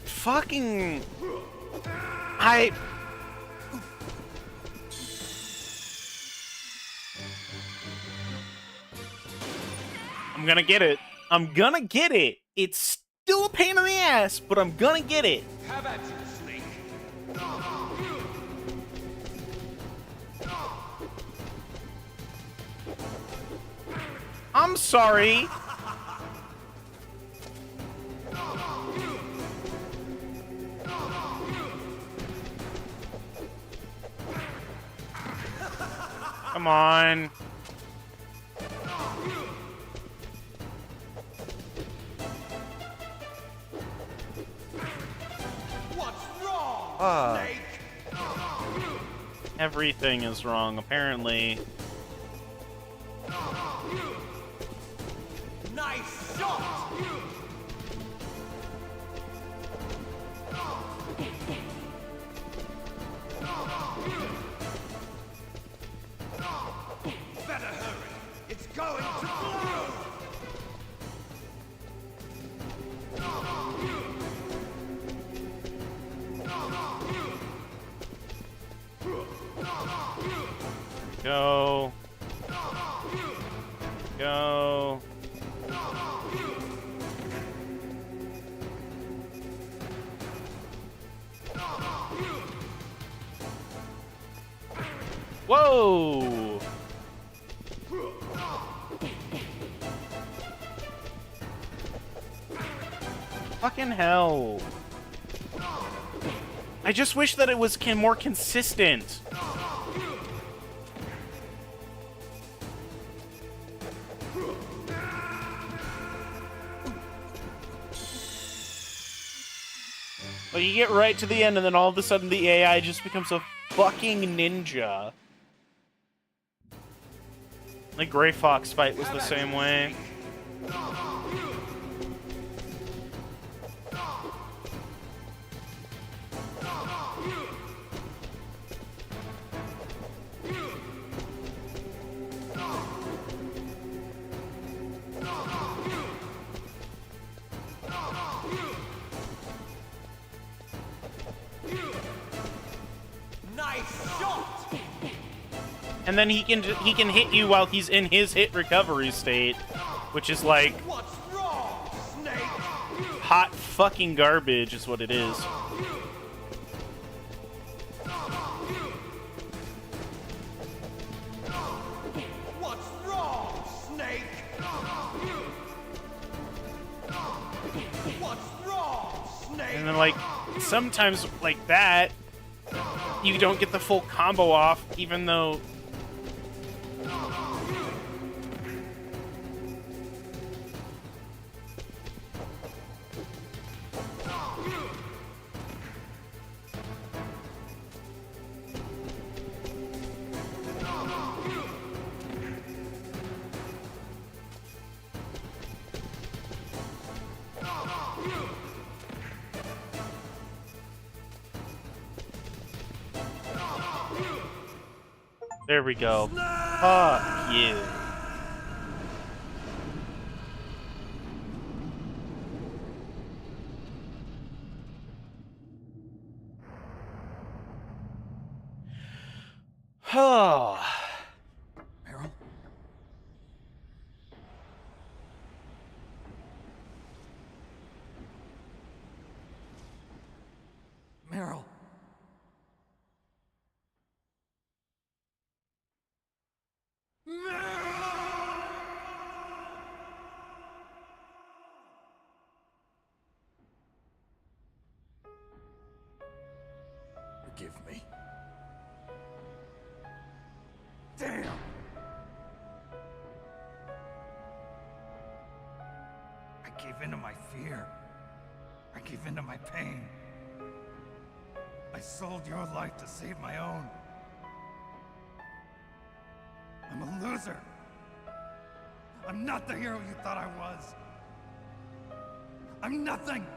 Fucking... I'm gonna get it. I'm gonna get it. It's still a pain in the ass, but I'm gonna get it. Have at you, Snake! I'm sorry. Come on. What's wrong, Snake? Everything is wrong, apparently. Nice shot! Better hurry! It's going to blow! Go. Go. Whoa! Fucking hell. I just wish that it was more consistent. Like, you get right to the end and then all of a sudden the AI just becomes a fucking ninja. The Gray Fox fight was the same way. And then he can hit you while he's in his hit recovery state, which is like hot fucking garbage is what it is. What's wrong, Snake? What's wrong, Snake? And then like sometimes like that, you don't get the full combo off, even though. There we go. Fuck you. Oh. Meryl? Meryl. Forgive me. Damn! I gave in to my fear. I gave in to my pain. I sold your life to save my own. I'm a loser. I'm not the hero you thought I was. I'm nothing.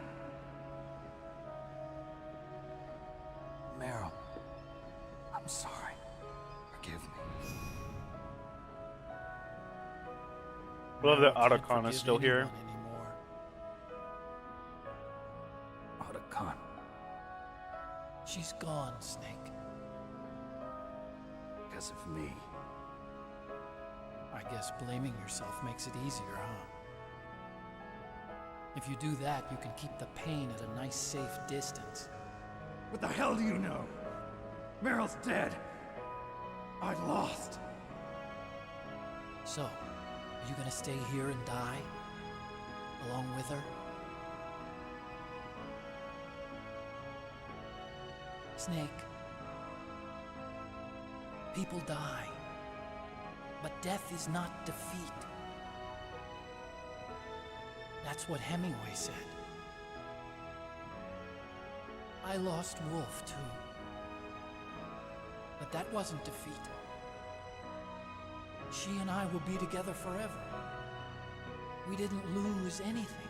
Meryl, I'm sorry. Forgive me. I love that Otacon is still here. Otacon. She's gone, Snake. Because of me. I guess blaming yourself makes it easier, huh? If you do that, you can keep the pain at a nice, safe distance. What the hell do you know? Meryl's dead. I lost. So, are you gonna stay here and die? Along with her? Snake. People die. But death is not defeat. That's what Hemingway said. I lost Wolf, too. But that wasn't defeat. She and I will be together forever. We didn't lose anything.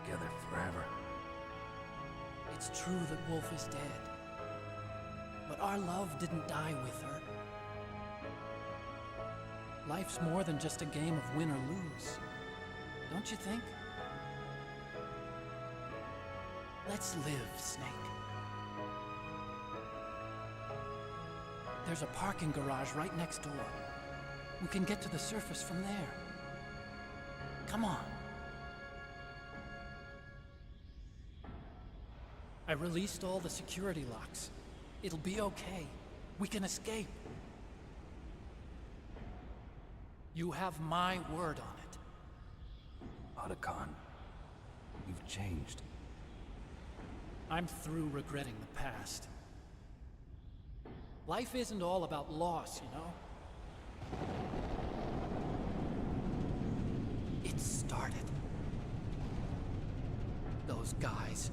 Together forever. It's true that Wolf is dead. But our love didn't die with her. Life's more than just a game of win or lose. Don't you think? Let's live, Snake. There's a parking garage right next door. We can get to the surface from there. Come on. I released all the security locks. It'll be okay. We can escape. You have my word on it. Otacon, you've changed. I'm through regretting the past. Life isn't all about loss, you know? It started. Those guys.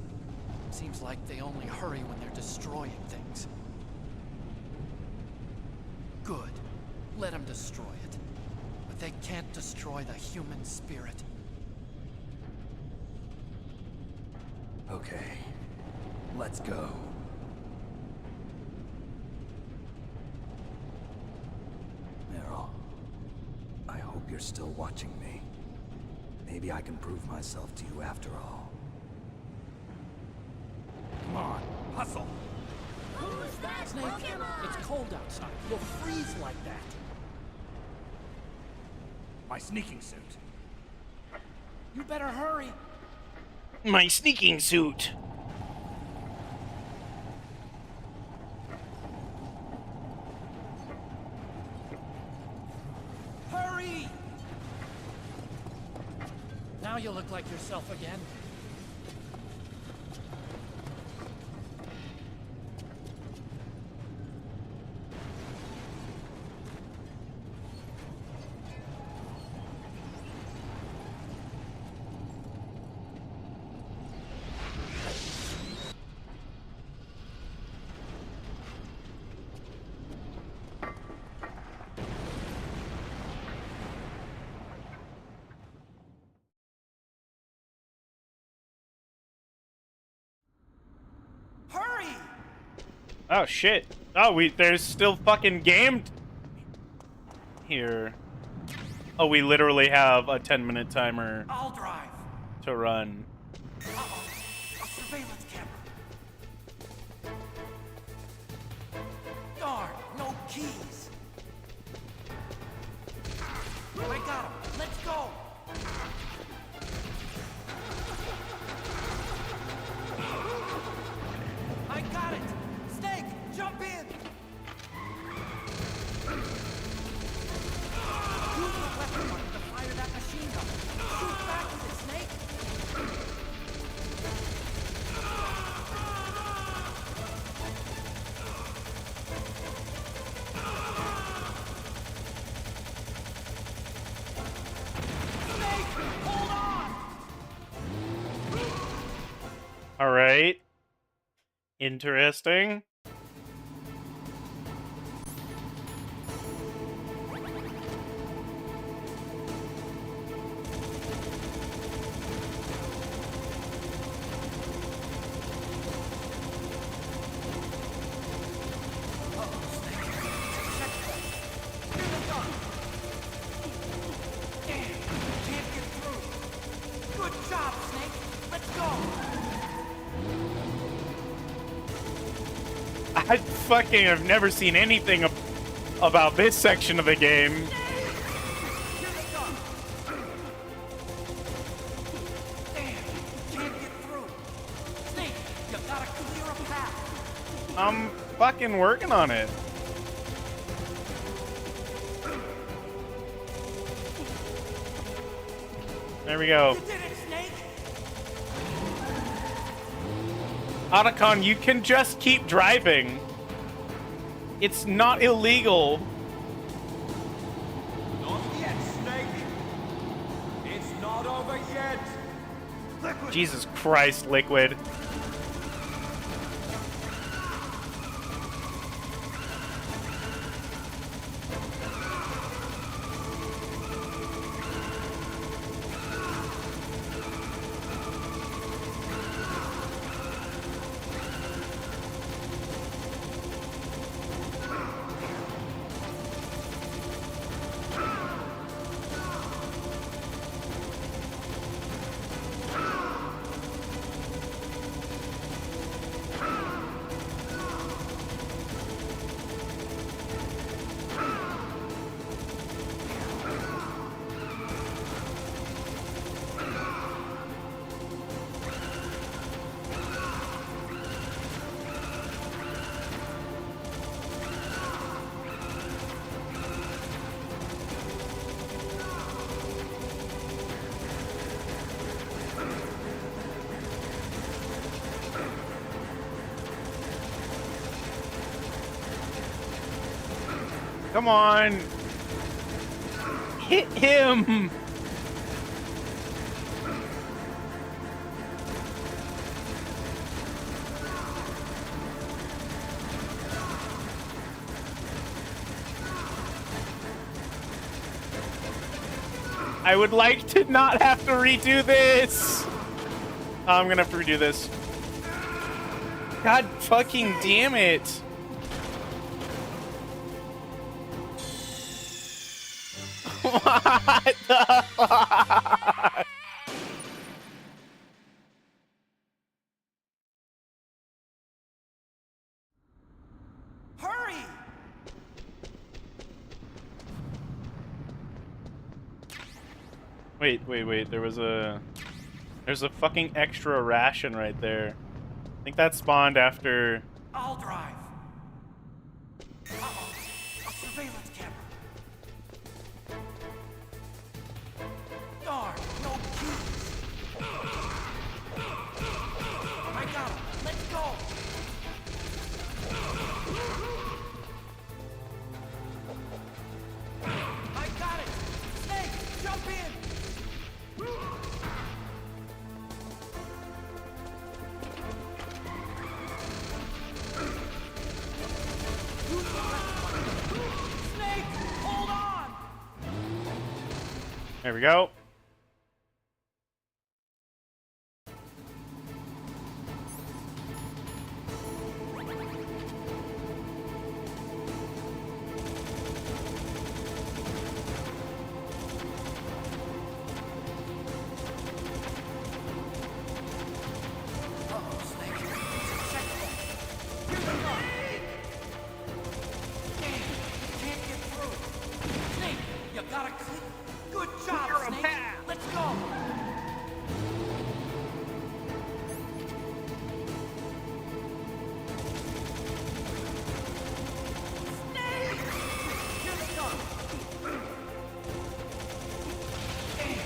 Seems like they only hurry when they're destroying things. Good. Let them destroy it. But they can't destroy the human spirit. Okay, let's go. Meryl, I hope you're still watching me. Maybe I can prove myself to you after all. Come on, hustle! Who's that Snake, Pokemon? It's cold outside. You'll freeze like that. My sneaking suit. You better hurry. My sneaking suit. Hurry! Now you look like yourself again. Hurry! Oh shit. Oh, there's still fucking game here. Oh, we literally have a 10-minute timer I'll drive. to run. Uh-oh. A surveillance camera. Darn, no keys. I got him. Let's go. I got it. Snake, jump in. Use the weapon button to fire that machine gun. Shoot back with it, Snake. All right. Interesting. Good job, Snake. Let's go. I fucking have never seen anything about this section of the game. I'm fucking working on it. There we go. Otacon, you can just keep driving. It's not illegal. Not yet, Snake. It's not over yet. Liquid. Jesus Christ, Liquid. Come on. Hit him. I would like to not have to redo this. I'm gonna have to redo this. God fucking damn it. What the fuck? Hurry! Wait. There's a fucking extra ration right there. I think that spawned after. I'll drive. Uh-oh. A surveillance camera. Darn, no keys. I got him. Let's go. I got it. Snake, jump in. Snake, hold on. There we go. Uh-oh, Snake. Checkpoint. Here we go. Damn, can't get through. Snake, you gotta clear. Good job, Snake. Let's go. Snake! Here they come. Damn,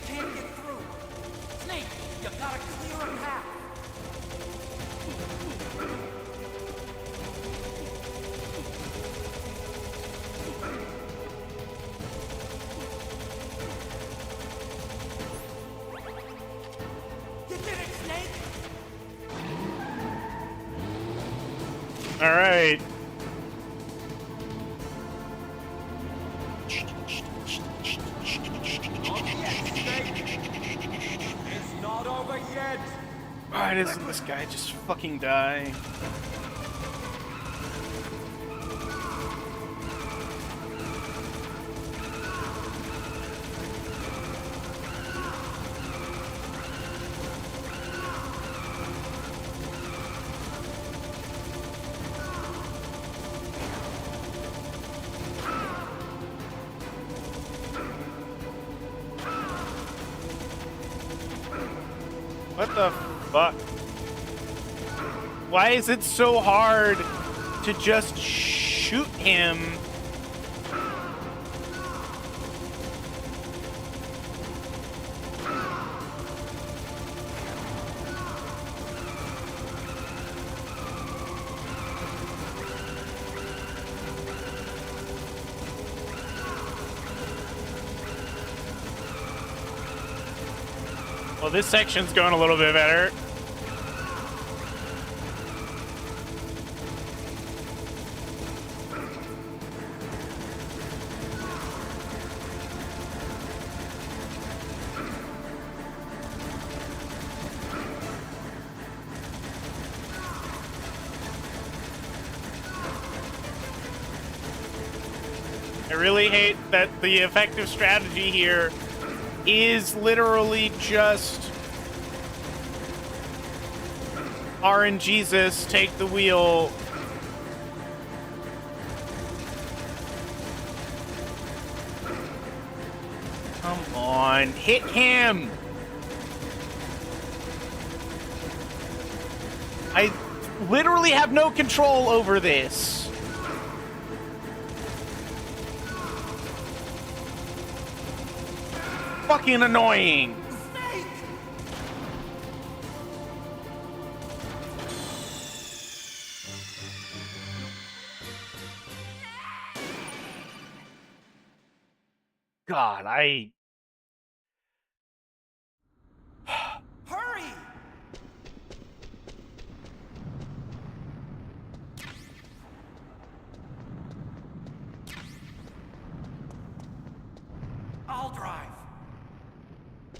can't get through. Snake, you gotta clear a path. You did it, Snake! All right. It's not over yet. Why doesn't this guy just fucking die? What the fuck? Why is it so hard to just shoot him? Well, this section's going a little bit better. I really hate that the effective strategy here is literally just RNGesus take the wheel. Come on, hit him. I literally have no control over this. Fucking annoying. God, Hurry! I'll drive.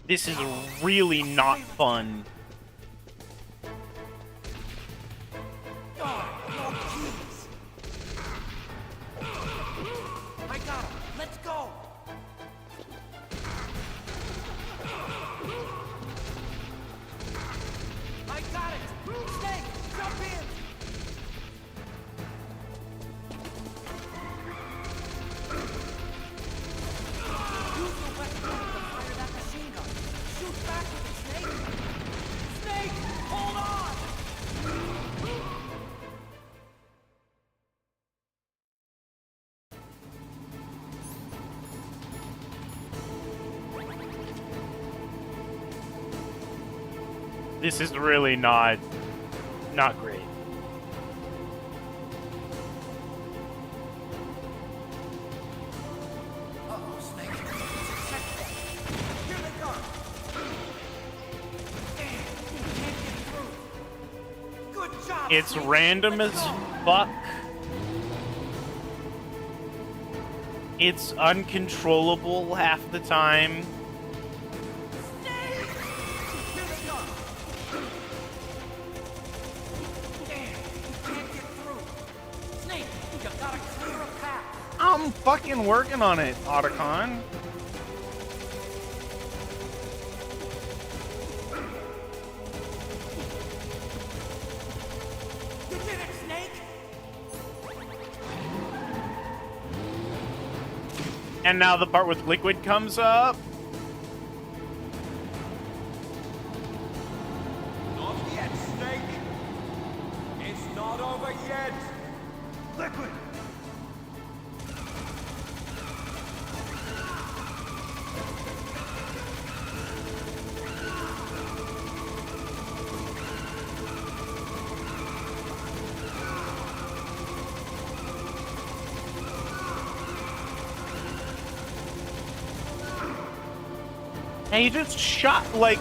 This is really not fun. Oh, no keys. I got him. Let's go. I got it. Snake, jump in. Use the weapon to fire that machine gun. Shoot back with it, Snake. Snake, hold on. This is really not great. Uh-oh, Snake. Here they come. Damn, can't get through. Good job. It's Snake. random as fuck. It's uncontrollable half the time. I'm fucking working on it, Otacon. You did it, Snake! And now the part with Liquid comes up. Not yet, Snake. It's not over yet. Liquid. And he just shot, like...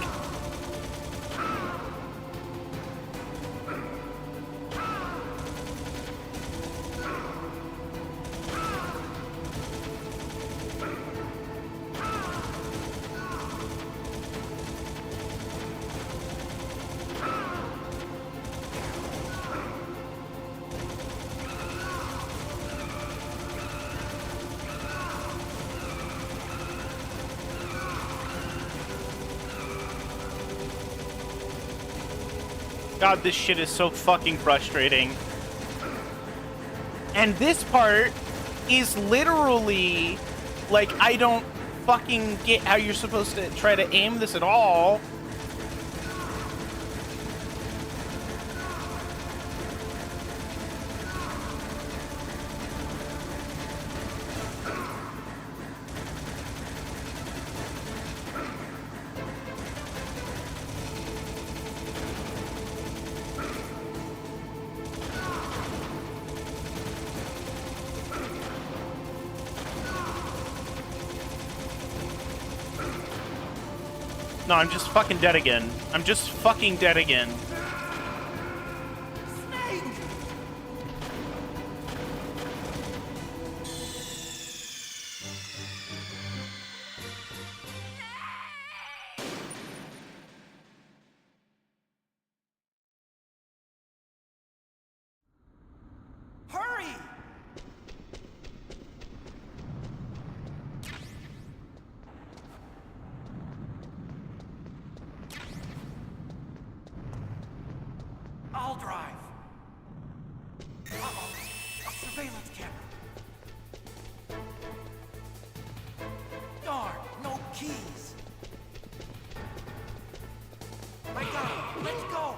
God, this shit is so fucking frustrating. And this part is literally, like, I don't fucking get how you're supposed to try to aim this at all. No, I'm just fucking dead again. I'm just fucking dead again. Hurry! I'll drive. Uh-oh. A surveillance camera. Darn, no keys. I got him. Let's go.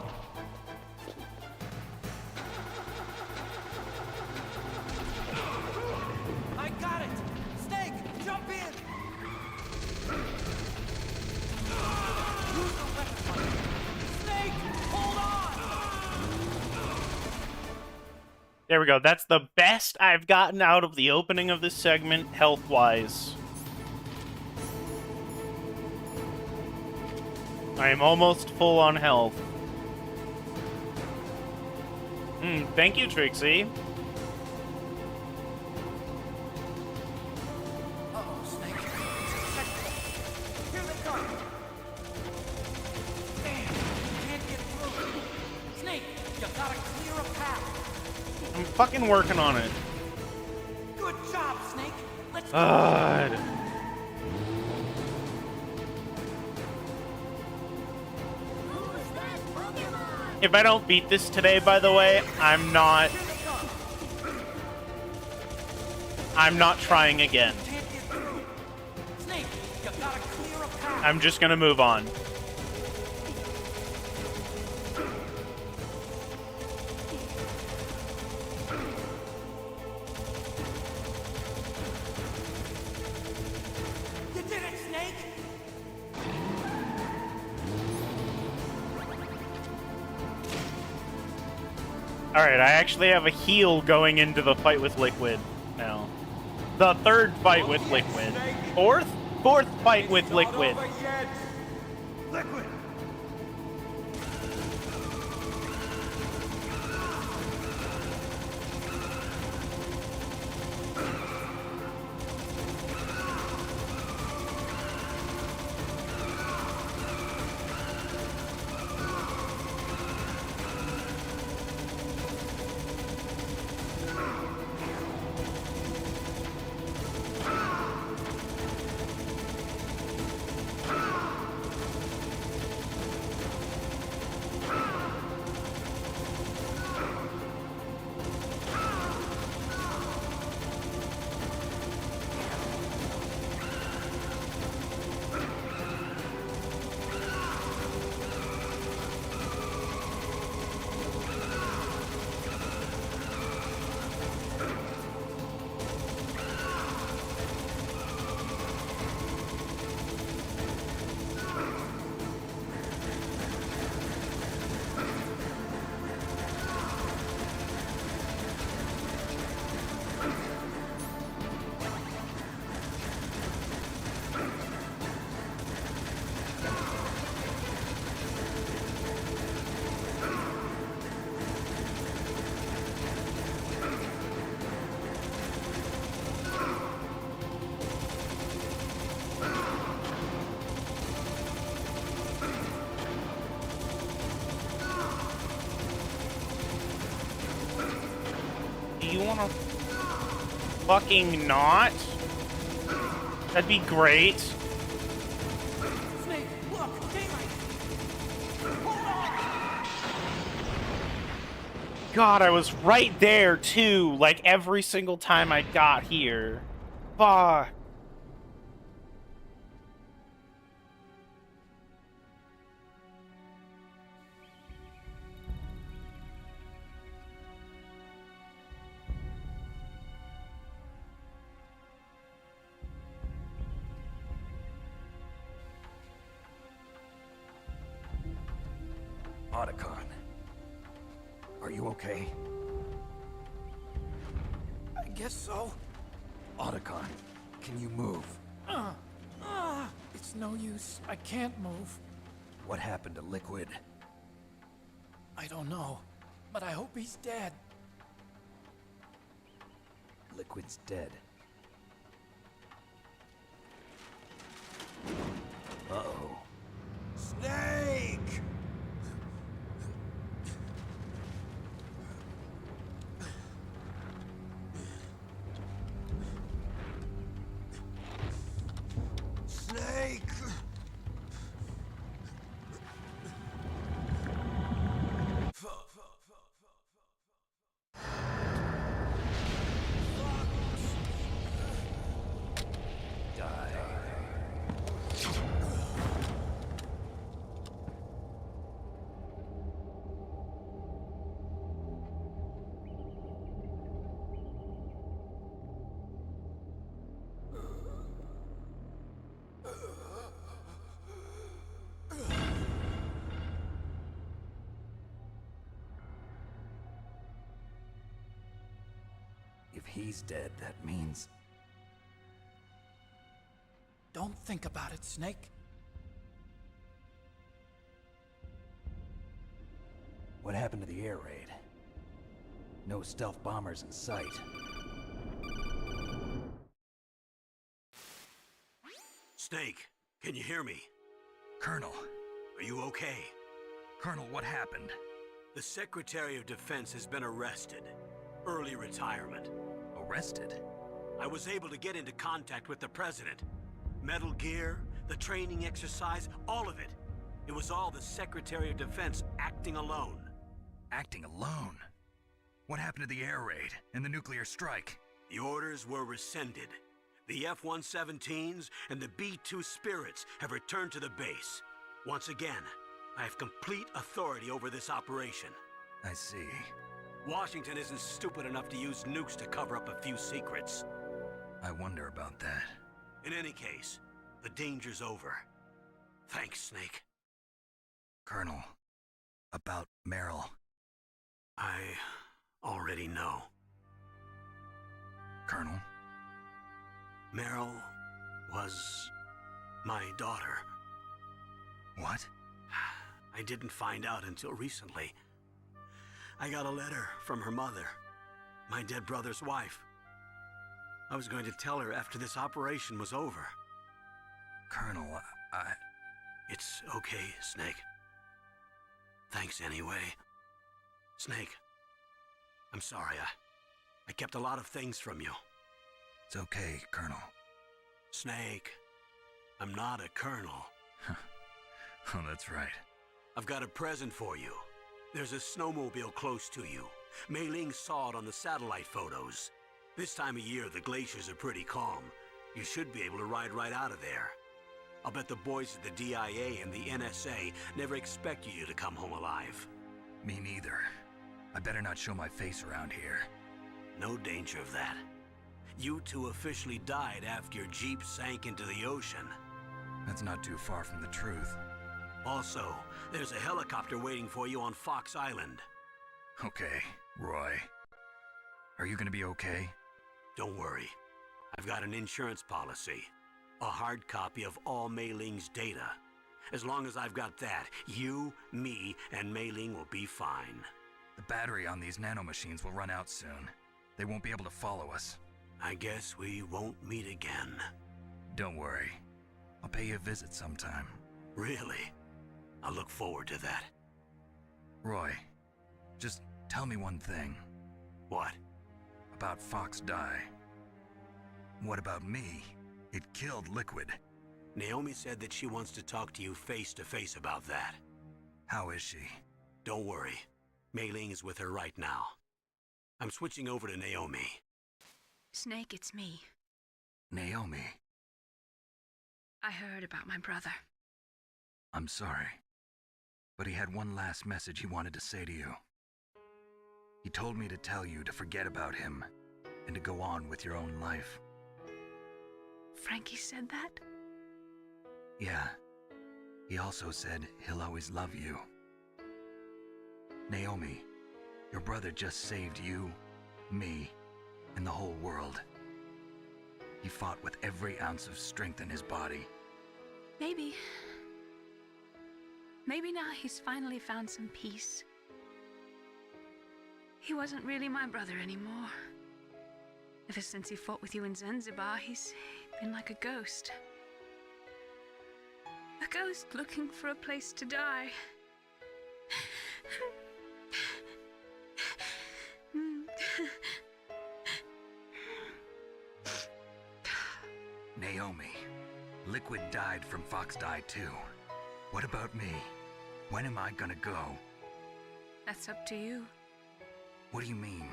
I got it. Snake, jump in. Use the weapon button. Snake, hold on. There we go. That's the best I've gotten out of the opening of this segment, health-wise. I am almost full on health. Thank you, Trixie. Uh-oh, Snake. Here they come. gotta clear a path. I'm fucking working on it. Good job, Snake. Let's go. God. If I don't beat this today, by the way, I'm not trying again. Snake, you gotta clear a path. I'm just gonna move on. You did it, Snake. Alright, I actually have a heal going into the fight with Liquid now. The third fight with Liquid. Fourth fight with Liquid. Liquid! Do you want to fucking not? That'd be great. Snake, look, daylight. God, I was right there too, like every single time I got here. Fuck. Otacon. Are you okay? I guess so. Otacon, can you move? It's no use. I can't move. What happened to Liquid? I don't know, but I hope he's dead. Liquid's dead. Uh-oh. Snake! Snake! If he's dead, that means... Don't think about it, Snake. What happened to the air raid? No stealth bombers in sight. Snake, can you hear me? Colonel. Are you okay? Colonel, what happened? The Secretary of Defense has been arrested. Early retirement. Arrested? I was able to get into contact with the President. Metal Gear, the training exercise, all of it. It was all the Secretary of Defense acting alone. Acting alone? What happened to the air raid and the nuclear strike? The orders were rescinded. The F-117s and the B-2 Spirits have returned to the base. Once again, I have complete authority over this operation. I see. Washington isn't stupid enough to use nukes to cover up a few secrets. I wonder about that. In any case, the danger's over. Thanks, Snake. Colonel, about Meryl. I already know. Colonel? Meryl was my daughter. What? I didn't find out until recently. I got a letter from her mother, my dead brother's wife. I was going to tell her after this operation was over. Colonel, It's okay, Snake. Thanks anyway. Snake, I'm sorry. I kept a lot of things from you. It's okay, Colonel. Snake, I'm not a colonel. Oh, that's right. I've got a present for you. There's a snowmobile close to you. Mei Ling saw it on the satellite photos. This time of year, the glaciers are pretty calm. You should be able to ride right out of there. I'll bet the boys at the DIA and the NSA never expect you to come home alive. Me neither. I better not show my face around here. No danger of that. You two officially died after your Jeep sank into the ocean. That's not too far from the truth. Also, there's a helicopter waiting for you on Fox Island. Okay, Roy. Are you gonna be okay? Don't worry. I've got an insurance policy. A hard copy of all Mei Ling's data. As long as I've got that, you, me, and Mei Ling will be fine. The battery on these nanomachines will run out soon. They won't be able to follow us. I guess we won't meet again. Don't worry. I'll pay you a visit sometime. Really? I look forward to that. Roy, just tell me one thing. What? About Fox Die. What about me? It killed Liquid. Naomi said that she wants to talk to you face to face about that. How is she? Don't worry. Mei Ling is with her right now. I'm switching over to Naomi. Snake, it's me. Naomi. I heard about my brother. I'm sorry. But he had one last message he wanted to say to you. He told me to tell you to forget about him and to go on with your own life. Frankie said that? Yeah. He also said he'll always love you. Naomi, your brother just saved you, me, and the whole world. He fought with every ounce of strength in his body. Maybe now he's finally found some peace. He wasn't really my brother anymore. Ever since he fought with you in Zanzibar, he's been like a ghost. A ghost looking for a place to die. Naomi, Liquid died from Fox Die too. What about me? When am I gonna go? That's up to you. What do you mean?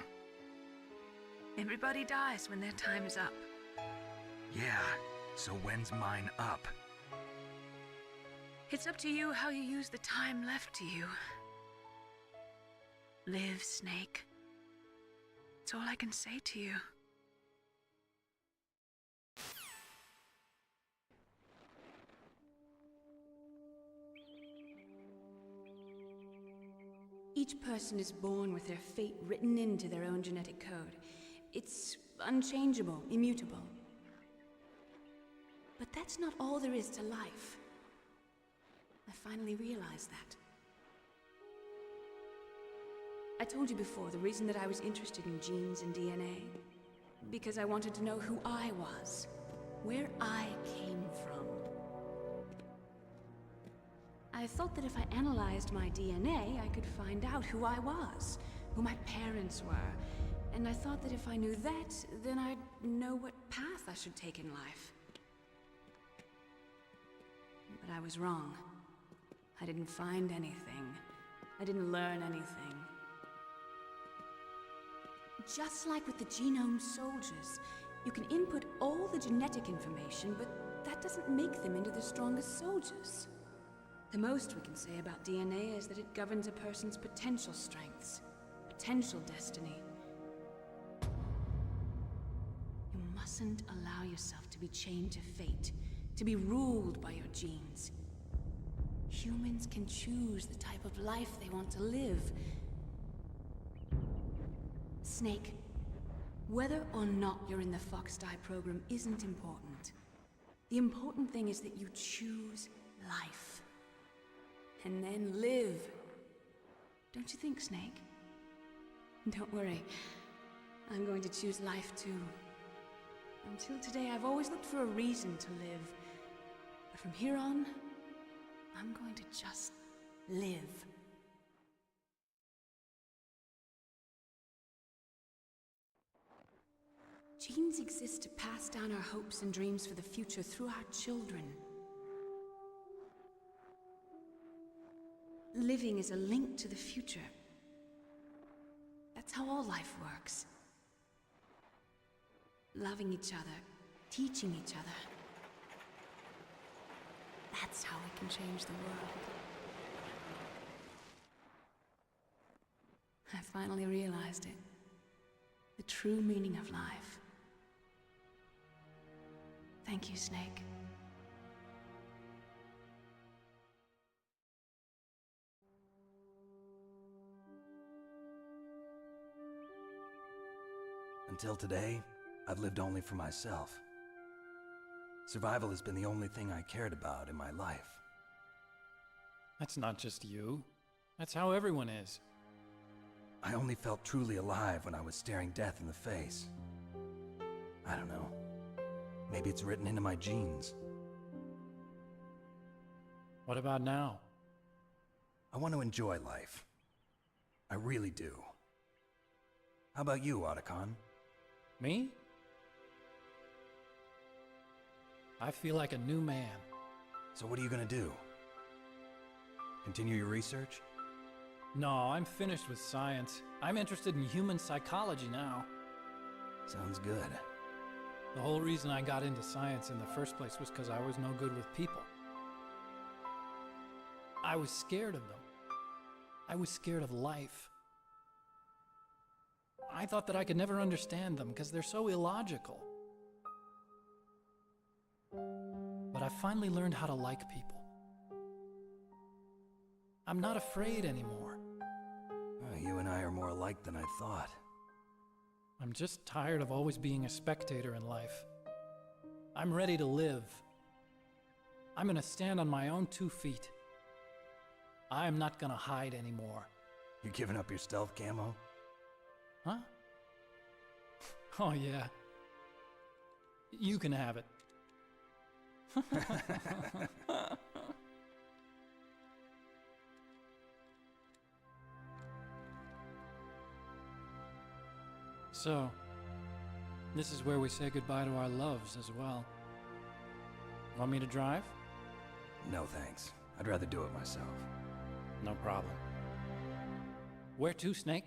Everybody dies when their time's up. Yeah, so when's mine up? It's up to you how you use the time left to you. Live, Snake. That's all I can say to you. Each person is born with their fate written into their own genetic code. It's unchangeable, immutable. But that's not all there is to life. I finally realized that. I told you before the reason that I was interested in genes and DNA. Because I wanted to know who I was, where I came from. I I thought that if I analyzed my DNA, I could find out who I was, who my parents were. And I thought that if I knew that, then I'd know what path I should take in life. But I was wrong. I didn't find anything. I didn't learn anything. Just like with the genome soldiers, you can input all the genetic information, but that doesn't make them into the strongest soldiers. The most we can say about DNA is that it governs a person's potential strengths, potential destiny. You mustn't allow yourself to be chained to fate, to be ruled by your genes. Humans can choose the type of life they want to live. Snake, whether or not you're in the Fox-Die program isn't important. The important thing is that you choose life. And then live. Don't you think, Snake? Don't worry. I'm going to choose life too. Until today, I've always looked for a reason to live. But from here on, I'm going to just live. Genes exist to pass down our hopes and dreams for the future through our children. Living is a link to the future. That's how all life works. Loving each other, teaching each other. That's how we can change the world. I finally realized it. The true meaning of life. Thank you, Snake. Until today, I've lived only for myself. Survival has been the only thing I cared about in my life. That's not just you. That's how everyone is. I only felt truly alive when I was staring death in the face. I don't know. Maybe it's written into my genes. What about now? I want to enjoy life. I really do. How about you, Otacon? Me? I feel like a new man. So what are you gonna do? Continue your research? No, I'm finished with science. I'm interested in human psychology now. Sounds good. The whole reason I got into science in the first place was because I was no good with people. I was scared of them. I was scared of life. I thought that I could never understand them because they're so illogical. But I finally learned how to like people. I'm not afraid anymore. You and I are more alike than I thought. I'm just tired of always being a spectator in life. I'm ready to live. I'm gonna stand on my own 2 feet. I'm not gonna hide anymore. You giving up your stealth camo? Huh? Oh yeah. You can have it. So, this is where we say goodbye to our loves as well. Want me to drive? No thanks. I'd rather do it myself. No problem. Where to, Snake?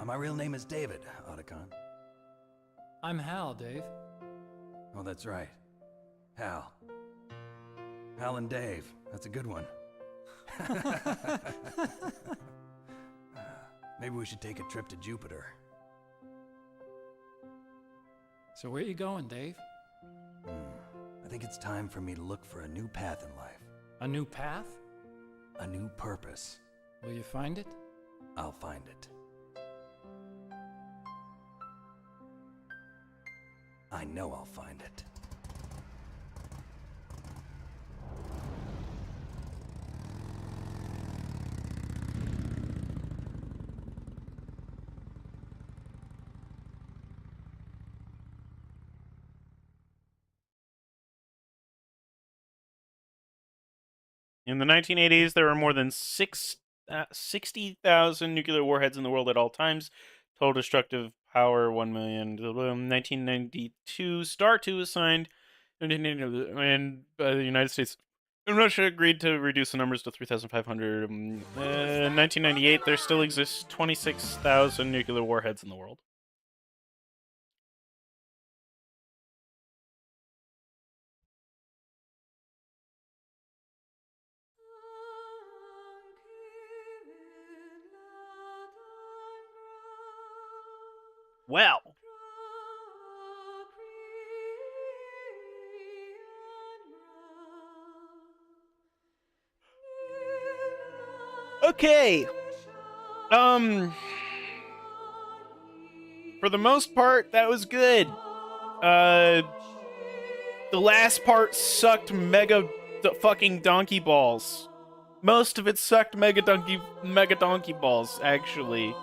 My real name is David, Otacon. I'm Hal, Dave. Oh, that's right. Hal. Hal and Dave. That's a good one. Maybe we should take a trip to Jupiter. So where you going, Dave? I think it's time for me to look for a new path in life. A new path? A new purpose. Will you find it? I'll find it. I know I'll find it. In the 1980s, there were more than 60,000 nuclear warheads in the world at all times. Total destructive power 1 million. 1992, STAR 2 was signed, and by the United States and Russia agreed to reduce the numbers to 3,500. In 1998, there still exists 26,000 nuclear warheads in the world. Well. Okay. For the most part, that was good. The last part sucked mega fucking donkey balls. Most of it sucked mega donkey balls, actually.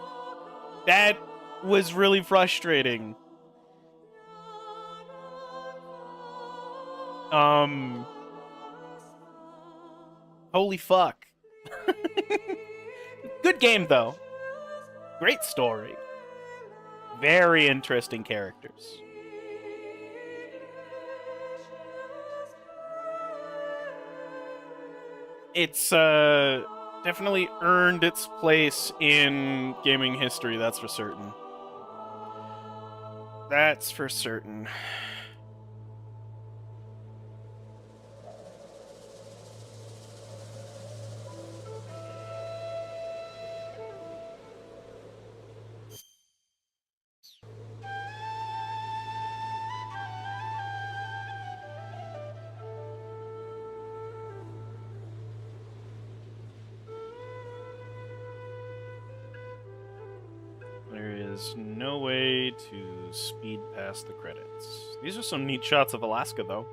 That was really frustrating. Holy fuck. Good game, though. Great story. Very interesting characters. It's definitely earned its place in gaming history, that's for certain. That's for certain. There is no way to speed past the credits. These are some neat shots of Alaska, though.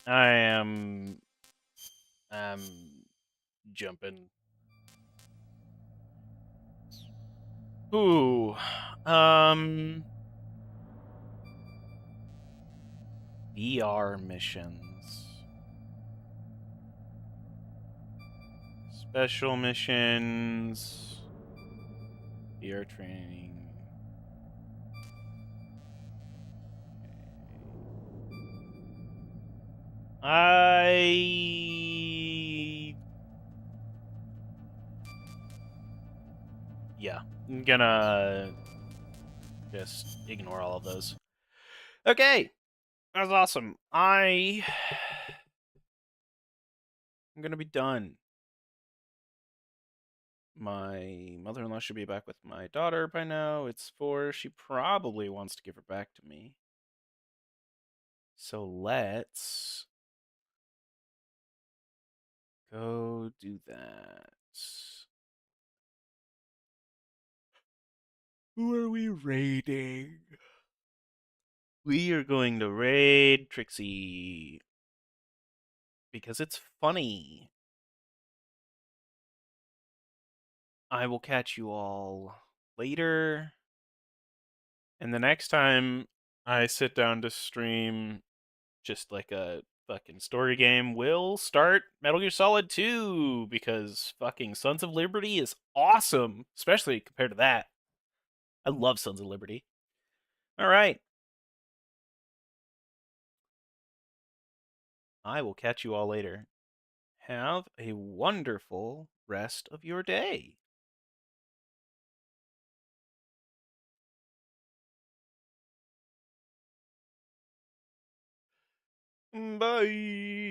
Alright. I'm jumping. Ooh. VR missions. Special missions. VR training. Yeah, I'm gonna just ignore all of those. Okay, that was awesome. I'm gonna be done. My mother-in-law should be back with my daughter by now. It's 4. She probably wants to give her back to me. So let's go do that. Who are we raiding? We are going to raid Trixie. Because it's funny. I will catch you all later. And the next time I sit down to stream just like a fucking story game, we'll start Metal Gear Solid 2, because fucking Sons of Liberty is awesome, especially compared to that. I love Sons of Liberty. All right. I will catch you all later. Have a wonderful rest of your day. Bye.